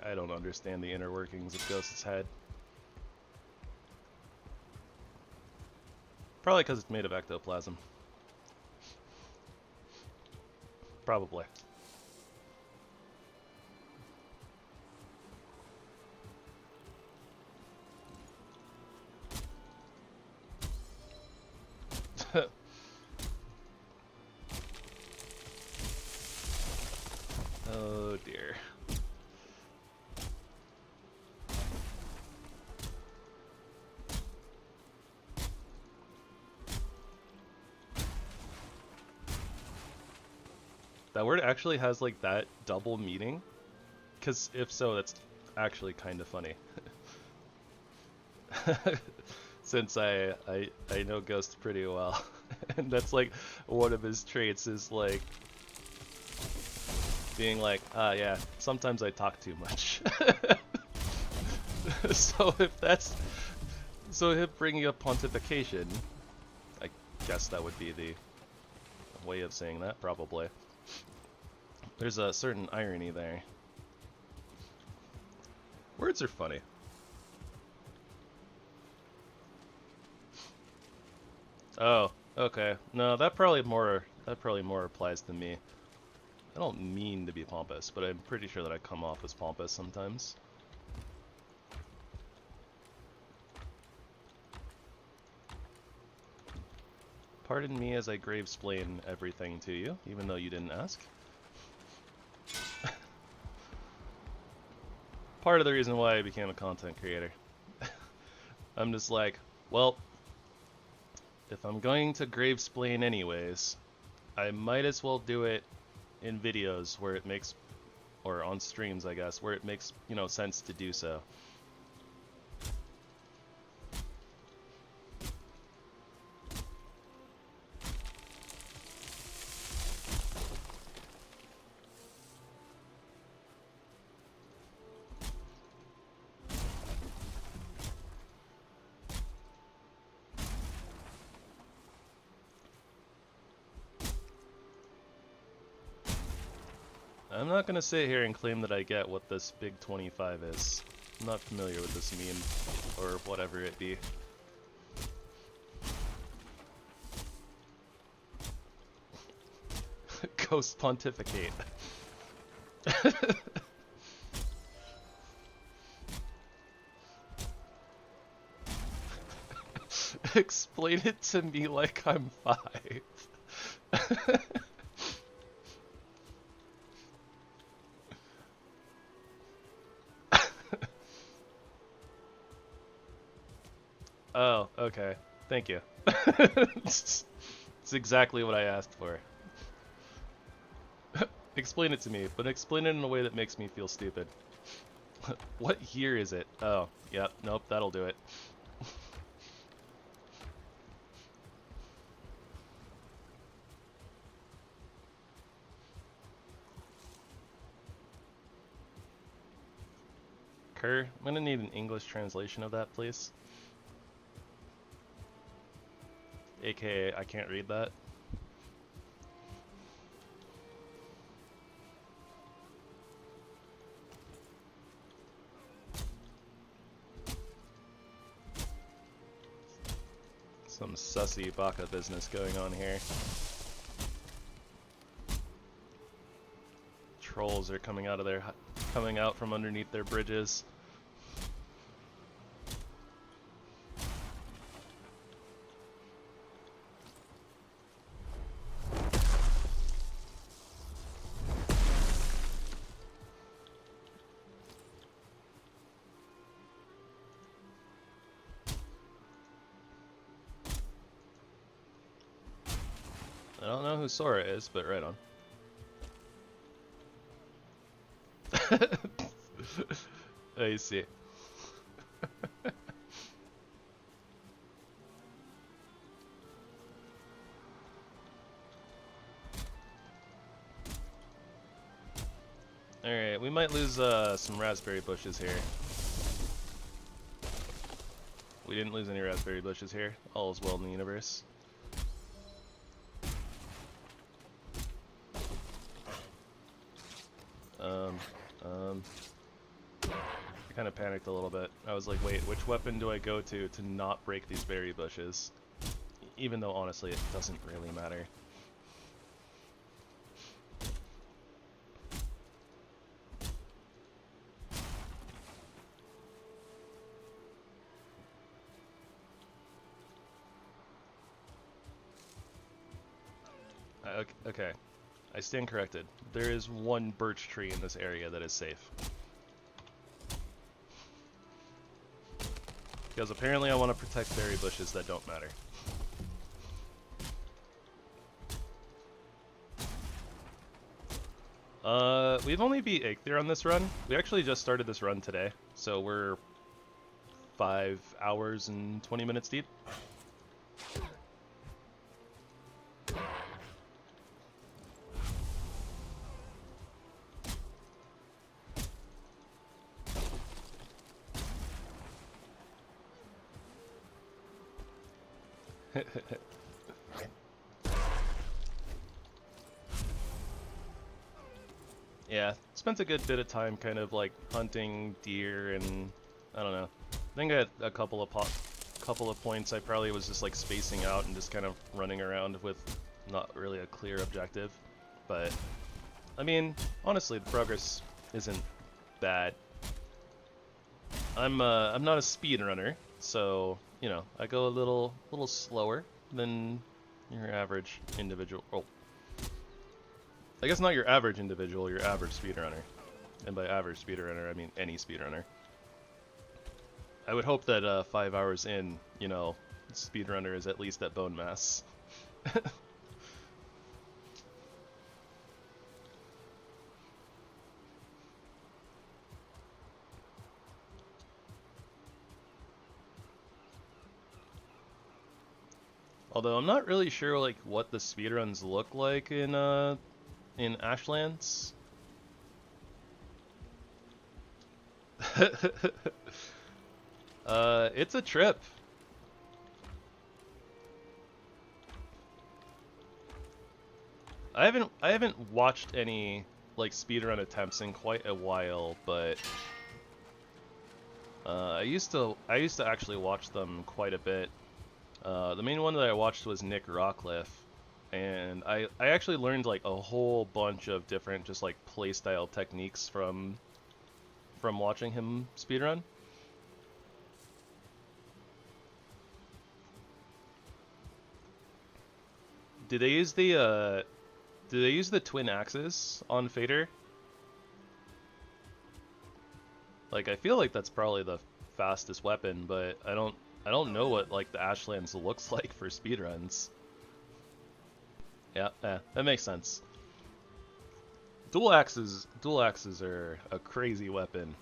I don't understand the inner workings of Ghost's head. Probably because it's made of ectoplasm. Probably. Oh dear. That word actually has like that double meaning? Because if so, that's actually kind of funny. Since I know Ghost pretty well. And that's like one of his traits is like being like, yeah, sometimes I talk too much. So him bringing up pontification, I guess that would be the way of saying that, probably. There's a certain irony there. Words are funny. Oh, okay. No, that probably more applies to me. I don't mean to be pompous, but I'm pretty sure that I come off as pompous sometimes. Pardon me as I gravesplain everything to you, even though you didn't ask. Part of the reason why I became a content creator. I'm just like, well, if I'm going to gravesplain anyways, I might as well do it in videos where it makes, or on streams I guess, where it makes, you know, sense to do so. I'm not gonna sit here and claim that I get what this big 25 is. I'm not familiar with this meme, or whatever it be. Ghost pontificate. Explain it to me like I'm 5. Oh, okay. Thank you. It's exactly what I asked for. Explain it to me, but explain it in a way that makes me feel stupid. What year is it? Oh, yep, nope, that'll do it. Kerr, I'm gonna need an English translation of that, please. AKA, I can't read that. Some sussy baka business going on here. Trolls are coming out from underneath their bridges. I don't know who Sora is, but right on. I see. Alright, we might lose some raspberry bushes here. We didn't lose any raspberry bushes here. All is well in the universe. I kind of panicked a little bit. I was like, wait, which weapon do I go to not break these berry bushes? Even though, honestly, it doesn't really matter. Okay, I stand corrected. There is one birch tree in this area that is safe. Because apparently I want to protect berry bushes that don't matter. We've only beat Eikthyr on this run. We actually just started this run today, so we're 5 hours and 20 minutes deep. Yeah, spent a good bit of time kind of like hunting deer and I don't know. I think at a couple of points I probably was just like spacing out and just kind of running around with not really a clear objective. But I mean, honestly, the progress isn't bad. I'm not a speed runner, so you know I go a little slower than Your average individual. Oh. I guess not your average individual, your average speedrunner. And by average speedrunner, I mean any speedrunner. I would hope that 5 hours in, you know, speedrunner is at least at bone mass. Although I'm not really sure like what the speedruns look like in Ashlands. It's a trip. I haven't watched any like speedrun attempts in quite a while, but I used to actually watch them quite a bit. The main one that I watched was Nick Rockcliffe, and I actually learned like a whole bunch of different just like playstyle techniques from watching him speedrun. Do they use the twin axes on Fader? Like I feel like that's probably the fastest weapon, but I don't know what like the Ashlands looks like for speedruns. Yeah, that makes sense. Dual axes are a crazy weapon.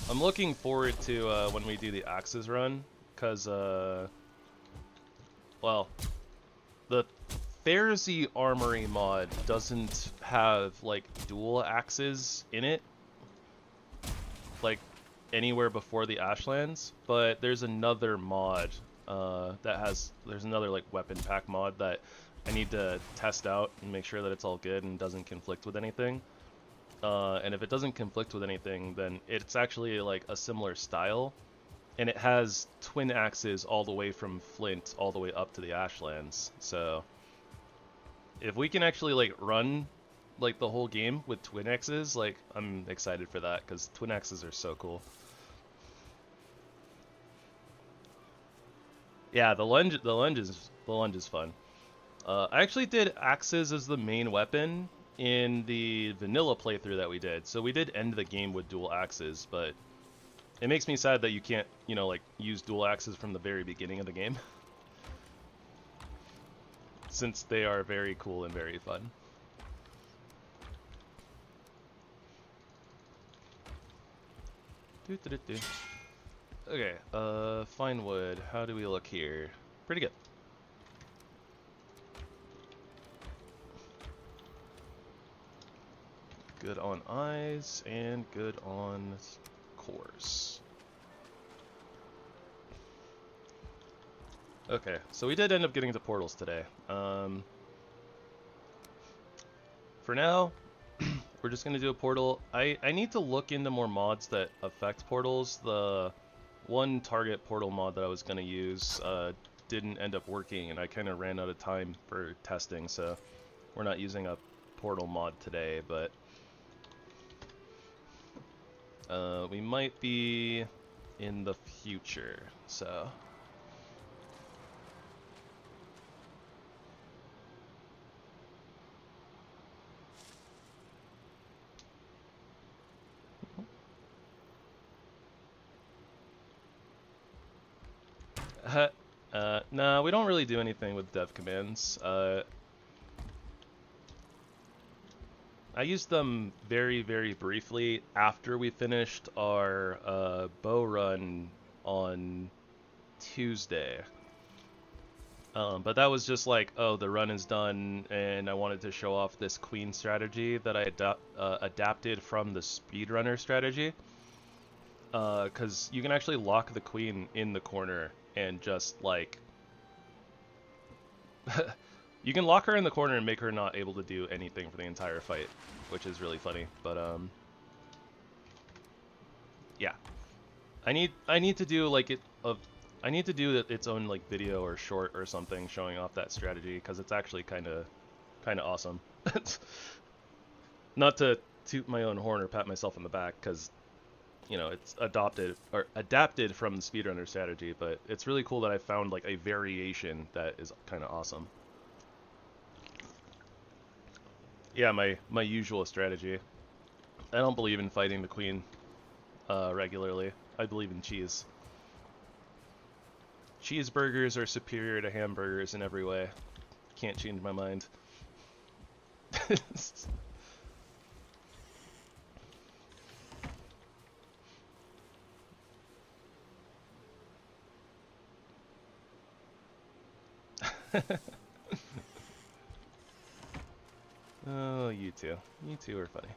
I'm looking forward to when we do the axes run, cause well, the Therzie Armory mod doesn't have like dual axes in it, like anywhere before the Ashlands, but there's another mod there's another like weapon pack mod that I need to test out and make sure that it's all good and doesn't conflict with anything. And if it doesn't conflict with anything, then it's actually like a similar style, and it has twin axes all the way from Flint all the way up to the Ashlands. So if we can actually like run like the whole game with twin axes, like I'm excited for that because twin axes are so cool. Yeah, the lunge is fun. I actually did axes as the main weapon in the vanilla playthrough that we did. So we did end the game with dual axes, but it makes me sad that you can't, you know, like use dual axes from the very beginning of the game. Since they are very cool and very fun. Okay, fine wood. How do we look here? Pretty good. Good on eyes and good on cores. Okay, so we did end up getting to portals today. For now, we're just gonna do a portal. I need to look into more mods that affect portals. The one target portal mod that I was gonna use didn't end up working, and I kind of ran out of time for testing, so we're not using a portal mod today, but we might be in the future, so. Nah, we don't really do anything with dev commands. I used them very, very briefly after we finished our bow run on Tuesday. But that was just like, oh, the run is done, and I wanted to show off this queen strategy that I adapted from the speedrunner strategy. Because you can actually lock the queen in the corner and just like... You can lock her in the corner and make her not able to do anything for the entire fight, which is really funny. But yeah, I need to do like I need to do its own like video or short or something showing off that strategy because it's actually kind of awesome. Not to toot my own horn or pat myself on the back, because you know, it's adapted from the speedrunner strategy, but it's really cool that I found like a variation that is kind of awesome. Yeah, my usual strategy. I don't believe in fighting the queen regularly. I believe in cheese. Cheeseburgers are superior to hamburgers in every way. Can't change my mind. Oh, you two. You two are funny.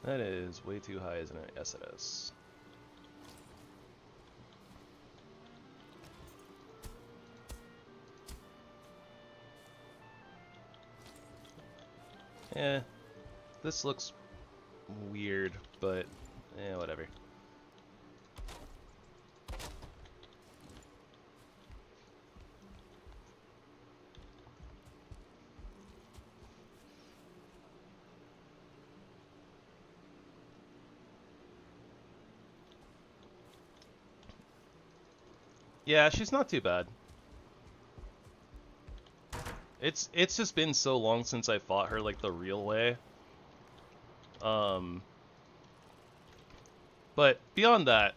That is way too high, isn't it? Yes, it is. Eh, this looks weird, but whatever. Yeah, she's not too bad. It's just been so long since I fought her like the real way. But beyond that,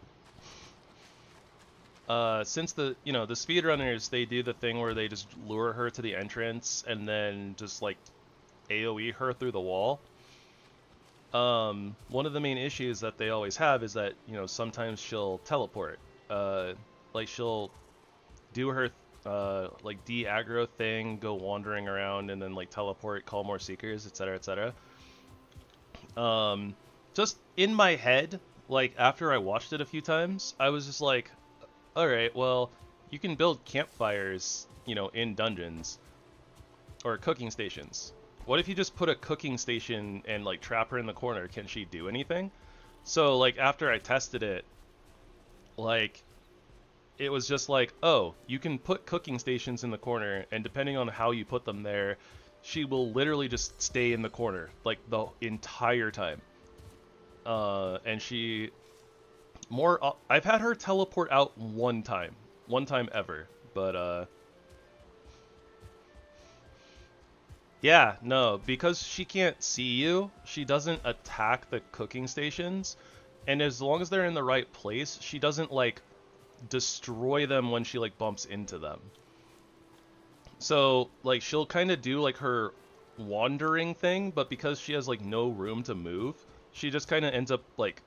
since the speedrunners, they do the thing where they just lure her to the entrance and then just like AoE her through the wall. One of the main issues that they always have is that, you know, sometimes she'll teleport. Like she'll do her like de-aggro thing, go wandering around, and then like teleport, call more seekers, etc., etc. Just in my head, like after I watched it a few times, I was just like, all right, well, you can build campfires, you know, in dungeons or cooking stations. What if you just put a cooking station and like trap her in the corner? Can she do anything? So like after I tested it, like it was just like, oh, you can put cooking stations in the corner, and depending on how you put them there, she will literally just stay in the corner like the entire time. And she I've had her teleport out one time ever, but yeah, no, because she can't see you, she doesn't attack the cooking stations, and as long as they're in the right place, she doesn't like destroy them when she like bumps into them. So like she'll kind of do like her wandering thing, but because she has like no room to move, she just kind of ends up like,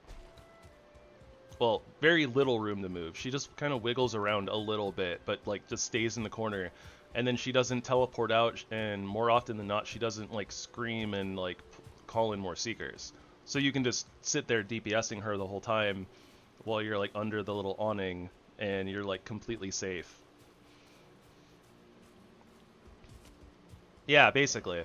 well, very little room to move. She just kind of wiggles around a little bit, but like just stays in the corner. And then she doesn't teleport out, and more often than not, she doesn't like scream and like call in more seekers. So you can just sit there DPSing her the whole time while you're like under the little awning, and you're like completely safe. Yeah, basically.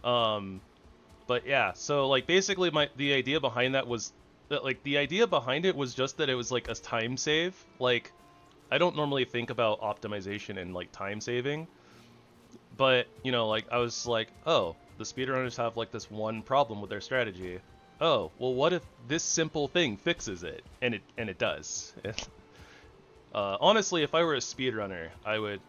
But yeah, so like basically the idea behind that was that like the idea behind it was just that it was like a time save. Like I don't normally think about optimization and like time saving, but you know, like I was like, oh, the speedrunners have like this one problem with their strategy. Oh, well, what if this simple thing fixes it? And it does. Honestly, if I were a speedrunner, I would,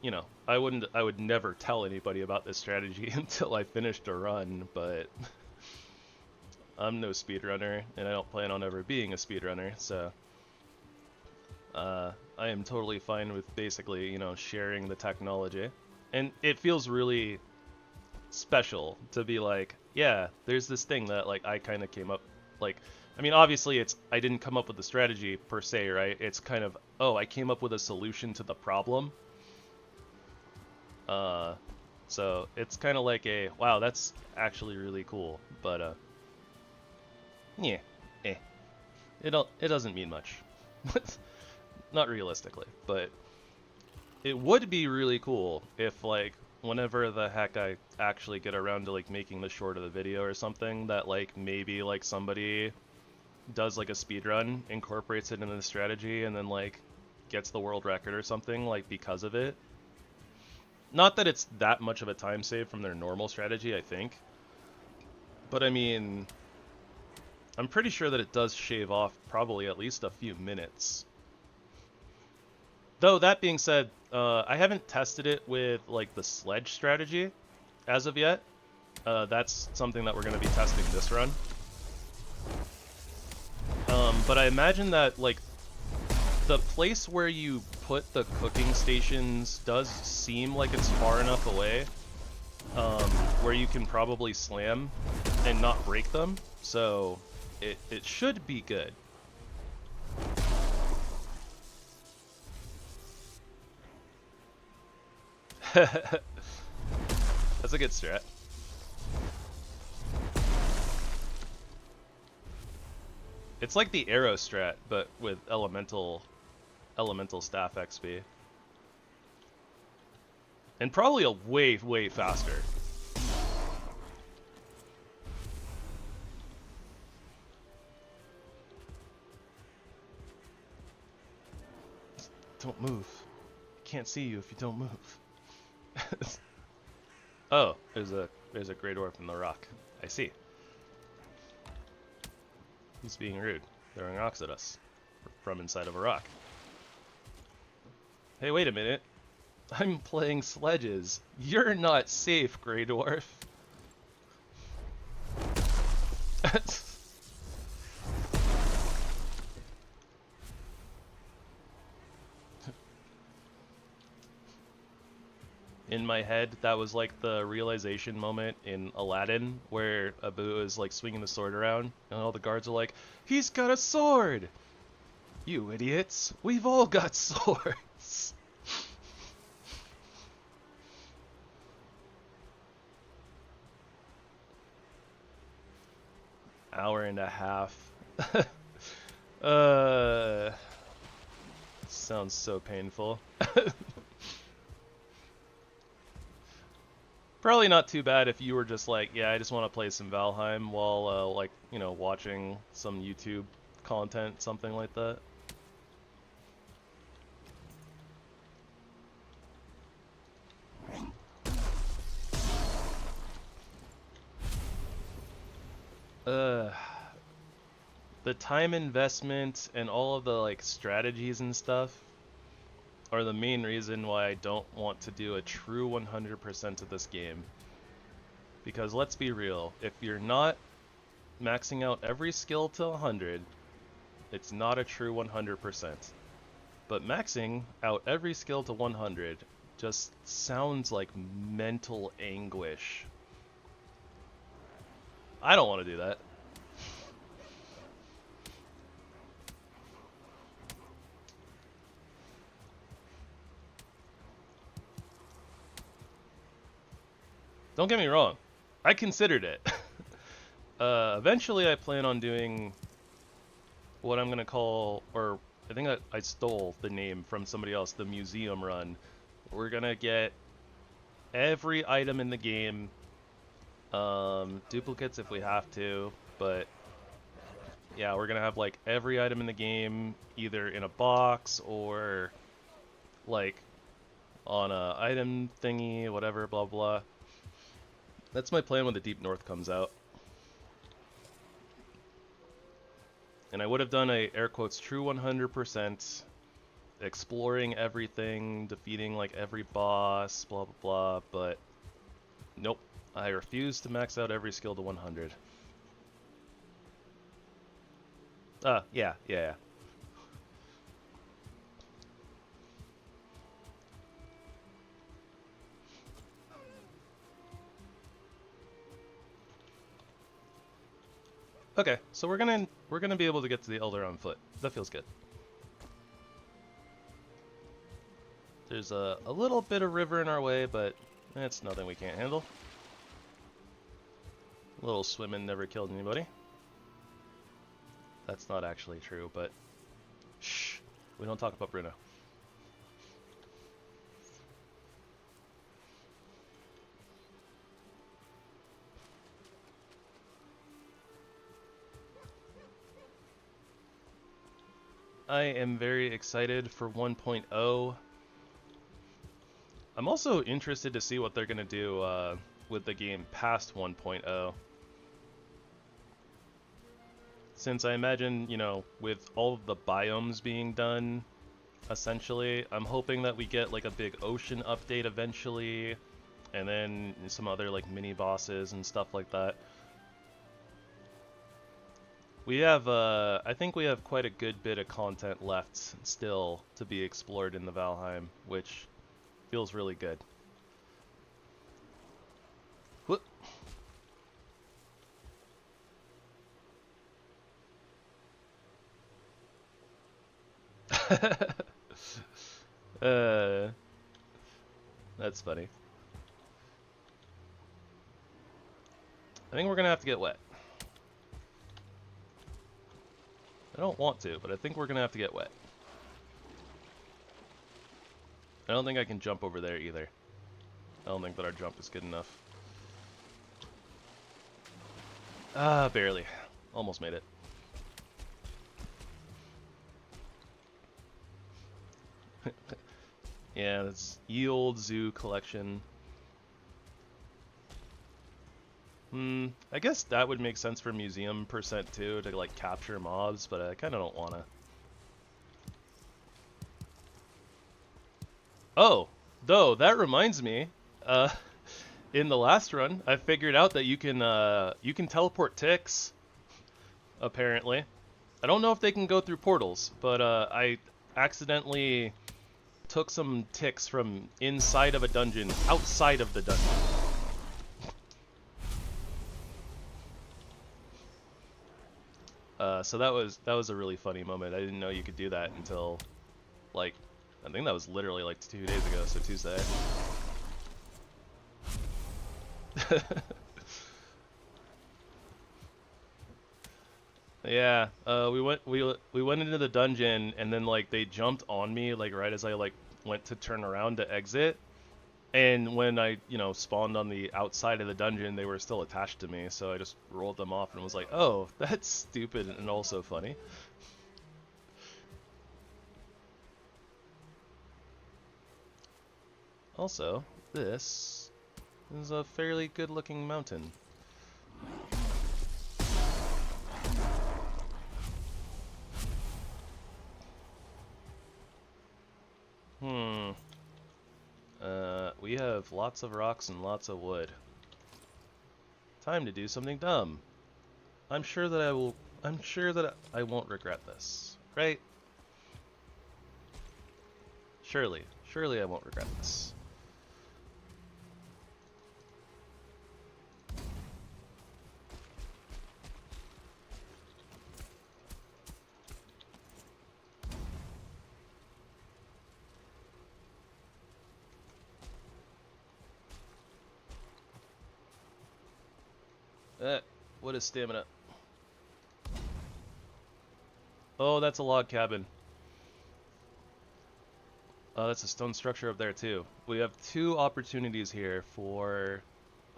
you know, I would never tell anybody about this strategy until I finished a run, but I'm no speedrunner, and I don't plan on ever being a speedrunner, so I am totally fine with basically, you know, sharing the technology. And it feels really special to be like, yeah, there's this thing that like I kind of came up, like, I mean, obviously I didn't come up with the strategy per se, right? It's kind of, oh, I came up with a solution to the problem. So it's kind of like a, wow, that's actually really cool, but yeah, it doesn't mean much. not realistically, but it would be really cool if, like, whenever the heck I actually get around to, like, making the short of the video or something, that, like, maybe, like, somebody does, like, a speedrun, incorporates it into the strategy, and then, like, gets the world record or something, like, because of it. Not that it's that much of a time save from their normal strategy, I think. But, I mean, I'm pretty sure that it does shave off probably at least a few minutes. Though, that being said, I haven't tested it with, like, the sledge strategy as of yet. That's something that we're going to be testing this run. But I imagine that, like, the place where you put the cooking stations does seem like it's far enough away where you can probably slam and not break them. So it should be good. That's a good strat. It's like the arrow strat, but with elemental staff XP. And probably a way faster. Don't move. Can't see you if you don't move. Oh, there's a great orb in the rock. I see. He's being rude, throwing rocks at us from inside of a rock. Hey, wait a minute. I'm playing sledges. You're not safe, Grey Dwarf. In my head, that was like the realization moment in Aladdin where Abu is like swinging the sword around and all the guards are like, he's got a sword! You idiots, we've all got swords! Hour and a half. Sounds so painful. Probably not too bad if you were just like, yeah, I just want to play some Valheim while, like, you know, watching some YouTube content, something like that. The time investment and all of the, like, strategies and stuff are the main reason why I don't want to do a true 100% of this game. Because let's be real, if you're not maxing out every skill to 100, it's not a true 100%. But maxing out every skill to 100 just sounds like mental anguish. I don't want to do that. Don't get me wrong, I considered it. Eventually I plan on doing what I'm going to call, or I think I stole the name from somebody else, the museum run. We're going to get every item in the game, duplicates if we have to, but yeah, we're going to have like every item in the game either in a box or like on a item thingy, whatever, blah blah. That's my plan when the Deep North comes out. And I would have done a, air quotes, true 100%, exploring everything, defeating like every boss, blah blah blah, but nope. I refuse to max out every skill to 100. Yeah. Okay, so we're gonna be able to get to the Elder on foot. That feels good. There's a little bit of river in our way, but it's nothing we can't handle. A little swimming never killed anybody. That's not actually true, but shh. We don't talk about Bruno. I am very excited for 1.0. I'm also interested to see what they're going to do with the game past 1.0. Since I imagine, you know, with all of the biomes being done, essentially, I'm hoping that we get like a big ocean update eventually, and then some other like mini bosses and stuff like that. We have, I think we have quite a good bit of content left still to be explored in the Valheim, which feels really good. Whoop. That's funny. I think we're gonna have to get wet. I don't want to, but I think we're gonna have to get wet. I don't think I can jump over there either. I don't think that our jump is good enough. Ah, barely. Almost made it. Yeah, that's ye old zoo collection. I guess that would make sense for museum percent too, to like capture mobs, but I kind of don't wanna. Oh, though that reminds me, in the last run, I figured out that you can teleport ticks. Apparently, I don't know if they can go through portals, but I accidentally took some ticks from inside of a dungeon outside of the dungeon. So that was a really funny moment. I didn't know you could do that until, like, I think that was literally like 2 days ago, so Tuesday. Yeah, we went into the dungeon, and then like they jumped on me like right as I like went to turn around to exit. And when I, you know, spawned on the outside of the dungeon, they were still attached to me, so I just rolled them off and was like, oh, that's stupid and also funny. Also, this is a fairly good-looking mountain. We have lots of rocks and lots of wood. Time to do something dumb. I'm sure that I won't regret this, right? Surely I won't regret this. What is stamina? Oh, that's a log cabin. Oh, that's a stone structure up there too. We have 2 opportunities here for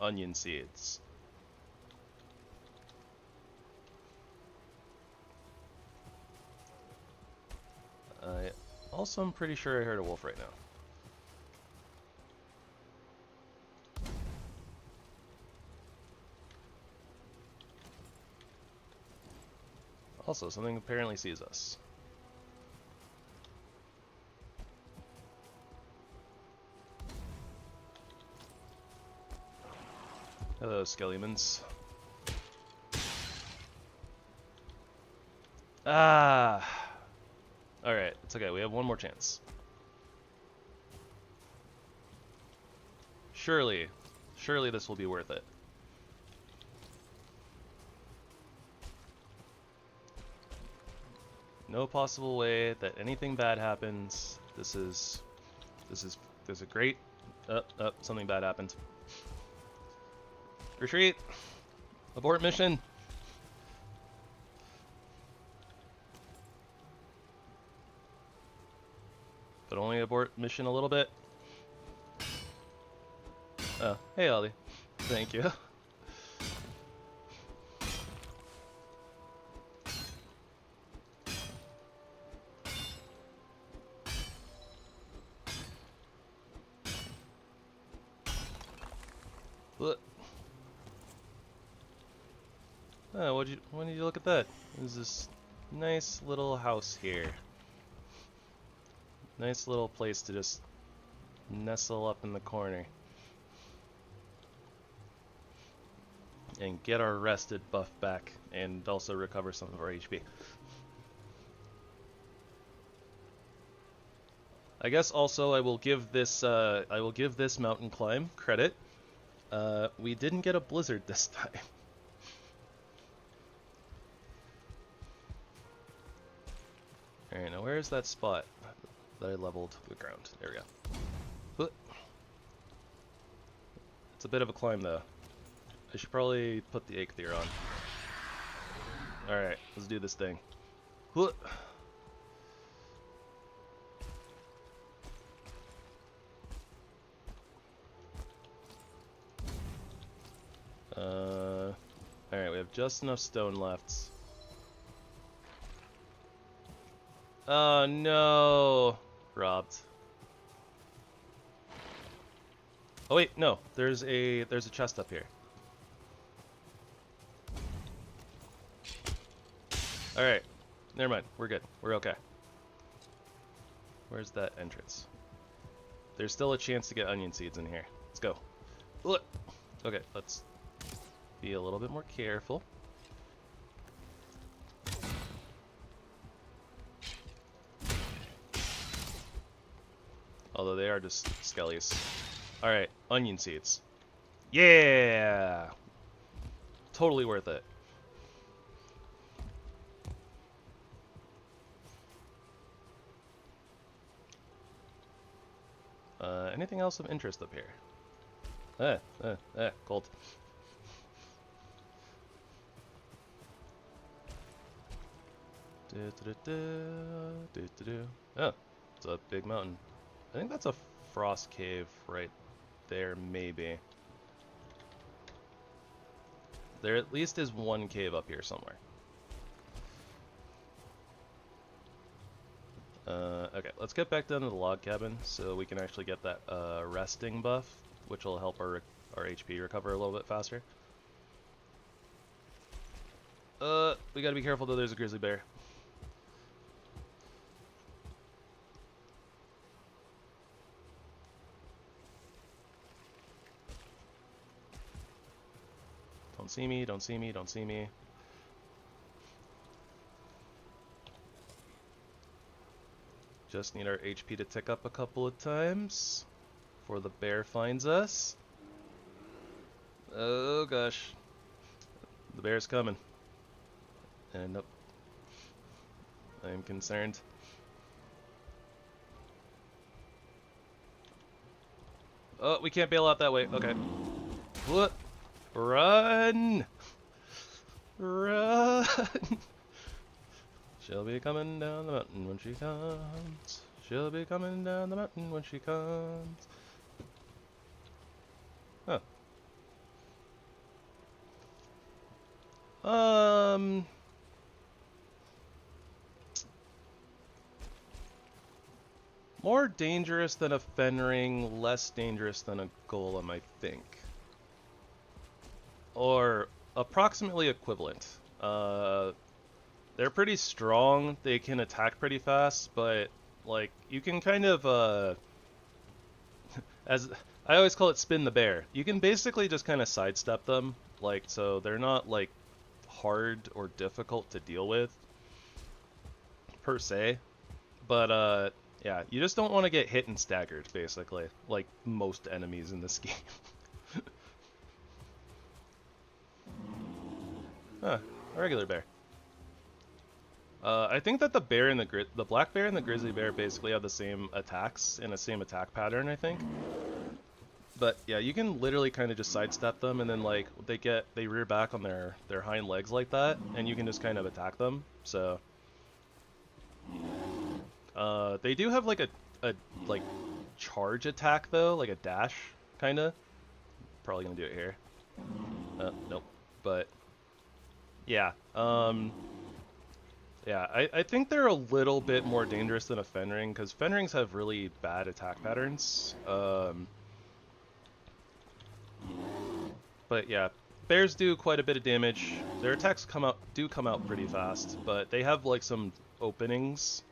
onion seeds. Also, I'm pretty sure I heard a wolf right now. Also, something apparently sees us. Hello, Skelliemans. Ah! Alright, it's okay, we have one more chance. Surely this will be worth it. No possible way that anything bad happens. There's a great... something bad happened. Retreat! Abort mission! but only abort mission a little bit. Oh, hey Ollie. Thank you. Look. Oh, when did you look at that? There's this nice little house here. Nice little place to just nestle up in the corner. And get our rested buff back, and also recover some of our HP. I guess also I will give this mountain climb credit. We didn't get a blizzard this time. Alright, now where is that spot that I leveled the ground? There we go. It's a bit of a climb though. I should probably put the Aether on. Alright, let's do this thing. Alright, we have just enough stone left. Oh no! Robbed. Oh wait, no. There's a chest up here. Alright. Never mind. We're good. We're okay. Where's that entrance? There's still a chance to get onion seeds in here. Let's go. Look. Okay, let's be a little bit more careful. Although they are just skellies. Alright, onion seeds. Yeah! Totally worth it. Anything else of interest up here? Gold. Oh, it's a big mountain. I think that's a frost cave right there, maybe. There at least is one cave up here somewhere. Okay, let's get back down to the log cabin so we can actually get that resting buff, which will help our HP recover a little bit faster. We gotta be careful though, there's a grizzly bear. Don't see me, don't see me, don't see me. Just need our HP to tick up a couple of times before the bear finds us. Oh gosh. The bear's coming. And nope. I'm concerned. Oh, we can't bail out that way. Okay. What? Run! Run! She'll be coming down the mountain when she comes. She'll be coming down the mountain when she comes. Huh. More dangerous than a Fenring, less dangerous than a Golem, I think. Or approximately equivalent. They're pretty strong, they can attack pretty fast, but like you can kind of as I always call it spin the bear. You can basically just kind of sidestep them, like so they're not like hard or difficult to deal with per se. But yeah, you just don't want to get hit and staggered basically, like most enemies in this game. Huh, a regular bear. I think that the bear and the black bear and the grizzly bear basically have the same attacks and the same attack pattern, I think. But yeah, you can literally kind of just sidestep them, and then like they rear back on their hind legs like that, and you can just kind of attack them. So they do have like a like charge attack though, like a dash kinda. Probably gonna do it here. Nope. But yeah, yeah, I think they're a little bit more dangerous than a Fenring, because Fenrings have really bad attack patterns. But yeah, bears do quite a bit of damage. Their attacks come out pretty fast, but they have like some openings,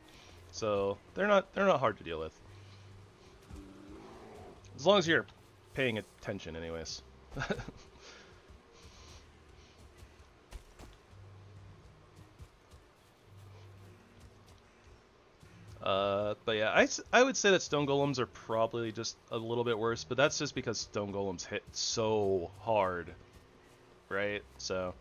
so they're not hard to deal with. As long as you're paying attention, anyways. But yeah, I would say that stone golems are probably just a little bit worse, but that's just because stone golems hit so hard, right? So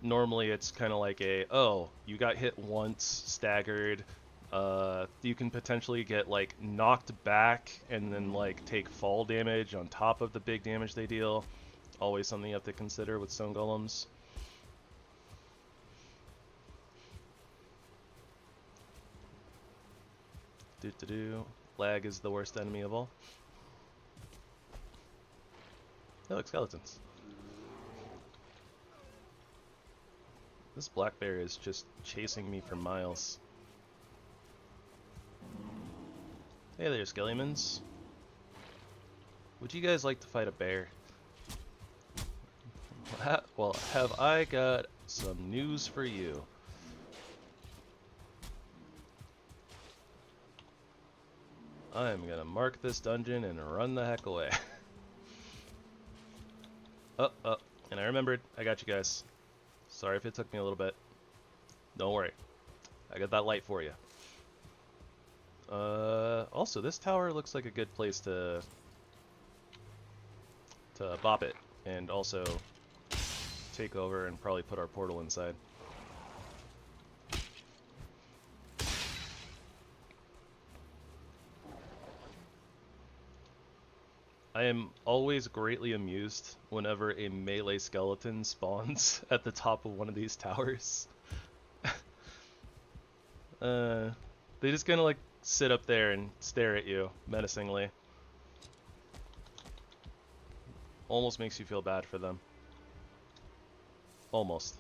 normally it's kind of like oh, you got hit once, staggered. You can potentially get like knocked back and then like take fall damage on top of the big damage they deal. Always something you have to consider with stone golems. Lag is the worst enemy of all. They look skeletons. This black bear is just chasing me for miles. Hey there, Skellymans. Would you guys like to fight a bear? Well, have I got some news for you. I'm gonna mark this dungeon and run the heck away. And I remembered, I got you guys. Sorry if it took me a little bit. Don't worry. I got that light for you. Also, this tower looks like a good place to bop it, and also take over and probably put our portal inside. I am always greatly amused whenever a melee skeleton spawns at the top of one of these towers. They just kind of like sit up there and stare at you menacingly. Almost makes you feel bad for them. Almost.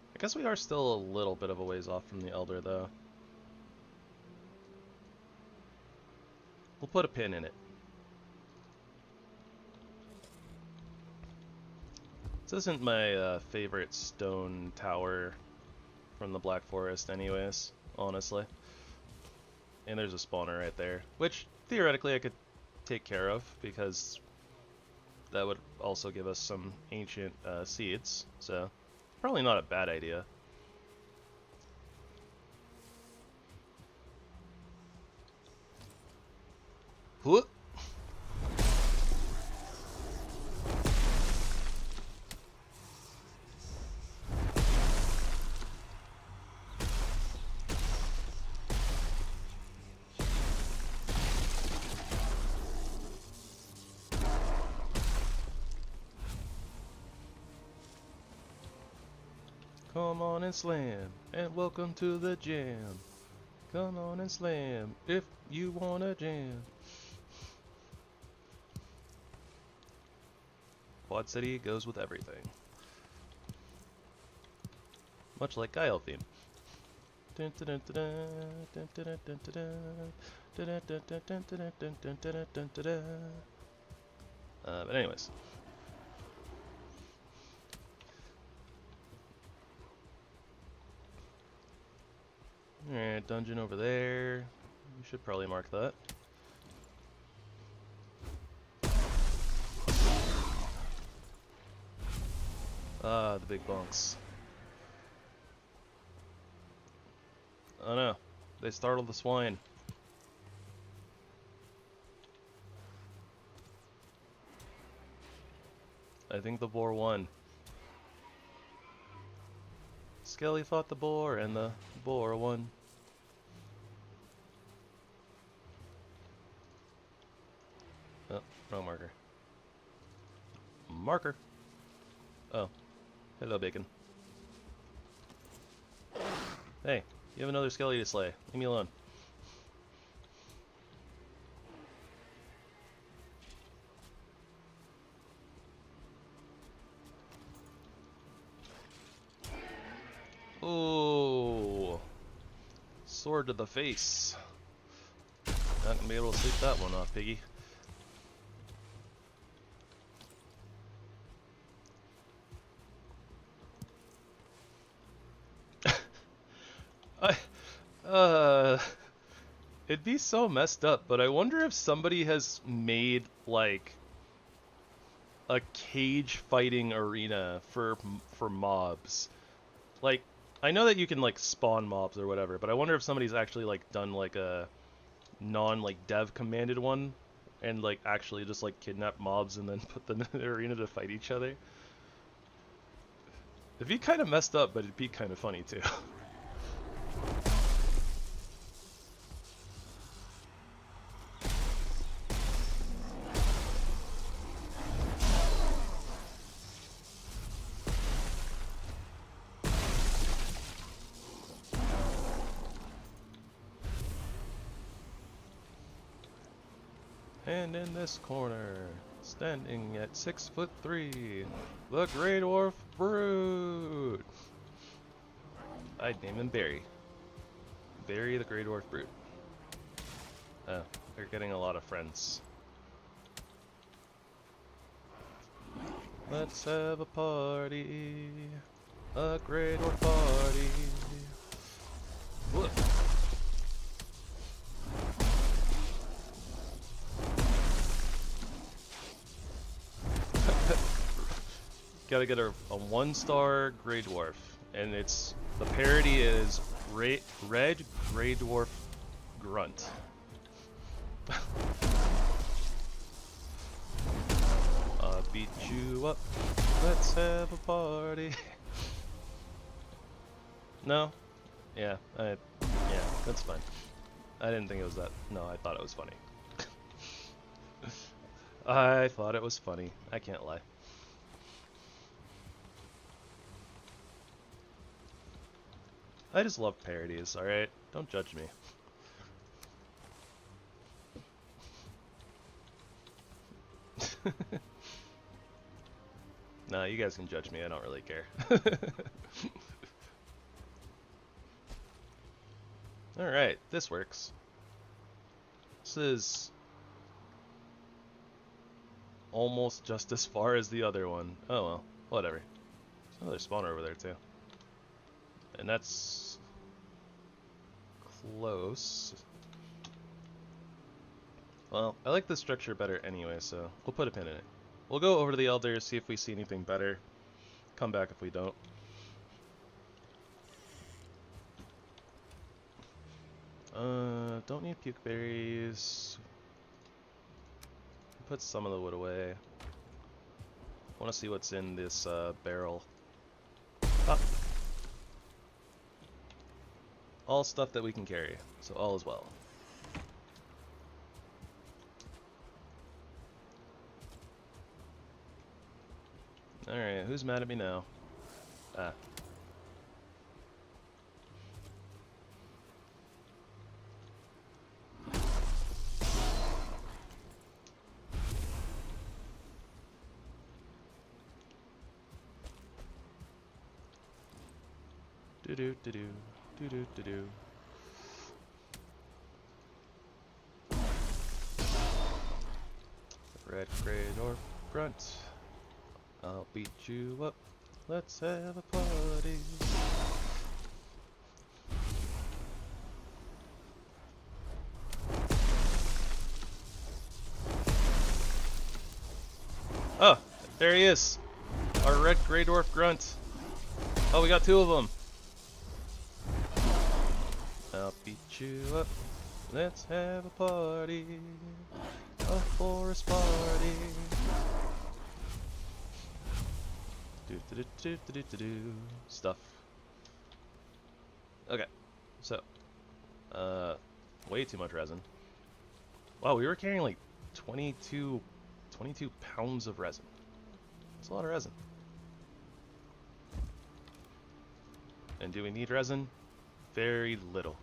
I guess we are still a little bit of a ways off from the Elder, though. We'll put a pin in it. This isn't my favorite stone tower from the Black Forest anyways, honestly. And there's a spawner right there, which theoretically I could take care of, because that would also give us some ancient seeds, so probably not a bad idea. Whoop. Come on and slam, and welcome to the jam. Come on and slam, if you wanna jam. Quad City goes with everything. Much like Guile theme. But anyways. Alright, dungeon over there. We should probably mark that. Ah, the big bonks. Oh no, they startled the swine. I think the boar won. Skelly fought the boar, and the boar won. Oh, Wrong marker. Marker. Oh. Hello, bacon. Hey, you have another skelly to slay. Leave me alone. Oh. Sword to the face. Not gonna be able to sleep that one off, piggy. It'd be so messed up, but I wonder if somebody has made, like, a cage fighting arena for mobs. Like, I know that you can, like, spawn mobs or whatever, but I wonder if somebody's actually, like, done, like, a dev commanded one and, like, actually just, like, kidnap mobs and then put them in the arena to fight each other. It'd be kind of messed up, but it'd be kind of funny, too. And in this corner, standing at 6'3", the Grey Dwarf Brute. I'd name him Barry. Barry the Grey Dwarf Brute. Oh, they're getting a lot of friends. Let's have a party. A Grey Dwarf party. Whoop. Gotta get a 1-star Grey Dwarf, and it's the parody is Red Grey Dwarf Grunt. I'll beat you up. Let's have a party. No? Yeah, that's fine. I didn't think it was that. No, I thought it was funny. I thought it was funny. I can't lie. I just love parodies, alright? Don't judge me. Nah, you guys can judge me, I don't really care. Alright, this works. This is almost just as far as the other one. Oh well, whatever. There's another spawner over there too. And that's close. Well, I like the structure better anyway, so we'll put a pin in it. We'll go over to the elders, see if we see anything better. Come back if we don't. Don't need puke berries. Put some of the wood away. Want to see what's in this barrel. Ah. All stuff that we can carry, so all is well. Alright, who's mad at me now? Ah. Do-do-do-do. Do-do-do-do. Red Grey Dwarf Grunt. I'll beat you up. Let's have a party. Oh, there he is. Our Red Grey Dwarf Grunt. Oh, we got 2 of them. I'll beat you up. Let's have a party. A forest party. Do stuff. Okay, so way too much resin. Wow, we were carrying like 22 22 pounds of resin. That's a lot of resin. And do we need resin? Very little.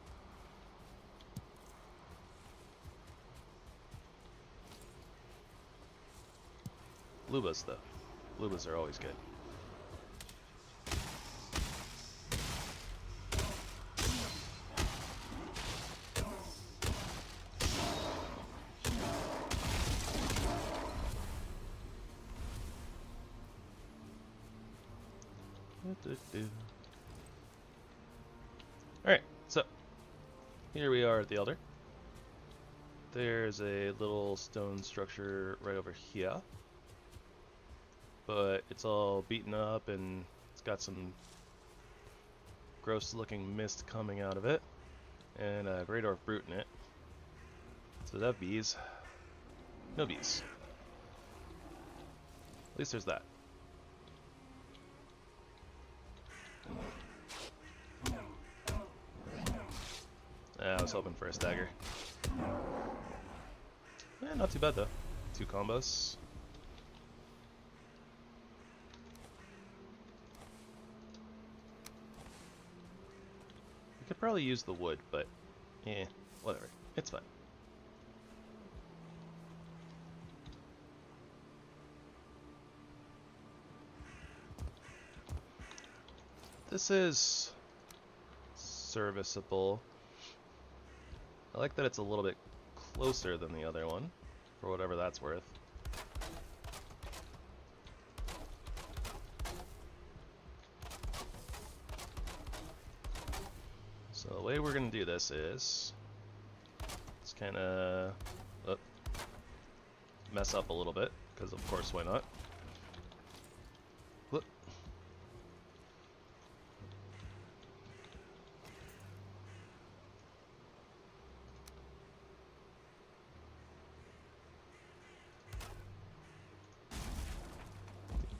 Lubas, though. Lubas are always good. Alright, so here we are at the Elder. There's a little stone structure right over here, but it's all beaten up and it's got some gross looking mist coming out of it, and a Great Orc Brute in it. So does that have bees? No bees. At least there's that. I was hoping for a stagger. Not too bad though. 2 combos. We could probably use the wood, but whatever. It's fine. This is serviceable. I like that it's a little bit closer than the other one, for whatever that's worth. So the way we're going to do this is, let's kind of mess up a little bit, because of course why not. Whoop.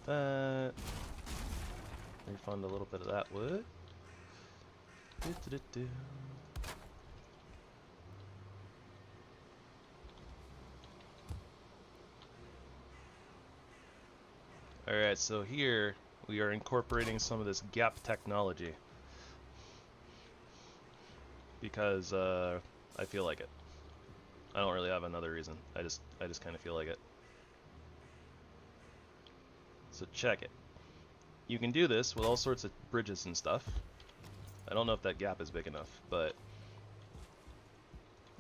That. Refund a little bit of that wood. Alright, so here we are incorporating some of this gap technology because I feel like it. I don't really have another reason. I just kind of feel like it. So check it. You can do this with all sorts of bridges and stuff. I don't know if that gap is big enough, but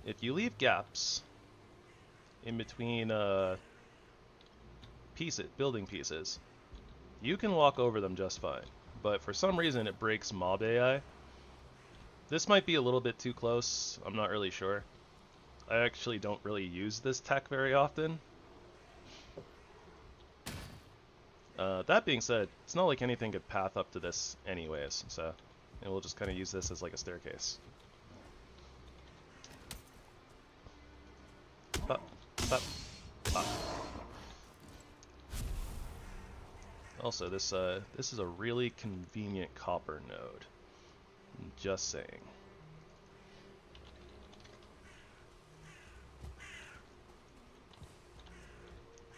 if you leave gaps in between building pieces, you can walk over them just fine. But for some reason it breaks mob AI. This might be a little bit too close, I'm not really sure. I actually don't really use this tech very often. That being said, it's not like anything could path up to this anyways, so and we'll just kind of use this as like a staircase. Pop, pop, pop. Also, this is a really convenient copper node. Just saying.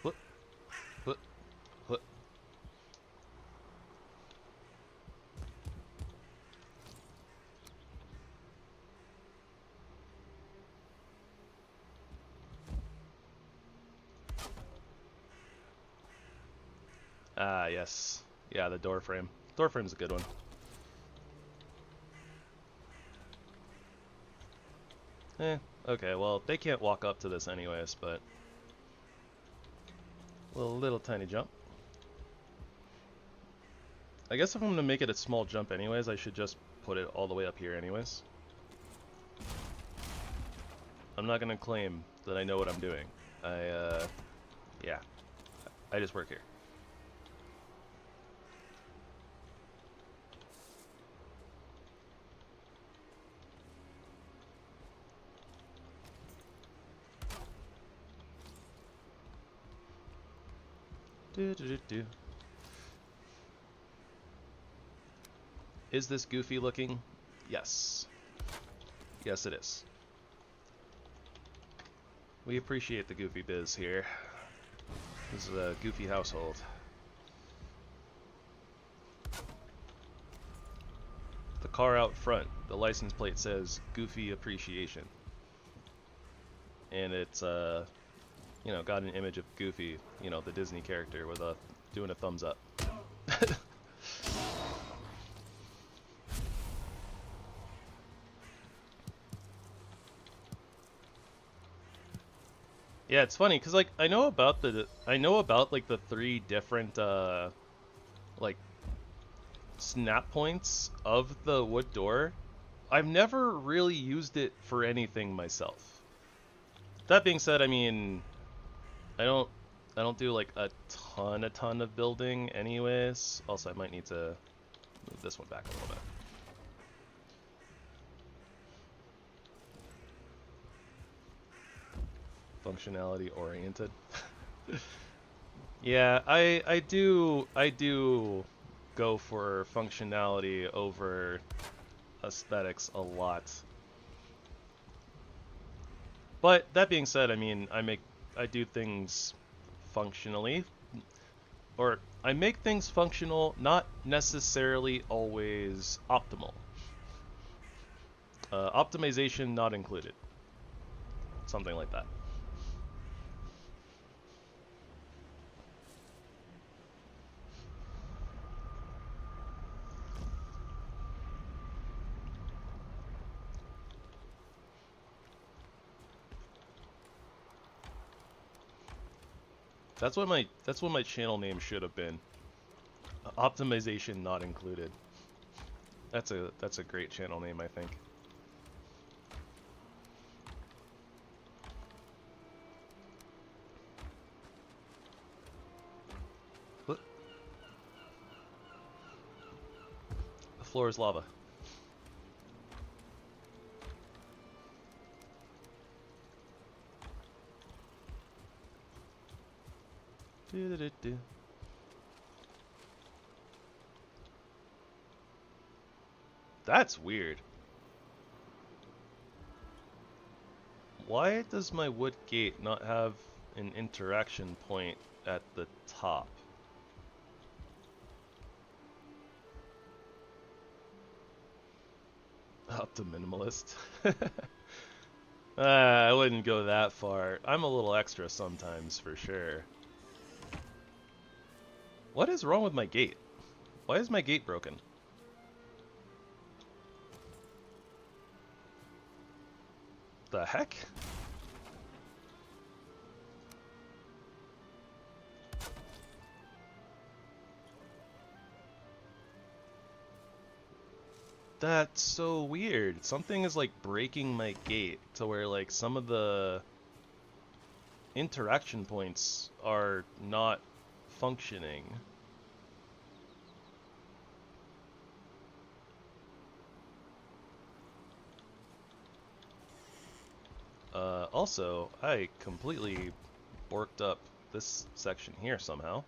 What? What? What? Ah, yes. Yeah, the door frame. Door frame's a good one. Okay, well, they can't walk up to this anyways, but a little tiny jump. I guess if I'm going to make it a small jump anyways, I should just put it all the way up here anyways. I'm not going to claim that I know what I'm doing. Yeah. I just work here. Is this goofy looking? Yes. Yes, it is. We appreciate the goofy biz here. This is a goofy household. The car out front, the license plate says Goofy Appreciation. And it's, you know, got an image of Goofy, you know, the Disney character with a, doing a thumbs up. Yeah, it's funny, cause like, I know about like the 3 different, like, snap points of the wood door. I've never really used it for anything myself. That being said, I mean, I don't do like a ton of building anyways. Also, I might need to move this one back a little bit. Functionality oriented. Yeah, I do go for functionality over aesthetics a lot. But that being said, I mean, I do things functionally, or I make things functional, not necessarily always optimal. Optimization not included. Something like that. That's what my channel name should have been. Optimization not included. That's a great channel name, I think. What? The floor is lava. Do-do-do-do. That's weird. Why does my wood gate not have an interaction point at the top? Up to minimalist. I wouldn't go that far. I'm a little extra sometimes, for sure. What is wrong with my gate? Why is my gate broken? The heck? That's so weird. Something is like breaking my gate to where like some of the interaction points are not functioning. Also, I completely borked up this section here somehow.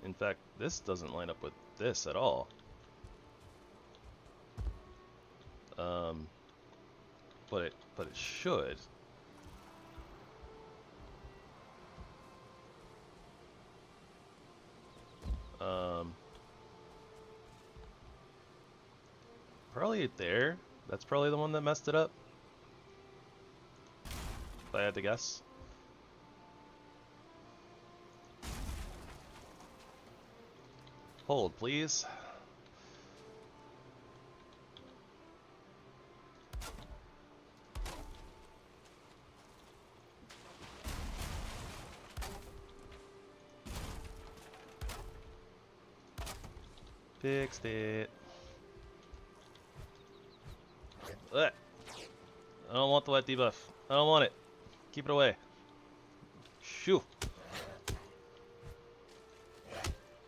In fact, this doesn't line up with this at all. But it should. Probably there. That's probably the one that messed it up, if I had to guess. Hold, please. Fixed it. Ugh. I don't want the wet debuff. I don't want it. Keep it away. Shoo.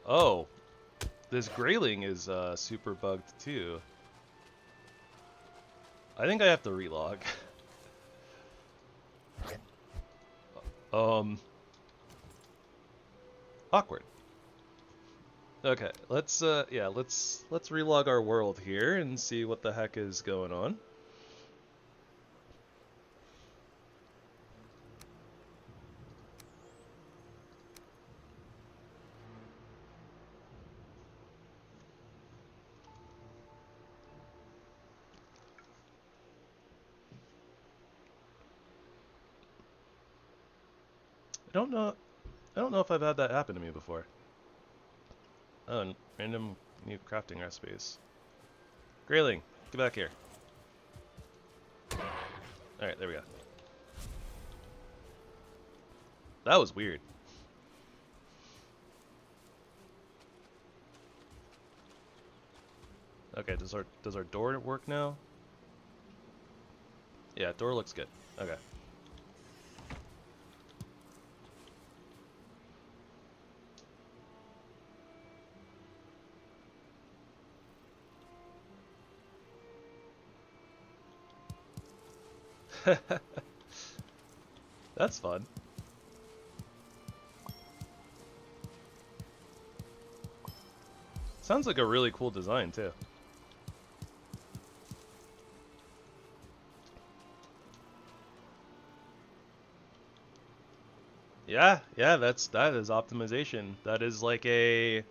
Oh. This grayling is super bugged too. I think I have to relog. Awkward. Okay, let's yeah, let's relog our world here and see what the heck is going on. I don't know. I don't know if I've had that happen to me before. Oh, and random new crafting recipes. Grayling, get back here. Alright, there we go. That was weird. Okay, does our door work now? Yeah, door looks good. Okay. That's fun. Sounds like a really cool design too. Yeah, that is optimization. That is like a,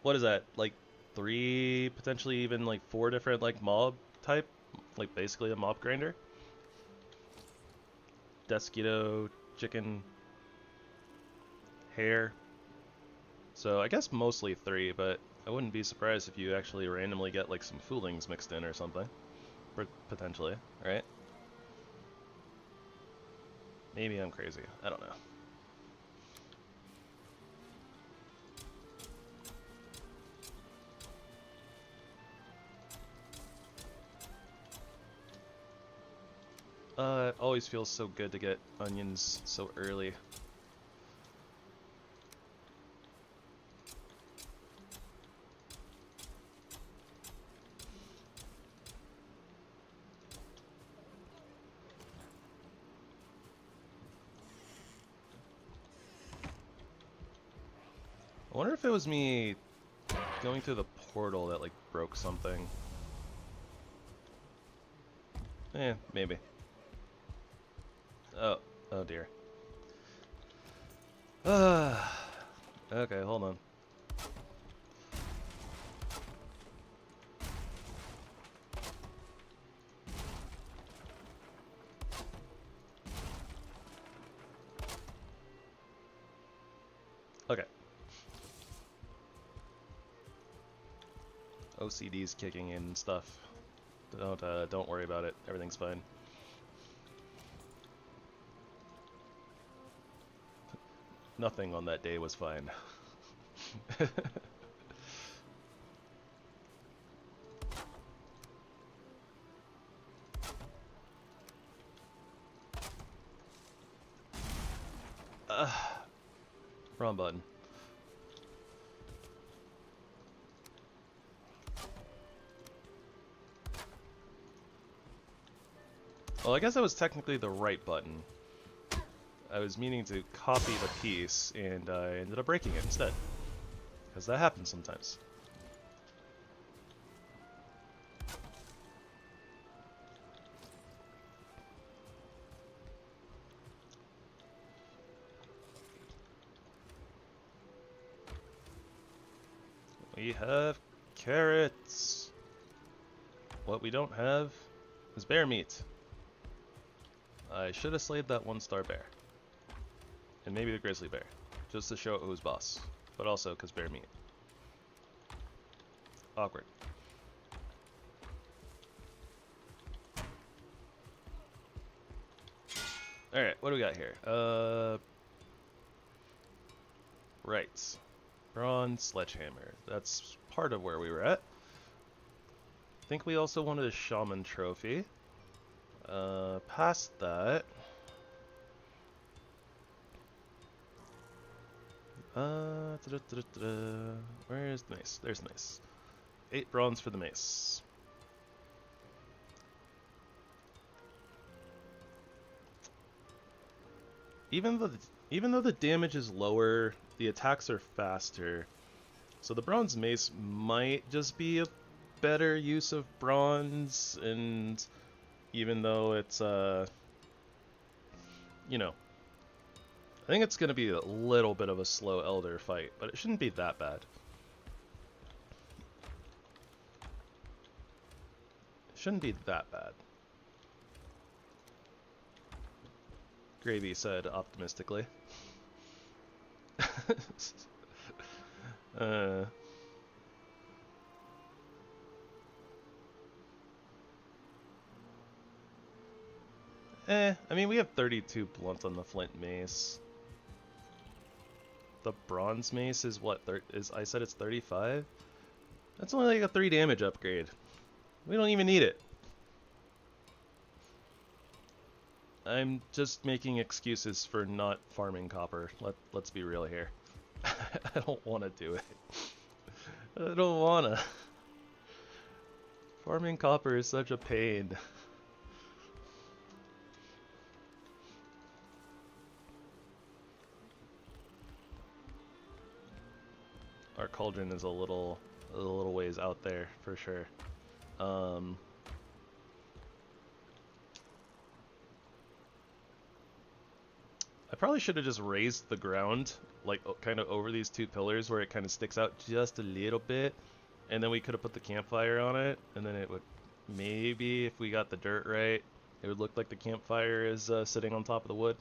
what is that? Like 3, potentially even like 4 different like mob type, like basically a mob grinder. Desquito, chicken, hare. So I guess mostly 3, but I wouldn't be surprised if you actually randomly get like some foolings mixed in or something. Potentially, right? Maybe I'm crazy. I don't know. It always feels so good to get onions so early. I wonder if it was me going through the portal that like broke something. Maybe. Oh dear. Okay, hold on. Okay. OCD's kicking in and stuff. Don't worry about it. Everything's fine. Nothing on that day was fine. Wrong button. Well, I guess that was technically the right button. I was meaning to copy the piece, and I ended up breaking it instead. Because that happens sometimes. We have carrots. What we don't have is bear meat. I should have slayed that 1-star bear. And maybe the grizzly bear. Just to show it who's boss. But also because bear meat. Awkward. Alright, what do we got here? Right. Bronze sledgehammer. That's part of where we were at. I think we also wanted a shaman trophy. Past that. Where's the mace? There's the mace. 8 bronze for the mace. Even though the damage is lower, the attacks are faster. So the bronze mace might just be a better use of bronze, and even though it's, you know, I think it's going to be a little bit of a slow elder fight, but it shouldn't be that bad. It shouldn't be that bad. Gravy said optimistically. I mean, we have 32 blunt on the flint mace. The bronze mace is what? I said it's 35? That's only like a 3 damage upgrade. We don't even need it. I'm just making excuses for not farming copper. Let's be real here. I don't want to do it. I don't wanna. Farming copper is such a pain. Our cauldron is a little ways out there for sure. I probably should have just raised the ground, like kind of over these 2 pillars where it kind of sticks out just a little bit, and then we could have put the campfire on it, and then it would, maybe if we got the dirt right, it would look like the campfire is sitting on top of the wood,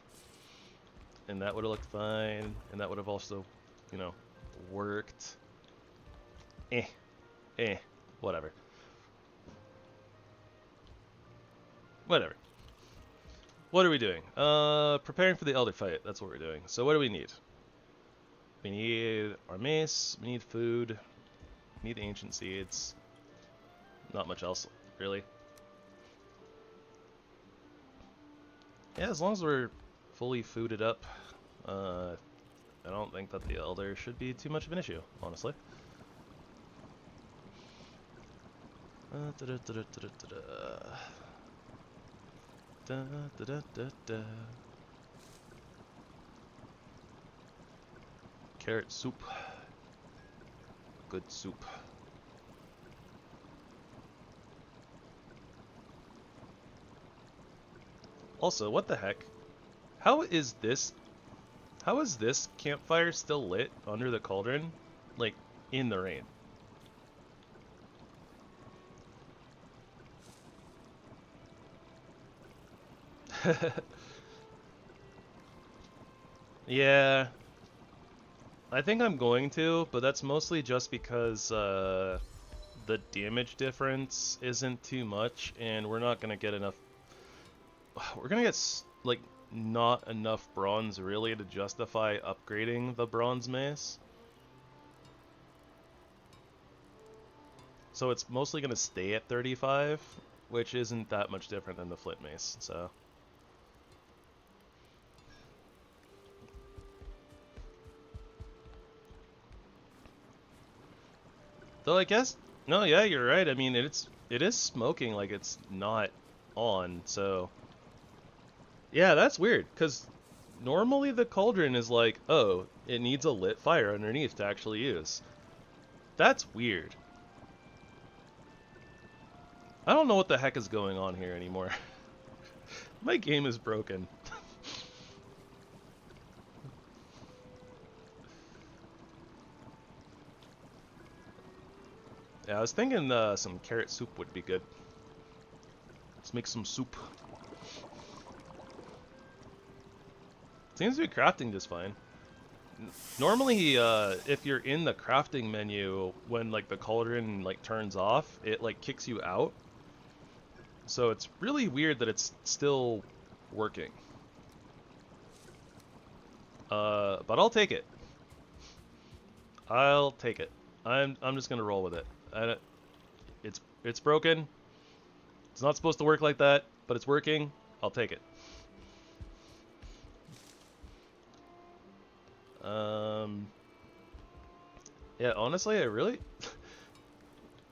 and that would have looked fine, and that would have also, you know, worked. Whatever. What are we doing? Preparing for the elder fight. That's what we're doing. So what do we need? We need our mace. We need food. We need ancient seeds. Not much else, really. Yeah, as long as we're fully fooded up, I don't think that the elder should be too much of an issue, honestly. Carrot soup. Good soup. Also, what the heck? How is this campfire still lit under the cauldron, like, in the rain? Yeah, I think I'm going to, but that's mostly just because the damage difference isn't too much, and we're not gonna get enough. We're gonna get like not enough bronze really to justify upgrading the bronze mace. So it's mostly gonna stay at 35, which isn't that much different than the flint mace. So. Though I guess, no, yeah, you're right. I mean, it is smoking like it's not on, so yeah, that's weird. Cause normally the cauldron is like, oh, it needs a lit fire underneath to actually use. That's weird. I don't know what the heck is going on here anymore. My game is broken. Yeah, I was thinking some carrot soup would be good. Let's make some soup. Seems to be crafting just fine. Normally, if you're in the crafting menu, when like the cauldron like turns off, it like kicks you out. So it's really weird that it's still working. But I'll take it. I'll take it. I'm just gonna roll with it. It's broken. It's not supposed to work like that, but it's working. I'll take it. Yeah, honestly,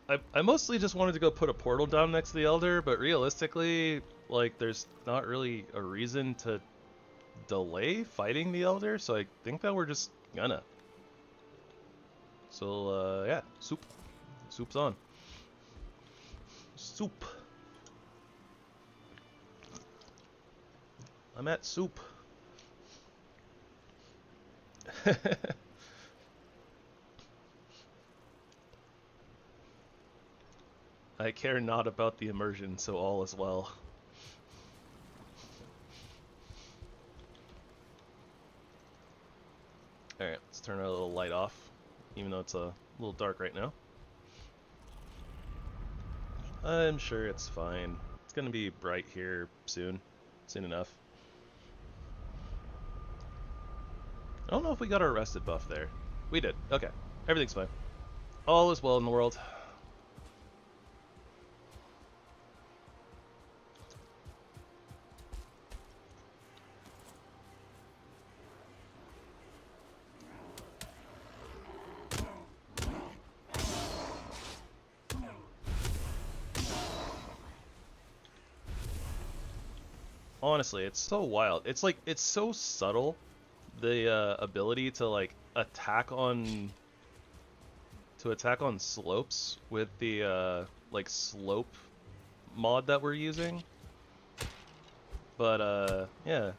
I mostly just wanted to go put a portal down next to the Elder, but realistically, like, there's not really a reason to delay fighting the Elder, so I think that we're just gonna. So, yeah, soup. Soup's on. Soup. I'm at soup. I care not about the immersion, so all is well. Alright, let's turn our little light off, even though it's a little dark right now. I'm sure it's fine. It's gonna be bright here soon. Soon enough. I don't know if we got our arrested buff there. We did. Okay. Everything's fine. All is well in the world. Honestly, it's so wild. It's like, it's so subtle, the ability to like attack on slopes with the like slope mod that we're using. But yeah,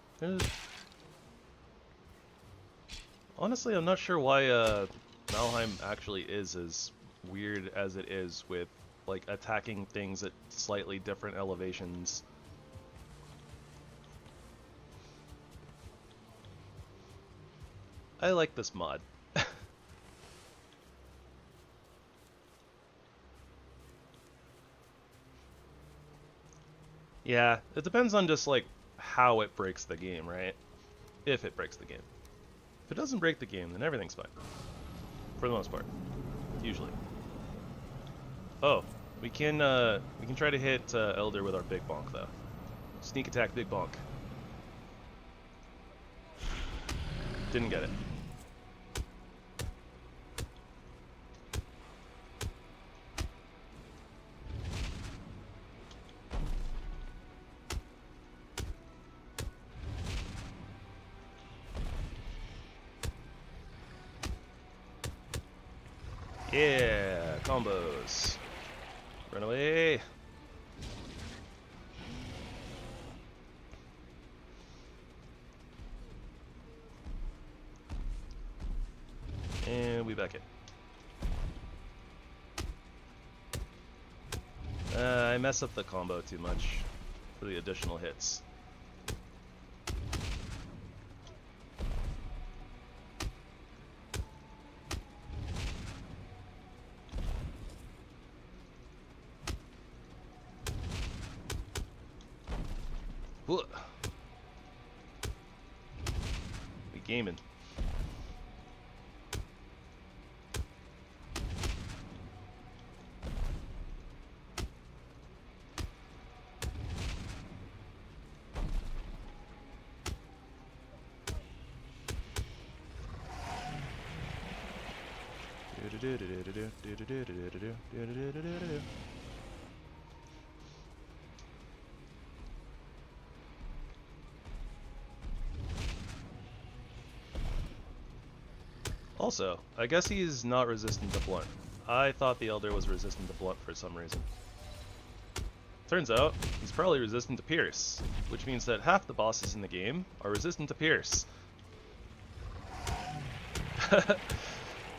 honestly, I'm not sure why Valheim actually is as weird as it is with like attacking things at slightly different elevations. I like this mod. Yeah, it depends on just like how it breaks the game, right? If it breaks the game. If it doesn't break the game, then everything's fine. For the most part. Usually. Oh, we can try to hit Elder with our big bonk though. Sneak attack big bonk. Didn't get it. Yeah, combos. Run away. And we back it. I mess up the combo too much for the additional hits. We gaming. Also, I guess he's not resistant to blunt. I thought the Elder was resistant to blunt for some reason. Turns out, he's probably resistant to pierce, which means that half the bosses in the game are resistant to pierce.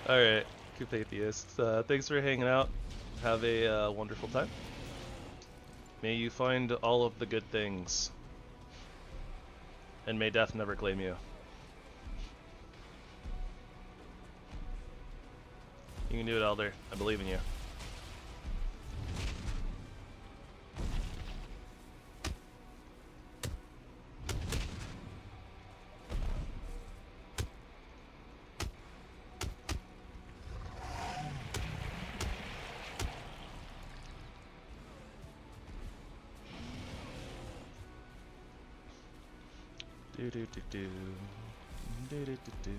Alright, Coop Atheist, thanks for hanging out. Have a wonderful time. May you find all of the good things. And may death never claim you. You can do it, Elder. I believe in you. Do do do do do do do do.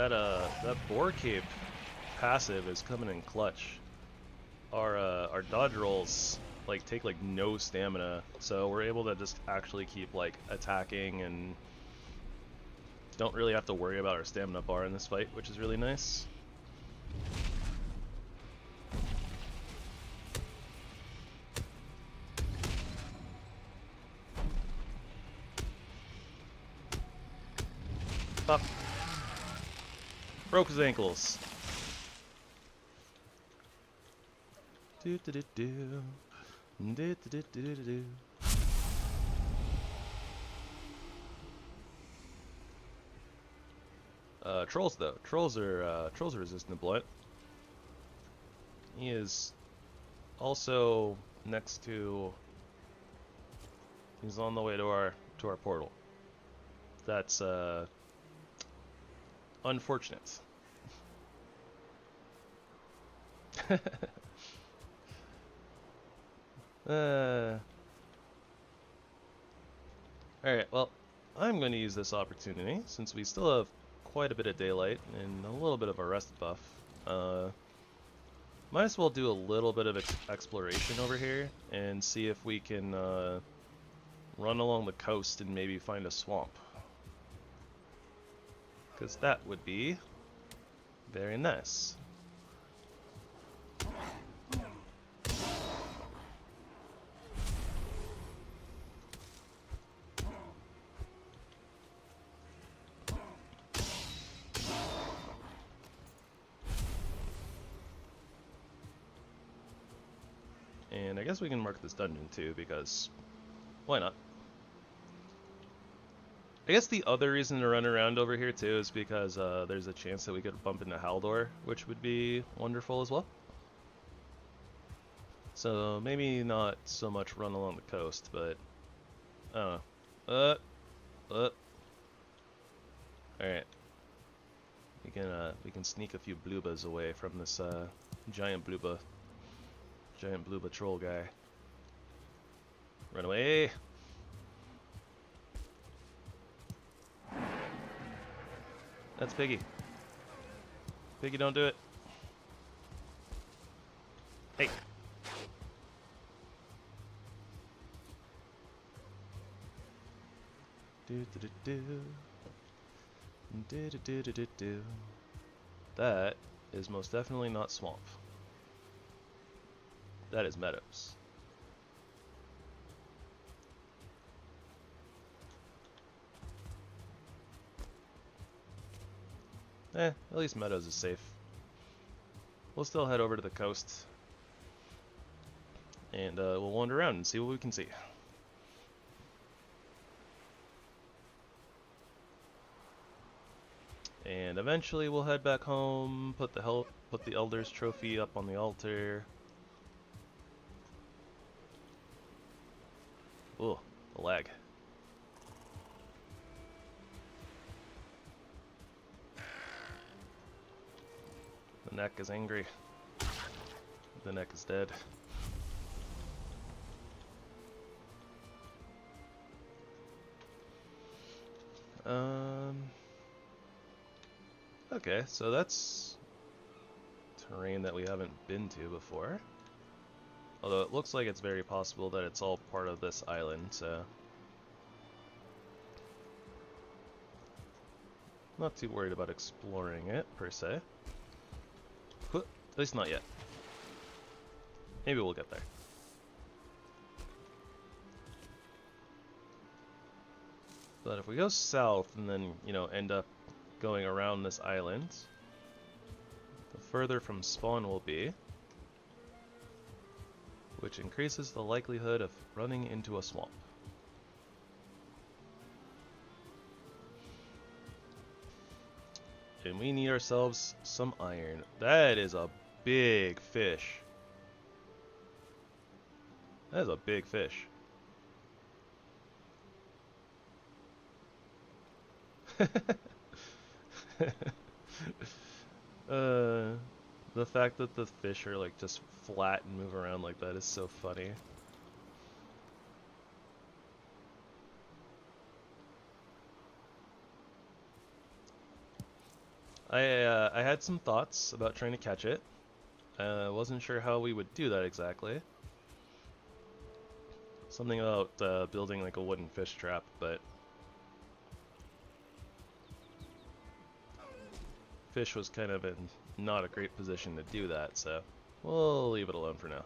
that boar cape passive is coming in clutch. Our dodge rolls like take like no stamina, so we're able to just actually keep like attacking and don't really have to worry about our stamina bar in this fight, which is really nice. Up. Broke his ankles. Do do do do. Do do do do do. Trolls though. Trolls are resistant to blunt. He is also next to. He's on the way to our portal. That's unfortunate. Alright, well, I'm going to use this opportunity, since we still have quite a bit of daylight and a little bit of a rest buff. Might as well do a little bit of exploration over here and see if we can run along the coast and maybe find a swamp. Because that would be very nice. And I guess we can mark this dungeon too, because why not? I guess the other reason to run around over here too is because there's a chance that we could bump into Haldor, which would be wonderful as well. So maybe not so much run along the coast, but I don't know. Alright. We can sneak a few bloobas away from this giant blooba troll guy. Run away! That's Piggy. Piggy, don't do it. Hey! Do do do do do do do do do. That is most definitely not swamp. That is meadows. At least meadows is safe. We'll still head over to the coast. And we'll wander around and see what we can see. And eventually we'll head back home, put the Elder's trophy up on the altar. Ooh, the lag. The neck is angry. The neck is dead. Okay, so that's terrain that we haven't been to before. Although it looks like it's very possible that it's all part of this island, so not too worried about exploring it, per se. At least not yet. Maybe we'll get there. But if we go south and then, you know, end up going around this island, the further from spawn we'll be, which increases the likelihood of running into a swamp. And we need ourselves some iron. That is a big fish. That is a big fish. The fact that the fish are like just flat and move around like that is so funny. I had some thoughts about trying to catch it. Wasn't sure how we would do that exactly. Something about building like a wooden fish trap, but fish was kind of in not a great position to do that, so we'll leave it alone for now.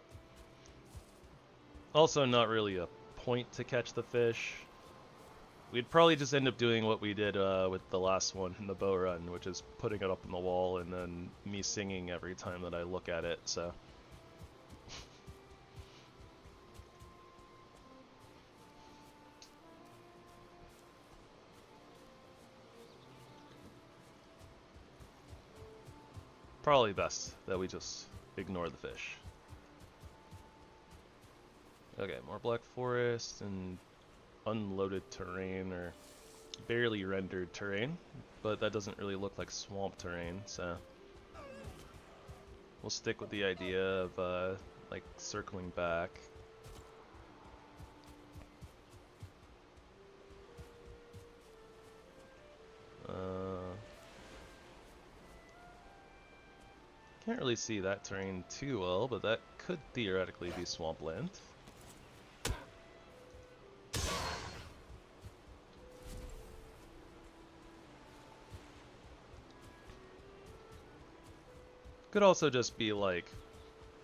Also, not really a point to catch the fish. We'd probably just end up doing what we did with the last one in the bow run, which is putting it up on the wall and then me singing every time that I look at it, so. Probably best that we just ignore the fish. Okay, more black forest and unloaded terrain, or barely rendered terrain, but that doesn't really look like swamp terrain, so we'll stick with the idea of like circling back. Can't really see that terrain too well, but that could theoretically be swampland. Could also just be like,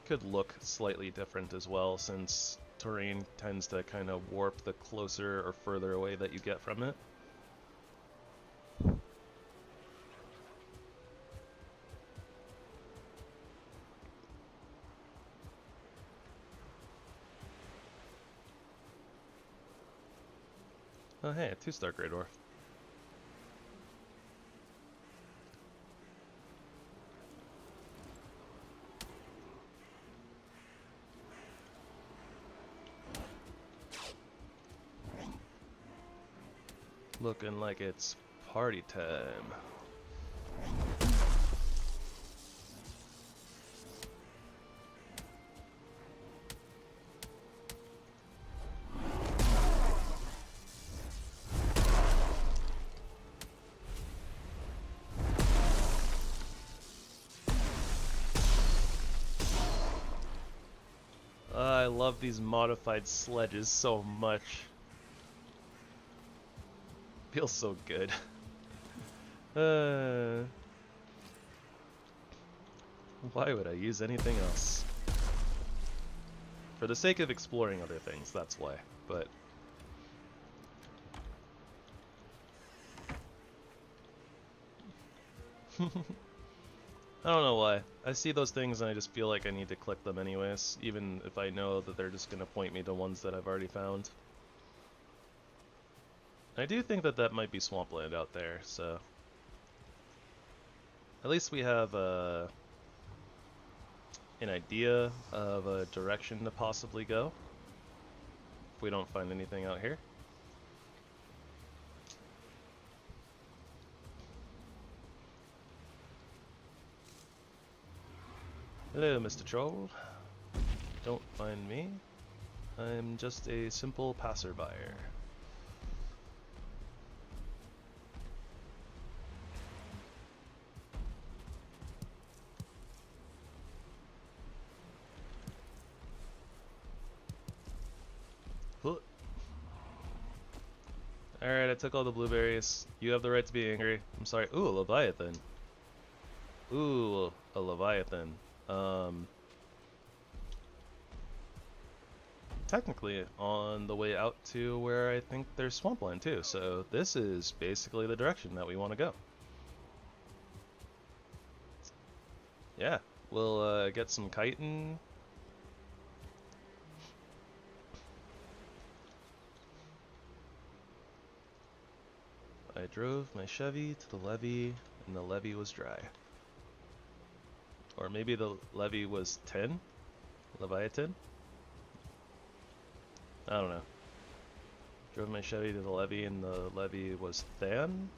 could look slightly different as well, since terrain tends to kind of warp the closer or further away that you get from it. Oh hey, a 2-star Great Ore. Looking like it's party time. I love these modified sledges so much. Feels so good. Why would I use anything else? For the sake of exploring other things, that's why. But I don't know why. I see those things and I just feel like I need to click them anyways, even if I know that they're just gonna point me to ones that I've already found. I do think that that might be swampland out there, so at least we have an idea of a direction to possibly go if we don't find anything out here. Hello, Mr. Troll. Don't mind me. I'm just a simple passerby. Alright, I took all the blueberries. You have the right to be angry. I'm sorry. Ooh, a Leviathan. Ooh, a Leviathan. Technically on the way out to where I think there's swampland too, so this is basically the direction that we want to go. Yeah, we'll get some chitin. I drove my Chevy to the levee, and the levee was dry. Or maybe the levee was 10? Leviathan? I don't know. Drove my Chevy to the levee, and the levee was than?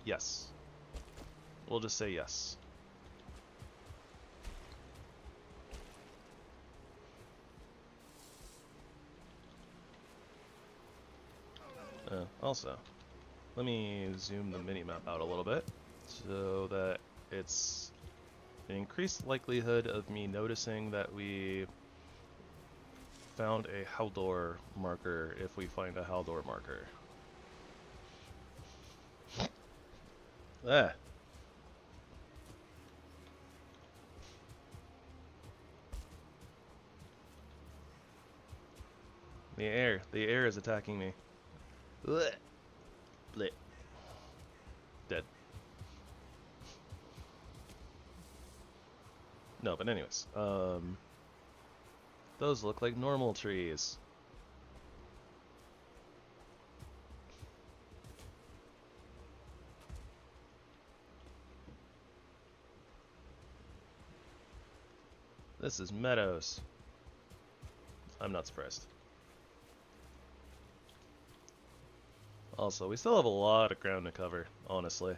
Yes. We'll just say yes. Also, let me zoom the minimap out a little bit so that it's an increased likelihood of me noticing that we found a Haldor marker if we find a Haldor marker. Ah. The air is attacking me. Blech. Blech. Dead. No, but anyways, those look like normal trees. This is meadows. I'm not surprised. Also, we still have a lot of ground to cover, honestly.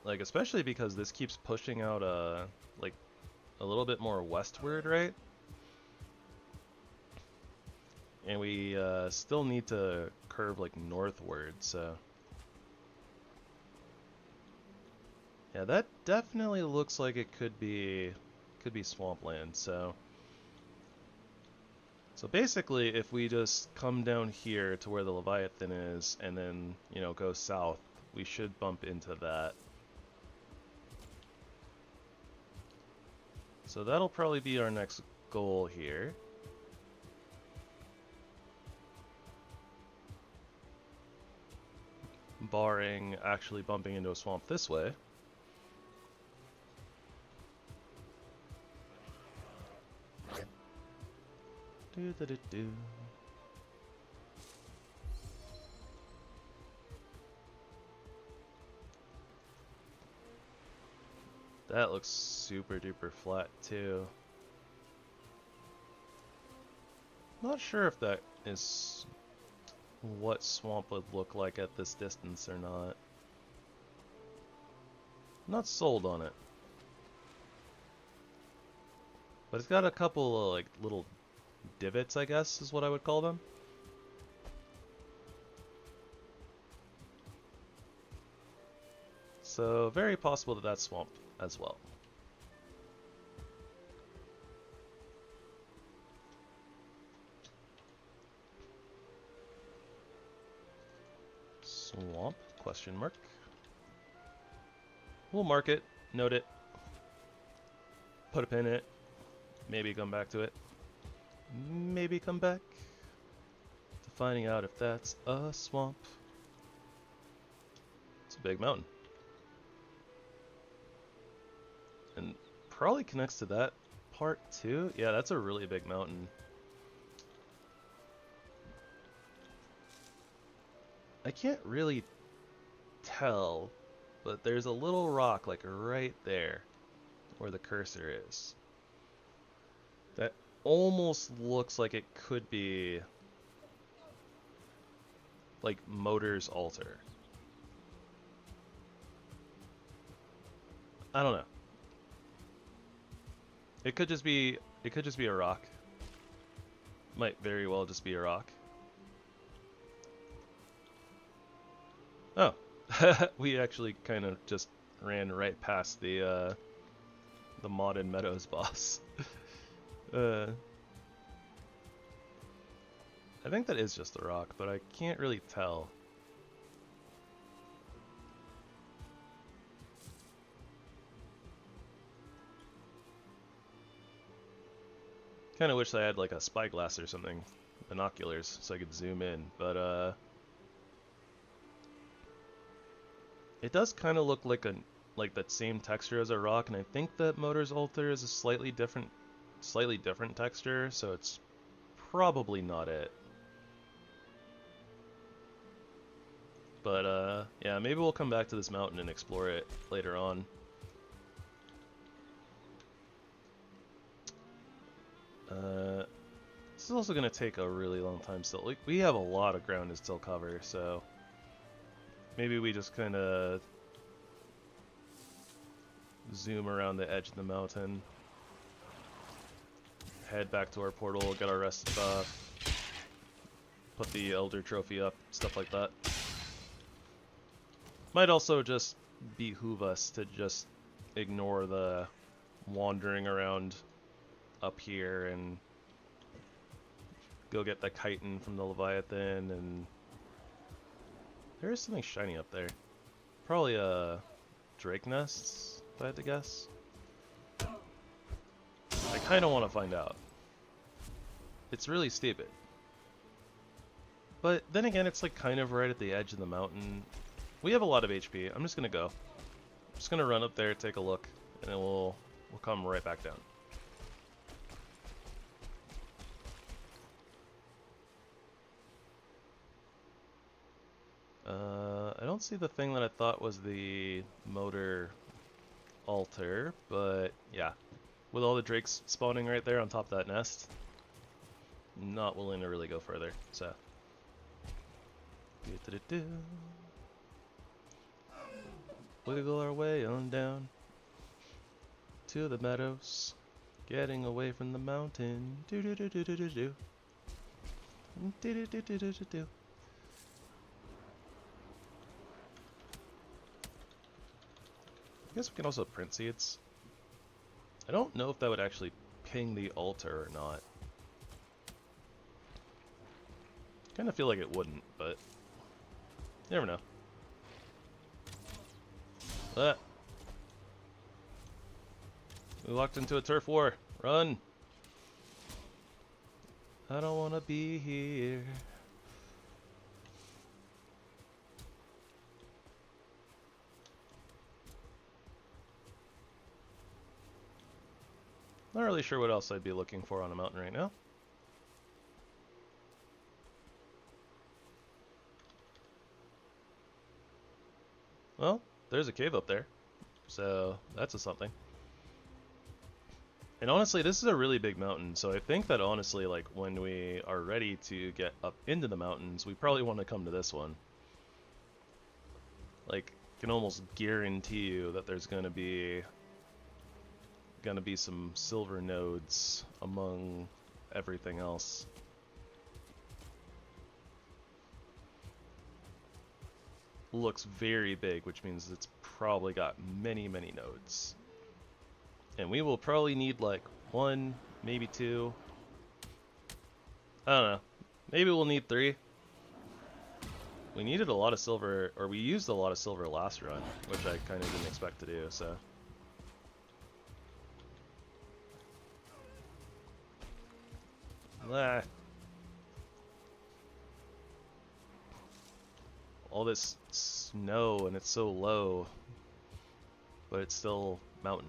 Like, especially because this keeps pushing out, like, a little bit more westward, right? And we, still need to curve, like, northward, so... Yeah, that definitely looks like it could be swampland, so... So basically, if we just come down here to where the Leviathan is, and then, you know, go south, we should bump into that. So that'll probably be our next goal here. Barring actually bumping into a swamp this way. Do-do-do-do. That looks super duper flat too. Not sure if that is what swamp would look like at this distance or not. Not sold on it. But it's got a couple of like little divots, I guess is what I would call them. So very possible that that's swamp as well. Swamp? Question mark. We'll mark it, note it, put a pin in it, maybe come back to it, maybe come back to finding out if that's a swamp. It's a big mountain. And probably connects to that part too. Yeah, that's a really big mountain. I can't really tell, but there's a little rock like right there where the cursor is. That almost looks like it could be like Motor's altar. I don't know. It could just be a rock. Might very well just be a rock. Oh, we actually kind of just ran right past the modded Meadows boss. I think that is just a rock, but I can't really tell. Kind of wish I had like a spyglass or something, binoculars, so I could zoom in, but it does kind of look like that same texture as a rock, and I think that Motor's altar is a slightly different texture, so it's probably not it. But yeah, maybe we'll come back to this mountain and explore it later on. This is also going to take a really long time still. Like, we have a lot of ground to still cover, so maybe we just kind of zoom around the edge of the mountain, head back to our portal, get our rest stuff, put the Elder Trophy up, stuff like that. Might also just behoove us to just ignore the wandering around up here and go get the chitin from the Leviathan, and there is something shiny up there. Probably a drake nest, if I had to guess. I kind of want to find out. It's really stupid. But then again, it's like kind of right at the edge of the mountain. We have a lot of HP. I'm just gonna go. I'm just gonna run up there, take a look, and then we'll come right back down. I don't see the thing that I thought was the motor altar, but yeah. With all the drakes spawning right there on top of that nest, not willing to really go further, so. Wiggle our way on down to the meadows, getting away from the mountain. Do do do do do do do. Do do do do do do do. I guess we can also print seeds. I don't know if that would actually ping the altar or not. Kind of feel like it wouldn't, but you never know. Ah. We walked into a turf war. Run! I don't want to be here. Not really sure what else I'd be looking for on a mountain right now. Well, there's a cave up there, so that's a something. And honestly, this is a really big mountain, so I think that honestly, like, when we are ready to get up into the mountains, we probably want to come to this one. Like, I can almost guarantee you that there's gonna be some silver nodes among everything else. Looks very big, which means it's probably got many, many nodes. And we will probably need like 1, maybe 2. I don't know. Maybe we'll need 3. We needed a lot of silver, or we used a lot of silver last run, which I kind of didn't expect to do, so. Ah. All this snow, and it's so low, but it's still mountain.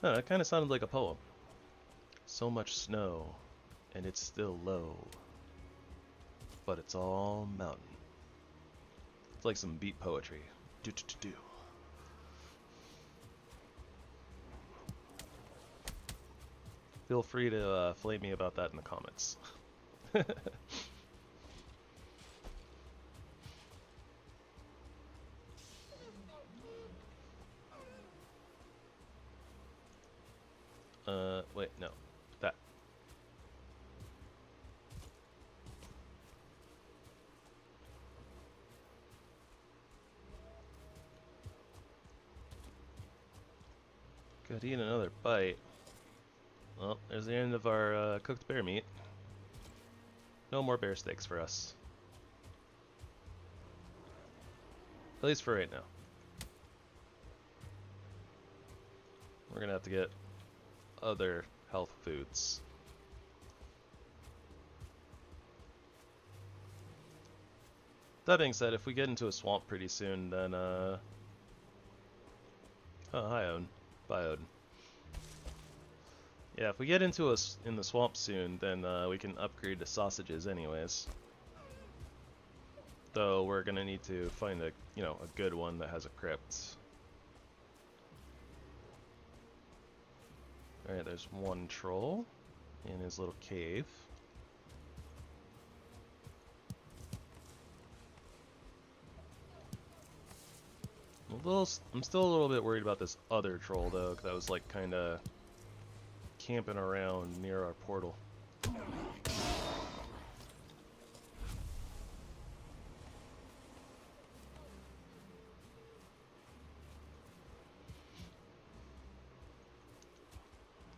Oh, that kind of sounded like a poem. So much snow, and it's still low, but it's all mountain. It's like some beat poetry. Do. Feel free to flame me about that in the comments. Wait, no. That. Could eat another bite. Well, there's the end of our cooked bear meat. No more bear steaks for us. At least for right now. We're gonna have to get other health foods. That being said, if we get into a swamp pretty soon, then oh, hi Odin. Bye Odin. Yeah, if we get into in the swamp soon, then we can upgrade to sausages anyways. Though we're gonna need to find a good one that has a crypt. Alright, there's one troll in his little cave. I'm still a little bit worried about this other troll though, because I was like kind of camping around near our portal.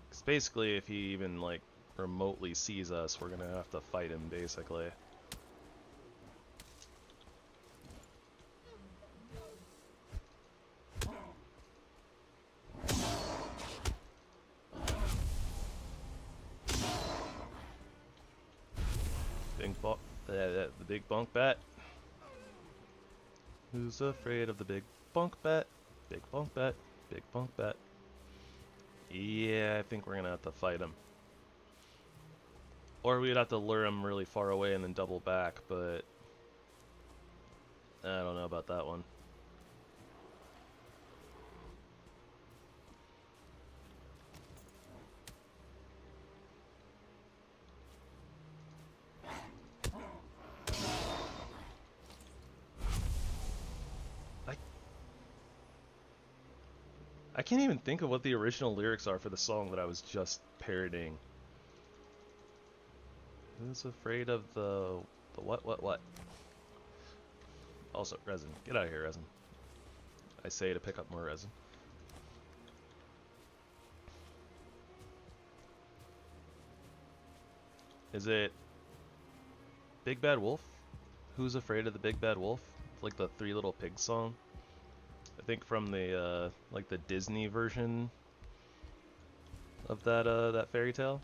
Because basically, if he even like remotely sees us, we're gonna have to fight him basically. The big bonk bat. Who's afraid of the big bonk bat? Big bonk bat. Big bonk bat. Yeah, I think we're gonna have to fight him. Or we'd have to lure him really far away and then double back, but I don't know about that one. I can't even think of what the original lyrics are for the song that I was just parodying. Who's afraid of the what? Also, resin. Get out of here, resin. I say to pick up more resin. Is it Big Bad Wolf? Who's afraid of the Big Bad Wolf? Like the Three Little Pigs song. I think from the like the Disney version of that fairy tale.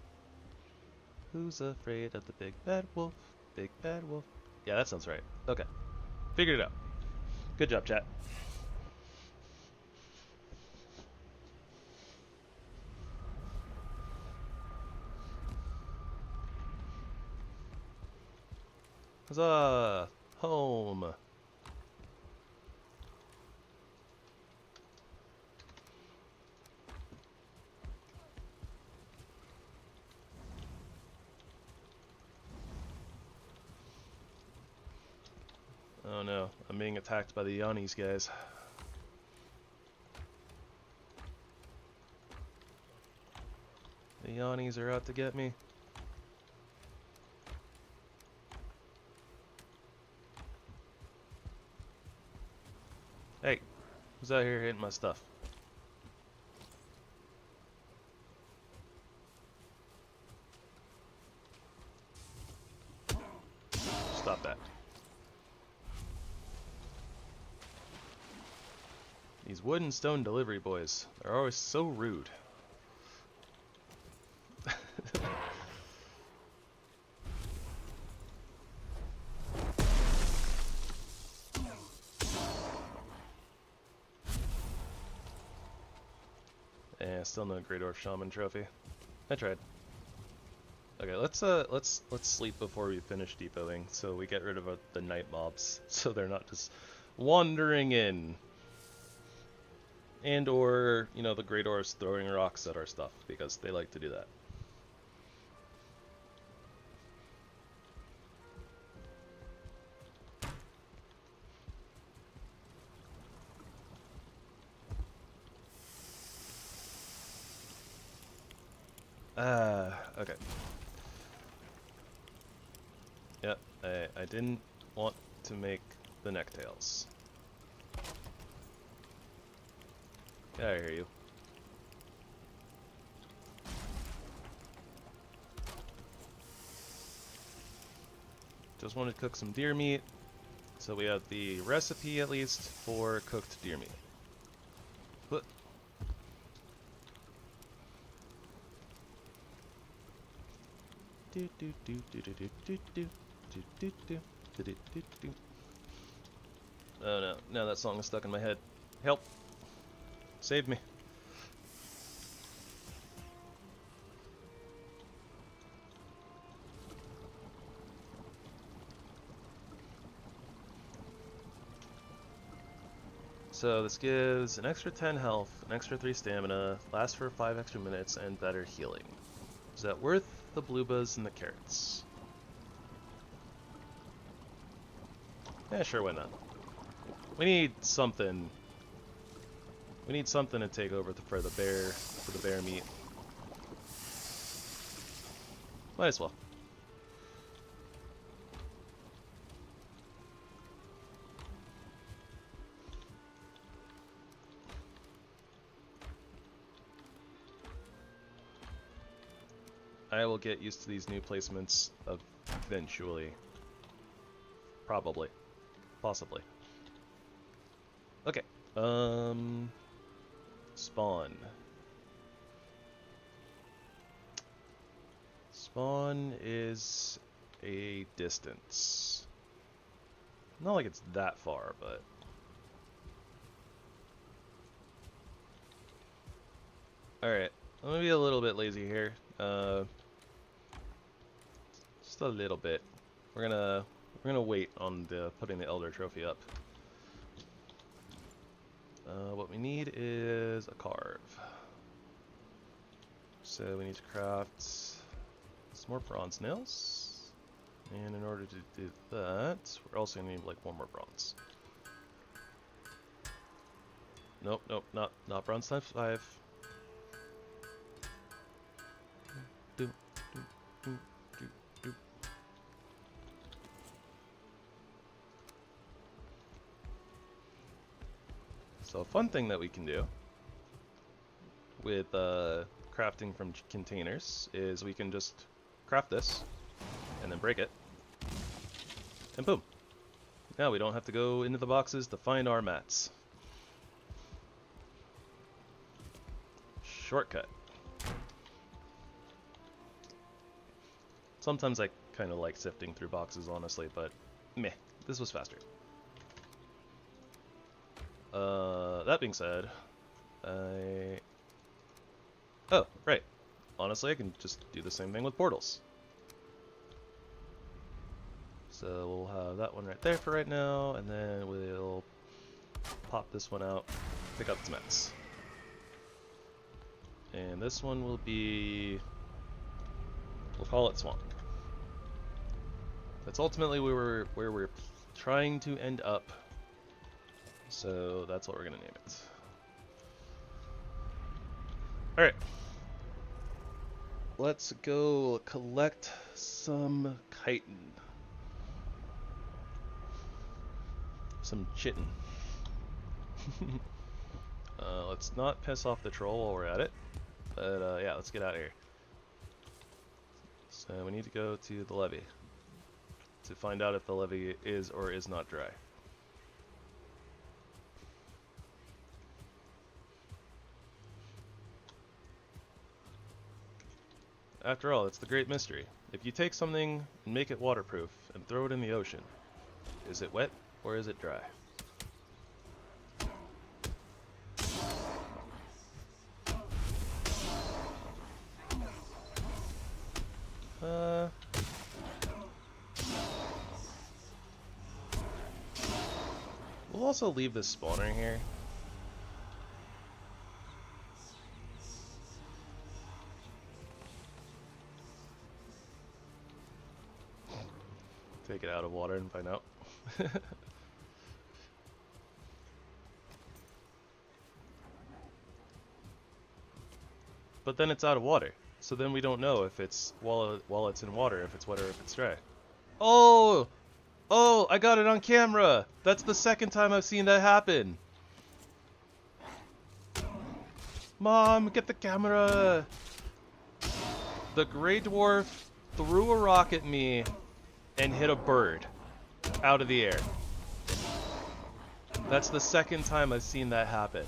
Who's afraid of the big bad wolf? Big bad wolf. Yeah, that sounds right. Okay. Figured it out. Good job, chat. Huzzah! Home! Oh no, I'm being attacked by the Yannis, guys. The Yannis are out to get me. Hey, who's out here hitting my stuff? Stop that. These wood and stone delivery boys, they're always so rude. Still no Grey Dwarf Shaman trophy. I tried. Okay, let's sleep before we finish depoting, so we get rid of the night mobs, so they're not just wandering in. And or, you know, the Grey Dwarfs throwing rocks at our stuff, because they like to do that. Okay. Yep, I didn't want to make the necktails. Get out of here, you. Just wanted to cook some deer meat, so we have the recipe at least for cooked deer meat. But oh no, now that song is stuck in my head. Help! Save me. So this gives an extra 10 health, an extra 3 stamina, lasts for 5 extra minutes, and better healing. Is that worth the bluebas and the carrots? Yeah, sure, why not? We need something We need something to take over for the bear meat. Might as well. I will get used to these new placements eventually. Probably. Possibly. Okay. Spawn. Spawn is a distance. Not like it's that far, but... Alright, I'm gonna be a little bit lazy here. Just a little bit. We're gonna wait on putting the Elder Trophy up. What we need is a carve. So we need to craft some more bronze nails. And in order to do that, we're also gonna need like one more bronze. Nope, not bronze times 5. So a fun thing that we can do with crafting from containers is we can just craft this and then break it, and boom. Now we don't have to go into the boxes to find our mats. Shortcut. Sometimes I kind of like sifting through boxes, honestly, but meh, this was faster. That being said, oh, right. Honestly, I can just do the same thing with portals. So we'll have that one right there for right now, and then we'll pop this one out, pick up its mats. And this one will be, we'll call it Swamp. That's ultimately where we're trying to end up. So that's what we're gonna name it. Alright. Let's go collect some chitin. Some chitin. Let's not piss off the troll while we're at it. But yeah, let's get out of here. So we need to go to the levee to find out if the levee is or is not dry. After all, it's the great mystery. If you take something and make it waterproof and throw it in the ocean, is it wet or is it dry? We'll also leave this spawner here. Take it out of water and find out. But then it's out of water, so then we don't know if it's while it's in water, if it's wet or if it's dry. Oh! Oh, I got it on camera! That's the second time I've seen that happen! Mom, get the camera! The Grey Dwarf threw a rock at me and hit a bird out of the air. That's the second time I've seen that happen.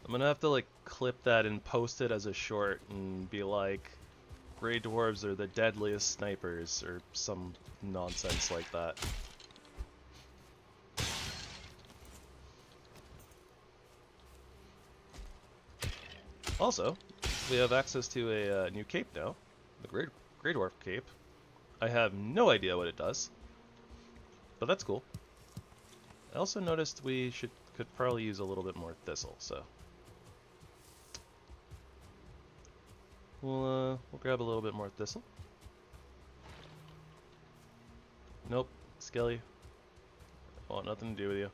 I'm gonna have to like clip that and post it as a short and be like, Grey Dwarves are the deadliest snipers or some nonsense like that. Also, we have access to a new cape now, the Grey Dwarf cape. I have no idea what it does, but that's cool. I also noticed we could probably use a little bit more thistle, so We'll grab a little bit more thistle. Nope, Skelly. I want nothing to do with you.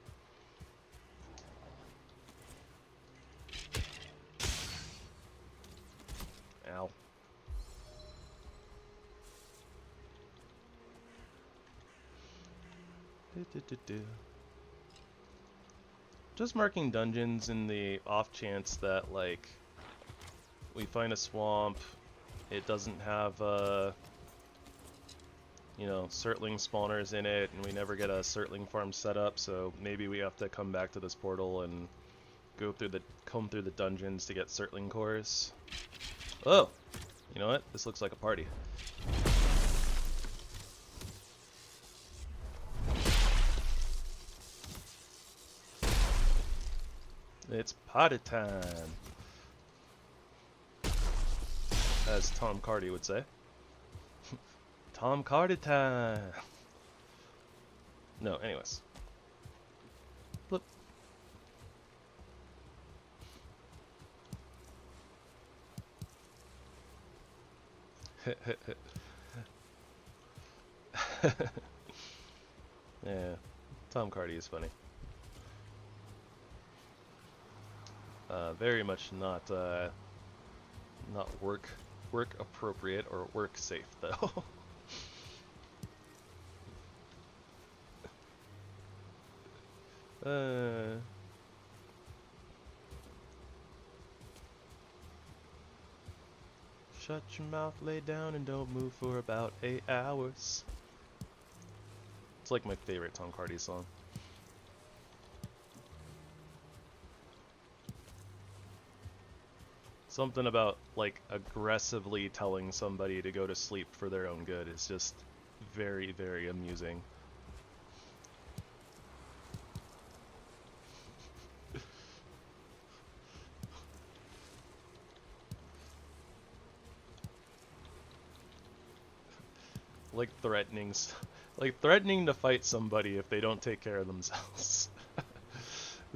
Ow. Just marking dungeons in the off chance that, like, we find a swamp, it doesn't have, you know, Surtling spawners in it, and we never get a Surtling farm set up, so maybe we have to come back to this portal and comb through the dungeons to get Surtling cores. Oh! You know what? This looks like a party. It's party time! As Tom Cardy would say. Tom Cardy time! No, anyways. Flip. Yeah, Tom Cardy is funny. Very much not work appropriate or work safe though. Shut your mouth, lay down, and don't move for about 8 hours. It's like my favorite Tom Cardy song. Something about, like, aggressively telling somebody to go to sleep for their own good is just very, very amusing. Like threatening to fight somebody if they don't take care of themselves.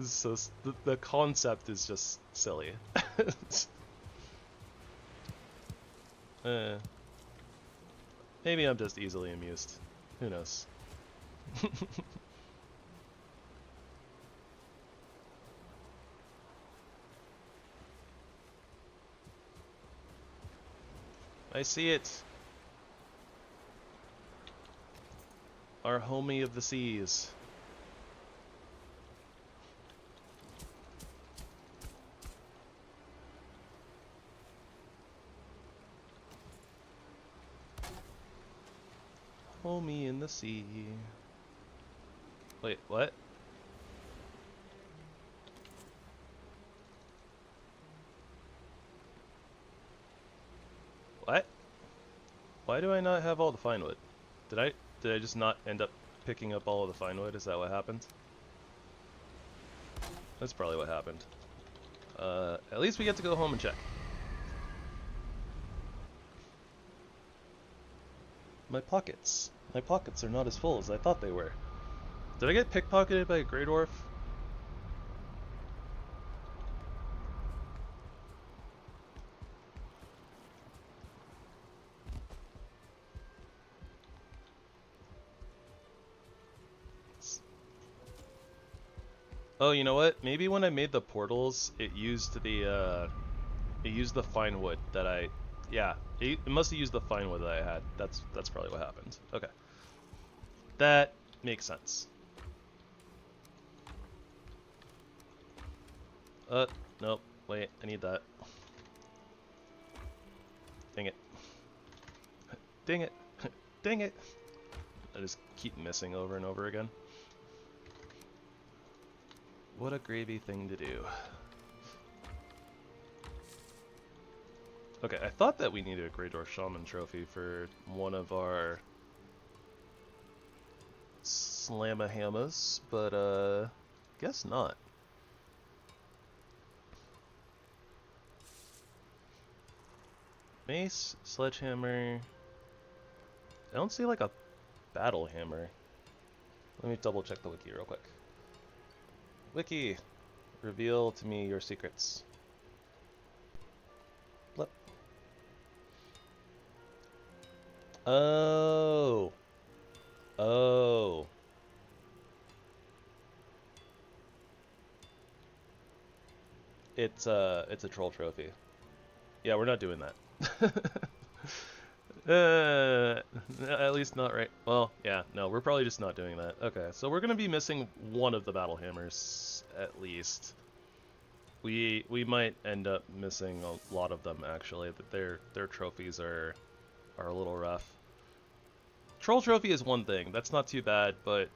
So the concept is just silly. Maybe I'm just easily amused. Who knows? I see it. Our homie of the seas. Homie in the sea. Wait, what? What? Why do I not have all the fine wood? Did I just not end up picking up all of the fine wood? Is that what happened? That's probably what happened. At least we get to go home and check. My pockets. My pockets are not as full as I thought they were. Did I get pickpocketed by a Grey Dwarf? Oh, you know what? Maybe when I made the portals, it used the fine wood that I... Yeah, it must have used the fine wood that I had. That's probably what happened. Okay. That makes sense. Nope. Wait, I need that. Dang it. Dang it. Dang it. I just keep missing over and over again. What a gravy thing to do. Okay, I thought that we needed a Grey Dwarf Shaman trophy for one of our Slamahamas, but guess not. Mace, sledgehammer. I don't see like a battle hammer. Let me double check the wiki real quick. Wiki, reveal to me your secrets. Blip. Oh. Oh. It's a troll trophy. Yeah, we're not doing that. At least not right. Well, yeah, no, we're probably just not doing that. Okay, so we're gonna be missing one of the battle hammers at least. We might end up missing a lot of them actually. That their trophies are a little rough. Troll trophy is one thing. That's not too bad, but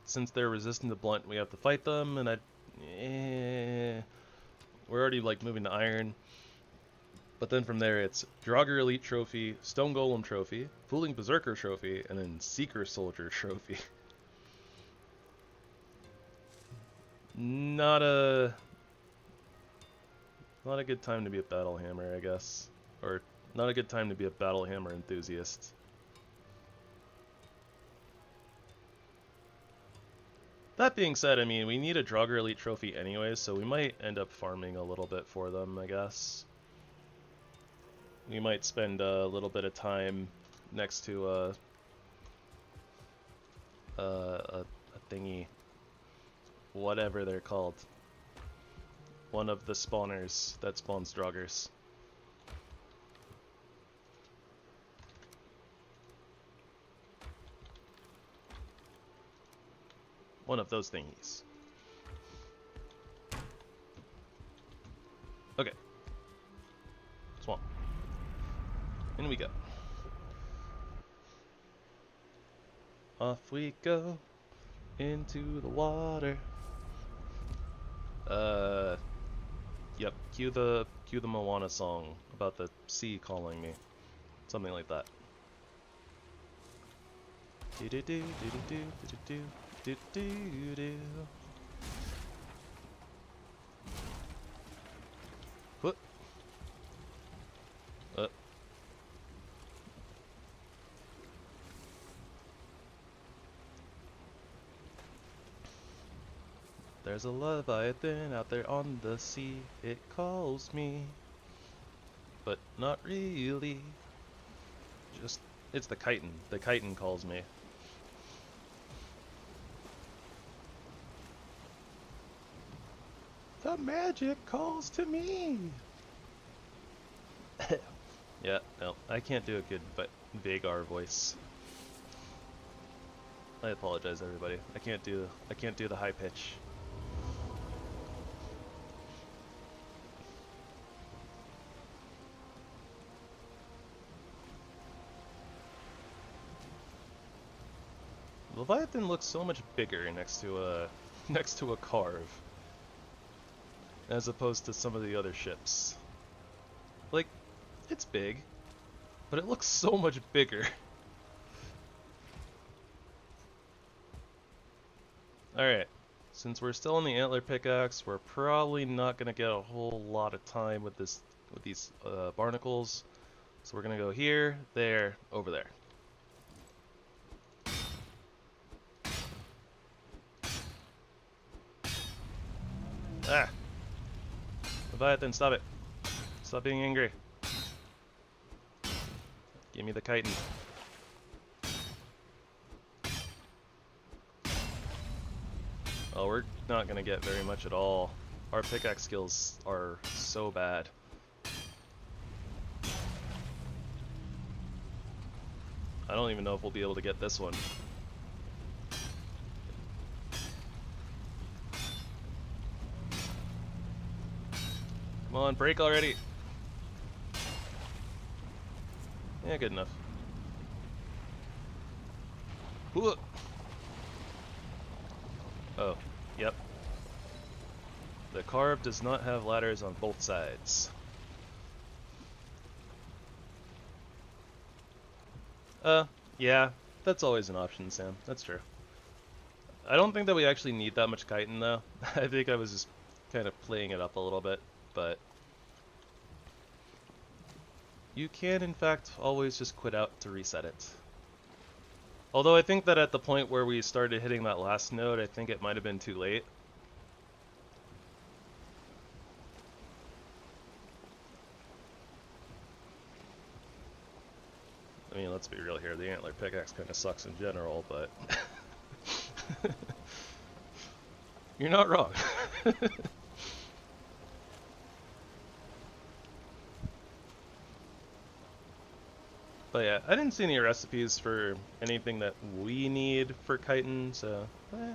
since they're resistant to blunt, we have to fight them, and we're already like moving to iron. But then from there, it's Draugr Elite Trophy, Stone Golem Trophy, Fooling Berserker Trophy, and then Seeker Soldier Trophy. Not a good time to be a Battle Hammer, I guess. Or not a good time to be a Battle Hammer enthusiast. That being said, I mean, we need a Draugr Elite Trophy anyways, so we might end up farming a little bit for them, I guess. We might spend a little bit of time next to a thingy, whatever they're called. One of the spawners that spawns Draugrs. One of those thingies. Okay. Swamp. In we go. Off we go into the water. Yep. Cue the Moana song about the sea calling me. Something like that. Do do do do do do do do do do. What? There's a Leviathan out there on the sea. It calls me, but not really. Just, it's the chitin. The chitin calls me. The magic calls to me. Yeah, no, I can't do a good but Vagar voice. I apologize, everybody. I can't do the high pitch. Leviathan looks so much bigger next to a carve, as opposed to some of the other ships. Like, it's big, but it looks so much bigger. Alright, since we're still on the antler pickaxe, we're probably not gonna get a whole lot of time with these barnacles. So we're gonna go here, there, over there. Ah! Leviathan, stop it. Stop being angry. Give me the chitin. Oh, we're not gonna get very much at all. Our pickaxe skills are so bad. I don't even know if we'll be able to get this one. Come on, break already! Yeah, good enough. Ooh. Oh, yep. The carve does not have ladders on both sides. Yeah, that's always an option, Sam. That's true. I don't think that we actually need that much chitin, though. I think I was just kind of playing it up a little bit, but you can, in fact, always just quit out to reset it. Although I think that at the point where we started hitting that last node, I think it might have been too late. I mean, let's be real here. The antler pickaxe kind of sucks in general, but you're not wrong. But yeah, I didn't see any recipes for anything that we need for chitin, so I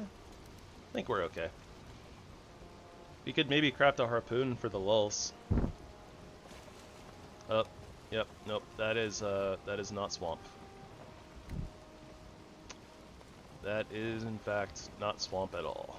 think we're okay. We could maybe craft a harpoon for the lulls. Oh, yep, nope, that is not swamp. That is in fact not swamp at all.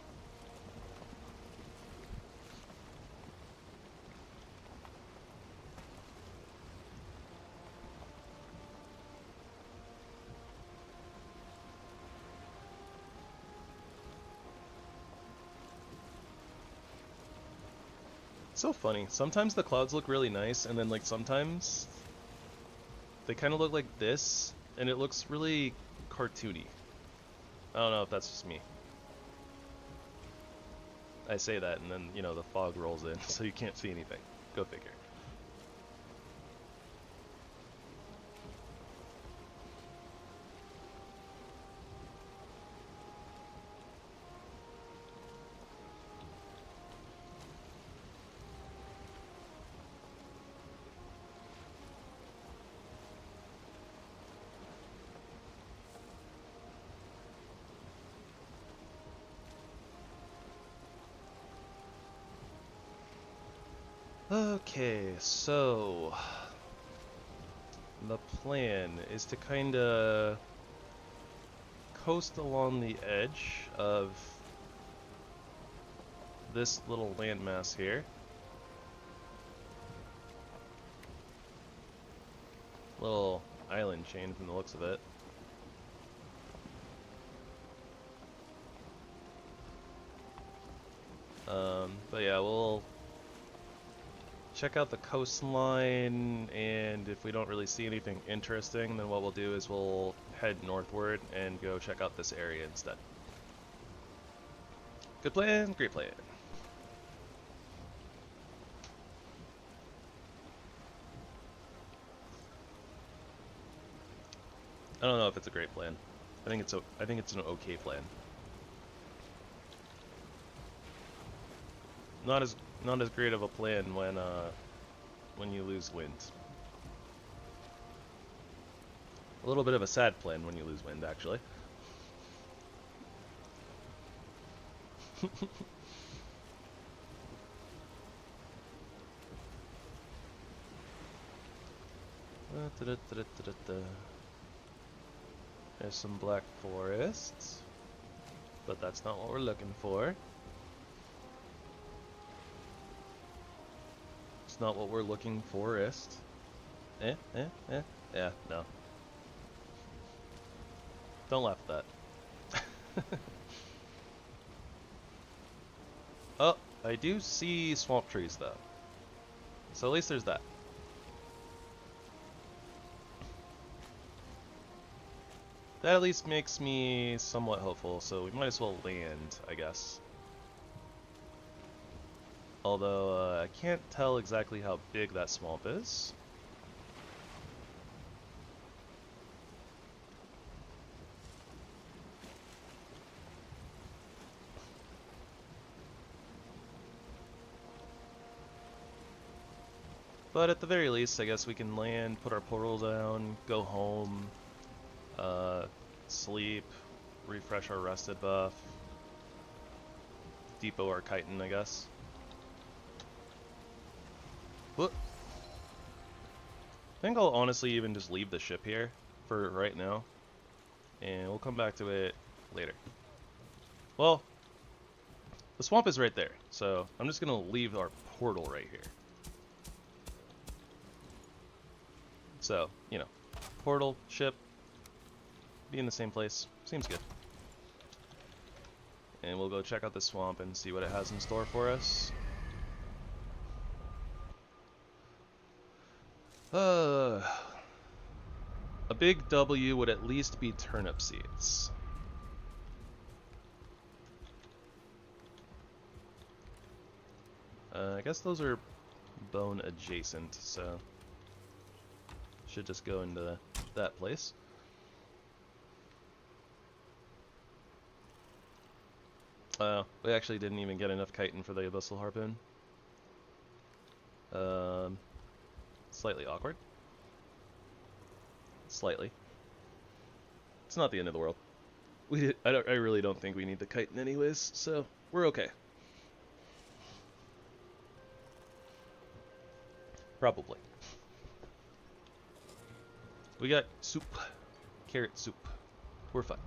So funny. Sometimes the clouds look really nice, and then like sometimes they kind of look like this, and it looks really cartoony. I don't know if that's just me. I say that, and then, you know, the fog rolls in, so you can't see anything. Go figure. Okay, so the plan is to kind of coast along the edge of this little landmass here. Little island chain from the looks of it. But yeah, we'll check out the coastline, and if we don't really see anything interesting, then what we'll do is we'll head northward and go check out this area instead. Good plan, great plan. I don't know if it's a great plan. I think it's an okay plan. Not as great of a plan when you lose wind. A little bit of a sad plan when you lose wind, actually. There's some black forests, but that's not what we're looking for. It's not what we're looking forest. Yeah, no. Don't laugh at that. Oh, I do see swamp trees though. So at least there's that. That at least makes me somewhat hopeful, so we might as well land, I guess. Although, I can't tell exactly how big that swamp is. But at the very least, I guess we can land, put our portal down, go home, sleep, refresh our rested buff, depot our chitin, I guess. Whoop. I think I'll honestly even just leave the ship here for right now, and we'll come back to it later. Well, the swamp is right there, so I'm just gonna leave our portal right here. So, you know, portal, ship, be in the same place. Seems good. And we'll go check out the swamp and see what it has in store for us. A big W would at least be turnip seeds. I guess those are bone adjacent, so should just go into that place. We actually didn't even get enough chitin for the abyssal harpoon. Slightly awkward. Slightly. It's not the end of the world. I really don't think we need the chitin anyways, so we're okay. Probably. We got soup. Carrot soup. We're fine.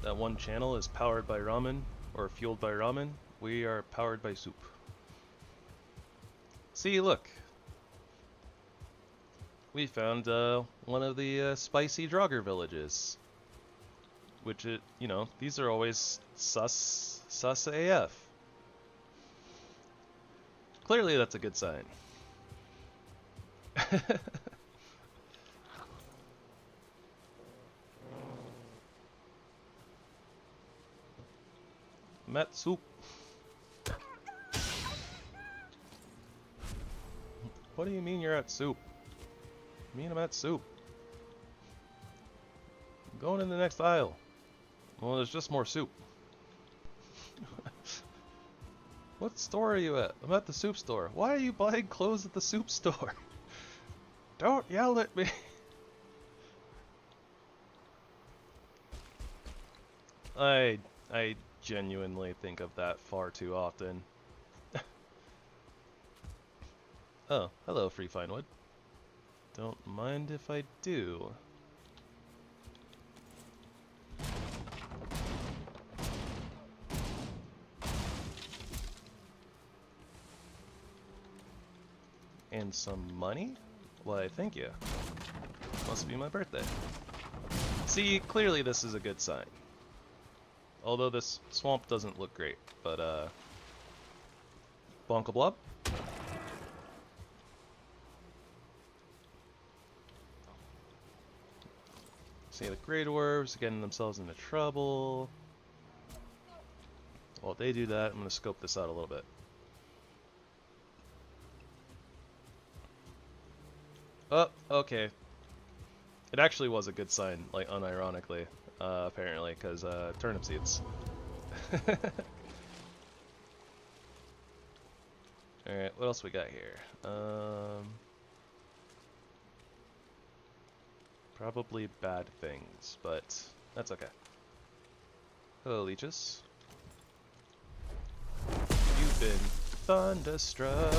That one channel is powered by ramen, or fueled by ramen. We are powered by soup. See, look. We found one of the spicy Draugr villages. Which, you know, these are always sus AF. Clearly that's a good sign. Met soup. What do you mean you're at soup? I mean I'm at soup. I'm going in the next aisle. Well, there's just more soup. What store are you at? I'm at the soup store. Why are you buying clothes at the soup store? Don't yell at me. I genuinely think of that far too often. Oh, hello, Free Finewood. Don't mind if I do. And some money? Why, thank you. Must be my birthday. See, clearly this is a good sign. Although this swamp doesn't look great, but Bonk-a-blob. See the Grey Dwarves getting themselves into trouble. While they do that, I'm going to scope this out a little bit. Oh, okay. It actually was a good sign, like unironically, apparently, because turnip seeds. Alright, what else we got here? Probably bad things, but that's okay. Hello, leeches. You've been thunderstruck.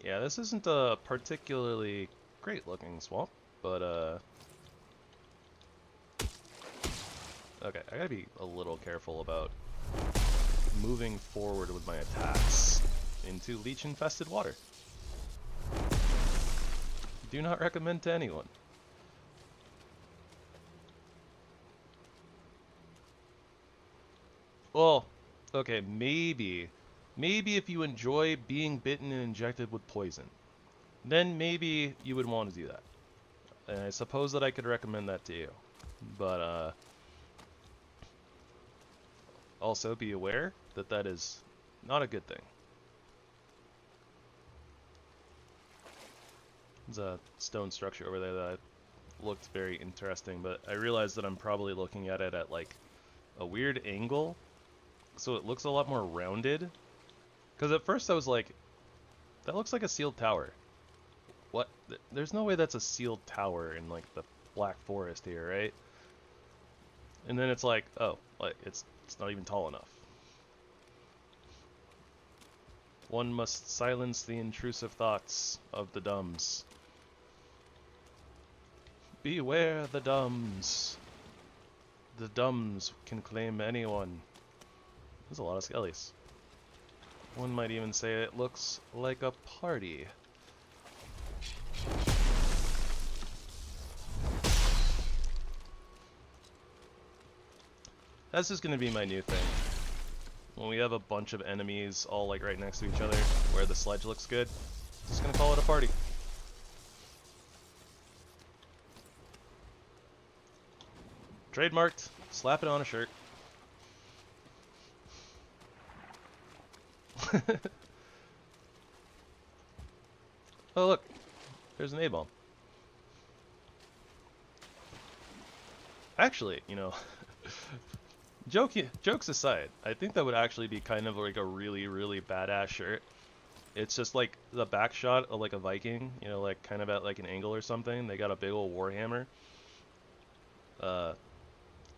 Yeah, this isn't a particularly great looking swamp, but okay, I gotta be a little careful about moving forward with my attacks into leech-infested water. Do not recommend to anyone. Well, okay, maybe if you enjoy being bitten and injected with poison, then maybe you would want to do that. And I suppose that I could recommend that to you. But, also be aware that that is not a good thing. There's a stone structure over there that looked very interesting, but I realized that I'm probably looking at it at, like, a weird angle, so it looks a lot more rounded. Because at first I was like, that looks like a sealed tower. What? There's no way that's a sealed tower in, like, the Black Forest here, right? And then it's like, oh, like, it's not even tall enough. One must silence the intrusive thoughts of the dumbs. Beware the dumbs. The dumbs can claim anyone. There's a lot of skellies. One might even say it looks like a party. This is going to be my new thing. when we have a bunch of enemies all like right next to each other where the sledge looks good, just gonna call it a party. Trademarked. Slap it on a shirt. Oh look, there's an A-bomb. Actually, you know, jokes aside, I think that would actually be kind of like a really, really badass shirt. It's just like the back shot of like a Viking, you know, like kind of at like an angle or something. They got a big old warhammer.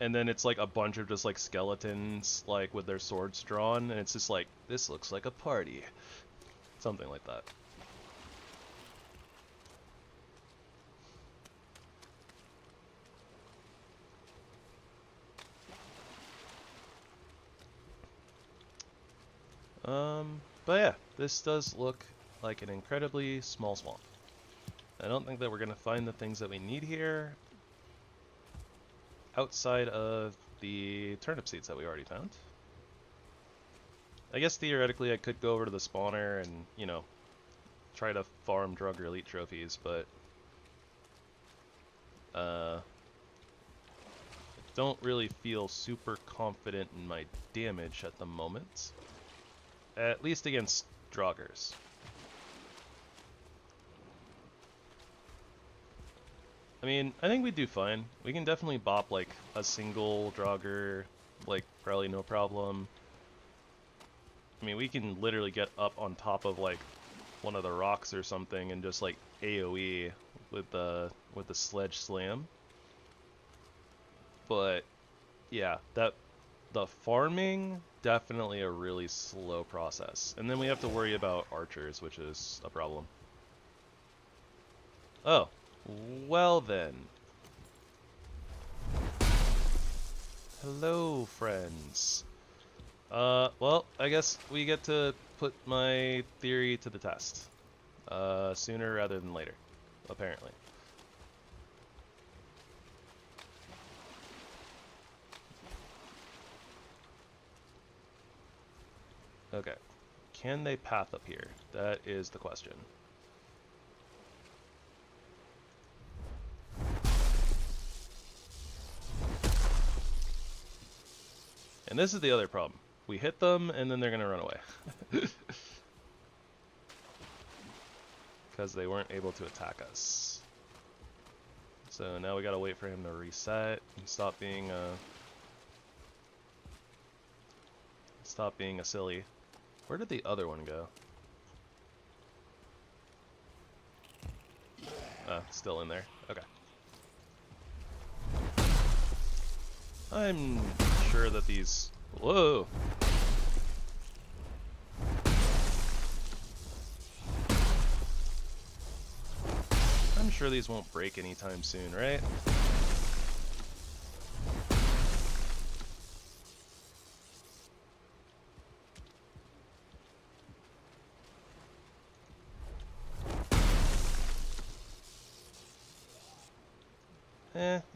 And then it's like a bunch of just like skeletons like with their swords drawn, and it's just like, this looks like a party. Something like that. But yeah, this does look like an incredibly small swamp. I don't think that we're gonna find the things that we need here outside of the turnip seeds that we already found. I guess theoretically I could go over to the spawner and, you know, try to farm Drugger Elite trophies, but I don't really feel super confident in my damage at the moment. At least against Draugrs. I mean, I think we do fine. We can definitely bop like a single Draugr, like probably no problem. I mean, we can literally get up on top of like one of the rocks or something and just like AoE with the sledge slam. But yeah, the farming, definitely a really slow process. And then we have to worry about archers, which is a problem. Oh, well then. Hello, friends. Well, I guess we get to put my theory to the test. Sooner rather than later, apparently. Okay. Can they path up here? That is the question. And this is the other problem. We hit them, and then they're going to run away. Because they weren't able to attack us. So now we got to wait for him to reset and stop being a silly. Where did the other one go? Still in there. Okay. I'm sure that these... Whoa! I'm sure these won't break anytime soon, right?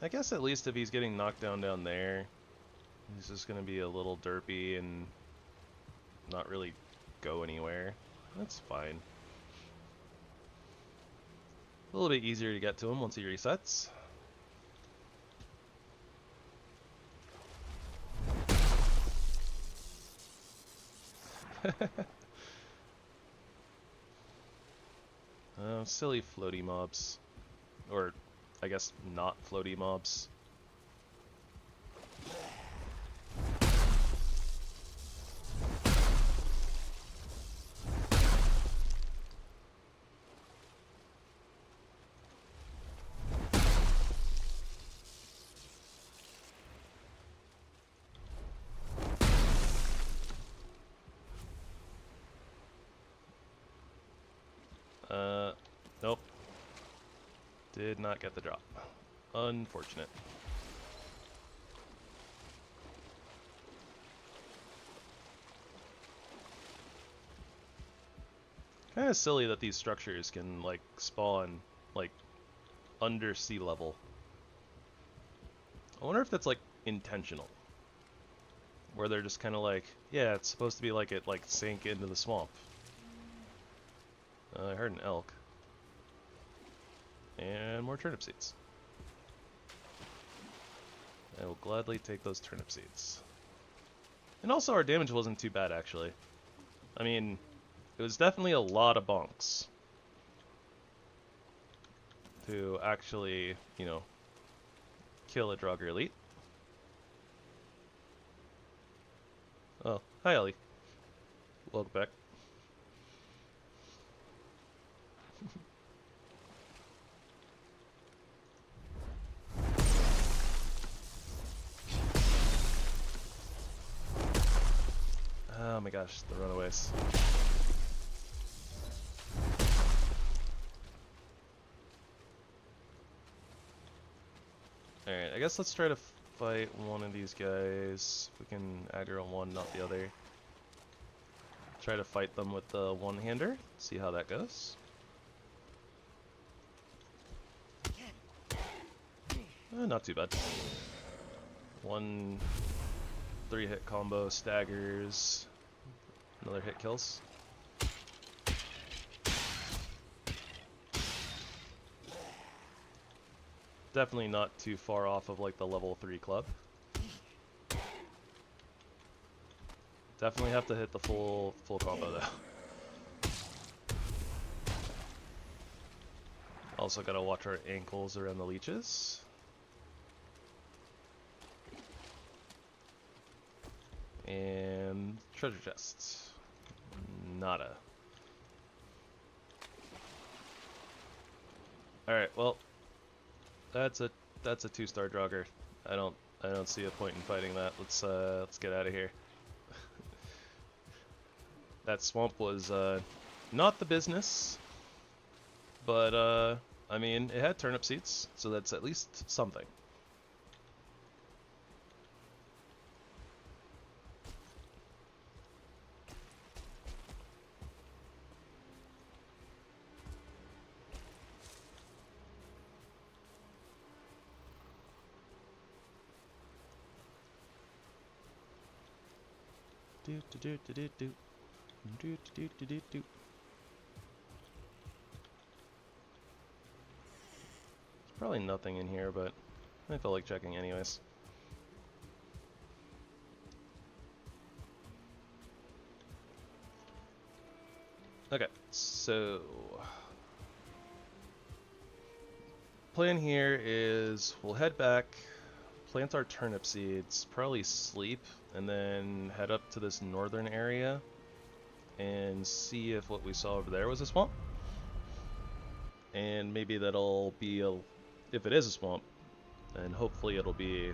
I guess at least if he's getting knocked down there, he's just gonna be a little derpy and not really go anywhere. That's fine. A little bit easier to get to him once he resets. Silly floaty mobs. Or, I guess, not floaty mobs. Nope. Did not get the drop. Unfortunate. Kind of silly that these structures can, like, spawn, like, under sea level. I wonder if that's, like, intentional. where they're just kind of like, yeah, it's supposed to be like it like sank into the swamp. I heard an elk. And more turnip seeds. I will gladly take those turnip seeds. And also our damage wasn't too bad, actually. I mean, it was definitely a lot of bonks to actually, you know, kill a Draugr Elite. Oh, hi Ellie. Welcome back. Oh my gosh, the runaways. Alright, I guess let's try to fight one of these guys. If we can aggro one, not the other. Try to fight them with the one-hander, see how that goes. Not too bad. 1 3-hit combo, staggers, another hit kills. Definitely not too far off of like the level 3 club. Definitely have to hit the full combo though. Also gotta watch our ankles around the leeches. And treasure chests. Nada. Alright, well, that's a 2-star Draugr. I don't see a point in fighting that. Let's get out of here. That swamp was not the business, but I mean, it had turnip seeds, so that's at least something. There's probably nothing in here, but I feel like checking anyways. Okay, so plan here is we'll head back, plant our turnip seeds, probably sleep, and then head up to this northern area and see if what we saw over there was a swamp. And maybe that'll be if it is a swamp, then hopefully it'll be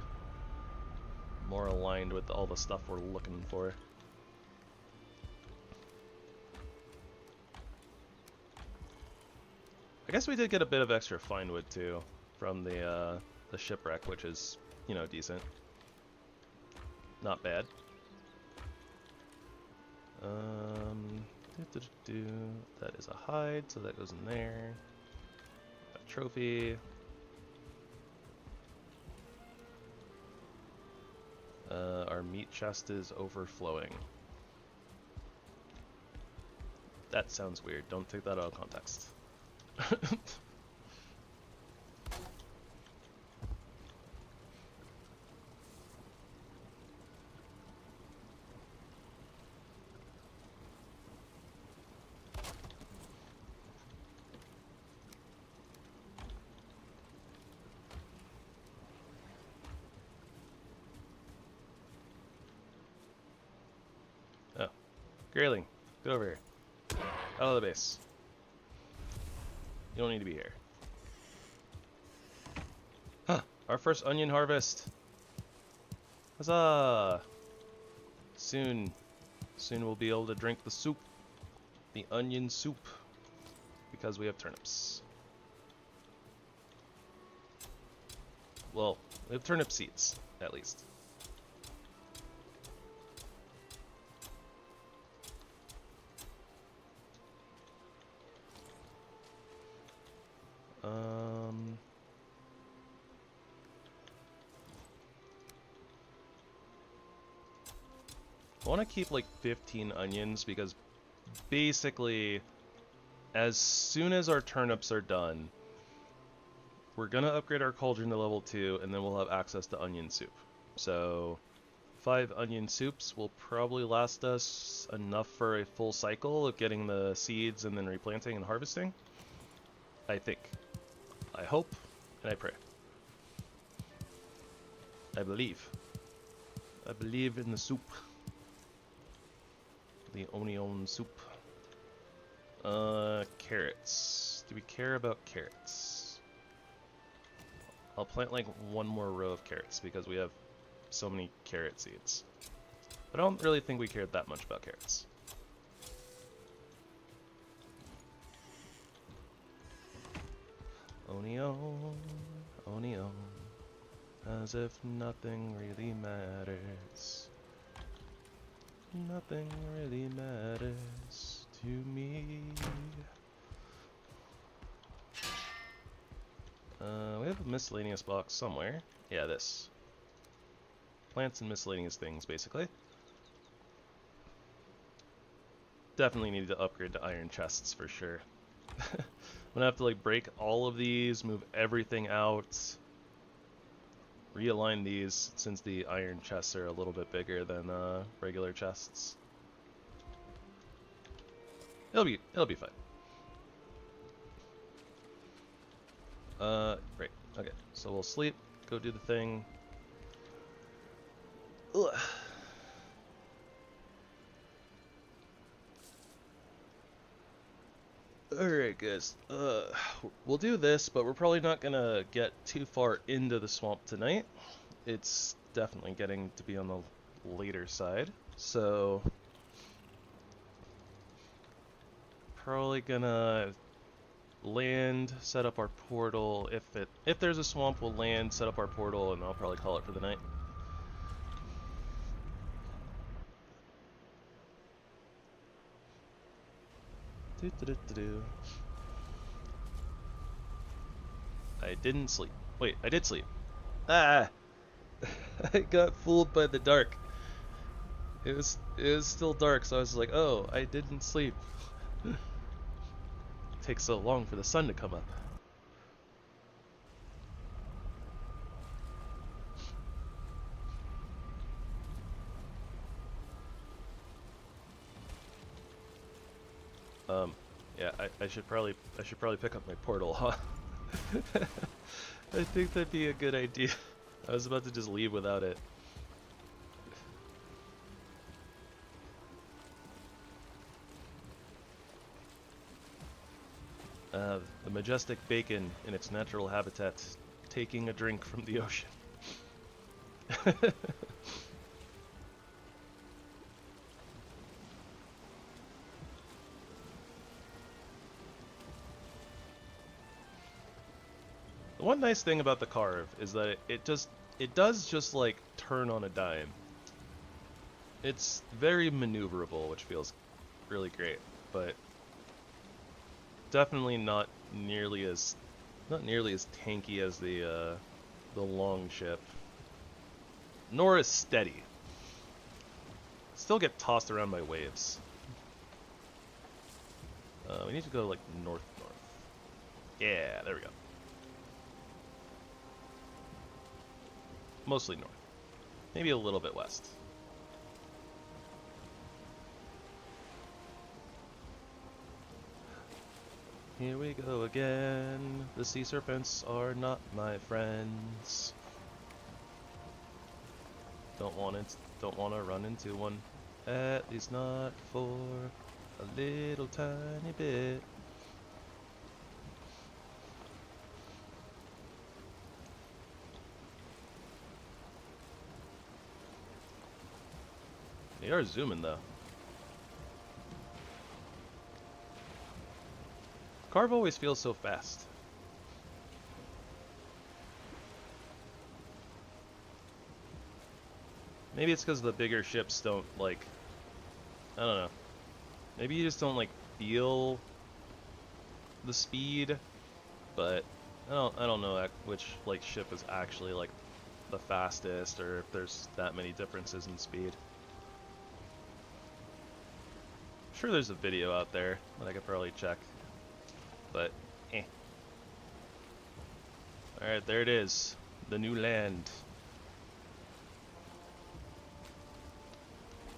more aligned with all the stuff we're looking for. I guess we did get a bit of extra fine wood too from the shipwreck, which is, you know, decent. Not bad. That is a hide, so that goes in there. A trophy. Our meat chest is overflowing. That sounds weird. Don't take that out of context. Oh, Grayling, get over here. Out of the base. You don't need to be here. Huh, our first onion harvest. Huzzah! Soon we'll be able to drink the soup. The onion soup. Because we have turnips. Well, we have turnip seeds, at least. I want to keep like 15 onions because basically as soon as our turnips are done, we're gonna upgrade our cauldron to level 2 and then we'll have access to onion soup. So 5 onion soups will probably last us enough for a full cycle of getting the seeds and then replanting and harvesting. I think. I hope and I pray. I believe. I believe in the soup. The onion soup. Carrots. Do we care about carrots? I'll plant like one more row of carrots because we have so many carrot seeds. But I don't really think we cared that much about carrots. Onion, onion, as if nothing really matters. Nothing really matters to me. We have a miscellaneous box somewhere. Yeah, this. Plants and miscellaneous things, basically. Definitely need to upgrade to iron chests for sure. I'm gonna have to like break all of these, move everything out, realign these since the iron chests are a little bit bigger than regular chests. It'll be fine. Right. Okay. So we'll sleep, go do the thing. Ugh. Alright guys, we'll do this, but we're probably not gonna get too far into the swamp tonight. It's definitely getting to be on the later side, so probably gonna land, set up our portal. If there's a swamp, we'll land, set up our portal, and I'll probably call it for the night. I didn't sleep. Wait, I did sleep. Ah! I got fooled by the dark. It was still dark, so I was like, oh, I didn't sleep. It takes so long for the sun to come up. Yeah, I should probably pick up my portal, huh? I think that'd be a good idea. I was about to just leave without it. The majestic bacon in its natural habitat, taking a drink from the ocean. One nice thing about the carve is that it does just like turn on a dime. It's very maneuverable, which feels really great, but definitely not nearly as tanky as the long ship, nor as steady. Still get tossed around by waves. We need to go like north. Yeah, there we go. Mostly north. Maybe a little bit west. Here we go again. The sea serpents are not my friends. Don't want to run into one. At least not for a little tiny bit. They are zooming though. Carve always feels so fast. Maybe it's because the bigger ships don't like, I don't know. Maybe you just don't like feel the speed, but I don't know which like ship is actually like the fastest or if there's that many differences in speed. sure there's a video out there that I could probably check, but eh. Alright, there it is. The new land.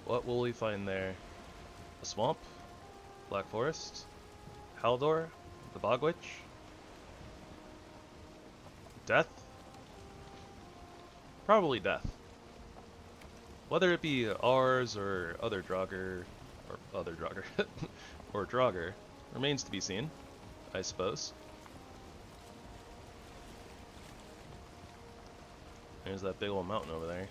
What will we find there? A swamp? Black Forest? Haldor? The Bog Witch? Death? Probably death. Whether it be ours or other Draugr, or Draugr, remains to be seen, I suppose. There's that big old mountain over there.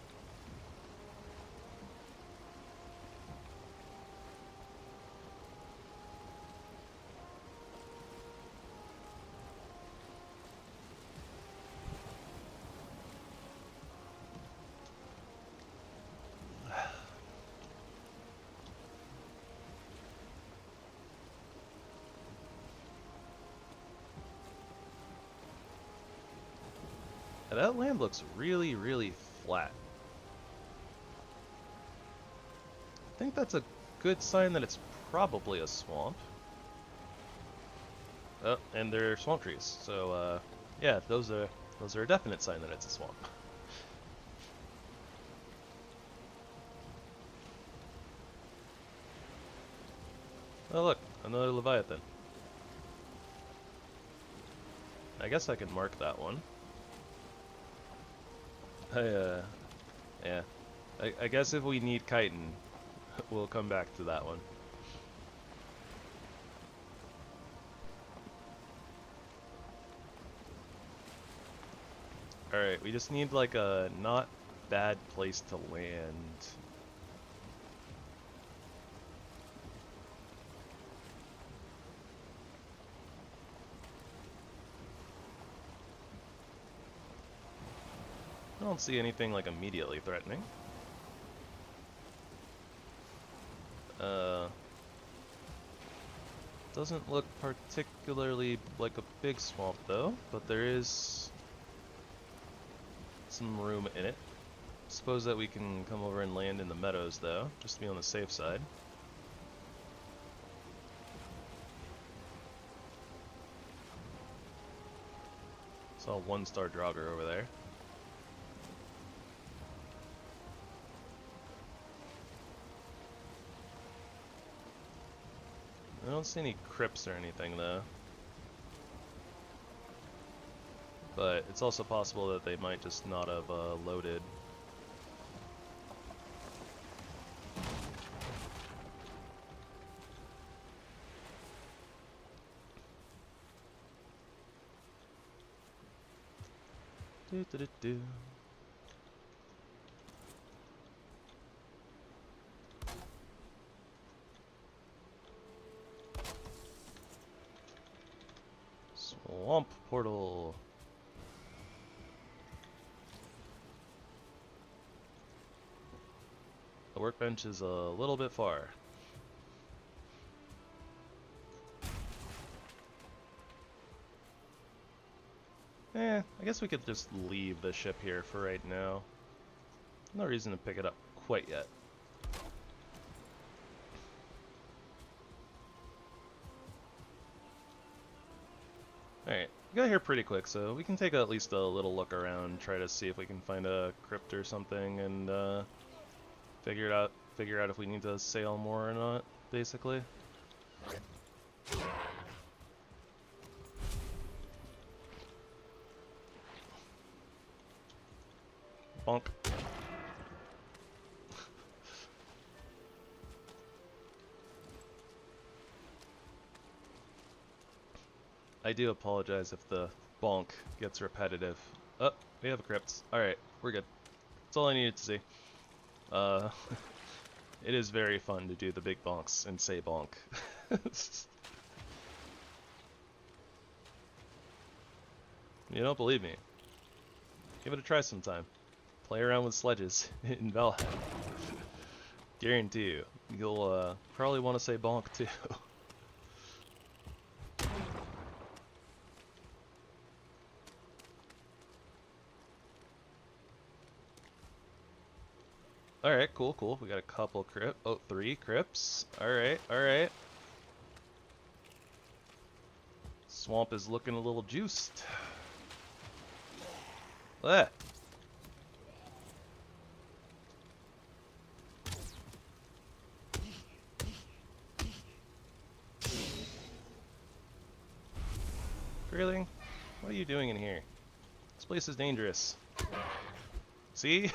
That land looks really, really flat. I think that's a good sign that it's probably a swamp. Oh, and they're swamp trees. So, yeah, those are a definite sign that it's a swamp. Oh look, another Leviathan. I guess I can mark that one. Yeah. I guess if we need chitin, we'll come back to that one. Alright, we just need like a not bad place to land. I don't see anything like immediately threatening. Doesn't look particularly like a big swamp though, but there is some room in it. Suppose that we can come over and land in the meadows though, just to be on the safe side. Saw 1-star Draugr over there. I don't see any crypts or anything though. But it's also possible that they might just not have loaded. Do. Swamp portal. The workbench is a little bit far. I guess we could just leave the ship here for right now. No reason to pick it up quite yet. Alright, we got here pretty quick, so we can take at least a little look around, try to see if we can find a crypt or something, and figure out if we need to sail more or not, basically. Bonk. I do apologize if the bonk gets repetitive. Oh, we have a crypt. Alright, we're good. That's all I needed to see. It is very fun to do the big bonks and say bonk. You don't believe me? Give it a try sometime. Play around with sledges in Valheim. Guarantee you, you'll probably want to say bonk too. Alright, cool, cool. We got a couple crypt. Oh, 3 crypts. Alright, alright. Swamp is looking a little juiced. Ah. Really? What are you doing in here? This place is dangerous. See?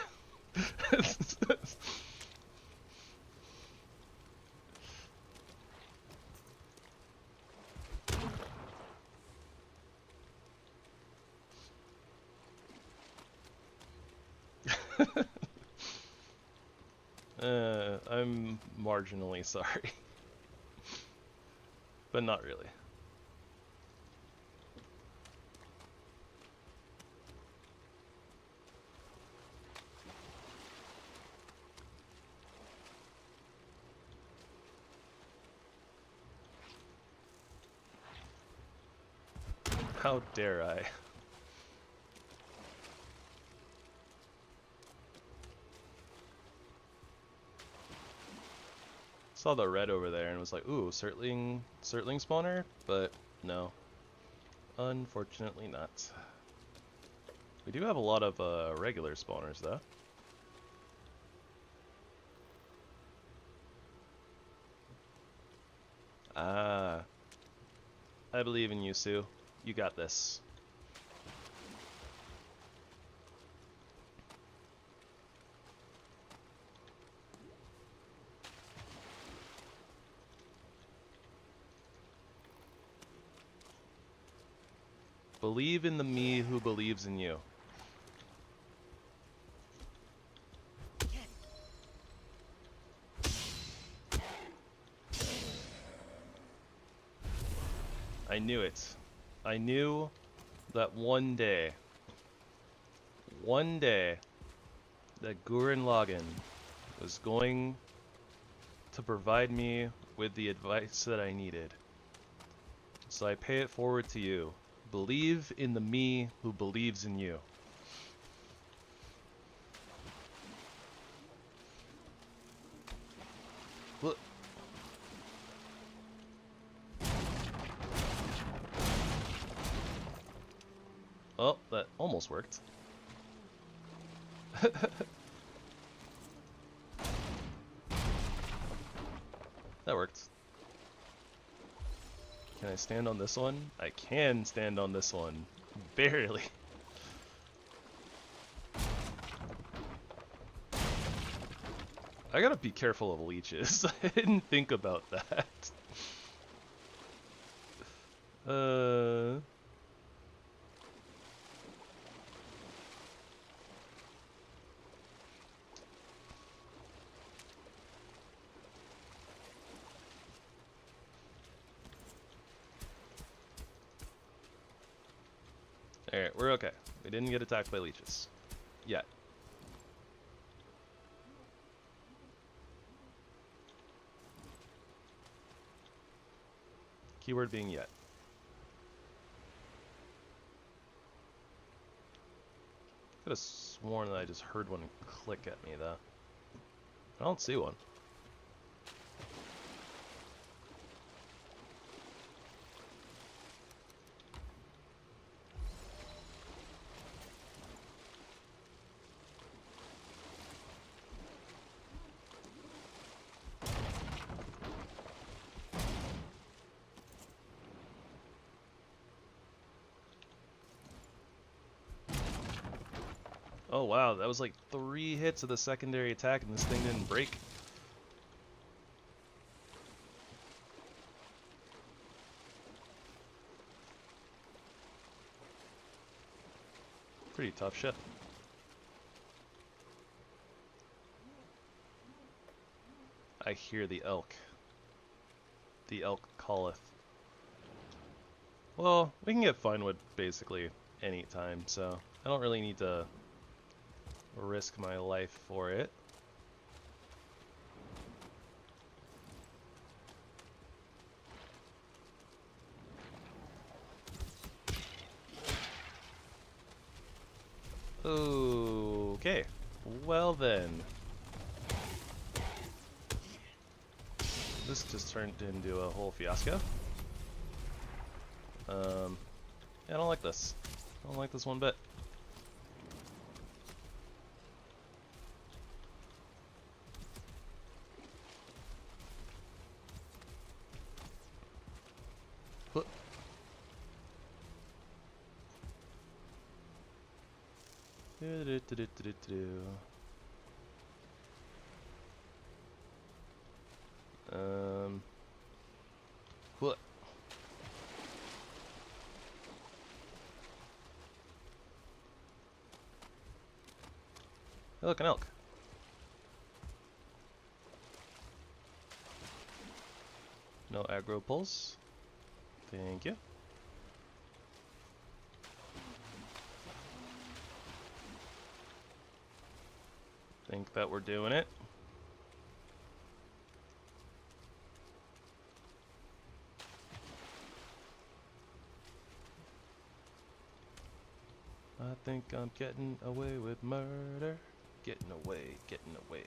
I'm marginally sorry. But not really. How dare I? Saw the red over there and was like, ooh, Surtling spawner? But no. Unfortunately not. We do have a lot of regular spawners though. Ah. I believe in you, Sue. You got this. Believe in the me who believes in you. I knew it. I knew that one day, that Gurren Lagann was going to provide me with the advice that I needed. So I pay it forward to you. Believe in the me who believes in you. Look. Oh, that almost worked. That worked. Can I stand on this one? I can stand on this one. Barely. I gotta be careful of leeches. I didn't think about that. Alright, we're okay. We didn't get attacked by leeches. Yet. Keyword being yet. Could have sworn that I just heard one click at me though. I don't see one. Oh wow, that was like 3 hits of the secondary attack and this thing didn't break. Pretty tough shit. I hear the elk. The elk calleth. Well, we can get fine wood basically any time, so I don't really need to risk my life for it. Okay, well then. this just turned into a whole fiasco. Yeah, I don't like this. I don't like this one bit. Whoop. What? Hey, look, an elk. No aggro pulls. Thank you. Think that we're doing it. I think I'm getting away with murder. Getting away, getting away.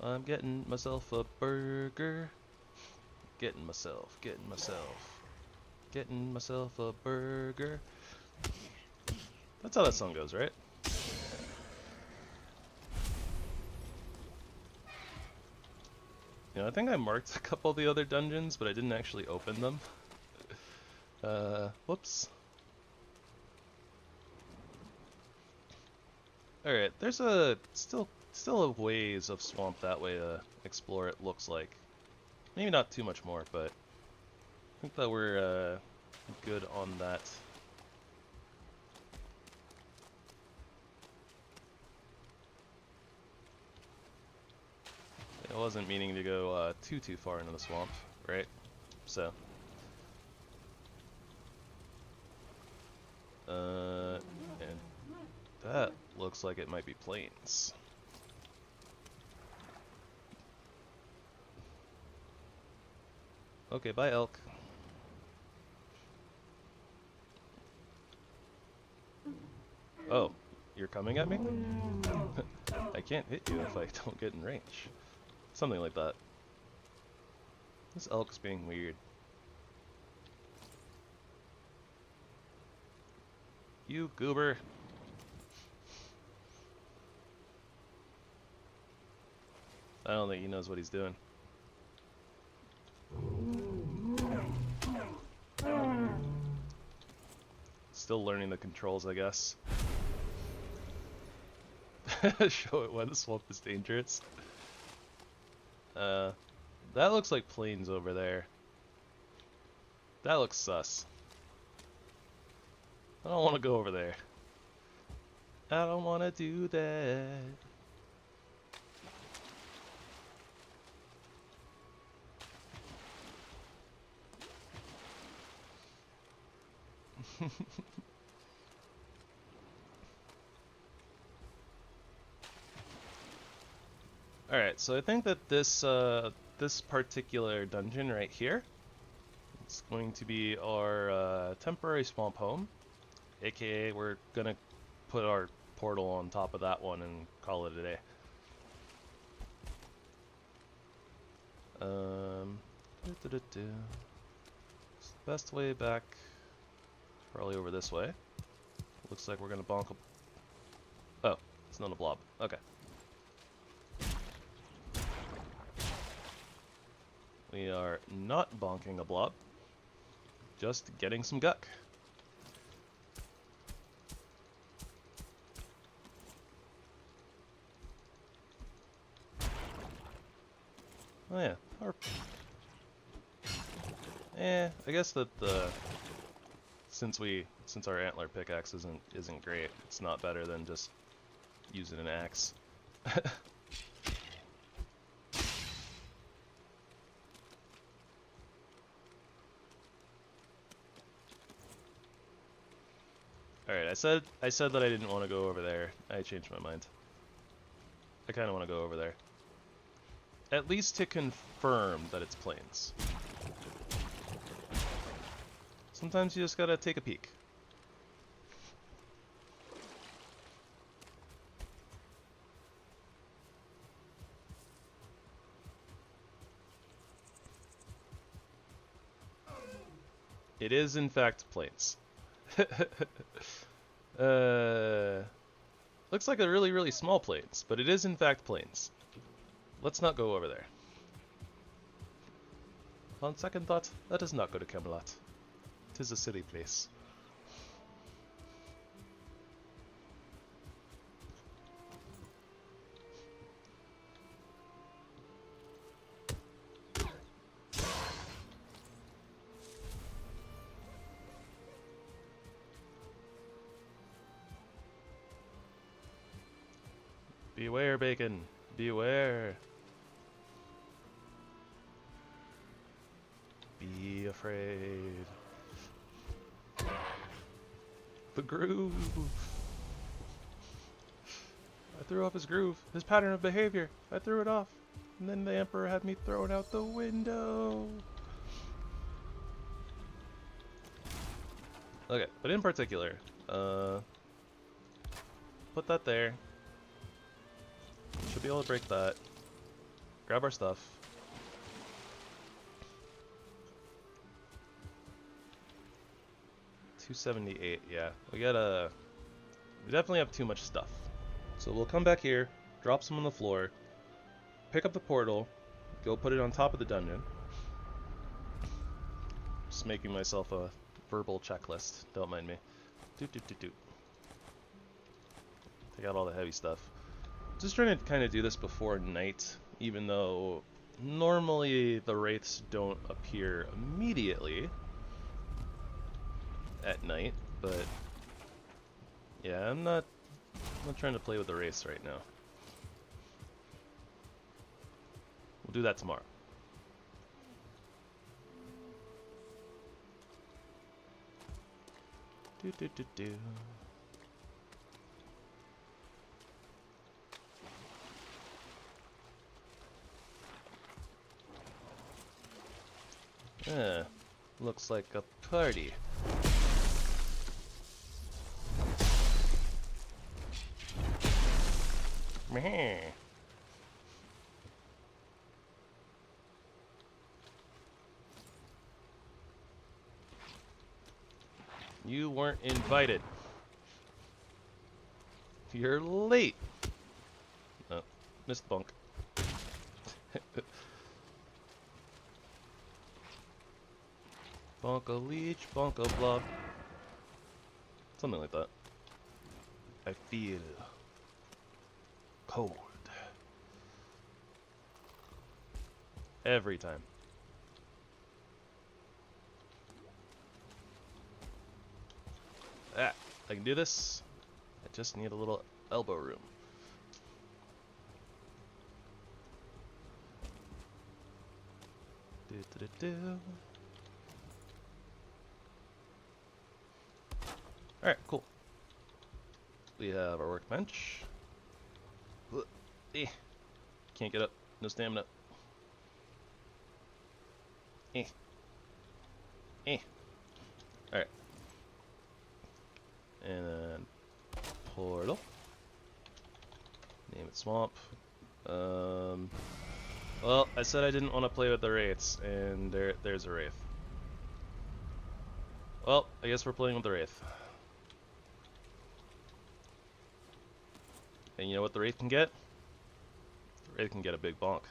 I'm getting myself a burger. Getting myself a burger. That's how that song goes, right? You know, I think I marked a couple of the other dungeons, but I didn't actually open them. Whoops. Alright, there's still a ways of swamp that way to explore, it looks like. Maybe not too much more, but I think that we're good on that. I wasn't meaning to go too far into the swamp, right? So. And that looks like it might be plains. Okay, bye elk. Oh, you're coming at me? I can't hit you if I don't get in range. Something like that. This elk's being weird. You goober. I don't think he knows what he's doing. Still learning the controls, I guess. Show it why the swamp is dangerous. That looks like plains over there. That looks sus. I don't want to go over there. I don't want to do that. Alright, so I think that this this particular dungeon right here, it's going to be our temporary swamp home, aka we're gonna put our portal on top of that one and call it a day. Best way back, probably over this way. Looks like we're gonna bonk a... Oh, it's not a blob. Okay. We are not bonking a blob, just getting some guck. Oh yeah, I guess that since our antler pickaxe isn't great, it's not better than just using an axe. Alright, I said that I didn't want to go over there. I changed my mind. I kind of want to go over there. At least to confirm that it's plains. Sometimes you just gotta take a peek. It is in fact plains. Looks like a really, really small plains, but it is in fact plains. Let's not go over there. On second thought, let us not go to Camelot. 'Tis a silly place. Beware, bacon. Beware. Be afraid. The groove. I threw off his groove. His pattern of behavior. I threw it off. And then the Emperor had me throw it out the window. Okay, but in particular, put that there. Should be able to break that. Grab our stuff. $278, yeah. We definitely have too much stuff. So we'll come back here, drop some on the floor, pick up the portal, go put it on top of the dungeon. Just making myself a verbal checklist, don't mind me. Take out all the heavy stuff. Just trying to kind of do this before night, even though normally the wraiths don't appear immediately at night, but yeah, I'm not trying to play with the wraiths right now. We'll do that tomorrow. Looks like a party. Meh. You weren't invited. You're late. Oh, missed Bonk. Bonka leech, bonka blah. Something like that. I feel cold. Every time. Ah, I can do this. I just need a little elbow room. Alright, cool. We have our workbench. Can't get up. No stamina. Alright. And then portal. Name it swamp. Well, I said I didn't want to play with the wraiths, and there's a wraith. Well, I guess we're playing with the wraith. And you know what the wraith can get? The wraith can get a big bonk.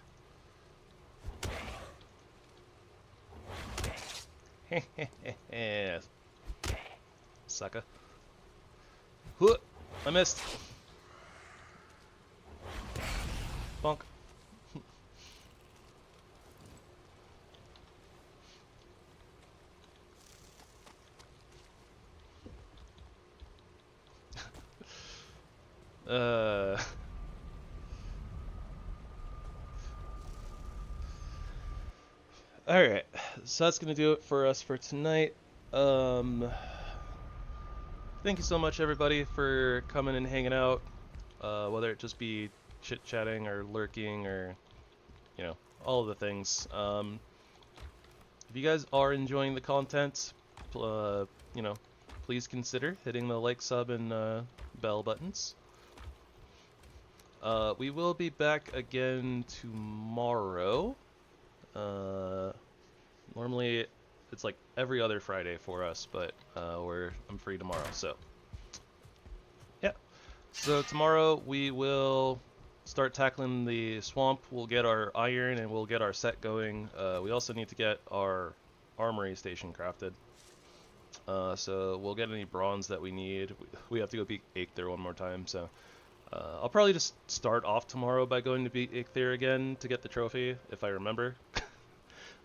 Sucker. I missed. Bonk. Alright, so that's gonna do it for us for tonight. Thank you so much, everybody, for coming and hanging out. Whether it just be chit-chatting or lurking or, you know, all of the things. If you guys are enjoying the content, you know, please consider hitting the like, sub, and bell buttons. We will be back again tomorrow. Normally it's like every other Friday for us, but I'm free tomorrow. So yeah. So tomorrow we will start tackling the swamp. We'll get our iron and we'll get our set going. We also need to get our armory station crafted. So we'll get any bronze that we need. We have to go beat Eikthyr one more time. So I'll probably just start off tomorrow by going to beat Eikthyr again to get the trophy, if I remember.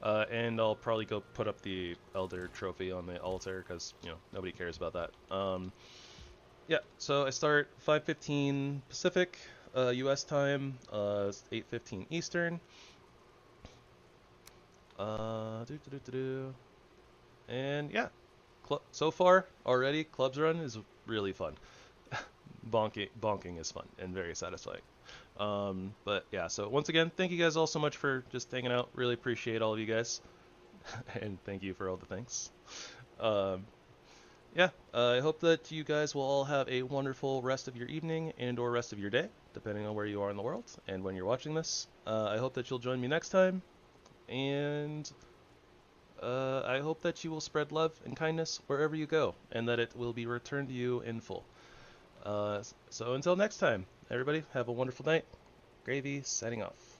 And I'll probably go put up the Elder trophy on the altar because, you know, nobody cares about that. Yeah, so I start 5:15 Pacific, U.S. time, 8:15 Eastern. And yeah, so far already, Clubs Run is really fun. Bonking is fun and very satisfying. But yeah, so once again, thank you guys all so much for just hanging out. Really appreciate all of you guys. And thank you for all the thanks. Yeah, I hope that you guys will all have a wonderful rest of your evening and or rest of your day, depending on where you are in the world and when you're watching this. I hope that you'll join me next time, and I hope that you will spread love and kindness wherever you go, and that it will be returned to you in full. So until next time, everybody, have a wonderful night. Gravy, signing off.